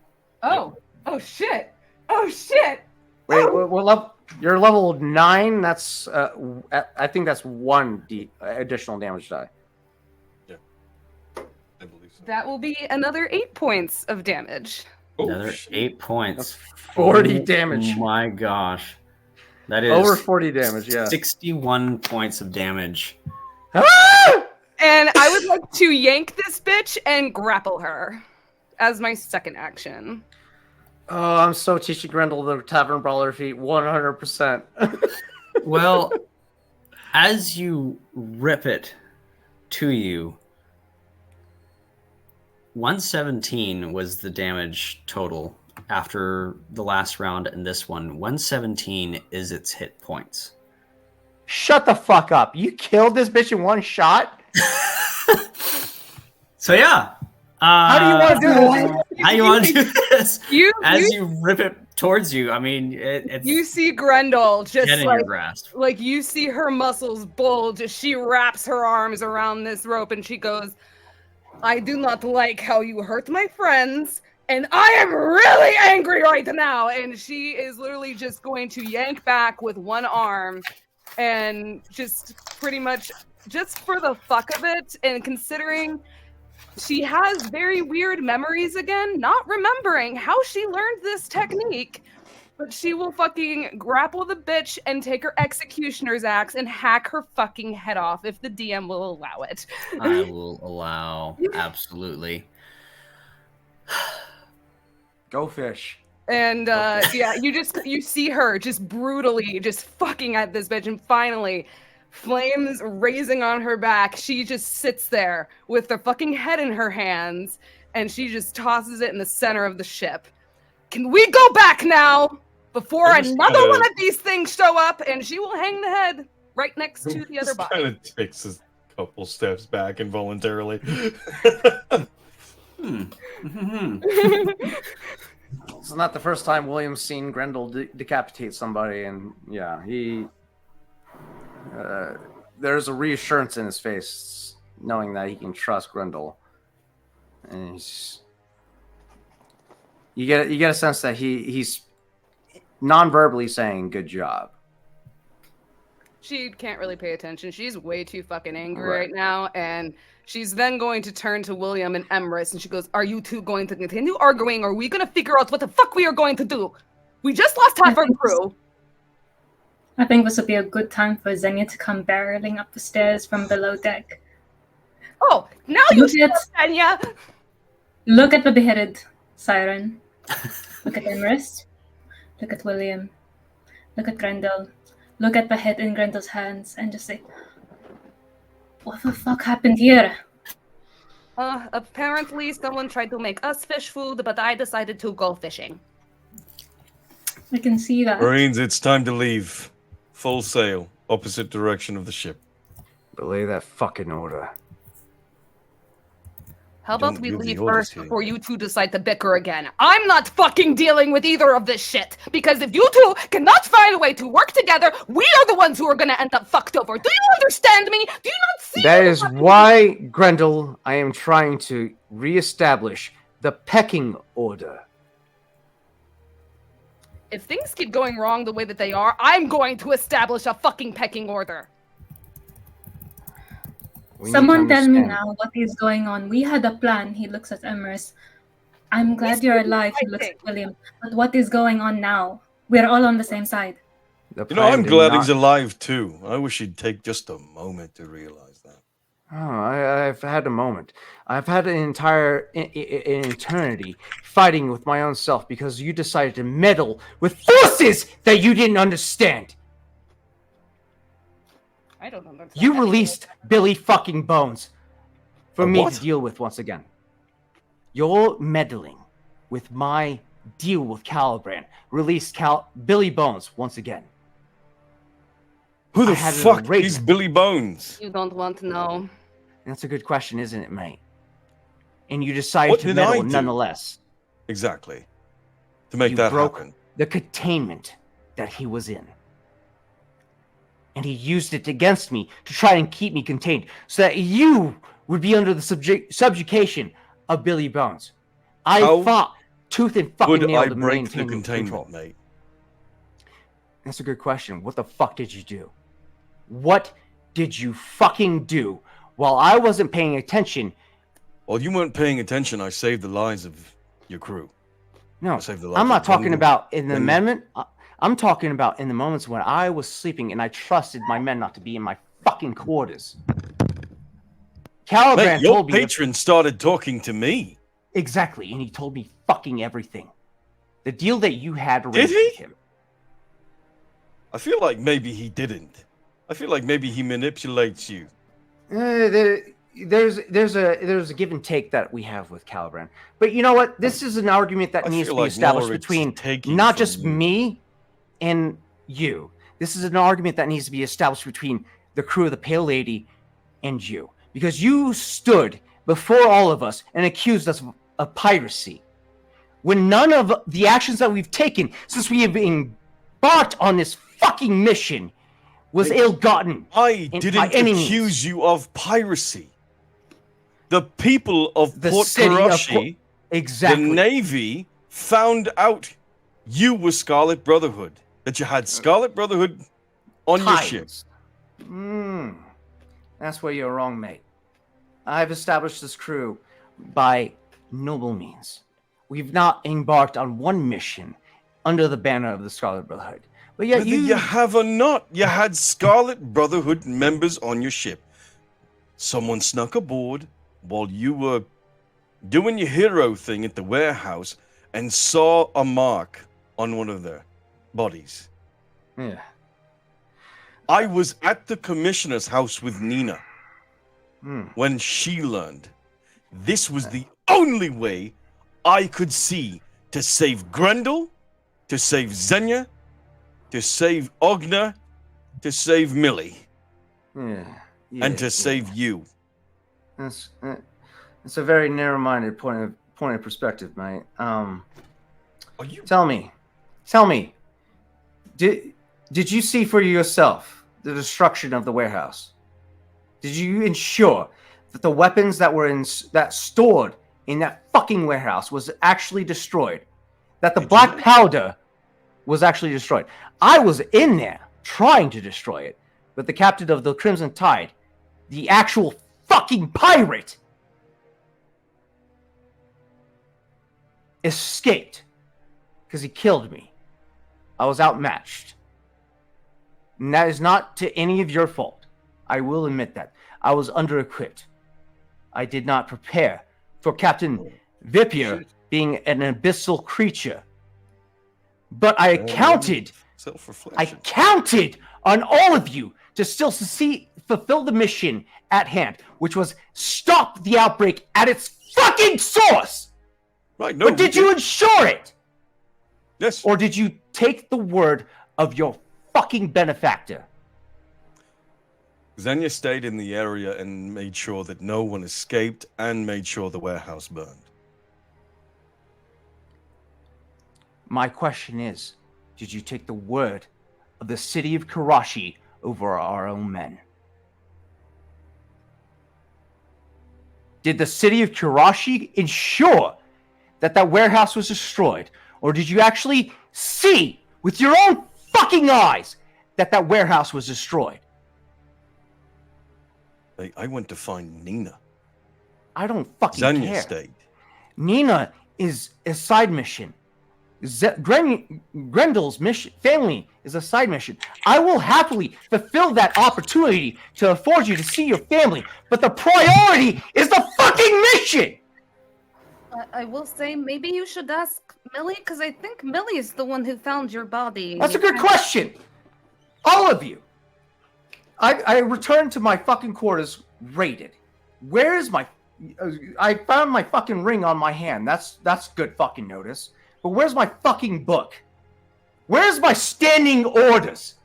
Speaker 7: Oh, oh shit! Oh shit!
Speaker 9: Wait, what level? You're level 9. That's I think that's 1 additional damage die.
Speaker 1: Yeah, I believe so.
Speaker 7: That will be another 8 points of damage.
Speaker 2: Another
Speaker 1: shit.
Speaker 2: 8 points.
Speaker 9: 40 damage.
Speaker 2: Oh my gosh. That is
Speaker 9: Over 40 damage, yeah.
Speaker 2: 61 points of damage.
Speaker 9: Ah!
Speaker 7: And I would like to yank this bitch and grapple her as my second action.
Speaker 9: Oh, I'm so teaching Grendel the Tavern Brawler feat 100%.
Speaker 2: Well, as you rip it to you, 117 was the damage total after the last round, and this one, 117 is its hit points.
Speaker 9: Shut the fuck up. You killed this bitch in one shot?
Speaker 2: So yeah.
Speaker 9: How do you want to do this?
Speaker 2: How you want to do this?
Speaker 7: You
Speaker 2: Rip it towards you, I mean, it's
Speaker 7: you see Grendel just
Speaker 2: get in your grasp.
Speaker 7: like you see her muscles bulge as she wraps her arms around this rope and she goes, I do not like how you hurt my friends, and I am really angry right now. And she is literally just going to yank back with one arm and just pretty much just for the fuck of it, and considering she has very weird memories again, not remembering how she learned this technique, but she will fucking grapple the bitch and take her executioner's axe and hack her fucking head off if the DM will allow it.
Speaker 2: I will allow, absolutely.
Speaker 9: Go fish.
Speaker 7: And yeah, you see her just brutally just fucking at this bitch, and finally, flames raising on her back, she just sits there with her fucking head in her hands, and she just tosses it in the center of the ship. Can we go back now before another one of these things show up? And she will hang the head right next to the other body.
Speaker 1: Kind of takes a couple steps back involuntarily.
Speaker 9: It's not the first time William's seen Grendel decapitate somebody, and yeah, he there's a reassurance in his face, knowing that he can trust Grendel, and you get a sense that he's non-verbally saying "good job."
Speaker 7: She can't really pay attention. She's way too fucking angry right now, and she's then going to turn to William and Emrys, and she goes, are you two going to continue arguing, or are we going to figure out what the fuck we are going to do? We just lost half our crew.
Speaker 5: I think this would be a good time for Xenia to come barreling up the stairs from below deck.
Speaker 7: Oh, now you see Xenia!
Speaker 5: Look at the beheaded siren. Look at Emrys. Look at William. Look at Grendel. Look at the head in Grendel's hands and just say, what the fuck happened here?
Speaker 7: Apparently someone tried to make us fish food, but I decided to go fishing.
Speaker 5: I can see that.
Speaker 1: Marines, it's time to leave. Full sail, opposite direction of the ship.
Speaker 9: Belay that fucking order.
Speaker 7: How
Speaker 1: Don't
Speaker 7: about we
Speaker 1: give the
Speaker 7: leave
Speaker 1: orders
Speaker 7: first
Speaker 1: here.
Speaker 7: before you two decide to bicker again? I'm not fucking dealing with either of this shit, because if you two cannot find a way to work together, we are the ones who are gonna end up fucked over. Do you understand me? Do you not see?
Speaker 9: That is why, Grendel, I am trying to reestablish the pecking order.
Speaker 7: If things keep going wrong the way that they are, I'm going to establish a fucking pecking order.
Speaker 9: We need to
Speaker 5: Someone tell me
Speaker 9: understand.
Speaker 5: now what is going on. We had a plan. He looks at Emrys. I'm glad you're alive. He looks at William. But what is going on now? We're all on the same side.
Speaker 9: The
Speaker 1: You know,
Speaker 9: plan
Speaker 1: I'm
Speaker 9: did
Speaker 1: glad
Speaker 9: not-
Speaker 1: he's alive too. I wish he'd take just a moment to realize that.
Speaker 9: Oh, I've had a moment. I've had an entire an eternity fighting with my own self because you decided to meddle with forces that you didn't understand.
Speaker 7: I don't understand.
Speaker 9: You released Billy fucking Bones for
Speaker 1: A
Speaker 9: me
Speaker 1: what?
Speaker 9: to deal with once again. You're meddling with my deal with Calibrand. Released Billy Bones once again.
Speaker 1: Who the
Speaker 9: I had an
Speaker 1: fuck is
Speaker 9: arrangement.
Speaker 1: Billy Bones?
Speaker 7: You don't want to know.
Speaker 9: That's a good question, isn't it, mate? And you decided
Speaker 1: What
Speaker 9: to
Speaker 1: did
Speaker 9: meddle
Speaker 1: I do?
Speaker 9: nonetheless.
Speaker 1: Exactly. To make
Speaker 9: You
Speaker 1: that
Speaker 9: broke
Speaker 1: happen.
Speaker 9: the containment that he was in. And he used it against me to try and keep me contained so that you would be under the subjugation of Billy Bones. I
Speaker 1: How
Speaker 9: fought tooth and fucking
Speaker 1: Would
Speaker 9: nail
Speaker 1: I
Speaker 9: to
Speaker 1: break the
Speaker 9: maintain
Speaker 1: containment,
Speaker 9: control.
Speaker 1: mate?
Speaker 9: That's a good question. What the fuck did you do? What did you fucking do while I wasn't paying attention?
Speaker 1: While you weren't paying attention, I saved the lives of your crew.
Speaker 9: No,
Speaker 1: I saved the lives
Speaker 9: I'm not
Speaker 1: of
Speaker 9: talking
Speaker 1: Vardin.
Speaker 9: about in the
Speaker 1: then-
Speaker 9: amendment. I'm talking about in the moments when I was sleeping and I trusted my men not to be in my fucking quarters. Calibrand
Speaker 1: Mate, your
Speaker 9: told me
Speaker 1: patron started talking to me.
Speaker 9: exactly, and he told me fucking everything. The deal that you had
Speaker 1: Did
Speaker 9: arranged
Speaker 1: he?
Speaker 9: with him.
Speaker 1: I feel like maybe he didn't. I feel like maybe he manipulates you.
Speaker 9: There's a give and take that we have with Calibrand. But you know what? This is an argument that
Speaker 1: I
Speaker 9: needs to
Speaker 1: feel
Speaker 9: be
Speaker 1: like
Speaker 9: established
Speaker 1: more it's
Speaker 9: between
Speaker 1: taking
Speaker 9: not
Speaker 1: from
Speaker 9: just
Speaker 1: you.
Speaker 9: me and you. This is an argument that needs to be established between the crew of the Pale Lady and you. Because you stood before all of us and accused us of piracy. When none of the actions that we've taken since we have embarked on this fucking mission was
Speaker 1: Mate,
Speaker 9: ill-gotten.
Speaker 1: I
Speaker 9: by
Speaker 1: didn't
Speaker 9: any means.
Speaker 1: accuse you of piracy. The people of
Speaker 9: The
Speaker 1: Port
Speaker 9: city of
Speaker 1: Karashi,
Speaker 9: Exactly.
Speaker 1: the Navy, found out you were Scarlet Brotherhood. That you had Scarlet Brotherhood on your ship.
Speaker 9: Ties. That's where you're wrong, mate. I've established this crew by noble means. We've not embarked on one mission under the banner of the Scarlet Brotherhood. But yet
Speaker 1: Whether you have or not, you had Scarlet Brotherhood members on your ship. Someone snuck aboard while you were doing your hero thing at the warehouse and saw a mark on one of their bodies.
Speaker 9: Yeah.
Speaker 1: I was at the commissioner's house with Nina
Speaker 9: Hmm.
Speaker 1: when she learned. This was the only way I could see to save Grendel, to save Xenia, to save Ogna, to save Millie,
Speaker 9: Yeah.
Speaker 1: and to save you.
Speaker 9: That's a very narrow-minded point of perspective, mate.
Speaker 1: Are you?
Speaker 9: Tell me, did you see for yourself the destruction of the warehouse? Did you ensure that the weapons that were stored in that fucking warehouse was actually destroyed? That the
Speaker 1: Did
Speaker 9: black
Speaker 1: you?
Speaker 9: powder was actually destroyed? I was in there trying to destroy it, but the captain of the Crimson Tide, the actual fucking pirate, escaped because he killed me. I was outmatched. And that is not to any of your fault. I will admit that. I was under-equipped. I did not prepare for Captain Vipier being an abyssal creature. But I counted
Speaker 1: Self-reflection.
Speaker 9: on all of you to still fulfill the mission at hand, which was stop the outbreak at its fucking source.
Speaker 1: Right, no,
Speaker 9: But did you ensure it?
Speaker 1: Yes.
Speaker 9: Or did you take the word of your fucking benefactor?
Speaker 1: Xenia stayed in the area and made sure that no one escaped and made sure the warehouse burned.
Speaker 9: My question is, did you take the word of the city of Karashi over our own men? Did the city of Karashi ensure that that warehouse was destroyed? Or did you actually see with your own fucking eyes that that warehouse was destroyed?
Speaker 1: I went to find Nina.
Speaker 9: I don't fucking
Speaker 1: Xenia
Speaker 9: care.
Speaker 1: stayed.
Speaker 9: Nina is a side mission. Grendel's mission, family is a side mission. I will happily fulfill that opportunity to afford you to see your family, but the priority is the fucking mission.
Speaker 7: I will say maybe you should ask Millie, because I think Millie is the one who found your body.
Speaker 9: That's a good question. All of you. I returned to my fucking quarters raided. Where is my... I found my fucking ring on my hand. That's good fucking notice. But where's my fucking book? Where's my standing orders?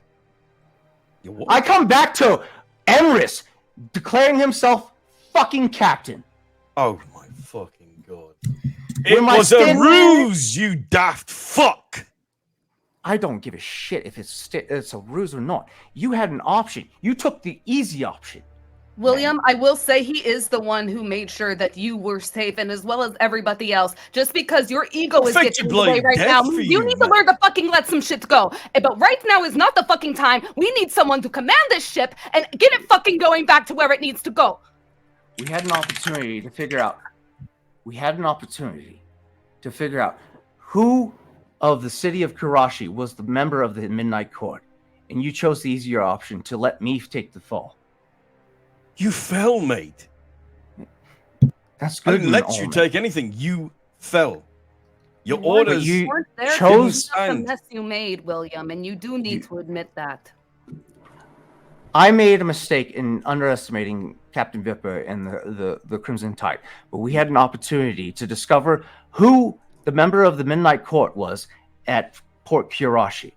Speaker 9: I come back to Emrys declaring himself fucking captain.
Speaker 1: Oh my fucking god.
Speaker 9: When
Speaker 1: It
Speaker 9: my
Speaker 1: was a
Speaker 9: stand-
Speaker 1: ruse, you daft fuck!
Speaker 9: I don't give a shit if it's a ruse or not. You had an option. You took the easy option.
Speaker 7: William, I will say he is the one who made sure that you were safe, and as well as everybody else. Just because your ego is
Speaker 1: Affect
Speaker 7: getting
Speaker 1: your
Speaker 7: in the way
Speaker 1: bloody
Speaker 7: right now,
Speaker 1: death for
Speaker 7: you
Speaker 1: you,
Speaker 7: need to
Speaker 1: man.
Speaker 7: learn to fucking let some shit go. But right now is not the fucking time. We need someone to command this ship and get it fucking going back to where it needs to go.
Speaker 9: We had an opportunity to figure out. Who of the city of Karashi was the member of the Midnight Court, and you chose the easier option to let me take the fall.
Speaker 1: You fell, mate.
Speaker 9: That's
Speaker 1: I
Speaker 9: good.
Speaker 1: didn't
Speaker 9: and
Speaker 1: let
Speaker 9: all,
Speaker 1: you
Speaker 9: man.
Speaker 1: take anything. You fell. Your
Speaker 7: You weren't-
Speaker 1: orders.
Speaker 9: you
Speaker 7: weren't there to
Speaker 9: chose-
Speaker 7: clean up the
Speaker 1: stand.
Speaker 7: mess you made, William, and you do need to admit that.
Speaker 9: I made a mistake in underestimating Captain Vipper and the Crimson Tide, but we had an opportunity to discover who the member of the Midnight Court was at Port Kurashi.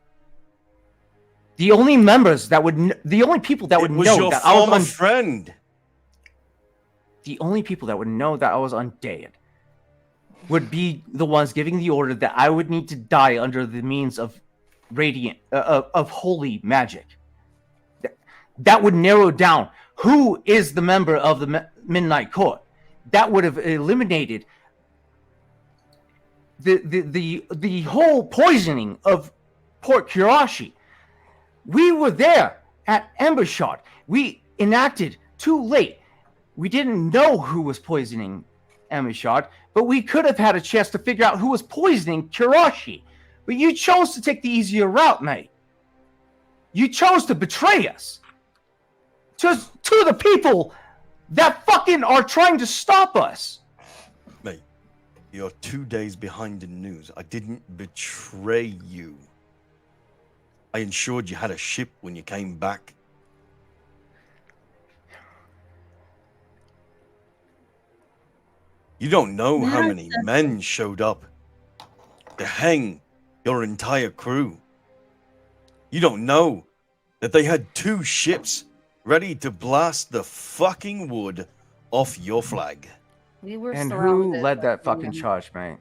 Speaker 9: The only members that would, the only people that would
Speaker 1: It was
Speaker 9: know
Speaker 1: your
Speaker 9: that I was
Speaker 1: former friend.
Speaker 9: the only people that would know that I was undead would be the ones giving the order that I would need to die under the means of radiant, of holy magic. That would narrow down who is the member of the Midnight Court. That would have eliminated the whole poisoning of Port Kurashi. We were there at Embershot. We enacted too late. We didn't know who was poisoning Embershot, but we could have had a chance to figure out who was poisoning Kurashi. But you chose to take the easier route, mate. You chose to betray us. To the people that fucking are trying to stop us.
Speaker 1: Mate, you're 2 days behind in news. I didn't betray you. I ensured you had a ship when you came back. You don't know how many men showed up to hang your entire crew. You don't know that they had 2 ships ready to blast the fucking wood off your flag.
Speaker 7: We were
Speaker 9: And who
Speaker 7: surrounded
Speaker 9: led
Speaker 7: by
Speaker 9: that fucking
Speaker 7: women.
Speaker 9: charge, mate?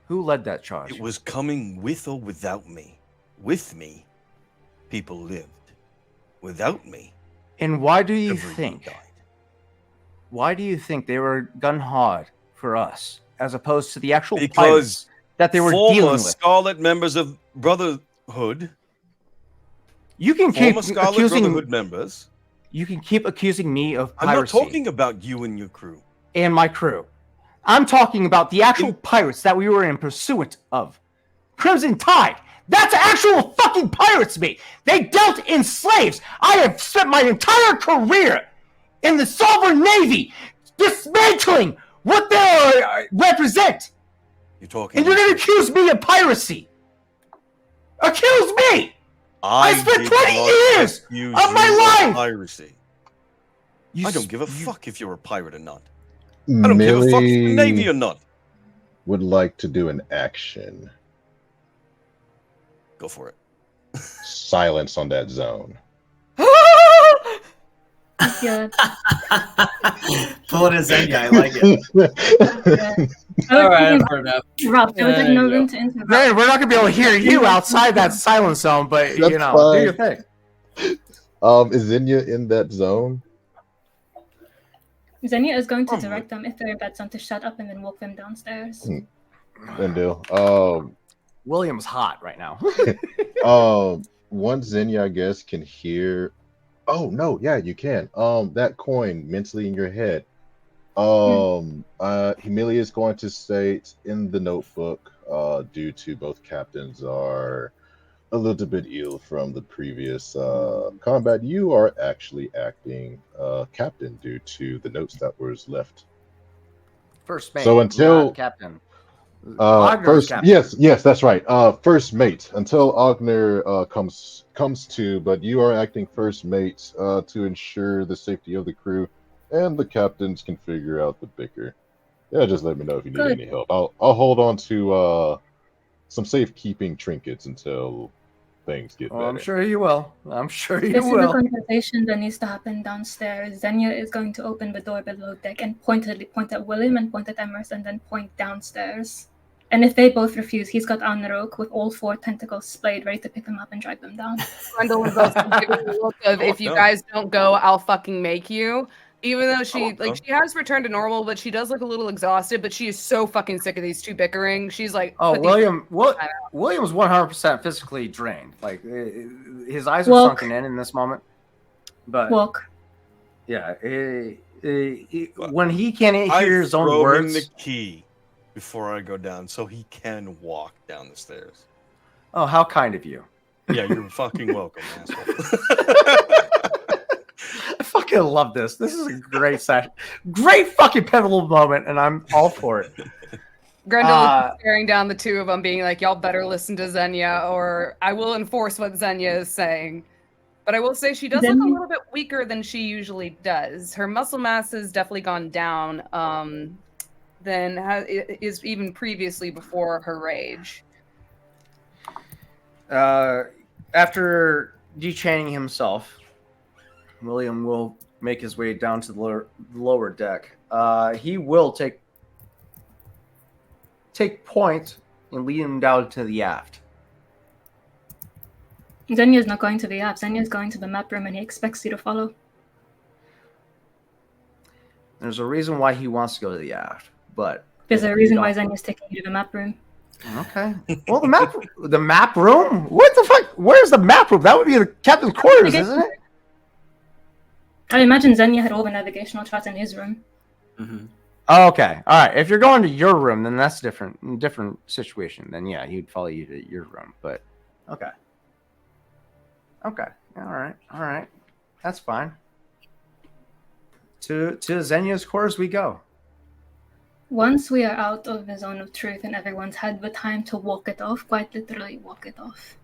Speaker 9: Who led that charge?
Speaker 1: It was coming with or without me. With me, people lived. Without me,
Speaker 9: And why do you
Speaker 1: everyone
Speaker 9: think?
Speaker 1: died.
Speaker 9: Why do you think they were gun hard for us, as opposed to the actual
Speaker 1: Because
Speaker 9: pirates that they were
Speaker 1: Former
Speaker 9: dealing with?
Speaker 1: Scarlet members of Brotherhood,
Speaker 9: You can keep
Speaker 1: former Scarlet
Speaker 9: accusing.
Speaker 1: Brotherhood members.
Speaker 9: You can keep accusing me of
Speaker 1: I'm not
Speaker 9: piracy
Speaker 1: talking about you and your crew.
Speaker 9: and my crew. I'm talking about the actual pirates that we were in pursuit of. Crimson Tide. That's actual fucking pirates, mate. They dealt in slaves. I have spent my entire career in the Sovereign Navy dismantling what they represent.
Speaker 1: You're talking.
Speaker 9: And you're going to accuse me of piracy. Accuse me. I spent
Speaker 1: did
Speaker 9: 20
Speaker 1: not
Speaker 9: years
Speaker 1: accuse
Speaker 9: of my
Speaker 1: you
Speaker 9: life.
Speaker 1: Piracy.
Speaker 9: You
Speaker 1: I don't give a
Speaker 9: you-
Speaker 1: fuck if you're a pirate or not. I don't give a fuck if you're Navy or not.
Speaker 3: would like to do an action.
Speaker 1: Go for it.
Speaker 3: Silence on that zone.
Speaker 5: Yeah.
Speaker 2: Pulling a Xenia, I like it.
Speaker 5: I
Speaker 2: All right,
Speaker 5: was
Speaker 2: fair enough.
Speaker 5: thinking Rob, there was like
Speaker 2: There
Speaker 5: no
Speaker 2: you
Speaker 5: room
Speaker 2: go.
Speaker 5: to interrupt.
Speaker 9: Man, we're not gonna be able to hear you outside that silence zone, but you
Speaker 3: That's
Speaker 9: know,
Speaker 3: fine.
Speaker 9: do your thing.
Speaker 3: Is Xenia in that zone?
Speaker 5: Xenia is going to
Speaker 1: Oh,
Speaker 5: direct them if they're in bed zone to shut up and then walk them downstairs.
Speaker 3: Then deal.
Speaker 9: William's hot right now.
Speaker 3: Once Xenia, I guess, can hear Oh no, yeah, you can. That coin mentally in your head. Emilia is going to state in the notebook, due to both captains are a little bit ill from the previous combat, you are actually acting captain due to the notes that was left.
Speaker 9: First mate,
Speaker 3: So
Speaker 9: not
Speaker 3: until
Speaker 9: captain. Ogner's
Speaker 3: first,
Speaker 9: captain.
Speaker 3: yes, that's right. First mate until Ogner comes to, but you are acting first mate to ensure the safety of the crew, and the captains can figure out the bicker. Yeah, just let me know if you need
Speaker 5: Good.
Speaker 3: any help. I'll hold on to some safekeeping trinkets until things get
Speaker 9: Oh, I'm
Speaker 3: better.
Speaker 9: sure you will. I'm sure you
Speaker 5: This is a
Speaker 9: will.
Speaker 5: conversation that needs to happen downstairs. Xenia is going to open the door below deck and point at William and point at Emerson, and then point downstairs. And if they both refuse, he's got Anarok with all 4 tentacles splayed, ready to pick them up and drag them down.
Speaker 7: Gwendolyn's also giving me a look of, if you
Speaker 1: no.
Speaker 7: guys don't go, I'll fucking make you. Even though she
Speaker 1: won't go.
Speaker 7: she has returned to normal, but she does look a little exhausted. But she is so fucking sick of these two bickering. She's like,
Speaker 9: Oh,
Speaker 7: put these-
Speaker 9: William's 100% physically drained. Like his eyes are
Speaker 5: Walk.
Speaker 9: sunken in this moment. But
Speaker 5: Walk.
Speaker 9: yeah, when he can't hear his own
Speaker 1: throw
Speaker 9: words,
Speaker 1: him the key before I go down, so he can walk down the stairs.
Speaker 9: oh, how kind of you!
Speaker 1: Yeah, you're fucking welcome, asshole.
Speaker 9: I fucking love this. This is a great session, great fucking pivotal moment, and I'm all for it.
Speaker 7: Grendel is staring down the two of them, being like, "Y'all better listen to Xenia, or I will enforce what Xenia is saying." But I will say she does look a little bit weaker than she usually does. Her muscle mass has definitely gone down than is even previously before her rage.
Speaker 9: After dechaining himself, William will make his way down to the lower deck. He will take point and lead him down to the aft.
Speaker 5: Xenia's not going to the app. Xenia's going to the map room, and he expects you to follow.
Speaker 9: There's a reason why he wants to go to the aft, but
Speaker 5: There's a reason why Xenia's taking you to the map room.
Speaker 9: Okay. Well, the map room. What the fuck? Where's the map room? That would be the captain's quarters, isn't it?
Speaker 5: I imagine Xenia had all the navigational charts in his room.
Speaker 2: Mm-hmm.
Speaker 9: Oh, okay. All right. If you're going to your room, then that's different situation. Then yeah, he'd follow you to your room. But okay. Okay. All right. That's fine. To Xenia's quarters we go.
Speaker 5: Once we are out of the zone of truth and everyone's had the time to walk it off, quite literally walk it off,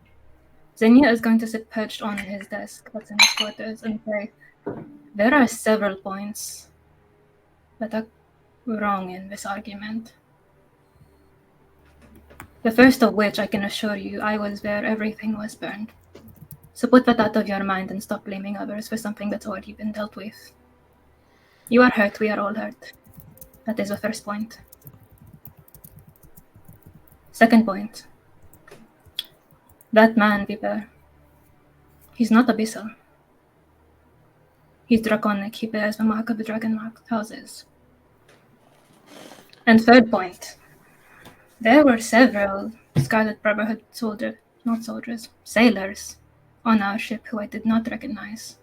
Speaker 5: Xenia is going to sit perched on his desk that's in his quarters and say, "There are several points that are wrong in this argument. The first of which, I can assure you, I was where everything was burned. So put that out of your mind and stop blaming others for something that's already been dealt with. You are hurt, we are all hurt. That is the first point. Second point. That man, Viper, he's not abyssal. He's draconic. He bears the mark of the dragon mark houses. And third point. There were several Scarlet Brotherhood sailors on our ship who I did not recognize.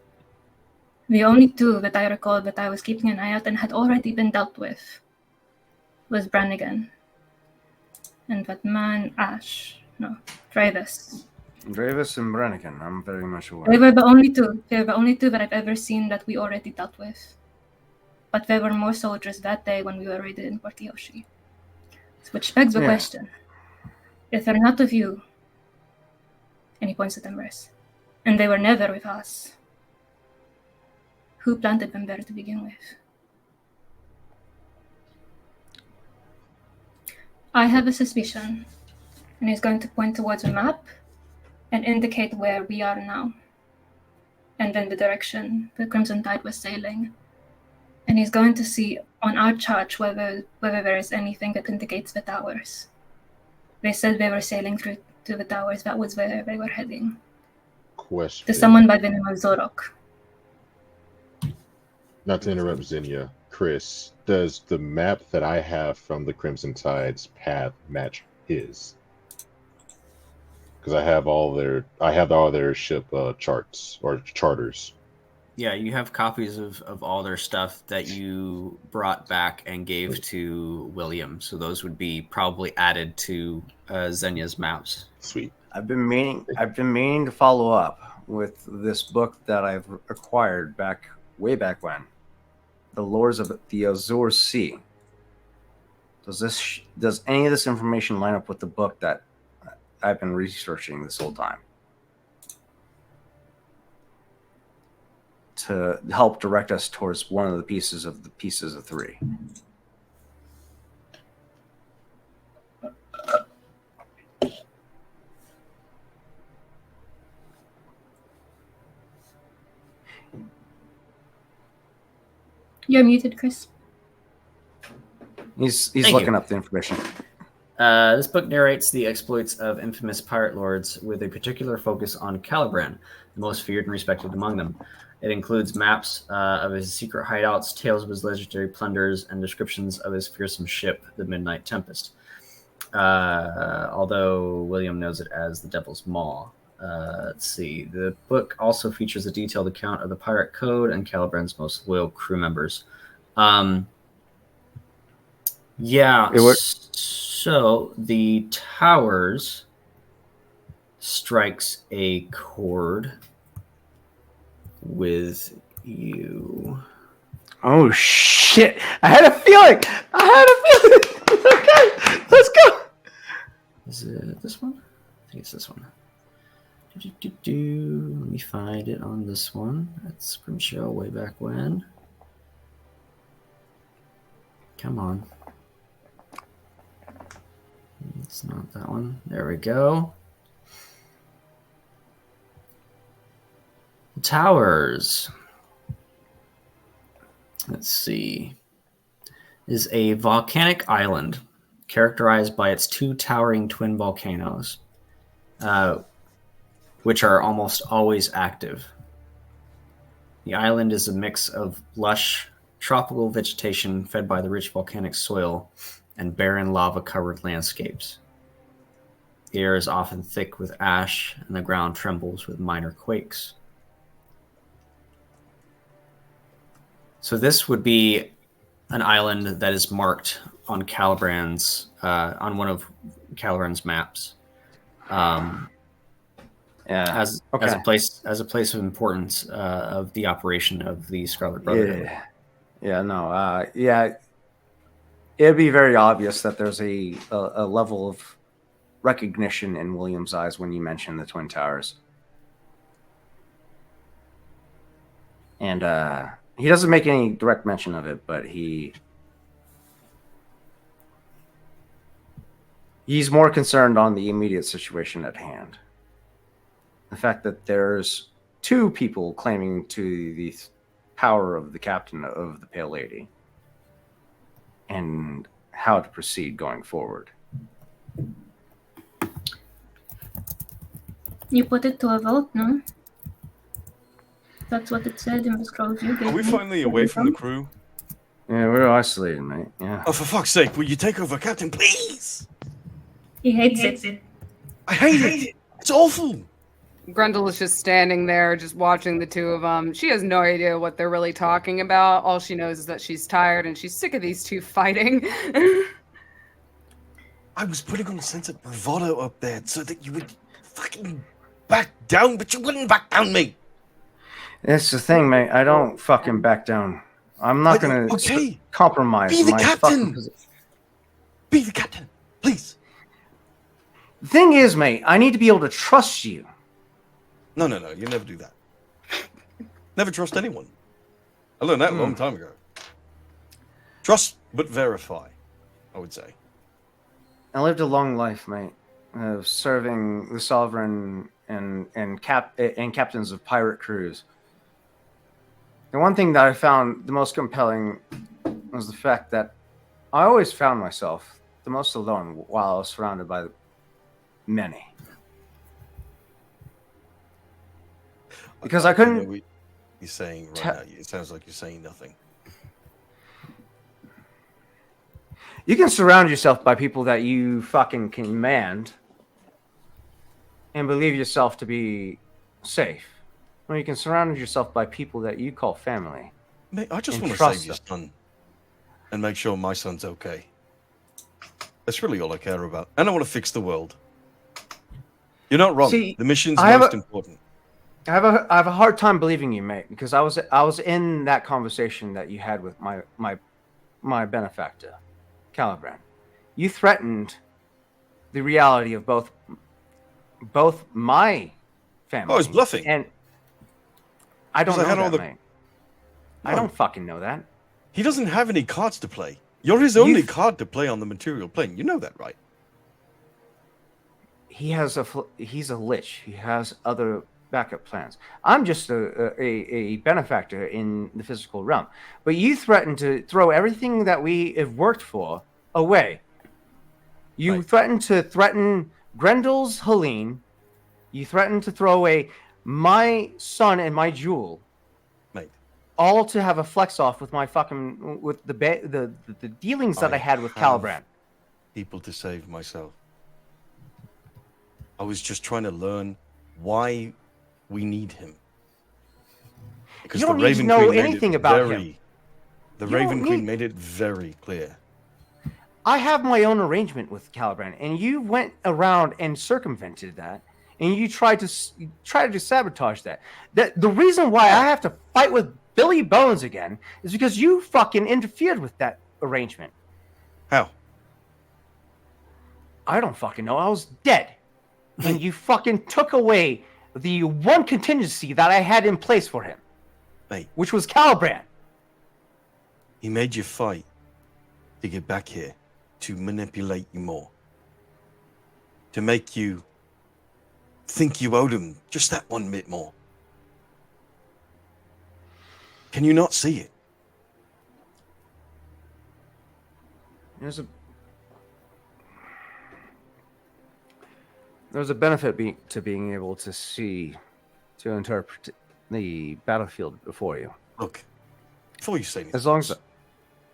Speaker 5: The only 2 that I recall that I was keeping an eye out and had already been dealt with was Brannigan and that man Travis.
Speaker 9: Travis and Brannigan, I'm very much aware.
Speaker 5: They were the only 2. They were the only 2 that I've ever seen that we already dealt with. But there were more soldiers that day when we were raided in Port Yoshi. Which begs the question. If they're not of you, and he points at Embers, and they were never with us, who planted them there to begin with? I have a suspicion, and he's going to point towards a map and indicate where we are now, and then the direction the Crimson Tide was sailing. And he's going to see on our chart whether there is anything that indicates the towers. They said they were sailing through to the towers. That was where they were heading.
Speaker 3: Question.
Speaker 5: To someone by the name of Zorok.
Speaker 3: Not to interrupt Xenia, Chris, does the map that I have from the Crimson Tide's path match his? Because I have all their ship charts or charters.
Speaker 2: Yeah, you have copies of all their stuff that you brought back and gave to William. So those would be probably added to Xenia's maps.
Speaker 3: Sweet.
Speaker 9: I've been meaning to follow up with this book that I've acquired way back when, The Lords of the Azure Sea. Does any of this information line up with the book that I've been researching this whole time to help direct us towards one of the pieces of three?
Speaker 5: You're muted, Chris.
Speaker 9: He's
Speaker 2: Thank
Speaker 9: looking
Speaker 2: you.
Speaker 9: up the information.
Speaker 2: This book narrates the exploits of infamous pirate lords with a particular focus on Caliban, the most feared and respected among them. It includes maps of his secret hideouts, tales of his legendary plunders, and descriptions of his fearsome ship, the Midnight Tempest. Although William knows it as the Devil's Maw. Let's see. The book also features a detailed account of the pirate code and Caliban's most loyal crew members. So the towers strikes a chord with you.
Speaker 9: Oh shit! I had a feeling. Okay, let's go.
Speaker 2: Is it this one? I think it's this one. Let me find it on this one. That's Grimshaw way back when. Come on. It's not that one. There we go. The towers. Let's see. Is a volcanic island characterized by its two towering twin volcanoes, which are almost always active. The island is a mix of lush tropical vegetation fed by the rich volcanic soil and barren lava-covered landscapes. The air is often thick with ash, and the ground trembles with minor quakes. So this would be an island that is marked on Caliban's, on one of Caliban's maps, as a place of importance of the operation of the Scarlet Brotherhood.
Speaker 9: It'd be very obvious that there's a level of recognition in William's eyes when you mention the Twin Towers. And he doesn't make any direct mention of it, but he's more concerned on the immediate situation at hand. The fact that there's two people claiming to the power of the captain of the Pale Lady, and how to proceed going forward.
Speaker 5: You put it to a vote, no? That's what it said in the scrolls you gave
Speaker 1: Are we
Speaker 5: me.
Speaker 1: finally away from the crew?
Speaker 9: Yeah, we're isolated, mate. Yeah.
Speaker 1: Oh, for fuck's sake, will you take over, Captain, please?
Speaker 5: He hates it.
Speaker 1: I hate it. It's awful.
Speaker 7: Grendel is just standing there, just watching the two of them. She has no idea what they're really talking about. All she knows is that she's tired and she's sick of these two fighting.
Speaker 1: I was putting on a sense of bravado up there so that you would fucking back down, but you wouldn't back down me.
Speaker 9: That's the thing, mate. I don't fucking back down. I'm not going to compromise.
Speaker 1: Be the
Speaker 9: my
Speaker 1: captain.
Speaker 9: fucking
Speaker 1: Be the captain, please.
Speaker 9: The thing is, mate, I need to be able to trust you.
Speaker 1: No, you never do that. Never trust anyone. I learned that a long time ago. Trust but verify, I would say.
Speaker 9: I lived a long life, mate, of serving the sovereign and captains of pirate crews. The one thing that I found the most compelling was the fact that I always found myself the most alone while I was surrounded by many. Because I couldn't.
Speaker 1: You know what you're saying right now. It sounds like you're saying nothing.
Speaker 9: You can surround yourself by people that you fucking command and believe yourself to be safe. Well, you can surround yourself by people that you call family.
Speaker 1: Mate, I just
Speaker 9: And
Speaker 1: want to
Speaker 9: trust
Speaker 1: save your
Speaker 9: them.
Speaker 1: son and make sure my son's okay. That's really all I care about. And I want to fix the world. You're not wrong.
Speaker 9: See,
Speaker 1: the mission's
Speaker 9: I have
Speaker 1: most
Speaker 9: a-
Speaker 1: important.
Speaker 9: I have a hard time believing you, mate, because I was in that conversation that you had with my benefactor, Caliban. You threatened the reality of both my family.
Speaker 1: Oh, I was bluffing.
Speaker 9: And I don't
Speaker 1: 'Cause I
Speaker 9: know
Speaker 1: had all
Speaker 9: that,
Speaker 1: the-
Speaker 9: mate. I
Speaker 1: No.
Speaker 9: don't fucking know that.
Speaker 1: He doesn't have any cards to play. You're his only card to play on the material plane. You know that, right?
Speaker 9: He's a lich. He has other backup plans. I'm just a benefactor in the physical realm. But you threatened to throw everything that we have worked for away. You
Speaker 1: Right.
Speaker 9: threatened to threaten Grendel's Helene. You threatened to throw away my son and my jewel.
Speaker 1: Mate.
Speaker 9: All to have a flex off with my fucking with the dealings that I had with
Speaker 1: have
Speaker 9: Caliban.
Speaker 1: People to save myself. I was just trying to learn why we need him. Because
Speaker 9: You don't need to know anything about him.
Speaker 1: The
Speaker 9: You don't
Speaker 1: Raven Queen
Speaker 9: need-
Speaker 1: made it very clear.
Speaker 9: I have my own arrangement with Caliban, and you went around and circumvented that, and you tried to sabotage that. The reason why I have to fight with Billy Bones again is because you fucking interfered with that arrangement.
Speaker 1: How?
Speaker 9: I don't fucking know. I was dead, and you fucking took away the one contingency that I had in place for him,
Speaker 1: Mate,
Speaker 9: which was Caliban.
Speaker 1: he made you fight to get back here, to manipulate you more, to make you think you owed him just that one bit more. Can you not see it?
Speaker 9: There's a benefit to being able to see, to interpret the battlefield before you.
Speaker 1: Look, before you say anything,
Speaker 9: As long as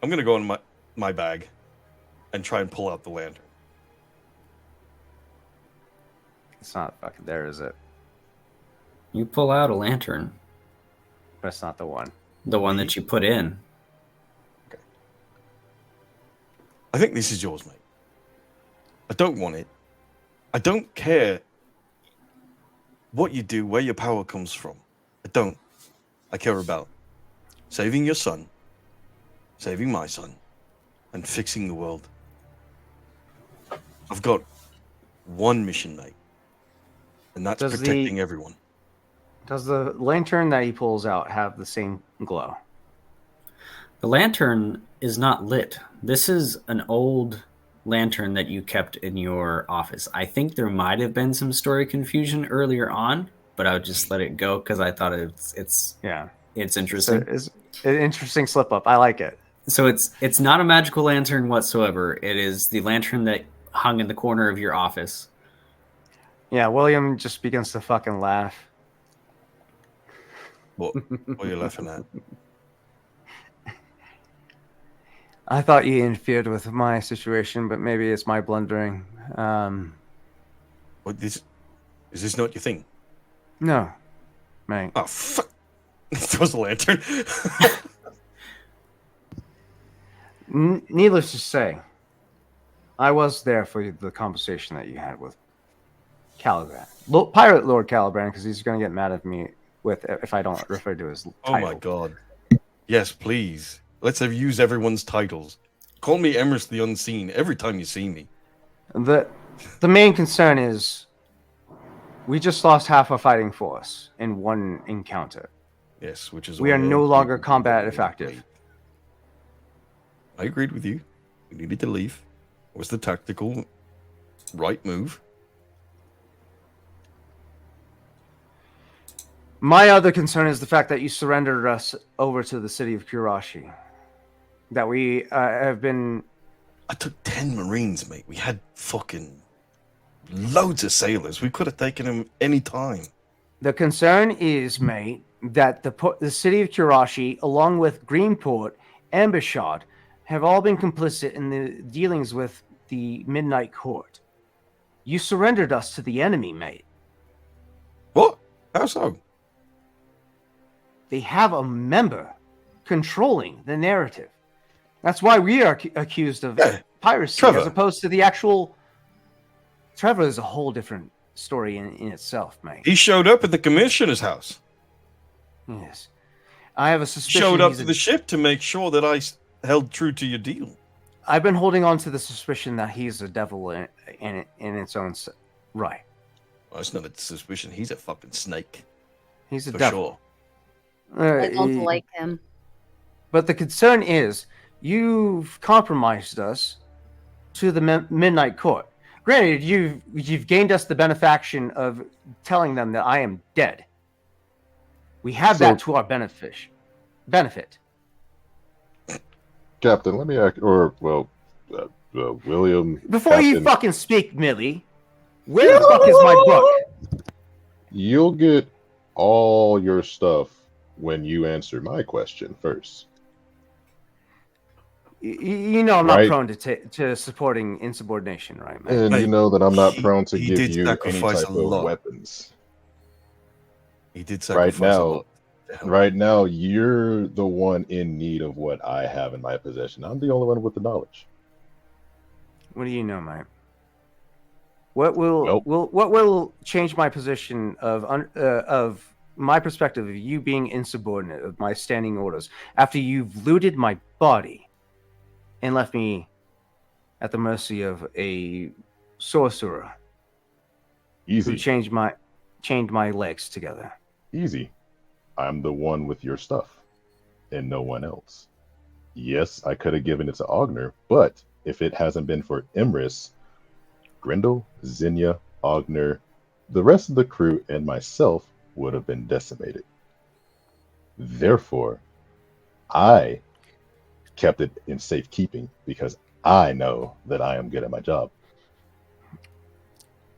Speaker 1: I'm going to go in my bag and try and pull out the lantern.
Speaker 9: it's not fucking there, is it?
Speaker 2: You pull out a lantern,
Speaker 9: That's not the one.
Speaker 2: the one that you put in.
Speaker 1: I think this is yours, mate. I don't want it. I don't care what you do, where your power comes from. I don't. I care about saving your son, saving my son, and fixing the world. I've got one mission, mate, and that's
Speaker 9: Does the-
Speaker 1: protecting everyone.
Speaker 9: Does the lantern that he pulls out have the same glow?
Speaker 2: The lantern is not lit. This is an old lantern that you kept in your office. I think there might have been some story confusion earlier on, but I would just let it go because I thought it's
Speaker 9: Yeah.
Speaker 2: interesting.
Speaker 9: It's an interesting slip up. I like it.
Speaker 2: So it's not a magical lantern whatsoever. It is the lantern that hung in the corner of your office.
Speaker 9: Yeah, William just begins to fucking laugh.
Speaker 1: What are you laughing at?
Speaker 9: I thought you interfered with my situation, but maybe it's my blundering.
Speaker 1: What, is this not your thing?
Speaker 9: No, mate.
Speaker 1: Oh, fuck. It was a lantern.
Speaker 9: Needless to say, I was there for the conversation that you had with Caliban, Pirate Lord Caliban, because he's going to get mad at me if I don't refer to his
Speaker 1: Oh
Speaker 9: title.
Speaker 1: my god. Yes, please. Let's use everyone's titles. Call me Emrys the Unseen every time you see me.
Speaker 9: The main concern is we just lost half our fighting force in one encounter.
Speaker 1: Yes, which is
Speaker 9: We
Speaker 1: why
Speaker 9: are
Speaker 1: I
Speaker 9: no
Speaker 1: agreed
Speaker 9: longer
Speaker 1: with you
Speaker 9: combat
Speaker 1: that we
Speaker 9: effective.
Speaker 1: wait. I agreed with you. We needed to leave. It was the tactical right move.
Speaker 9: My other concern is the fact that you surrendered us over to the city of Kurashi. That we have been...
Speaker 1: I took 10 Marines, mate. We had fucking loads of sailors. We could have taken them any time.
Speaker 9: The concern is, mate, that the city of Kurashi, along with Greenport and Bishad, have all been complicit in the dealings with the Midnight Court. You surrendered us to the enemy, mate.
Speaker 1: What? How so?
Speaker 9: they have a member controlling the narrative. That's why we are accused of piracy
Speaker 1: Trevor.
Speaker 9: as opposed to the actual. Trevor is a whole different story in itself, mate.
Speaker 1: He showed up at the commissioner's house.
Speaker 9: Yes. I have a suspicion
Speaker 1: Showed up
Speaker 9: he's
Speaker 1: to
Speaker 9: a-
Speaker 1: the ship to make sure that I held true to your deal.
Speaker 9: I've been holding on to the suspicion that he's a devil in its own right.
Speaker 1: Well, it's not a suspicion. He's a fucking snake.
Speaker 9: He's a
Speaker 1: For
Speaker 9: devil.
Speaker 1: sure.
Speaker 7: I don't like him.
Speaker 9: But the concern is you've compromised us to the Midnight Court. Granted, you've gained us the benefaction of telling them that I am dead. We have that to our benefit.
Speaker 3: Captain, let me ask, William.
Speaker 9: Before you
Speaker 3: Captain,
Speaker 9: fucking speak, Millie, where the fuck is my book?
Speaker 3: you'll get all your stuff when you answer my question first.
Speaker 9: You know I'm not
Speaker 3: Right.
Speaker 9: prone to supporting insubordination, right, man?
Speaker 3: And you
Speaker 1: Mate,
Speaker 3: know that I'm not
Speaker 1: he-
Speaker 3: prone to
Speaker 1: he
Speaker 3: give
Speaker 1: did
Speaker 3: you any
Speaker 1: sacrifice
Speaker 3: type
Speaker 1: a
Speaker 3: of
Speaker 1: lot.
Speaker 3: weapons.
Speaker 1: He did sacrifice
Speaker 3: now-
Speaker 1: a lot. to help.
Speaker 3: Right now, you're the one in need of what I have in my possession. I'm the only one with the knowledge.
Speaker 9: What do you know, mate? What will
Speaker 3: Nope.
Speaker 9: what will change my position of my perspective of you being insubordinate of my standing orders after you've looted my body and left me at the mercy of a sorcerer who
Speaker 3: Easy.
Speaker 9: chained my legs together?
Speaker 3: Easy. I'm the one with your stuff and no one else. Yes, I could have given it to Ogner, but if it hasn't been for Imris, Grendel, Zinnia, Ogner, the rest of the crew, and myself would have been decimated. Therefore, I kept it in safekeeping because I know that I am good at my job.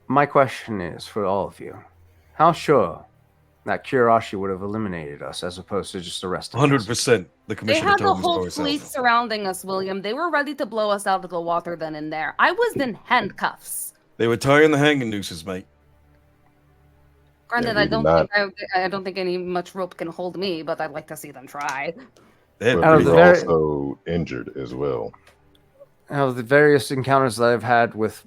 Speaker 9: My question is for all of you: how sure that Kirashi would have eliminated us as opposed to just arresting us?
Speaker 1: 100%. The
Speaker 7: They
Speaker 1: commissioner
Speaker 7: had the
Speaker 1: told me
Speaker 7: whole
Speaker 1: so
Speaker 7: fleet
Speaker 1: herself.
Speaker 7: surrounding us, William. They were ready to blow us out of the water then and there. I was in handcuffs.
Speaker 1: They were tying the hanging nooses, mate.
Speaker 7: Granted,
Speaker 3: we
Speaker 7: I
Speaker 3: did
Speaker 7: don't
Speaker 3: not.
Speaker 7: think I don't think any much rope can hold me, but I'd like to see them try.
Speaker 1: They had
Speaker 3: But
Speaker 9: Out of
Speaker 3: we
Speaker 9: the
Speaker 3: were
Speaker 9: very-
Speaker 3: also injured as well.
Speaker 9: Out of the various encounters that I've had with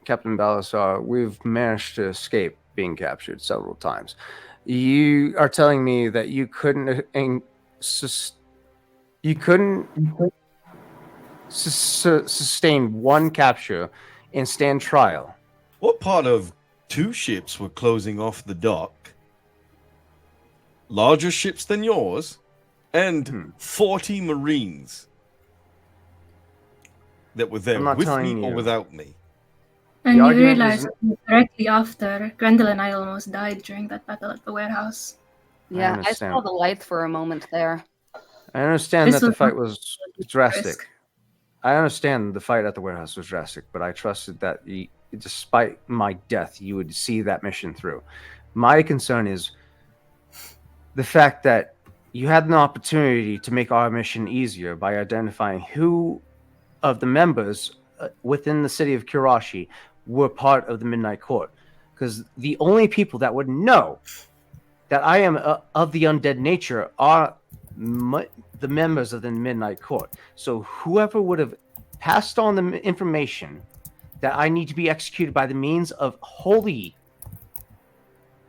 Speaker 9: Captain Balasar, we've managed to escape being captured several times. You are telling me that you couldn't sustain one capture and stand trial.
Speaker 1: What part of two ships were closing off the dock? Larger ships than yours? And 40 Marines that were there
Speaker 9: I'm not
Speaker 1: with
Speaker 9: telling
Speaker 1: me or
Speaker 9: you.
Speaker 1: without me.
Speaker 5: And
Speaker 9: The
Speaker 5: you
Speaker 9: argument
Speaker 5: realize
Speaker 9: is-
Speaker 5: that directly after, Grendel and I almost died during that battle at the warehouse.
Speaker 7: Yeah, I
Speaker 9: understand.
Speaker 7: saw the light for a moment there.
Speaker 9: I understand
Speaker 5: This
Speaker 9: that the
Speaker 5: was
Speaker 9: fight
Speaker 5: not
Speaker 9: was drastic.
Speaker 5: risk.
Speaker 9: I understand the fight at the warehouse was drastic, but I trusted that despite my death, you would see that mission through. My concern is the fact that you had an opportunity to make our mission easier by identifying who of the members within the city of Kirashi were part of the Midnight Court. Because the only people that would know that I am of the undead nature are the members of the Midnight Court. So whoever would have passed on the information that I need to be executed by the means of holy,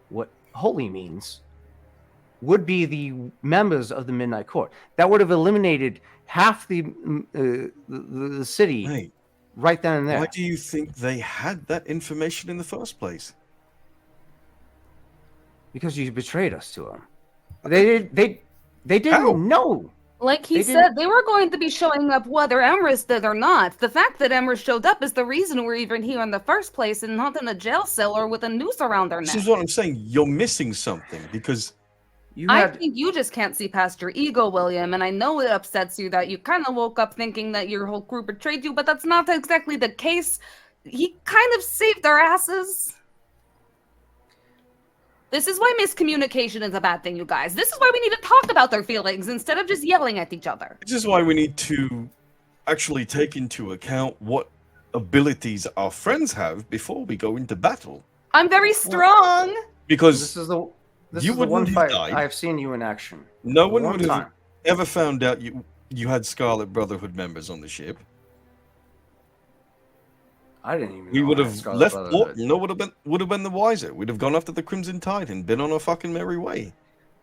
Speaker 9: what holy means, would be the members of the Midnight Court. That would have eliminated half the city
Speaker 1: Mate,
Speaker 9: right then and there.
Speaker 1: why do you think they had that information in the first place?
Speaker 9: Because you betrayed us to them. They didn't
Speaker 1: How?
Speaker 9: know.
Speaker 7: Like he
Speaker 9: They
Speaker 7: said,
Speaker 9: didn't-
Speaker 7: they were going to be showing up whether Emrys did or not. The fact that Emrys showed up is the reason we're even here in the first place and not in a jail cell or with a noose around our
Speaker 1: This
Speaker 7: neck.
Speaker 1: is what I'm saying. You're missing something because
Speaker 9: You
Speaker 7: I
Speaker 9: had
Speaker 7: think you just can't see past your ego, William, and I know it upsets you that you kind of woke up thinking that your whole crew betrayed you, but that's not exactly the case. He kind of saved our asses. This is why miscommunication is a bad thing, you guys. This is why we need to talk about their feelings instead of just yelling at each other.
Speaker 1: this is why we need to actually take into account what abilities our friends have before we go into battle.
Speaker 7: I'm very strong.
Speaker 1: Because
Speaker 9: this is the This
Speaker 1: You
Speaker 9: is the one
Speaker 1: wouldn't have
Speaker 9: fight
Speaker 1: died.
Speaker 9: I've seen you in action.
Speaker 1: No
Speaker 9: The
Speaker 1: one
Speaker 9: one
Speaker 1: would have
Speaker 9: time.
Speaker 1: ever found out you had Scarlet Brotherhood members on the ship.
Speaker 9: I didn't even
Speaker 1: We
Speaker 9: know
Speaker 1: would
Speaker 9: I had
Speaker 1: have
Speaker 9: Scarlet
Speaker 1: left
Speaker 9: Brotherhood.
Speaker 1: port. No would have been the wiser. We'd have gone after the Crimson Tide and been on our fucking merry way.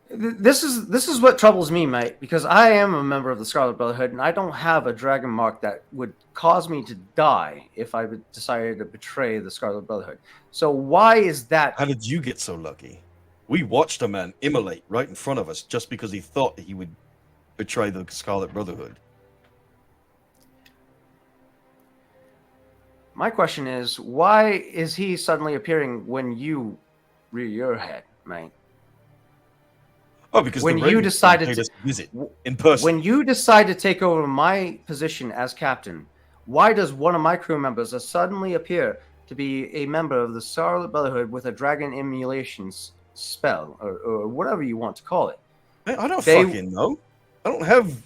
Speaker 9: This is what troubles me, mate, because I am a member of the Scarlet Brotherhood, and I don't have a dragon mark that would cause me to die if I decided to betray the Scarlet Brotherhood. So why is that?
Speaker 1: How did you get so lucky? We watched a man immolate right in front of us just because he thought he would betray the Scarlet Brotherhood.
Speaker 9: My question is, why is he suddenly appearing when you rear your head, mate?
Speaker 1: Oh, because
Speaker 9: When
Speaker 1: the
Speaker 9: you
Speaker 1: Ravens
Speaker 9: decided
Speaker 1: paid
Speaker 9: to-
Speaker 1: us a visit in person.
Speaker 9: When you decide to take over my position as captain, why does one of my crew members suddenly appear to be a member of the Scarlet Brotherhood with a dragon emulation spell, or whatever you want to call it?
Speaker 1: Man, I don't
Speaker 9: They-
Speaker 1: fucking know. I don't have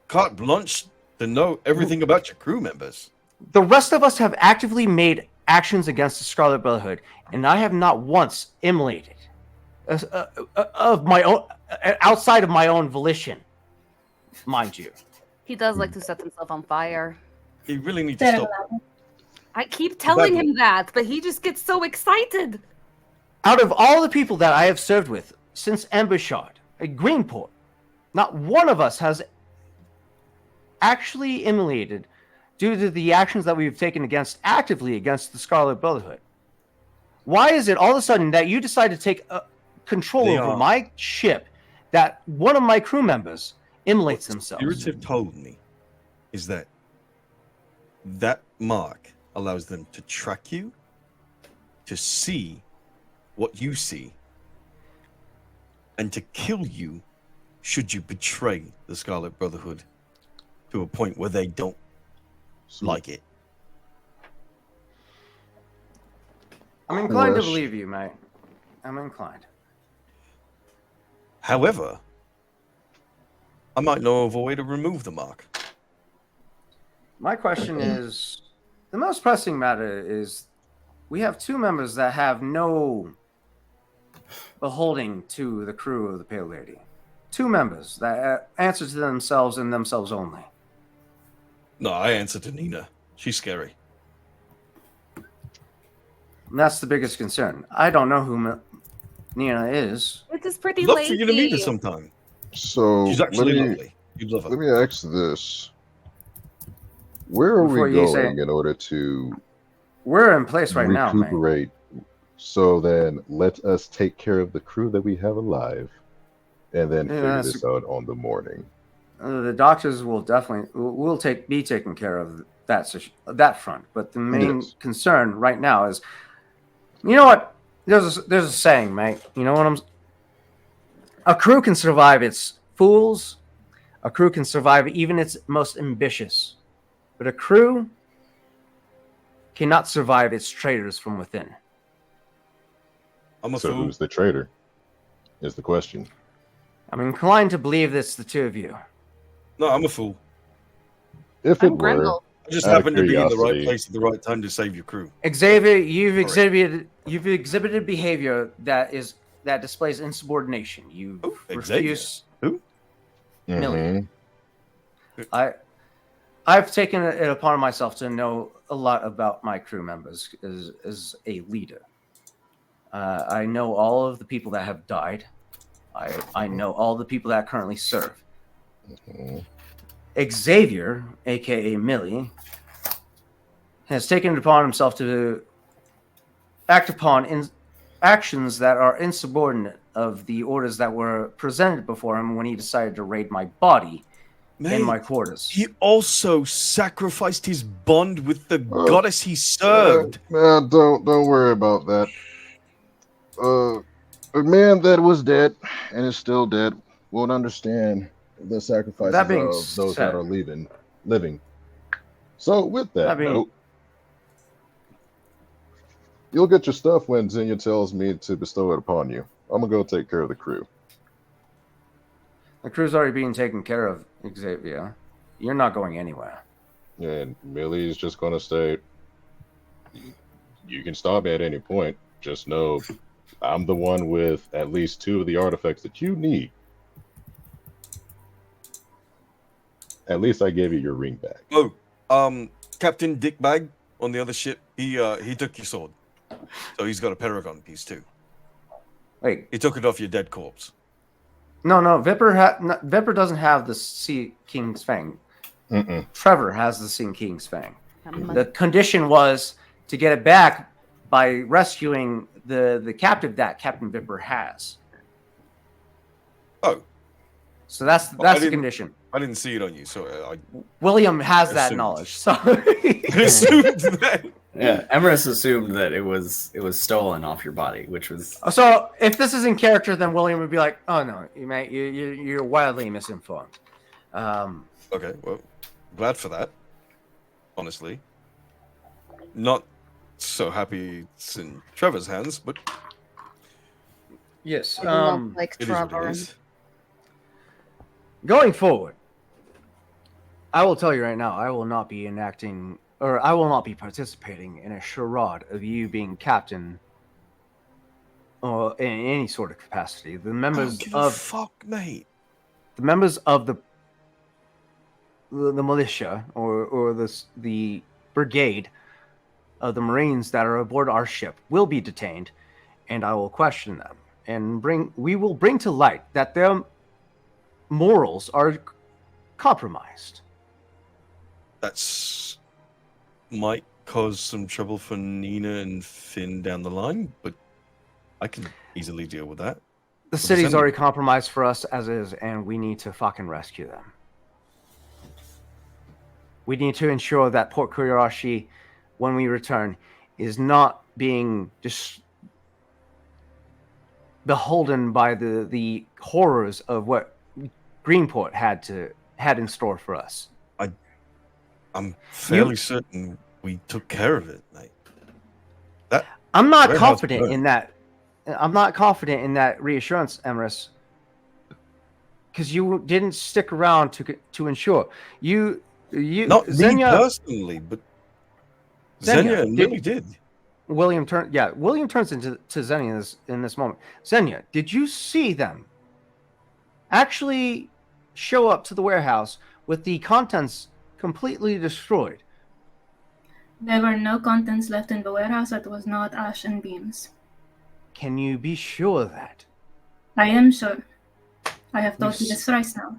Speaker 1: carte blanche to know everything about your crew members.
Speaker 9: The rest of us have actively made actions against the Scarlet Brotherhood, and I have not once immolated of my own, outside of my own volition, mind you.
Speaker 7: He does like to set himself on fire.
Speaker 1: You really need to
Speaker 5: Fair
Speaker 1: stop.
Speaker 5: enough.
Speaker 7: I keep telling
Speaker 1: Exactly.
Speaker 7: him that, but he just gets so excited.
Speaker 9: Out of all the people that I have served with since Embouchard at Greenport, not one of us has actually immolated due to the actions that we've taken actively against the Scarlet Brotherhood. Why is it all of a sudden that you decide to take control
Speaker 1: They
Speaker 9: over
Speaker 1: are-
Speaker 9: my ship, that one of my crew members immolates themselves?
Speaker 1: Spirits have told me is that mark allows them to track you, to see what you see, and to kill you should you betray the Scarlet Brotherhood to a point where they don't like it.
Speaker 9: I'm inclined to
Speaker 3: Yes.
Speaker 9: believe you, mate. I'm inclined.
Speaker 1: However, I might know of a way to remove the mark.
Speaker 9: My question is, the most pressing matter is, we have two members that have no beholding to the crew of the Pale Lady. Two members that answer to themselves and themselves only.
Speaker 1: No, I answer to Nina. She's scary.
Speaker 9: And that's the biggest concern. I don't know who Nina is.
Speaker 7: It's just pretty
Speaker 1: Love
Speaker 7: lazy.
Speaker 1: for you to meet her sometime.
Speaker 3: So
Speaker 1: She's actually
Speaker 3: let me
Speaker 1: lovely. You'd love her.
Speaker 3: let me ask this: where are
Speaker 9: Before
Speaker 3: we
Speaker 9: you
Speaker 3: going
Speaker 9: say-
Speaker 3: in order to
Speaker 9: We're in place right now, mate.
Speaker 3: recuperate? So then, let us take care of the crew that we have alive, and then
Speaker 9: Yeah,
Speaker 3: figure
Speaker 9: that's-
Speaker 3: this out on the morning.
Speaker 9: The doctors will definitely be taking care of that front. But the main
Speaker 3: Yes.
Speaker 9: concern right now is, you know what? There's a saying, mate. You know what a crew can survive its fools. A crew can survive even its most ambitious. But a crew cannot survive its traitors from within.
Speaker 1: I'm a
Speaker 3: So
Speaker 1: fool.
Speaker 3: who's the traitor? Is the question.
Speaker 9: I'm inclined to believe it's the two of you.
Speaker 1: No, I'm a fool.
Speaker 3: If it
Speaker 7: I'm
Speaker 3: were,
Speaker 7: Grendel.
Speaker 1: I just
Speaker 3: Out of
Speaker 1: happened to be in the right
Speaker 3: curiosity.
Speaker 1: place at the right time to save your crew.
Speaker 9: Xavier, you've
Speaker 1: Sorry.
Speaker 9: exhibited behavior that displays insubordination. You
Speaker 1: Who? Xavier?
Speaker 9: refuse.
Speaker 3: Mhm.
Speaker 9: I've taken it upon myself to know a lot about my crew members as a leader. I know all of the people that have died. I know all the people that currently serve.
Speaker 3: Mhm.
Speaker 9: Xavier, aka Millie, has taken it upon himself to act upon actions that are insubordinate of the orders that were presented before him when he decided to raid my body in my quarters.
Speaker 1: He also sacrificed his bond with the
Speaker 3: Oh.
Speaker 1: goddess he served.
Speaker 3: Don't worry about that. A man that was dead and is still dead won't understand the sacrifices
Speaker 9: That being
Speaker 3: of those
Speaker 9: said-
Speaker 3: that are living. So with that
Speaker 9: That being-
Speaker 3: note, you'll get your stuff when Xenia tells me to bestow it upon you. I'm gonna go take care of the crew.
Speaker 9: The crew's already being taken care of, Xavier. You're not going anywhere.
Speaker 3: And Millie's just gonna stay. You can stop me at any point. Just know I'm the one with at least 2 of the artifacts that you need. At least I gave you your ring back.
Speaker 1: Oh, Captain Dickbag on the other ship, he took your sword. So he's got a Paragon piece too.
Speaker 6: Wait,
Speaker 1: He took it off your dead corpse.
Speaker 6: no. Vipper doesn't have the Sea King's Fang.
Speaker 3: Mm-mm.
Speaker 6: Trevor has the Sea King's Fang.
Speaker 7: I'm
Speaker 6: The condition was to get it back by rescuing the captive that Captain Vipper has.
Speaker 1: Oh,
Speaker 6: So that's
Speaker 1: Well, I
Speaker 6: the
Speaker 1: didn't-
Speaker 6: condition.
Speaker 1: I didn't see it on you, so I
Speaker 6: William has that
Speaker 1: Assumed.
Speaker 6: knowledge. So
Speaker 1: assumed that.
Speaker 2: Yeah, Emerus assumed that it was stolen off your body, which was
Speaker 6: So if this is in character, then William would be like, "Oh no, you're wildly misinformed."
Speaker 1: Okay, well, glad for that. Honestly, not so happy it's in Trevor's hands, but
Speaker 6: Yes.
Speaker 7: I do not like
Speaker 1: it is what
Speaker 7: Trevor.
Speaker 1: it is.
Speaker 6: Going forward, I will tell you right now, I will not be enacting, or I will not be participating in a charade of you being captain, or in any sort of capacity. The
Speaker 1: I don't
Speaker 6: members
Speaker 1: give a
Speaker 6: of
Speaker 1: fuck, mate.
Speaker 6: the militia or the brigade of the Marines that are aboard our ship will be detained, and I will question them and we will bring to light that their morals are compromised.
Speaker 1: That's might cause some trouble for Nina and Finn down the line, but I can easily deal with that.
Speaker 6: The
Speaker 1: Well,
Speaker 6: city's
Speaker 1: then-
Speaker 6: already compromised for us as is, and we need to fucking rescue them. We need to ensure that Port Kuriarashi, when we return, is not being just beholden by the horrors of what Greenport had in store for us.
Speaker 1: I'm fairly certain we took care of it, mate.
Speaker 6: I'm not
Speaker 1: Warehouse
Speaker 6: confident
Speaker 1: burned.
Speaker 6: in that. I'm not confident in that reassurance, Emerus, because you didn't stick around to ensure. You
Speaker 1: Not me
Speaker 6: Xenia,
Speaker 1: personally, but
Speaker 6: Xenia,
Speaker 1: Xenia and
Speaker 6: did-
Speaker 1: Millie did.
Speaker 6: William turns to Xenia in this moment. Xenia, did you see them actually show up to the warehouse with the contents completely destroyed?
Speaker 5: There were no contents left in the warehouse that was not ash and beams.
Speaker 6: Can you be sure of that?
Speaker 5: I am sure. I have told
Speaker 6: You
Speaker 5: you
Speaker 6: s-
Speaker 5: this thrice now.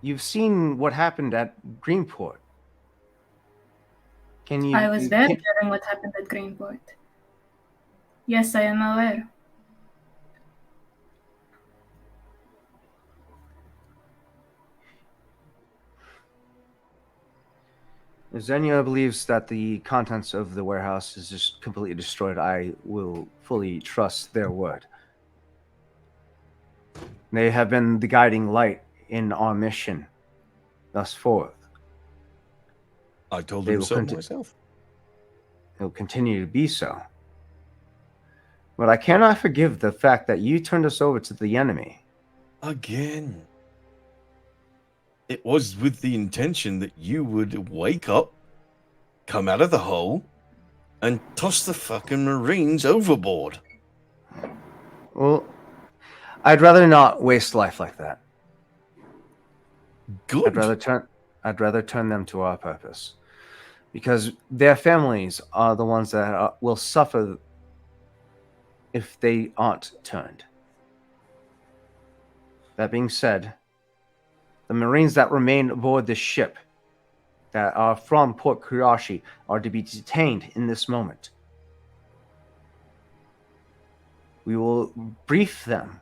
Speaker 6: You've seen what happened at Greenport. Can you?
Speaker 5: I was there
Speaker 6: can-
Speaker 5: during what happened at Greenport. Yes, I am aware.
Speaker 6: Xenia believes that the contents of the warehouse is just completely destroyed. I will fully trust their word. They have been the guiding light in our mission thus forth.
Speaker 1: I told
Speaker 6: They
Speaker 1: him
Speaker 6: will
Speaker 1: so
Speaker 6: conti-
Speaker 1: myself.
Speaker 6: It will continue to be so. But I cannot forgive the fact that you turned us over to the enemy.
Speaker 1: Again. It was with the intention that you would wake up, come out of the hole, and toss the fucking Marines overboard.
Speaker 6: Well, I'd rather not waste life like that.
Speaker 1: Good.
Speaker 6: I'd rather turn them to our purpose, because their families are the ones that will suffer if they aren't turned. That being said, the Marines that remain aboard this ship that are from Port Kuriarashi are to be detained in this moment. We will brief them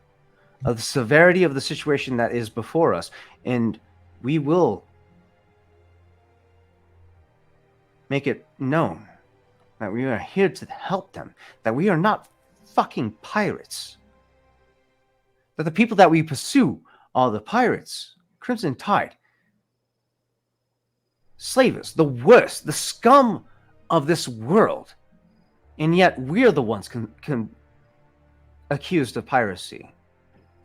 Speaker 6: of the severity of the situation that is before us, and we will make it known that we are here to help them, that we are not fucking pirates, that the people that we pursue are the pirates, Crimson Tide, slavers, the worst, the scum of this world, and yet we're the ones accused of piracy.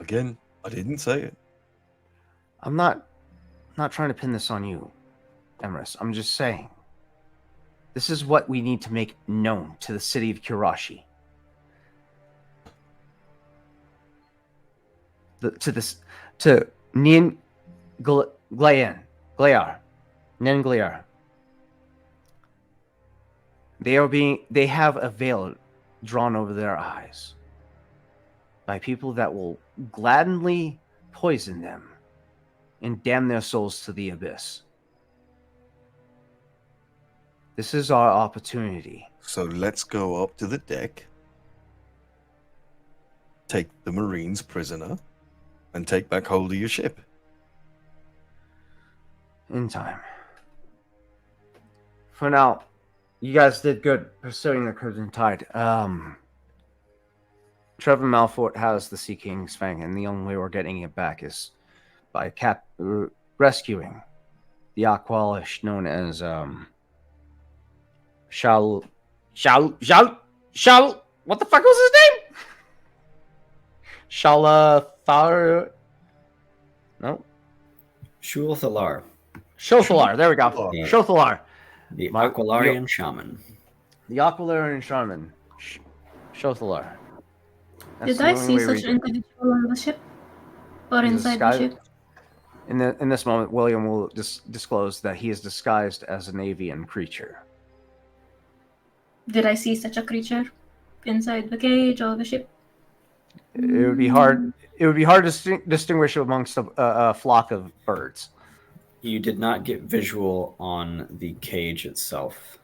Speaker 1: Again, I didn't say it.
Speaker 6: I'm not trying to pin this on you, Emerus. I'm just saying, this is what we need to make known to the city of Kirashi.
Speaker 9: to Nin Glear. Nin Glear. They have a veil drawn over their eyes by people that will gladly poison them and damn their souls to the abyss. This is our opportunity.
Speaker 1: So let's go up to the deck, take the Marines prisoner, and take back hold of your ship.
Speaker 9: In time. For now, you guys did good pursuing the Crimson Tide. Trevor Malfort has the Sea King's Fang, and the only way we're getting it back is by rescuing the Aqualish known as Shal. What the fuck was his name? Shalathar. No.
Speaker 2: Shulthalar,
Speaker 9: Shothalar. There we go.
Speaker 2: Yeah.
Speaker 9: Shothalar.
Speaker 2: the Aquilarian shaman.
Speaker 9: The Aquilarian Shaman. Shothalar.
Speaker 5: Did I see such an individual on the ship? Or
Speaker 9: He's
Speaker 5: inside the
Speaker 9: disguised-
Speaker 5: ship?
Speaker 9: In this moment, William will disclose that he is disguised as an avian creature.
Speaker 5: Did I see such a creature inside the cage or the ship?
Speaker 9: It would be hard. It would be hard to distinguish amongst a flock of birds.
Speaker 2: You did not get visual on the cage itself.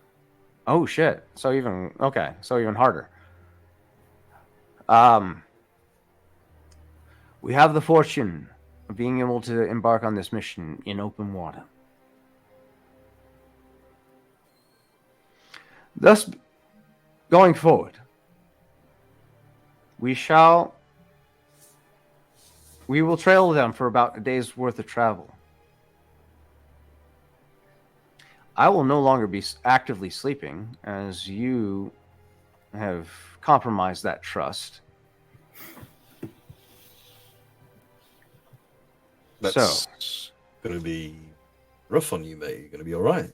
Speaker 9: Oh shit! So even harder. We have the fortune of being able to embark on this mission in open water. Thus, going forward, we will trail them for about a day's worth of travel. I will no longer be actively sleeping, as you have compromised that trust.
Speaker 1: That's going to be rough on you, mate. You're going to be all right.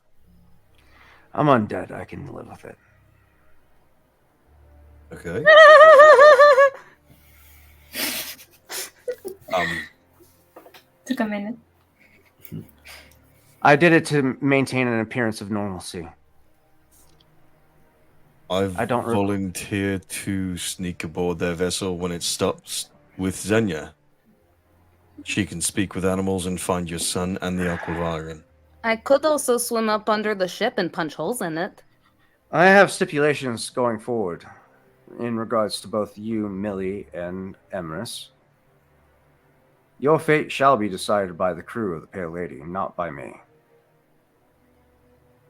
Speaker 9: I'm undead. I can live with it.
Speaker 1: Okay.
Speaker 5: Took a minute.
Speaker 9: I did it to maintain an appearance of normalcy.
Speaker 1: I
Speaker 9: don't re-
Speaker 1: volunteered to sneak aboard their vessel when it stops with Xenia. She can speak with animals and find your son and the Aquilarian.
Speaker 7: I could also swim up under the ship and punch holes in it.
Speaker 9: I have stipulations going forward in regards to both you, Millie, and Emrys. Your fate shall be decided by the crew of the Pale Lady, not by me.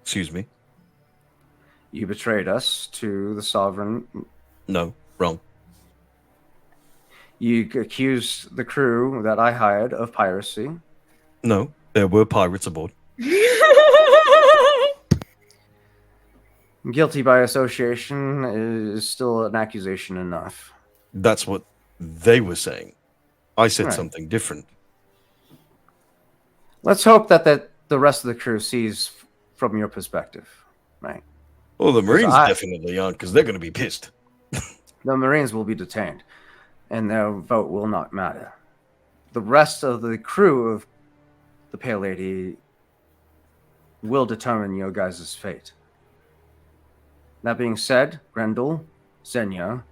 Speaker 1: Excuse me?
Speaker 9: You betrayed us to the Sovereign.
Speaker 1: No, wrong.
Speaker 9: You accused the crew that I hired of piracy.
Speaker 1: No, there were pirates aboard.
Speaker 9: Guilty by association is still an accusation enough.
Speaker 1: That's what they were saying. I said
Speaker 9: Right.
Speaker 1: something different.
Speaker 9: Let's hope that the rest of the crew sees from your perspective, right?
Speaker 1: Well, the Marines
Speaker 9: I-
Speaker 1: definitely aren't, because they're going to be pissed.
Speaker 9: The Marines will be detained, and their vote will not matter. The rest of the crew of the Pale Lady will determine your guys' fate. That being said, Grendel, Xenia,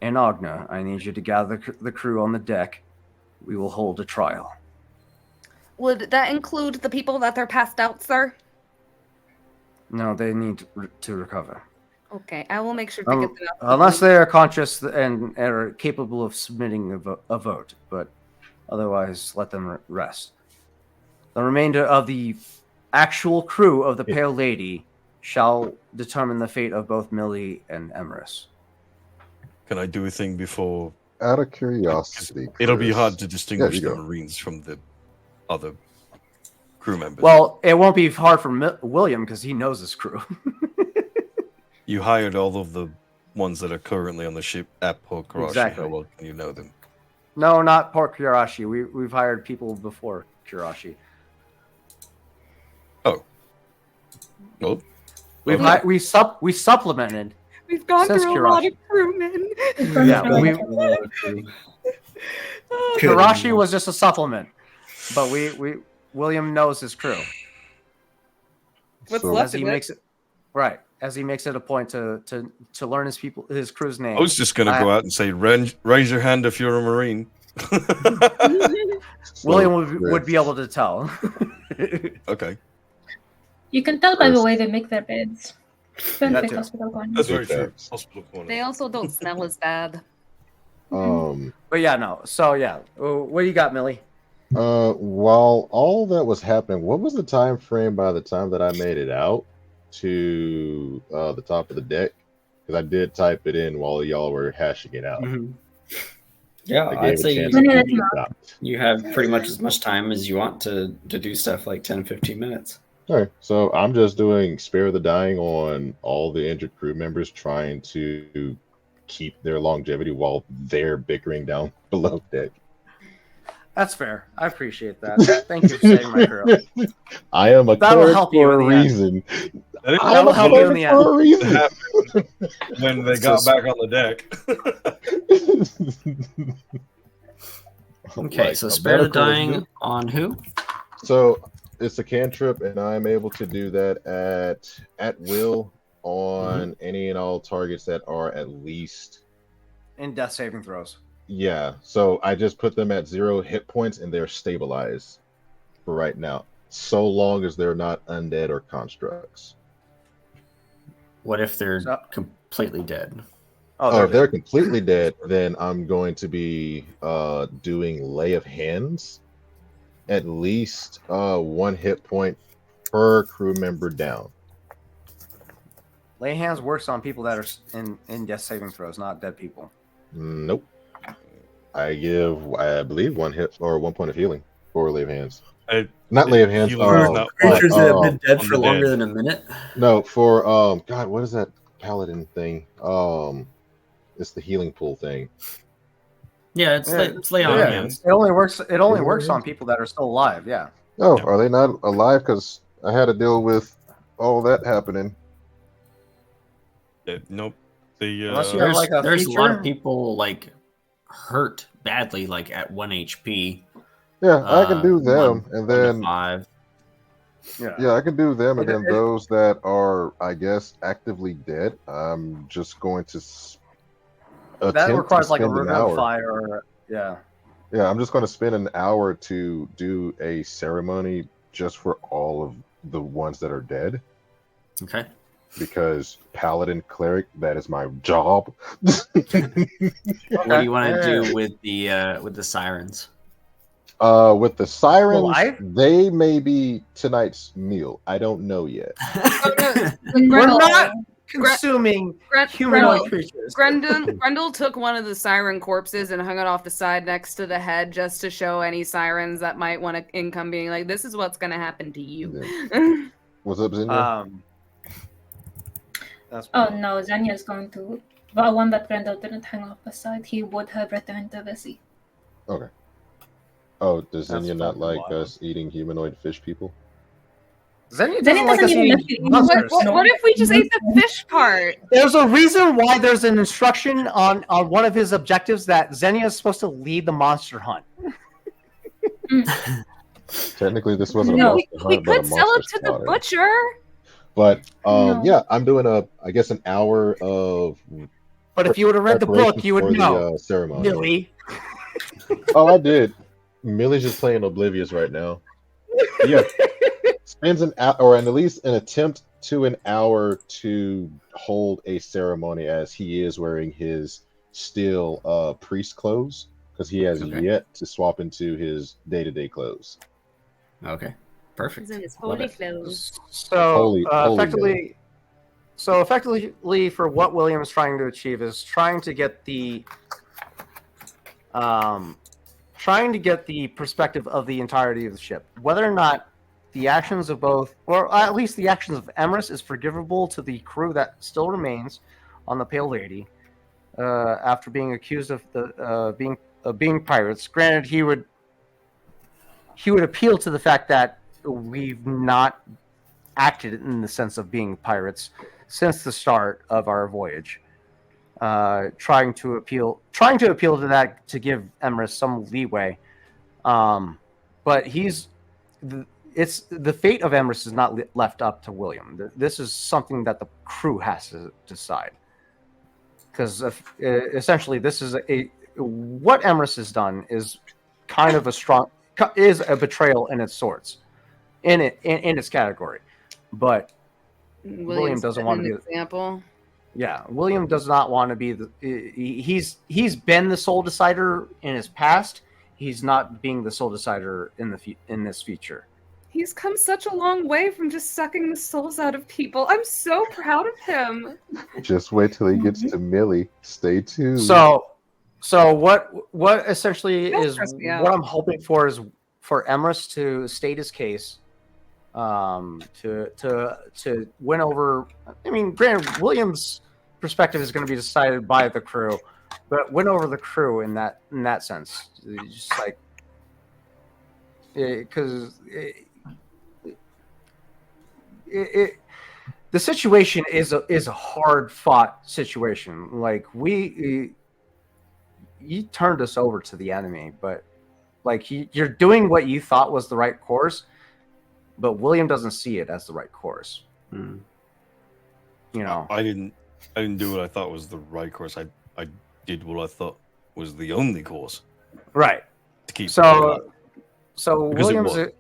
Speaker 9: and Agna, I need you to gather the crew on the deck. We will hold a trial.
Speaker 7: Would that include the people that are passed out, sir?
Speaker 9: No, they need to recover.
Speaker 7: Okay, I will make sure to get them out.
Speaker 9: Unless they are conscious and are capable of submitting a vote, but otherwise let them rest. The remainder of the actual crew of the Pale Lady shall determine the fate of both Millie and Emrys.
Speaker 1: Can I do a thing before?
Speaker 3: Out of curiosity,
Speaker 1: It'll be
Speaker 3: Chris.
Speaker 1: hard to distinguish
Speaker 3: you
Speaker 1: the
Speaker 3: go.
Speaker 1: Marines from the other crew members.
Speaker 9: Well, it won't be hard for William because he knows his crew.
Speaker 1: You hired all of the ones that are currently on the ship at Port Karashi.
Speaker 9: Exactly.
Speaker 1: How well can you know them?
Speaker 9: No, not Port Kurashi. We've hired people before Kurashi.
Speaker 1: Oh. Well,
Speaker 9: We supplemented.
Speaker 7: We've gone
Speaker 9: Since
Speaker 7: through a lot
Speaker 9: Kirashi.
Speaker 7: of crewmen.
Speaker 9: Yeah, Hirashi was just a supplement, but William knows his crew.
Speaker 4: What's
Speaker 3: So-
Speaker 4: left
Speaker 9: As he
Speaker 4: of it?
Speaker 9: makes it right, as he makes it a point to learn his crew's name.
Speaker 1: I was just going to go out and say, raise your hand if you're a Marine.
Speaker 9: William would be able to tell.
Speaker 1: Okay.
Speaker 5: You can tell by the way they make their beds.
Speaker 9: That
Speaker 5: Perfect
Speaker 9: too.
Speaker 5: hospital corner.
Speaker 1: That's very
Speaker 3: Okay.
Speaker 1: true. Hospital corner.
Speaker 7: They also don't smell as bad.
Speaker 9: But yeah, no. So yeah, what do you got, Millie?
Speaker 3: While all that was happening, what was the time frame by the time that I made it out to the top of the deck? Because I did type it in while y'all were hashing it out.
Speaker 2: Yeah,
Speaker 3: I
Speaker 2: I'd
Speaker 3: gave a
Speaker 2: say
Speaker 3: chance
Speaker 5: When
Speaker 3: to
Speaker 5: did
Speaker 3: keep
Speaker 5: it
Speaker 3: it stopped.
Speaker 2: you have pretty much as much time as you want to do stuff, like 10, 15 minutes.
Speaker 3: All right, so I'm just doing spare the dying on all the injured crew members, trying to keep their longevity while they're bickering down below deck.
Speaker 9: That's fair. I appreciate that. Thank you for saving my crew.
Speaker 3: I am a
Speaker 9: That'll
Speaker 3: cleric
Speaker 9: help you
Speaker 3: for
Speaker 9: in
Speaker 3: a
Speaker 9: the end.
Speaker 3: reason.
Speaker 1: That is
Speaker 3: I am a
Speaker 9: help you in
Speaker 3: cleric
Speaker 9: the
Speaker 3: for a reason.
Speaker 1: happened when they got back on the deck.
Speaker 2: Okay,
Speaker 3: Like
Speaker 2: so
Speaker 3: a
Speaker 2: spare the
Speaker 3: medical is
Speaker 2: dying
Speaker 3: good.
Speaker 2: on who?
Speaker 3: So it's a cantrip, and I'm able to do that at will on any and all targets that are at least.
Speaker 9: In death saving throws.
Speaker 3: Yeah, so I just put them at 0 hit points, and they're stabilized for right now, so long as they're not undead or constructs.
Speaker 2: What if they're
Speaker 9: So-
Speaker 2: completely dead?
Speaker 3: Oh, if they're completely dead, then I'm going to be doing Lay of Hands, at least 1 hit point per crew member down.
Speaker 9: Lay hands works on people that are in death saving throws, not dead people.
Speaker 3: Nope. I believe 1 hit or 1 point of healing for Lay of Hands. Not Lay of Hands.
Speaker 1: Healing is not
Speaker 2: Creatures that have been dead
Speaker 1: on
Speaker 2: for
Speaker 1: the
Speaker 2: longer
Speaker 1: dead.
Speaker 2: than a minute?
Speaker 3: No, for God, what is that paladin thing? It's the healing pool thing.
Speaker 2: Yeah, it's lay on
Speaker 9: Yeah,
Speaker 2: hands.
Speaker 9: it only works on people that are still alive. Yeah.
Speaker 3: Oh,
Speaker 1: Yeah.
Speaker 3: are they not alive? Because I had to deal with all that happening.
Speaker 1: Nope. The
Speaker 9: Unless you have, like, a
Speaker 2: There's a lot of
Speaker 9: feature?
Speaker 2: people like hurt badly, like at 1 HP.
Speaker 3: Yeah, I can do them,
Speaker 2: 1
Speaker 3: and
Speaker 2: to
Speaker 3: then
Speaker 2: 5.
Speaker 3: yeah, I can do them, and
Speaker 9: It-
Speaker 3: then
Speaker 9: it-
Speaker 3: those that are, I guess, actively dead. I'm just going to
Speaker 9: That
Speaker 3: attempt
Speaker 9: requires
Speaker 3: to
Speaker 9: like a
Speaker 3: spend an hour.
Speaker 9: revivify or yeah.
Speaker 3: Yeah, I'm just going to spend an hour to do a ceremony just for all of the ones that are dead,
Speaker 2: Okay.
Speaker 3: because paladin cleric, that is my job.
Speaker 2: What do you want to
Speaker 9: Yeah.
Speaker 2: do with the sirens?
Speaker 3: With the sirens,
Speaker 9: Alive?
Speaker 3: they may be tonight's meal. I don't know yet.
Speaker 9: We're not consuming humanoid
Speaker 7: Grendel.
Speaker 9: creatures.
Speaker 7: Grendel took one of the siren corpses and hung it off the side next to the head just to show any sirens that might want to income, being like, "This is what's going to happen to you."
Speaker 3: What's up, Zinnia?
Speaker 9: That's
Speaker 5: Oh no, Xenia is going to. The one that Grendel didn't hang off the side, he would have returned to the sea.
Speaker 3: Okay. Oh, does
Speaker 9: That's
Speaker 3: Zinnia not
Speaker 9: fucking
Speaker 3: like
Speaker 9: wild.
Speaker 3: us eating humanoid fish people?
Speaker 9: Xenia
Speaker 5: Xenia
Speaker 9: doesn't like us
Speaker 5: doesn't even
Speaker 9: eating
Speaker 5: like to eat
Speaker 9: monsters.
Speaker 7: What if we just ate the fish part?
Speaker 9: There's a reason why there's an instruction on one of his objectives that Xenia is supposed to lead the monster hunt.
Speaker 3: Technically, this wasn't
Speaker 5: No.
Speaker 3: a
Speaker 7: We,
Speaker 3: monster
Speaker 7: we
Speaker 3: hunt, but a
Speaker 7: could sell it
Speaker 3: monster
Speaker 7: to the
Speaker 3: slaughter.
Speaker 7: butcher.
Speaker 3: But
Speaker 5: No.
Speaker 3: yeah, I'm doing an hour of
Speaker 9: But if you would have read the book,
Speaker 3: preparation
Speaker 9: you would
Speaker 3: for
Speaker 9: know.
Speaker 3: the ceremony.
Speaker 9: Millie.
Speaker 3: Oh, I did. Millie's just playing oblivious right now. Yeah, spends an hour, or at least an attempt to an hour, to hold a ceremony as he is wearing his still priest clothes, because he has
Speaker 2: Okay.
Speaker 3: yet to swap into his day-to-day clothes.
Speaker 2: Okay. Perfect.
Speaker 7: He's in his
Speaker 2: Love
Speaker 7: holy
Speaker 2: it.
Speaker 7: clothes.
Speaker 9: So
Speaker 3: Holy
Speaker 9: effectively, for what William is trying to achieve is trying to get the perspective of the entirety of the ship, whether or not the actions of both, or at least the actions of Emrys, is forgivable to the crew that still remains on the Pale Lady after being accused of being pirates. Granted, he would appeal to the fact that we've not acted in the sense of being pirates since the start of our voyage. trying to appeal to that to give Emrys some leeway. But it's the fate of Emrys is not left up to William. This is something that the crew has to decide. Because essentially, this is what Emrys has done is kind of a betrayal in its sorts, in its category. But William doesn't want to be
Speaker 7: an example.
Speaker 9: Yeah, William does not want to be he's been the sole decider in his past. He's not being the sole decider in this future.
Speaker 4: He's come such a long way from just sucking the souls out of people. I'm so proud of him.
Speaker 3: Just wait till he gets to Millie. Stay tuned.
Speaker 9: So what essentially
Speaker 4: Don't
Speaker 9: is
Speaker 4: stress me out.
Speaker 9: what I'm hoping for is for Emrys to state his case, to win over. I mean, granted, William's perspective is going to be decided by the crew, but win over the crew in that sense, just like because the situation is a hard fought situation. Like you turned us over to the enemy, but like you're doing what you thought was the right course, but William doesn't see it as the right course.
Speaker 2: Mm.
Speaker 9: You know,
Speaker 1: I didn't do what I thought was the right course. I did what I thought was the only course
Speaker 9: right?
Speaker 1: to keep.
Speaker 9: So
Speaker 1: Because it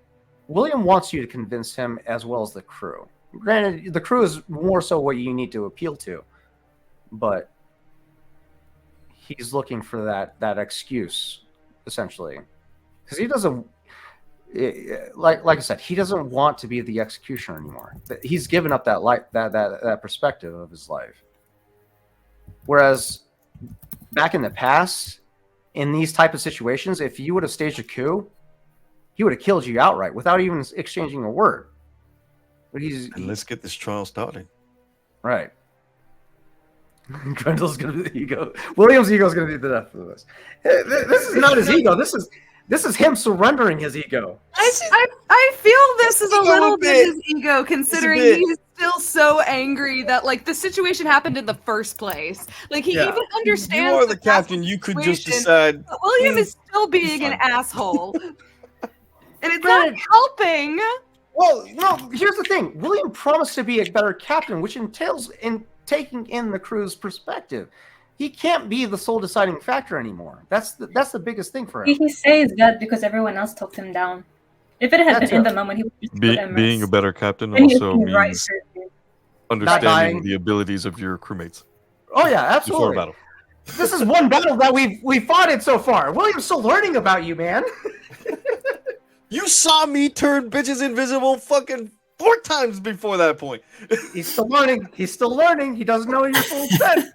Speaker 9: William wants you to convince him as well as the crew. Granted, the crew is more so what you need to appeal to, but he's looking for that excuse essentially, because he doesn't. Like I said, he doesn't want to be the executioner anymore. He's given up that perspective of his life. Whereas back in the past, in these type of situations, if you would have staged a coup, he would have killed you outright without even exchanging a word. But
Speaker 1: And let's get this trial started.
Speaker 9: right. Grendel's gonna be the ego. William's ego is gonna be the death of this. This is not his ego. This is him surrendering his ego.
Speaker 4: I feel this is a little bit
Speaker 1: bit.
Speaker 4: his ego, considering
Speaker 1: bit.
Speaker 4: he's still so angry that like the situation happened in the first place. Like he
Speaker 9: Yeah.
Speaker 4: even understands.
Speaker 1: You are the
Speaker 4: that
Speaker 1: captain. You could just
Speaker 4: situation,
Speaker 1: decide.
Speaker 4: but William is still being an
Speaker 1: fine.
Speaker 4: asshole, and it's not
Speaker 9: Right.
Speaker 4: helping.
Speaker 9: Well, here's the thing. William promised to be a better captain, which entails in taking in the crew's perspective. He can't be the sole deciding factor anymore. That's the biggest thing for him.
Speaker 5: He says that because everyone else talked him down. If it had
Speaker 9: That's
Speaker 5: been in
Speaker 9: it.
Speaker 5: the moment, he would just put Emrys.
Speaker 10: Being a better captain
Speaker 5: Then he
Speaker 10: also
Speaker 5: would be right
Speaker 10: means
Speaker 5: person.
Speaker 10: understanding
Speaker 9: dying.
Speaker 10: the abilities of your crewmates
Speaker 9: Oh yeah,
Speaker 10: before
Speaker 9: absolutely.
Speaker 10: battle.
Speaker 9: This is one battle that we fought in so far. William's still learning about you, man.
Speaker 1: You saw me turn bitches invisible fucking 4 times before that point.
Speaker 9: He's still learning. He's still learning. He doesn't know your full extent.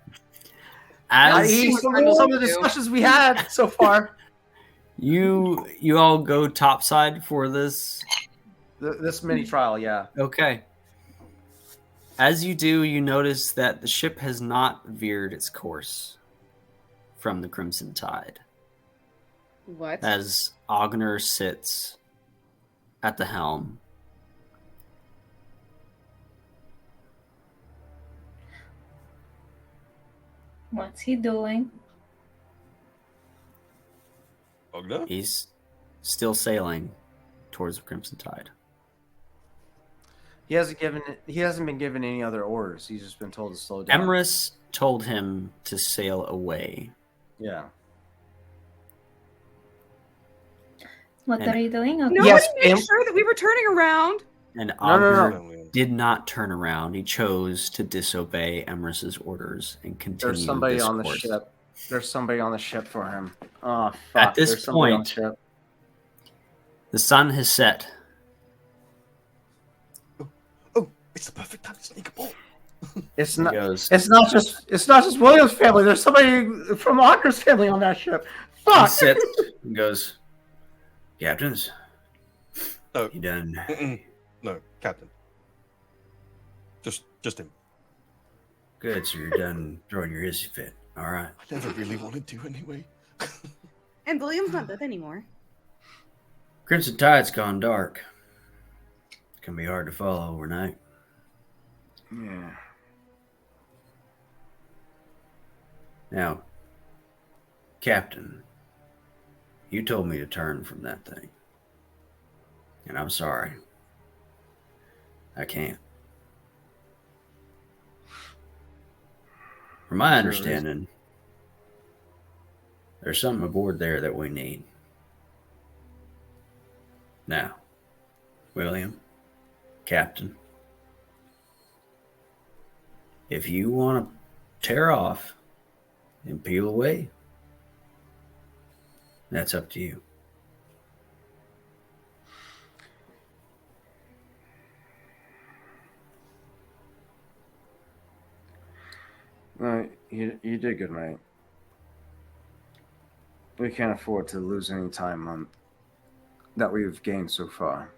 Speaker 2: As
Speaker 9: Some of the discussions we had so far.
Speaker 2: you all go topside for this.
Speaker 9: This mini trial, yeah.
Speaker 2: Okay. As you do, you notice that the ship has not veered its course from the Crimson Tide.
Speaker 7: What?
Speaker 2: As Ogner sits at the helm.
Speaker 5: What's he doing?
Speaker 1: Ogna?
Speaker 2: He's still sailing towards the Crimson Tide.
Speaker 9: He hasn't been given any other orders. He's just been told to slow down.
Speaker 2: Emrys told him to sail away.
Speaker 9: Yeah.
Speaker 5: What
Speaker 2: And-
Speaker 5: are you doing? Okay.
Speaker 4: Nobody
Speaker 9: Yes,
Speaker 4: made
Speaker 9: Em-
Speaker 4: sure that we were turning around.
Speaker 2: And
Speaker 9: No, no,
Speaker 2: Ogner
Speaker 9: no.
Speaker 2: did not turn around. He chose to disobey Emrys's orders and continue
Speaker 9: There's somebody
Speaker 2: this
Speaker 9: on the
Speaker 2: course.
Speaker 9: ship. There's somebody on the ship for him. Oh, fuck.
Speaker 2: At this
Speaker 9: There's somebody on
Speaker 2: point-
Speaker 9: the ship.
Speaker 2: The sun has set.
Speaker 1: Oh, it's the perfect time to sneak a ball.
Speaker 9: It's
Speaker 2: He
Speaker 9: not.
Speaker 2: goes.
Speaker 9: It's not just William's family. There's somebody from Ogner's family on that ship.
Speaker 2: He
Speaker 9: Fuck.
Speaker 2: sits and goes, Captains,
Speaker 1: No,
Speaker 2: you done?
Speaker 1: no, Captain. Just him.
Speaker 2: Good, so you're done throwing your hissy fit. All right.
Speaker 1: I never really wanted to anyway.
Speaker 4: And William's not dead anymore.
Speaker 2: Crimson Tide's gone dark. It's gonna be hard to follow overnight.
Speaker 9: Yeah.
Speaker 2: Now, Captain, you told me to turn from that thing. And I'm sorry. I can't. From my understanding, there's something aboard there that we need. Now, William, Captain, if you want to tear off and peel away, that's up to you.
Speaker 8: You did good, mate. We can't afford to lose any time on that we've gained so far.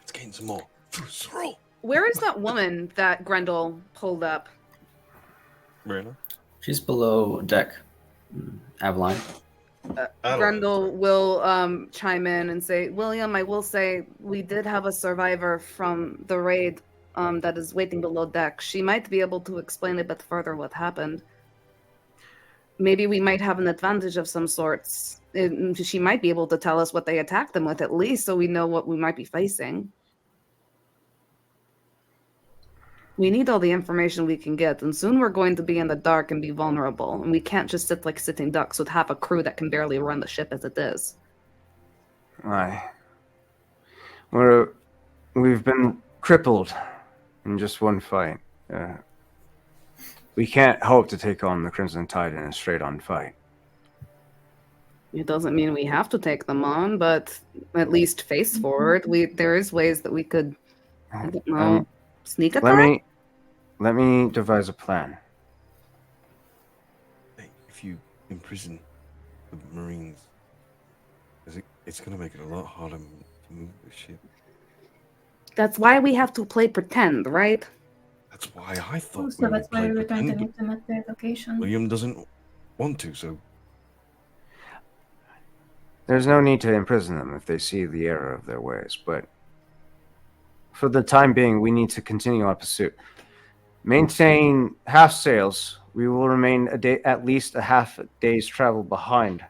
Speaker 1: Let's gain some more. Roll.
Speaker 7: Where is that woman that Grendel pulled up?
Speaker 10: Marina?
Speaker 2: She's below deck. Aveline.
Speaker 7: Grendel will chime in and say, William, I will say we did have a survivor from the raid that is waiting below deck. She might be able to explain a bit further what happened. Maybe we might have an advantage of some sorts. She might be able to tell us what they attacked them with, at least, so we know what we might be facing. We need all the information we can get, and soon we're going to be in the dark and be vulnerable, and we can't just sit like sitting ducks with half a crew that can barely run the ship as it is.
Speaker 8: Aye. We've been crippled in just one fight. We can't hope to take on the Crimson Tide in a straight-on fight.
Speaker 7: It doesn't mean we have to take them on, but at least face forward. There is ways that we could, I don't know, sneak attack?
Speaker 8: Let me devise a plan.
Speaker 1: If you imprison the Marines, it's going to make it a lot harder to move the ship.
Speaker 7: That's why we have to play pretend, right?
Speaker 1: That's why I thought
Speaker 5: So
Speaker 1: we
Speaker 5: that's
Speaker 1: would
Speaker 5: why
Speaker 1: play
Speaker 5: we were going to
Speaker 1: pretend,
Speaker 5: meet them at their location.
Speaker 1: but William doesn't want to, so
Speaker 8: There's no need to imprison them if they see the error of their ways, but for the time being, we need to continue our pursuit. Maintain half sails. We will remain at least a half day's travel behind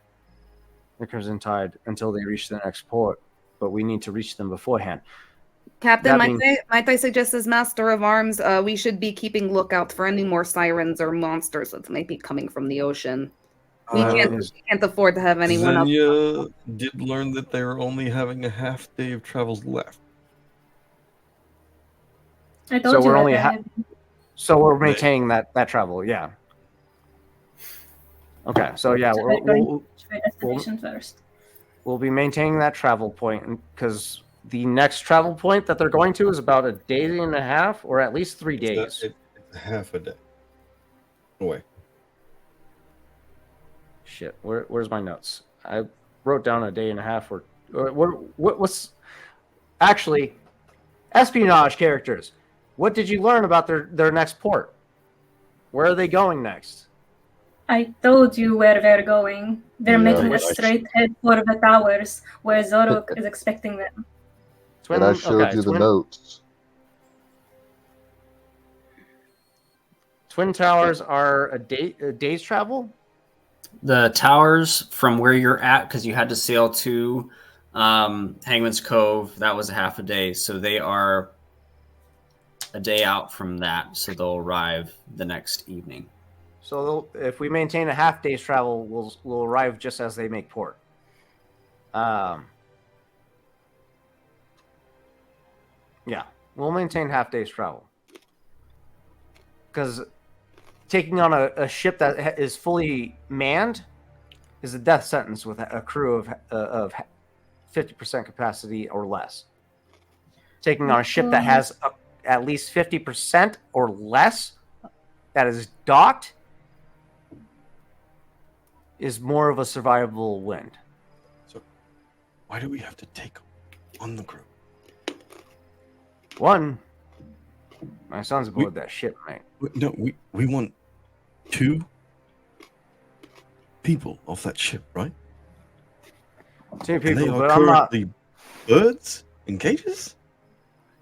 Speaker 8: the Crimson Tide until they reach the next port, but we need to reach them beforehand.
Speaker 7: Captain,
Speaker 8: That
Speaker 7: might I suggest as Master of Arms, we should be keeping lookout for any more sirens or monsters that might be coming from the ocean. We can't afford to have anyone else.
Speaker 1: Xenia did learn that they're only having a half day of travels left.
Speaker 5: I told
Speaker 8: So
Speaker 5: you
Speaker 8: we're
Speaker 5: that
Speaker 8: only
Speaker 5: I had-
Speaker 8: So we're maintaining that travel, yeah. Okay, so yeah,
Speaker 5: We're going to my destination first.
Speaker 8: we'll be maintaining that travel point because the next travel point that they're going to is about a day and a half, or at least 3 days.
Speaker 1: It's half a day away.
Speaker 8: Shit, where's my notes? I wrote down a day and a half. Or what's actually espionage characters? What did you learn about their next port? Where are they going next?
Speaker 5: I told you where they're going. They're
Speaker 3: Yeah,
Speaker 5: making a
Speaker 3: but
Speaker 5: straight head for the towers where Zorok is expecting them.
Speaker 3: But I showed you the notes.
Speaker 8: Twin Towers are a day's travel?
Speaker 2: The towers from where you're at, because you had to sail to Hangman's Cove, that was a half a day. So they are a day out from that. So they'll arrive the next evening.
Speaker 8: So if we maintain a half day's travel, we'll arrive just as they make port. Yeah, we'll maintain half day's travel. Because taking on a ship that is fully manned is a death sentence with a crew of 50% capacity or less. Taking on a ship that has at least 50% or less that is docked is more of a survivable wind.
Speaker 1: So why do we have to take on the crew?
Speaker 8: One, my son's aboard that ship, mate.
Speaker 1: No, we want 2 people off that ship, right?
Speaker 8: 2
Speaker 1: And they
Speaker 8: people,
Speaker 1: are
Speaker 8: but I'm not.
Speaker 1: currently birds in cages?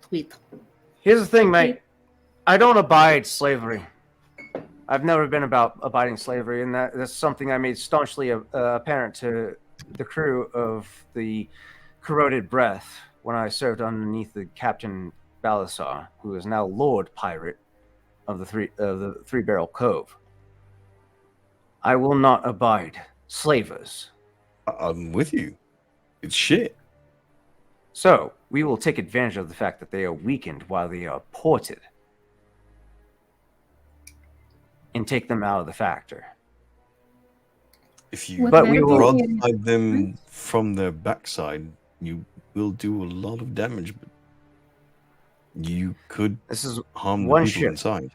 Speaker 7: Sweet.
Speaker 8: Here's the thing, mate. I don't abide slavery.
Speaker 9: I've never been about abiding slavery, and that's something I made staunchly apparent to the crew of the Corroded Breath when I served underneath the Captain Balasar, who is now Lord Pirate of the Three Barrel Cove. I will not abide slavers.
Speaker 1: I'm with you. It's shit.
Speaker 9: So we will take advantage of the fact that they are weakened while they are ported, and take them out of the factor.
Speaker 1: If you
Speaker 9: But we will-
Speaker 1: broadside them from their backside, you will do a lot of damage, but you could
Speaker 9: This is
Speaker 1: harm the
Speaker 9: one
Speaker 1: people
Speaker 9: ship.
Speaker 1: inside.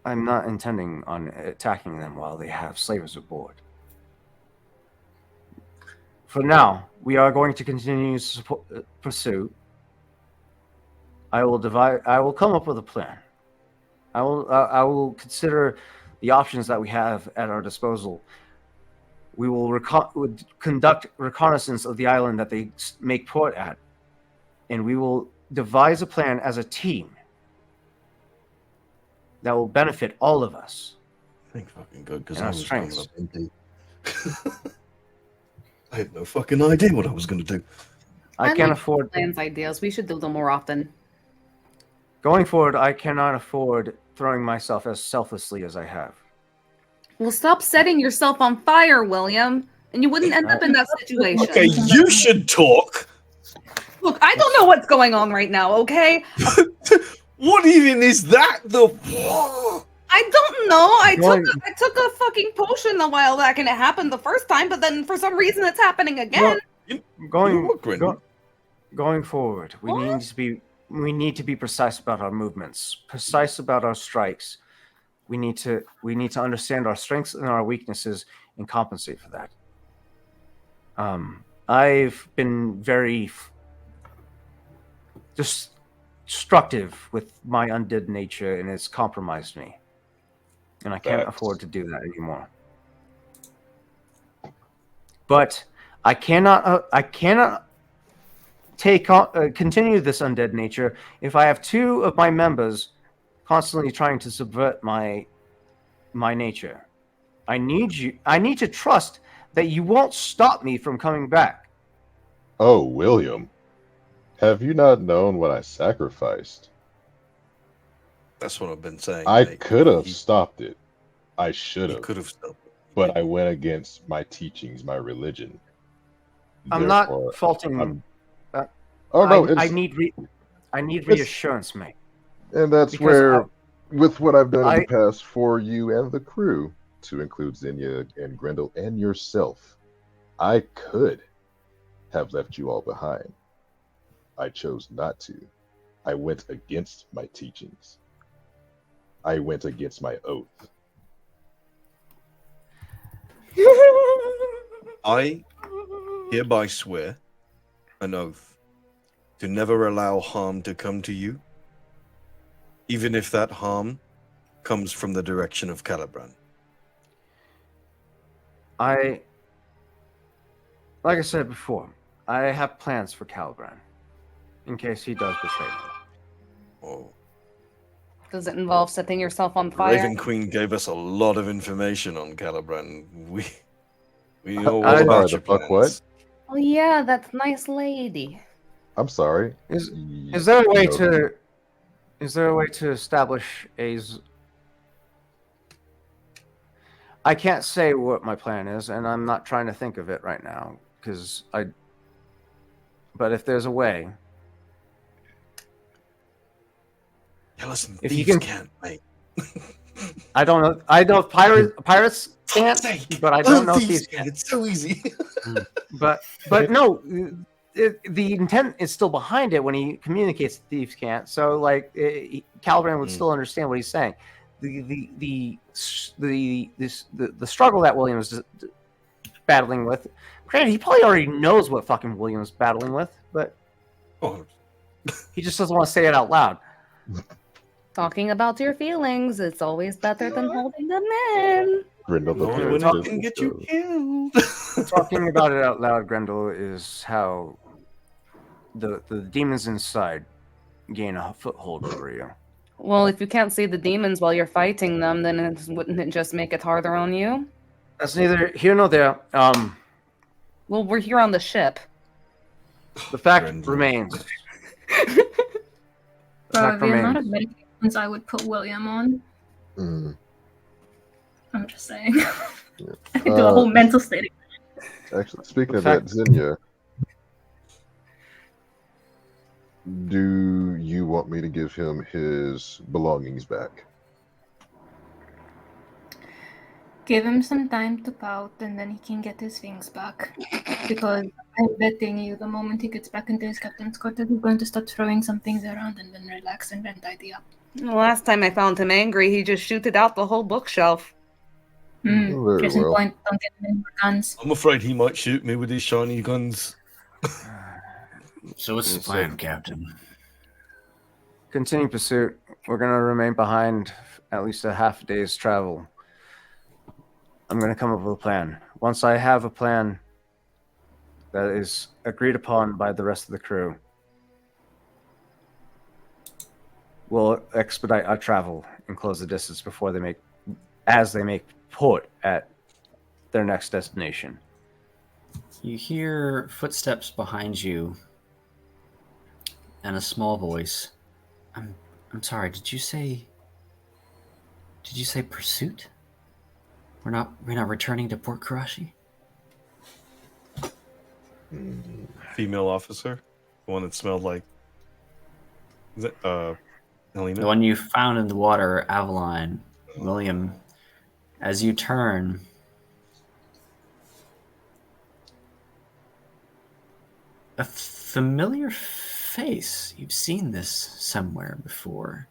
Speaker 9: I'm not intending on attacking them while they have slavers aboard. For now, we are going to continue pursuit. I will come up with a plan. I will consider the options that we have at our disposal. We will conduct reconnaissance of the island that they make port at, and we will devise a plan as a team that will benefit all of us.
Speaker 1: Thank fucking God, because
Speaker 9: And
Speaker 1: I
Speaker 9: our
Speaker 1: was coming
Speaker 9: strengths.
Speaker 1: up empty. I had no fucking idea what I was going to do.
Speaker 9: I can't
Speaker 7: like
Speaker 9: afford.
Speaker 7: plans, ideas. We should do them more often.
Speaker 9: Going forward, I cannot afford throwing myself as selflessly as I have.
Speaker 7: Well, stop setting yourself on fire, William, and you wouldn't end up in that situation.
Speaker 1: Okay, you should talk.
Speaker 7: Look, I don't know what's going on right now, okay?
Speaker 1: What even is that?
Speaker 7: I don't know. I
Speaker 9: Going-
Speaker 7: took a fucking potion a while back and it happened the first time, but then for some reason it's happening again.
Speaker 9: Going
Speaker 1: what, Brendan?
Speaker 9: going forward, we need to be precise about our movements, precise about our strikes. We need to understand our strengths and our weaknesses and compensate for that. I've been very destructive with my undead nature, and it's compromised me. And I can't afford to do that anymore. But I cannot continue this undead nature if I have two of my members constantly trying to subvert my nature. I need to trust that you won't stop me from coming back.
Speaker 3: Oh, William, have you not known what I sacrificed?
Speaker 1: That's what I've been saying.
Speaker 3: I
Speaker 1: mate.
Speaker 3: could have stopped it. I should
Speaker 1: You
Speaker 3: have.
Speaker 1: could have stopped it.
Speaker 3: But I went against my teachings, my religion.
Speaker 9: I'm
Speaker 3: Therefore,
Speaker 9: not faulting.
Speaker 3: I'm- Oh no!
Speaker 9: I
Speaker 3: it's-
Speaker 9: need reassurance, mate.
Speaker 3: And that's
Speaker 9: Because
Speaker 3: where, with what I've done in
Speaker 9: I-
Speaker 3: the past for you and the crew, to include Xenia and Grendel and yourself, I could have left you all behind. I chose not to. I went against my teachings. I went against my oath.
Speaker 1: I hereby swear an oath to never allow harm to come to you, even if that harm comes from the direction of Calibran.
Speaker 9: Like I said before, I have plans for Calibran in case he does betray me.
Speaker 1: Oh,
Speaker 7: Does it involve setting yourself on fire?
Speaker 1: Raven Queen gave us a lot of information on Calibran. We know all
Speaker 3: I'm
Speaker 1: about
Speaker 3: sorry,
Speaker 1: your
Speaker 3: the fuck
Speaker 1: plans.
Speaker 3: what?
Speaker 7: Oh yeah, that's nice lady.
Speaker 3: I'm sorry.
Speaker 9: Is there a way
Speaker 3: No.
Speaker 9: to? Is there a way to establish a? I can't say what my plan is, and I'm not trying to think of it right now because I. But if there's a way,
Speaker 1: Yeah, listen,
Speaker 9: If you
Speaker 1: thieves
Speaker 9: can-
Speaker 1: can't, mate.
Speaker 9: I don't know. I know pirates can't, but I don't know if thieves can.
Speaker 1: It's so easy.
Speaker 9: But no, the intent is still behind it when he communicates that thieves can't. So like, Calibran would still understand what he's saying. The struggle that William is battling with. Granted, he probably already knows what fucking William's battling with, but
Speaker 1: Oh,
Speaker 9: he just doesn't want to say it out loud.
Speaker 7: Talking about your feelings, it's always better than holding them in.
Speaker 3: Grendel the
Speaker 1: only when
Speaker 3: Third
Speaker 1: it can get you
Speaker 3: says,
Speaker 1: killed.
Speaker 9: Talking about it out loud, Grendel, is how the demons inside gain a foothold over you.
Speaker 7: Well, if you can't see the demons while you're fighting them, then wouldn't it just make it harder on you?
Speaker 9: That's neither here nor there.
Speaker 7: Well, we're here on the ship.
Speaker 9: The fact
Speaker 10: Brendan.
Speaker 9: remains.
Speaker 5: Bro, the amount of
Speaker 9: remains.
Speaker 5: medications I would put William on.
Speaker 3: Mm.
Speaker 5: I'm just saying. I could do a whole mental state.
Speaker 3: Actually, speaking
Speaker 9: The
Speaker 3: of
Speaker 9: fact-
Speaker 3: that, Xenia, do you want me to give him his belongings back?
Speaker 5: Give him some time to pout, and then he can get his things back. Because I'm betting you, the moment he gets back into his captain's quarters, he's going to start throwing some things around and then relax and then tidy up.
Speaker 7: The last time I found him angry, he just shooted out the whole bookshelf.
Speaker 3: Very
Speaker 5: Case in
Speaker 3: well.
Speaker 5: point, don't get him any more guns.
Speaker 10: I'm afraid he might shoot me with his shiny guns.
Speaker 2: So what's the plan, Captain?
Speaker 9: Continue pursuit. We're going to remain behind at least a half day's travel. I'm going to come up with a plan. Once I have a plan that is agreed upon by the rest of the crew, we'll expedite our travel and close the distance before they make port at their next destination.
Speaker 2: You hear footsteps behind you and a small voice. I'm sorry, did you say pursuit? We're not returning to Port Karashi?
Speaker 10: Female officer, the one that smelled like. Is it Helena?
Speaker 2: The one you found in the water, Aveline, William. As you turn, a familiar face. You've seen this somewhere before.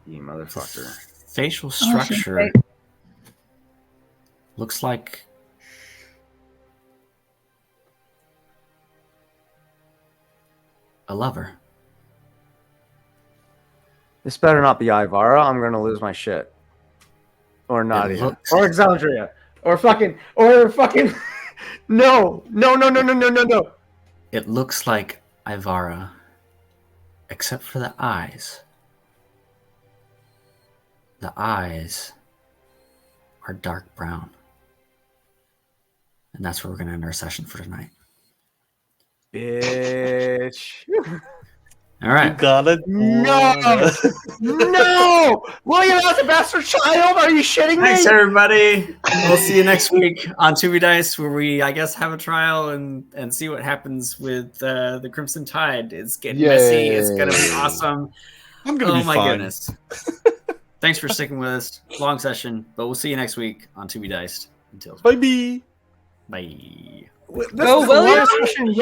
Speaker 9: You motherfucker.
Speaker 2: Facial
Speaker 5: shit,
Speaker 2: structure
Speaker 5: right.
Speaker 2: looks like a lover.
Speaker 9: This better not be Ivara. I'm going to lose my shit. Or Nadia.
Speaker 2: looks-
Speaker 9: Or Exandria. Or fucking. No.
Speaker 2: It looks like Ivara, except for the eyes. The eyes are dark brown. And that's where we're going to end our session for tonight.
Speaker 9: Bitch.
Speaker 2: All right.
Speaker 10: Got it.
Speaker 9: No! No! William has a bastard child? Are you shitting me?
Speaker 2: Thanks, everybody. We'll see you next week on Tubi Dice, where we, I guess, have a trial and see what happens with the Crimson Tide. It's getting messy. It's going to be
Speaker 3: Yay.
Speaker 2: awesome.
Speaker 10: I'm gonna
Speaker 2: Oh,
Speaker 10: be
Speaker 2: my
Speaker 10: fine.
Speaker 2: goodness. Thanks for sticking with us. Long session, but we'll see you next week on Tubi Diced. Until
Speaker 10: Bye.
Speaker 2: bye.
Speaker 9: This
Speaker 7: Go,
Speaker 9: is the
Speaker 7: William!
Speaker 9: longest session yet.